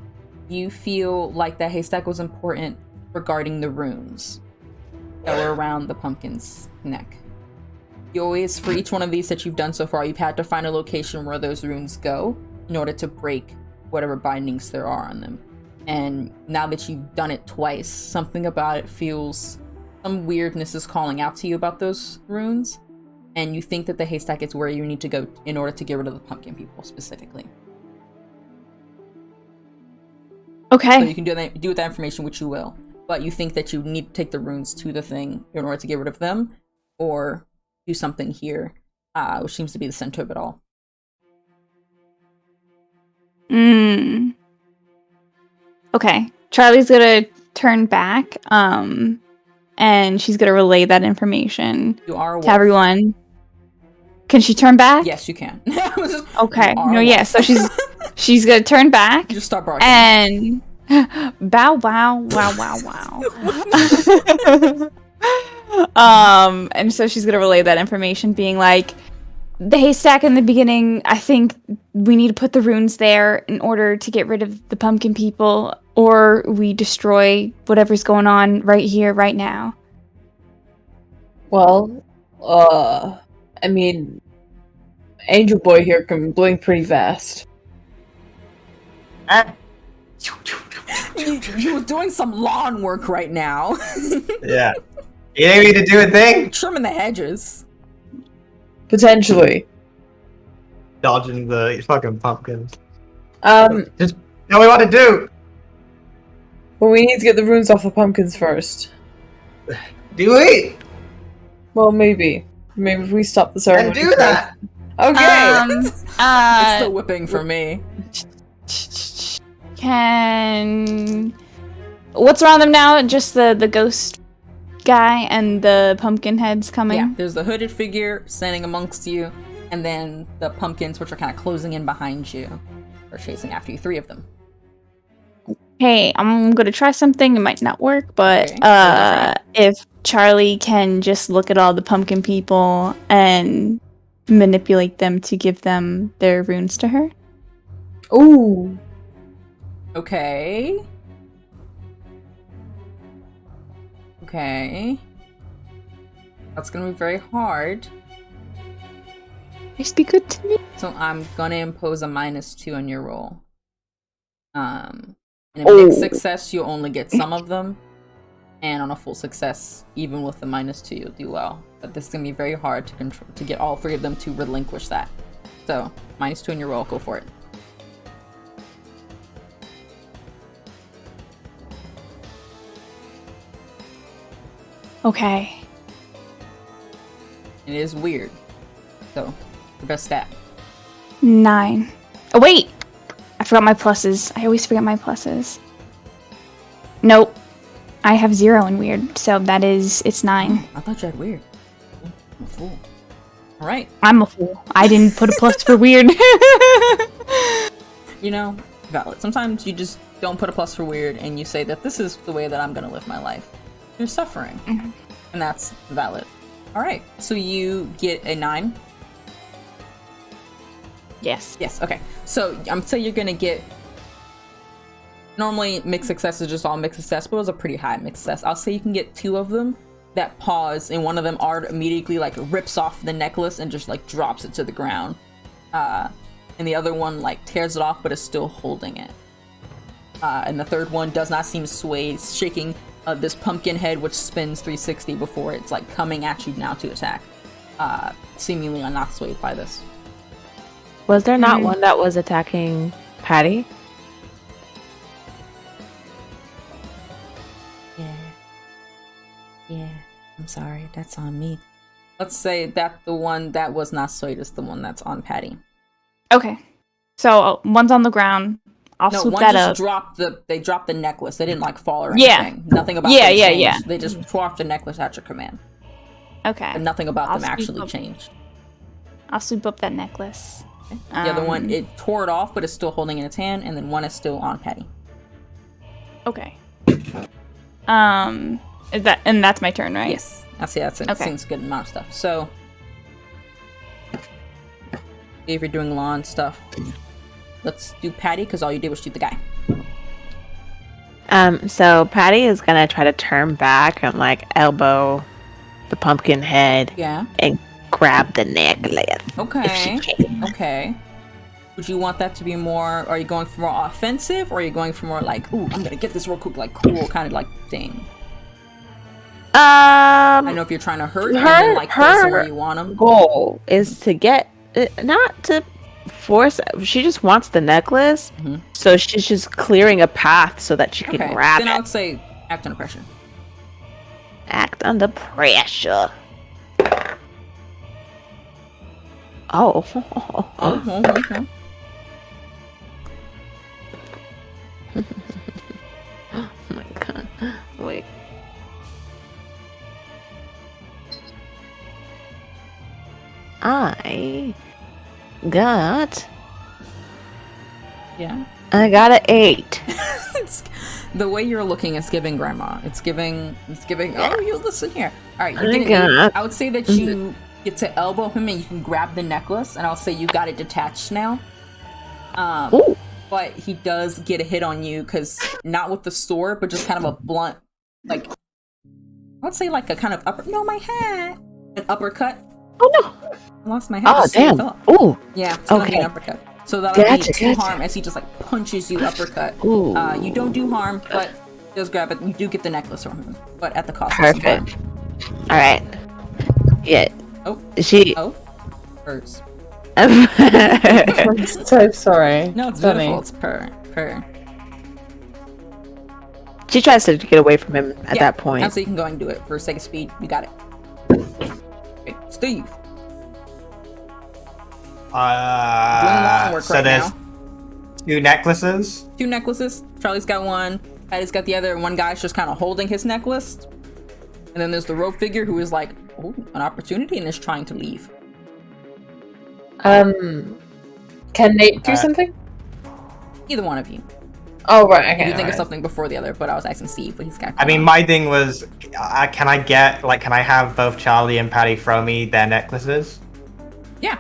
you feel like that haystack was important regarding the runes that were around the pumpkin's neck. You always, for each one of these that you've done so far, you've had to find a location where those runes go. in order to break whatever bindings there are on them. And now that you've done it twice, something about it feels, some weirdness is calling out to you about those runes, and you think that the haystack is where you need to go in order to get rid of the pumpkin people specifically. Okay. So you can do with that information which you will, but you think that you need to take the runes to the thing in order to get rid of them, or do something here, which seems to be the center of it all. Okay. Charlie's gonna turn back, and she's gonna relay that information You are a to wolf. everyone. Can she turn back? Yes, you can. Okay. You are No, a yeah. wolf. So she's gonna turn back You just start barking. and bow wow wow wow wow. And so she's gonna relay that information, being like, the haystack in the beginning, I think we need to put the runes there in order to get rid of the pumpkin people, or we destroy whatever's going on right here, right now. Well, I mean, Angel Boy here can blink pretty fast. You were doing some lawn work right now. Yeah. You need me to do a thing? Trimming the hedges. Potentially. Dodging the fucking pumpkins. But Tell me what to do! we need to get the runes off the pumpkins first. Do we? Well, maybe. Maybe if we stop the And ceremony. do that! Okay! It's still whipping for me. What's around them now? Just the ghost guy and the pumpkin heads coming? Yeah, there's the hooded figure standing amongst you, and then the pumpkins, which are kind of closing in behind you, are chasing after you. 3 of them. Hey, I'm gonna try something. It might not work, but Okay. if Charlie can just look at all the pumpkin people and manipulate them to give them their runes to her. Ooh. Okay. Okay. That's gonna be very hard. Just be good to me. So I'm gonna impose a -2 on your roll. In a mixed success, you only get some of them, and on a full success, even with the -2, you'll do well. But this is gonna be very hard to control, to get all 3 of them to relinquish that. So -2 on your roll, go for it. Okay. It is weird. So the best stat. 9. Oh wait, I forgot my pluses. I always forget my pluses. Nope. I have 0 in weird, so it's 9. I thought you had weird. I'm a fool. All right. I'm a fool. I didn't put a plus for weird. You know, valid. Sometimes you just don't put a plus for weird, and you say that this is the way that I'm gonna live my life. You're suffering, and that's valid. All right. So you get a 9. Yes. Yes. Okay. So I'm saying you're gonna get. Normally, mixed success is just all mixed success, but it was a pretty high mixed success. I'll say you can get 2 of them that pause, and one of them immediately like rips off the necklace and just like drops it to the ground, and the other one like tears it off but is still holding it. And the third one does not seem swayed, shaking this pumpkin head, which spins 360 before it's like coming at you now to attack. Seemingly not swayed by this. Was there not one that was attacking Patty? Yeah, I'm sorry, that's on me. Let's say that the one that was not swayed is the one that's on Patty. Okay. So one's on the ground. I'll No, swoop one that just up. dropped the necklace. They didn't like fall or Yeah. anything. Nothing about Yeah, them yeah, changed. yeah. They just tore off the necklace at your command. Okay. But nothing about I'll them swoop actually up- changed. I'll swoop up that necklace. The other one, it tore it off, but it's still holding in its hand, and then one is still on Patty. Okay. That's my turn, right? Yes. That's it. Okay. Seems a good amount of stuff. So, if you're doing lawn stuff, let's do Patty, because all you did was shoot the guy. So Patty is gonna try to turn back and like elbow the pumpkin head Yeah. and grab the necklace. Okay. If she can. Okay. Would you want that to be more, are you going for more offensive, or are you going for more like, ooh, I'm gonna get this real quick, like cool kind of like thing? I don't know if you're trying to hurt and then like place them where you want them. Goal is to get, not to force, she just wants the necklace, so she's just clearing a path so that she can grab then it. I would say act under pressure. Act under pressure. Oh. Okay. Oh my god. Wait. I got Yeah. I got an 8. The way you're looking is giving grandma. It's giving oh, you listen here. Alright, you're I getting got- 8. I would say that you get to elbow him and you can grab the necklace, and I'll say you got it detached now. Ooh. But he does get a hit on you, because not with the sword, but just kind of a blunt, like, I would say like a kind of my hat. An uppercut. Oh no. I lost my hat. Oh just so it damn. fell. Ooh. Yeah, it's gonna be Okay. an uppercut. So that'll be 2 Gotcha. harm as he just like punches you uppercut. Ooh. You don't do harm, but just grab it. You do get the necklace from him, but at the cost of some harm. Perfect. Alright. Yeah. Oh. She Oh, hurts. I'm so sorry. No, it's Funny. beautiful. It's purr. She tries to get away from him at Yeah, that point. so you can go and do it for sake of speed. You got it. Okay, Steve. Doing lawn work So right there's now. 2 necklaces. 2 necklaces. Charlie's got one. Patty's got the other. One guy's just kind of holding his necklace. And then there's the rope figure who is like, oh, an opportunity, and is trying to leave. Can Nate do something? Either one of you. Oh right, okay. You think of alright. something before the other, but I was asking Steve what he's got. I mean, my thing was, can I have both Charlie and Patty throw me their necklaces? Yeah,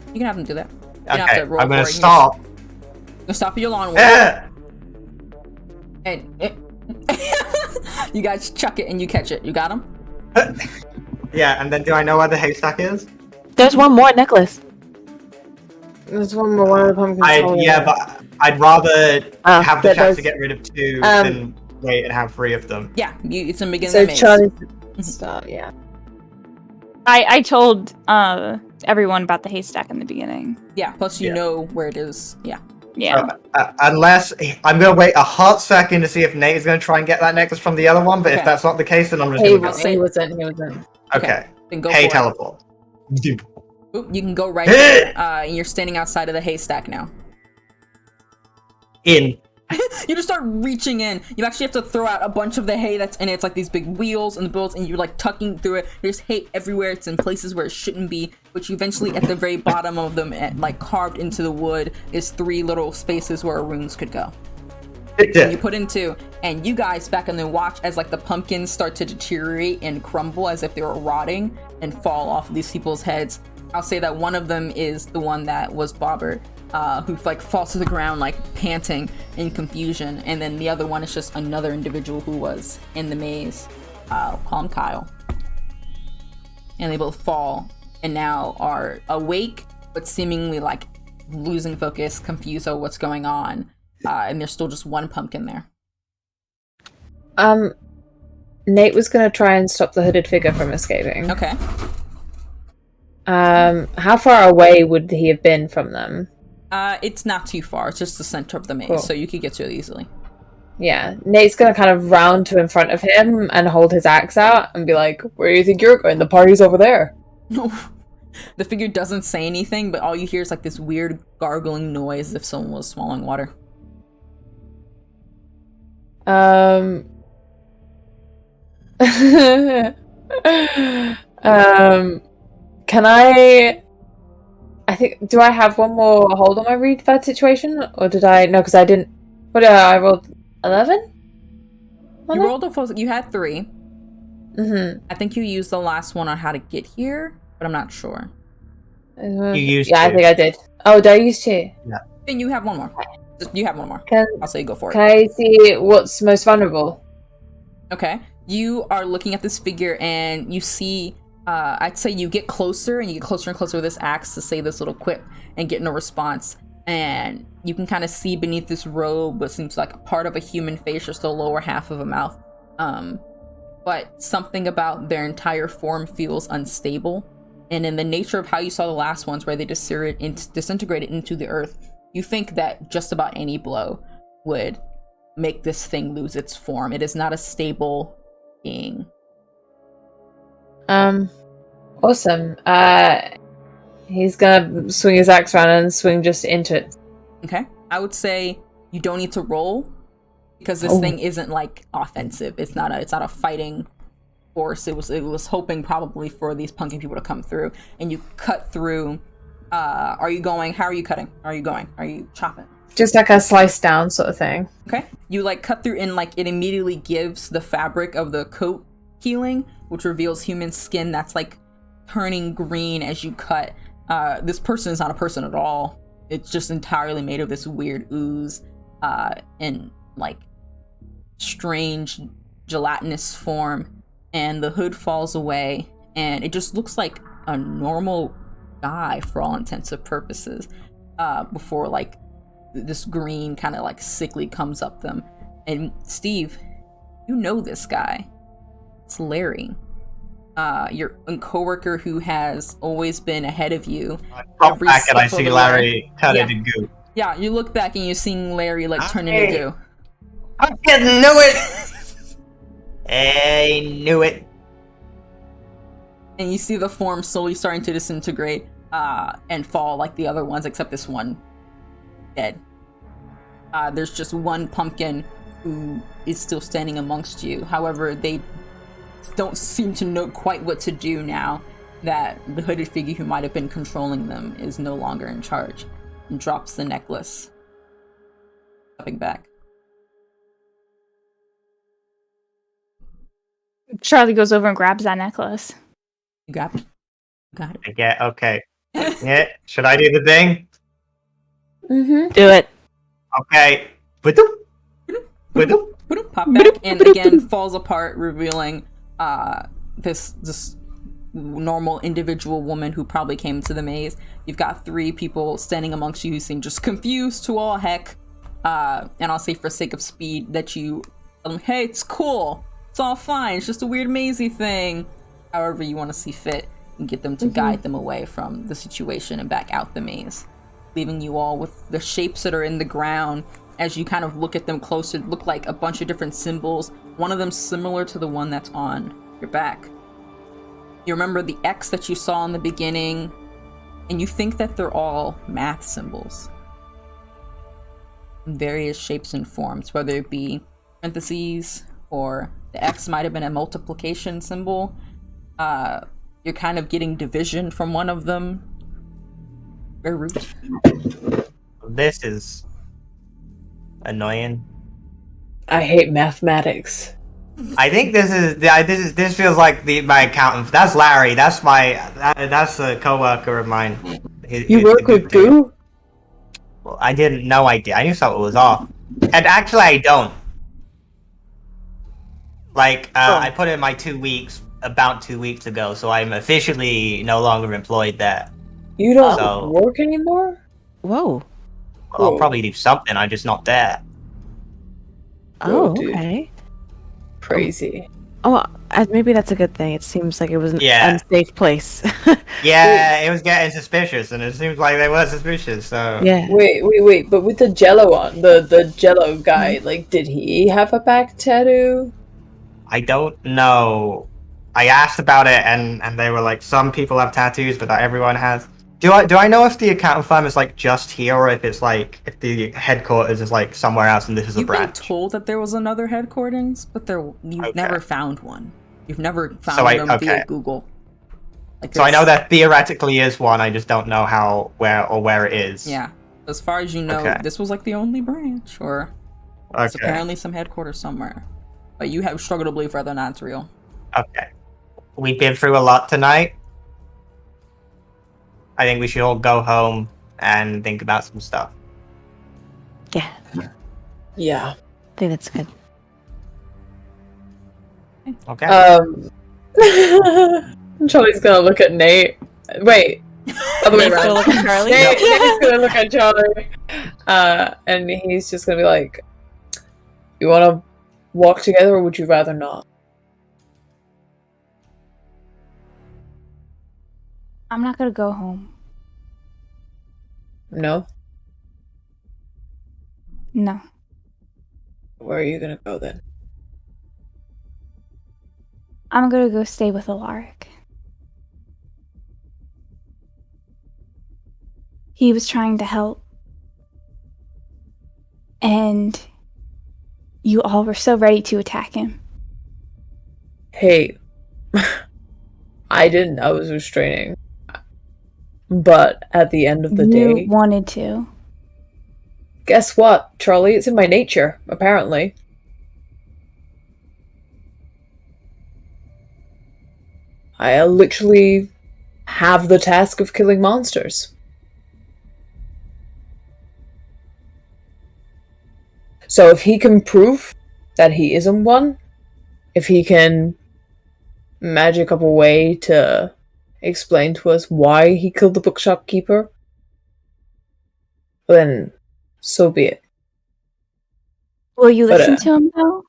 you can have them do that. You don't have Okay, to roll I'm gonna for it. stop. You're gonna stop at your lawn work, Eh! and you guys chuck it and you catch it. You got him? Yeah, and then do I know where the haystack is? There's one more necklace. There's one more. One of the pumpkins. holding Yeah, it. but I'd rather Oh, have the that chance does- to get rid of 2 Um, than wait and have 3 of them. Yeah, it's a beginning. So maze. Charlie start. Yeah. I told everyone about the haystack in the beginning. Yeah, plus you Yeah. know where it is. Yeah. Yeah. Unless I'm gonna wait a hot second to see if Nate is gonna try and get that necklace from the other one, but Okay. if that's not the case, then I'm just He gonna go. was. He wasn't. He wasn't. Okay. Then go Hey, for it. teleport. Oop, you can go right there. And you're standing outside of the haystack now. In. You just start reaching in. You actually have to throw out a bunch of the hay that's in it. It's like these big wheels and the bills, and you're like tucking through it. There's hay everywhere. It's in places where it shouldn't be, but you eventually, at the very bottom of them, like carved into the wood, is 3 little spaces where runes could go. And you put in 2, and you guys back and then watch as like the pumpkins start to deteriorate and crumble as if they were rotting and fall off of these people's heads. I'll say that one of them is the one that was Bobbert, who like falls to the ground like panting in confusion, and then the other one is just another individual who was in the maze. Call him Kyle. And they both fall and now are awake, but seemingly like losing focus, confused over what's going on. And there's still just 1 pumpkin there. Nate was gonna try and stop the hooded figure from escaping. Okay. How far away would he have been from them? It's not too far. It's just the center of the maze, Cool. so you could get to it easily. Yeah, Nate's gonna kind of round to in front of him and hold his axe out and be like, "Where do you think you're going? The party's over there." The figure doesn't say anything, but all you hear is like this weird gargling noise as if someone was swallowing water. Can I think, do I have one more hold on my read bad situation? Or did I? No, because I didn't. What did I rolled? 11? You rolled a full. You had 3. Mm-hmm. I think you used the last one on how to get here, but I'm not sure. You used Yeah, I 2. think I did. Oh, did I use 2? And you have one more. You have one more. Can I'll say go for it. Can I see what's most vulnerable? Okay. You are looking at this figure and you see, I'd say you get closer and you get closer and closer with this axe to say this little quip and get no response. and you can kind of see beneath this robe what seems like a part of a human face, just the lower half of a mouth. But something about their entire form feels unstable. And in the nature of how you saw the last ones, where they disintegrated into the earth, you think that just about any blow would make this thing lose its form. It is not a stable being. Awesome. He's gonna swing his axe around and swing just into it. Okay. I would say you don't need to roll because this thing isn't like offensive. It's not a fighting force. It was hoping probably for these punking people to come through, and you cut through. Are you going? How are you cutting? Are you chopping? Just like a slice down sort of thing. Okay. You like cut through, and like it immediately gives the fabric of the coat healing, which reveals human skin that's like turning green as you cut. This person is not a person at all. It's just entirely made of this weird ooze and like strange gelatinous form. And the hood falls away, and it just looks like a normal guy for all intents and purposes. Before like this green kind of like sickly comes up them. And Steve, you know this guy. It's Larry. Your coworker who has always been ahead of you. Pop back and I see Larry turn into goo. Yeah, you look back and you're seeing Larry like turn into goo. I fucking knew it! I knew it. And you see the form slowly starting to disintegrate and fall like the other ones, except this one dead. There's just one pumpkin who is still standing amongst you. However, they don't seem to know quite what to do now that the hooded figure who might have been controlling them is no longer in charge, and drops the necklace. Stepping back. Charlie goes over and grabs that necklace. You got it. Got it. Yeah, okay. Yeah, should I do the thing? Mm-hmm. Do it. Okay. Ba-doop. Ba-doop. Pop back, and again falls apart, revealing this normal individual woman who probably came to the maze. You've got 3 people standing amongst you who seem just confused to all heck. And I'll say for sake of speed that you, hey, it's cool. It's all fine. It's just a weird mazy thing. However you want to see fit, and get them to guide them away from the situation and back out the maze, leaving you all with the shapes that are in the ground. As you kind of look at them closer, look like a bunch of different symbols. One of them similar to the one that's on your back. You remember the X that you saw in the beginning, and you think that they're all math symbols in various shapes and forms, whether it be parentheses or the X might have been a multiplication symbol. You're kind of getting division from one of them. Very rude. This is annoying. I hate mathematics. I think this feels like my accountant. That's Larry. That's that's a coworker of mine. You work with Goo? Well, I didn't know I did. I knew something was off, and actually I don't. Like I put in my 2 weeks about 2 weeks ago, so I'm officially no longer employed there. You don't work anymore? Whoa. Well, I'll probably do something. I'm just not there. Oh, dude. okay. Crazy. Oh, maybe that's a good thing. It seems like it was an Yeah. unsafe place. Yeah, it was getting suspicious, and it seems like they were suspicious. So Yeah. Wait. But with the Jello on, the Jello guy, like, did he have a back tattoo? I don't know. I asked about it, and they were like, some people have tattoos, but not everyone has. Do I know if the accounting firm is like just here, or if it's like if the headquarters is like somewhere else and this is a You've been branch? told that there was another headquarters, but you've never found one. You've never found them via Google. Like So I know that theoretically is one. I just don't know how, where it is. Yeah, as far as you know, this was like the only branch, or it's apparently some headquarters somewhere. But you have struggled to believe whether or not it's real. Okay. We've been through a lot tonight. I think we should all go home and think about some stuff. Yeah. Yeah. I think that's good. Okay. Charlie's gonna look at Nate. Wait, Other way Nate's gonna around. look at Charlie. Nate's gonna look at Charlie, and he's just gonna be like, "You want to walk together, or would you rather not?" I'm not gonna go home. No. No. Where are you gonna go then? I'm gonna go stay with Alaric. He was trying to help. And you all were so ready to attack him. Hey, I didn't. I was restraining. But at the end of the You day, wanted to. guess what, Charlie? It's in my nature, apparently. I literally have the task of killing monsters. So if he can prove that he isn't one, if he can magic up a way to explain to us why he killed the bookshop keeper, then so be it. Will you But, listen to him, though?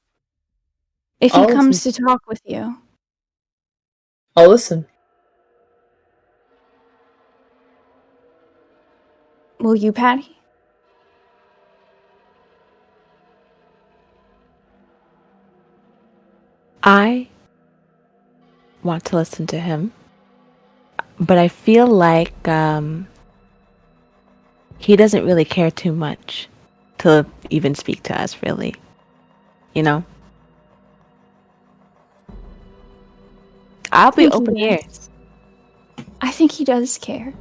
If he I'll comes to talk with you. I'll listen. Will you, Patty? I want to listen to him, but I feel like he doesn't really care too much to even speak to us, really. You know? I'll be think he open does. ears. I think he does care.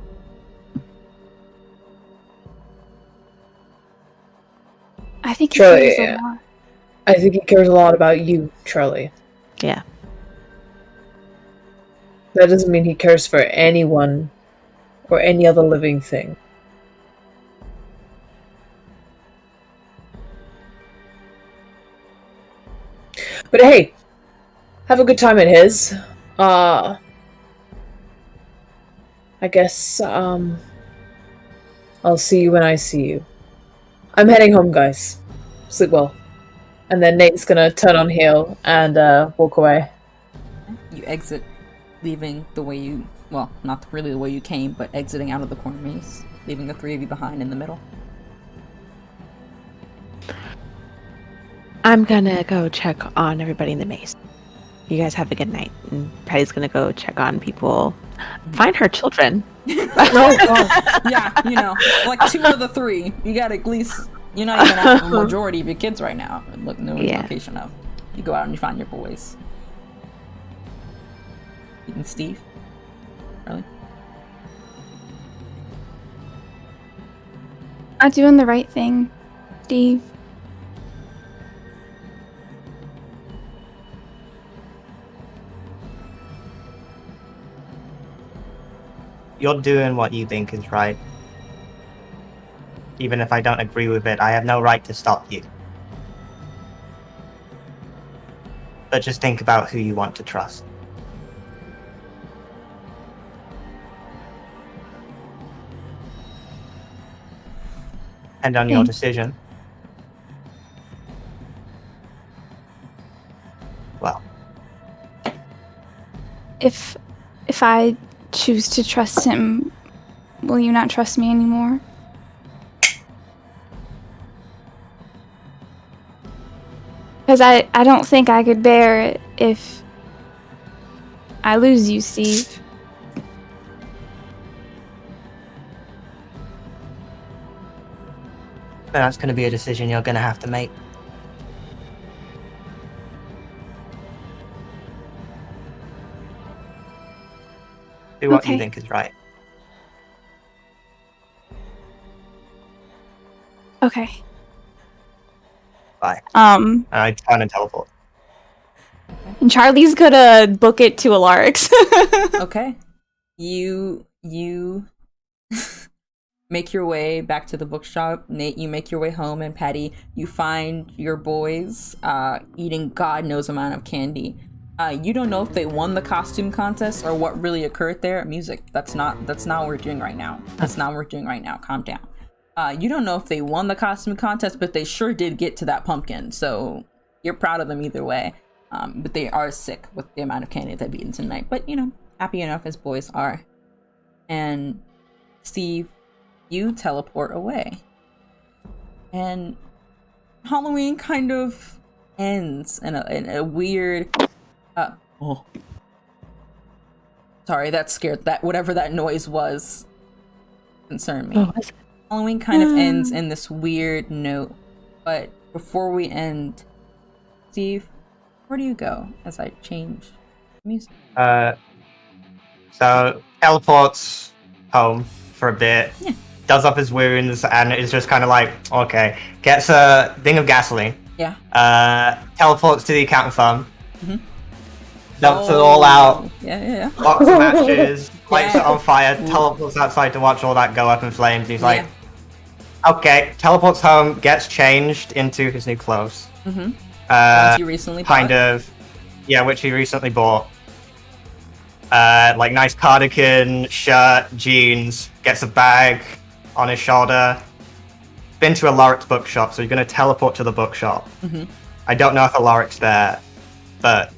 I think he Charlie, cares a lot. I think he cares a lot about you, Charlie. Yeah. That doesn't mean he cares for anyone or any other living thing. But hey, have a good time at his. I guess, I'll see you when I see you. I'm heading home, guys. Sleep well. And then Nate's gonna turn on heel and, walk away. You exit, leaving the way you, well, not really the way you came, but exiting out of the corner maze, leaving the three of you behind in the middle. I'm gonna go check on everybody in the maze. You guys have a good night. And Patty's gonna go check on people. Find her children. Yeah, you know, like two of the three. You got at least, you're not even at the majority of your kids right now. Look, no location of. You go out and you find your boys. And Steve? Really? I'm doing the right thing, Steve. You're doing what you think is right. Even if I don't agree with it, I have no right to stop you. But just think about who you want to trust. And on your decision, well, If I choose to trust him, will you not trust me anymore? Because I don't think I could bear it if I lose you, Steve. then that's going to be a decision you're going to have to make. Do what you Okay. think is right. Okay. Bye. Um, And I turn and teleport. and Charlie's gonna book it to Alarix. Okay. You make your way back to the bookshop. Nate, you make your way home, and Patty, you find your boys eating God knows amount of candy. You don't know if they won the costume contest or what really occurred there. Music. That's not what we're doing right now. That's not what we're doing right now. Calm down. You don't know if they won the costume contest, but they sure did get to that pumpkin. So you're proud of them either way. But they are sick with the amount of candy they've eaten tonight. But happy enough as boys are. And Steve, you teleport away. And Halloween kind of ends in a weird sorry, that scared that whatever that noise was concerned me. Halloween kind of ends in this weird note, but before we end, Steve, where do you go as I change music? So teleports home for a bit, does up his wounds, and is just kind of like, okay, gets a thing of gasoline. Yeah. Teleports to the accountant firm. Dumps it all out. Yeah. Lots of matches, lights it on fire, teleports outside to watch all that go up in flames. He's like, okay, teleports home, gets changed into his new clothes. Ones you recently bought. Which he recently bought. Like nice cardigan, shirt, jeans, gets a bag on his shoulder. Been to a Lorik's bookshop, so you're going to teleport to the bookshop. I don't know if a Lorik's there, but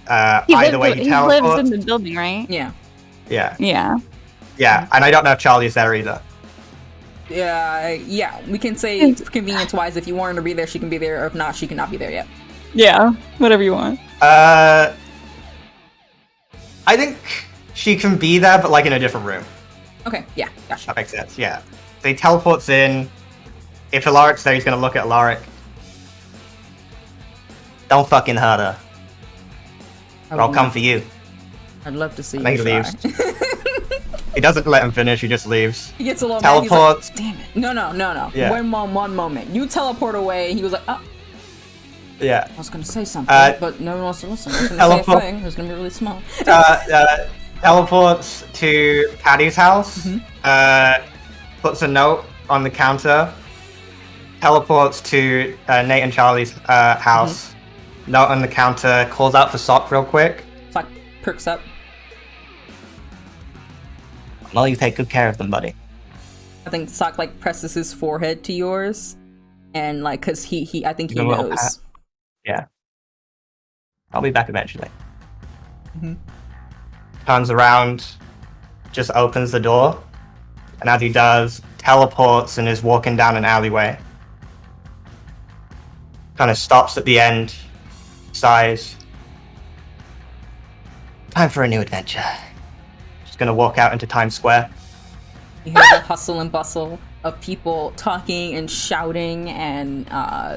either way, he teleports. He lives in the building, right? Yeah. Yeah, and I don't know if Charlie's there either. Yeah, we can say convenience-wise, if you want her to be there, she can be there, or if not, she cannot be there yet. Yeah, whatever you want. I think she can be there, but like in a different room. Okay, yeah, gotcha. That makes sense, yeah. So he teleports in. If Alaric's there, he's gonna look at Alaric. Don't fucking hurt her. Or I'll come for you. I'd love to see you try. Leaves. He doesn't let him finish, he just leaves. He gets a little teleports. Mad, he's like, damn it. No. Yeah. One moment. You teleport away, he was like, oh. Yeah. I was gonna say something, but no one wants to listen. I was gonna say a thing. It was gonna be really small. Teleports to Patty's house. Puts a note on the counter. Teleports to Nate and Charlie's house. Note on the counter. Calls out for Sock real quick. Sock perks up. Well, you take good care of them, buddy. I think Sock presses his forehead to yours, and cause I think he knows. Yeah. I'll be back eventually. Turns around, just opens the door, and as he does, teleports and is walking down an alleyway. Kind of stops at the end, sighs. Time for a new adventure. Just gonna walk out into Times Square. You hear the hustle and bustle of people talking and shouting, and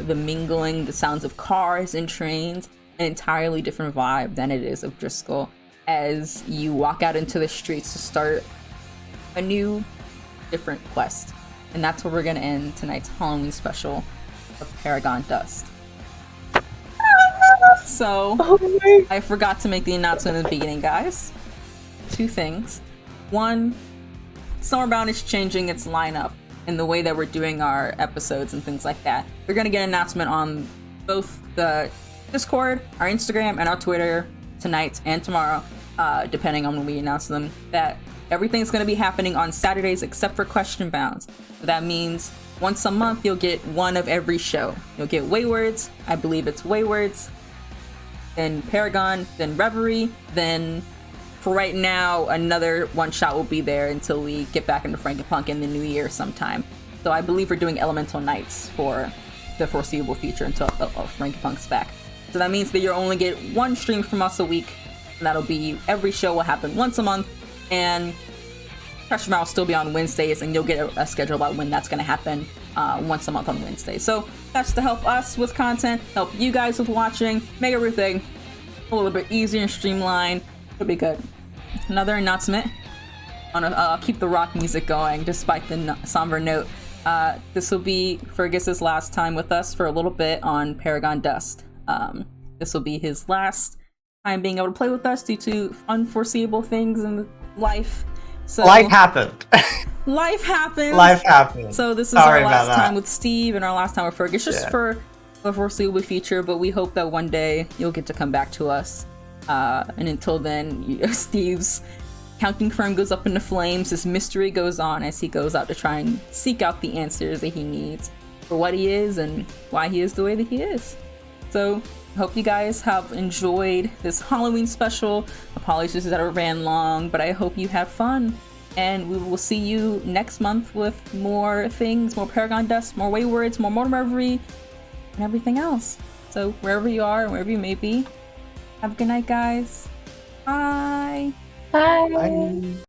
the mingling, the sounds of cars and trains, an entirely different vibe than it is of Driscoll as you walk out into the streets to start a new, different quest. And that's where we're gonna end tonight's Halloween special of Paragon Dust. So, I forgot to make the announcement in the beginning, guys. 2 things. 1, Summerbound is changing its lineup in the way that we're doing our episodes and things like that. We're gonna get an announcement on both the Discord, our Instagram, and our Twitter tonight and tomorrow, depending on when we announce them, that everything's gonna be happening on Saturdays except for Question Bounds. So that means once a month you'll get one of every show. You'll get Waywards, I believe it's Waywards, then Paragon, then Reverie, then for right now, another one-shot will be there until we get back into Frankenpunk in the new year sometime. So I believe we're doing Elemental Nights for the foreseeable future until Frankenpunk's back. So that means that you'll only get 1 stream from us a week, and that'll be every show will happen once a month, and Pressure Mouth will still be on Wednesdays, and you'll get a schedule about when that's going to happen once a month on Wednesday. So that's to help us with content, help you guys with watching, make everything a little bit easier and streamlined. It'll be good. Another announcement. I'll keep the rock music going despite the somber note. This will be Fergus's last time with us for a little bit on Paragon Dust. This will be his last time being able to play with us due to unforeseeable things in life. So life happened. Life happened. Life happened. So this is our last time with Steve and our last time with Fergus, just for the foreseeable future. But we hope that one day you'll get to come back to us And until then, Steve's counting firm goes up into flames. This mystery goes on as he goes out to try and seek out the answers that he needs for what he is and why he is the way that he is. So, I hope you guys have enjoyed this Halloween special. Apologies that it ran long, but I hope you have fun. And we will see you next month with more things, more Paragon Dust, more Waywards, more Mortimer Reverie, and everything else. So, wherever you are, wherever you may be, have a good night, guys. Bye! Bye. Bye.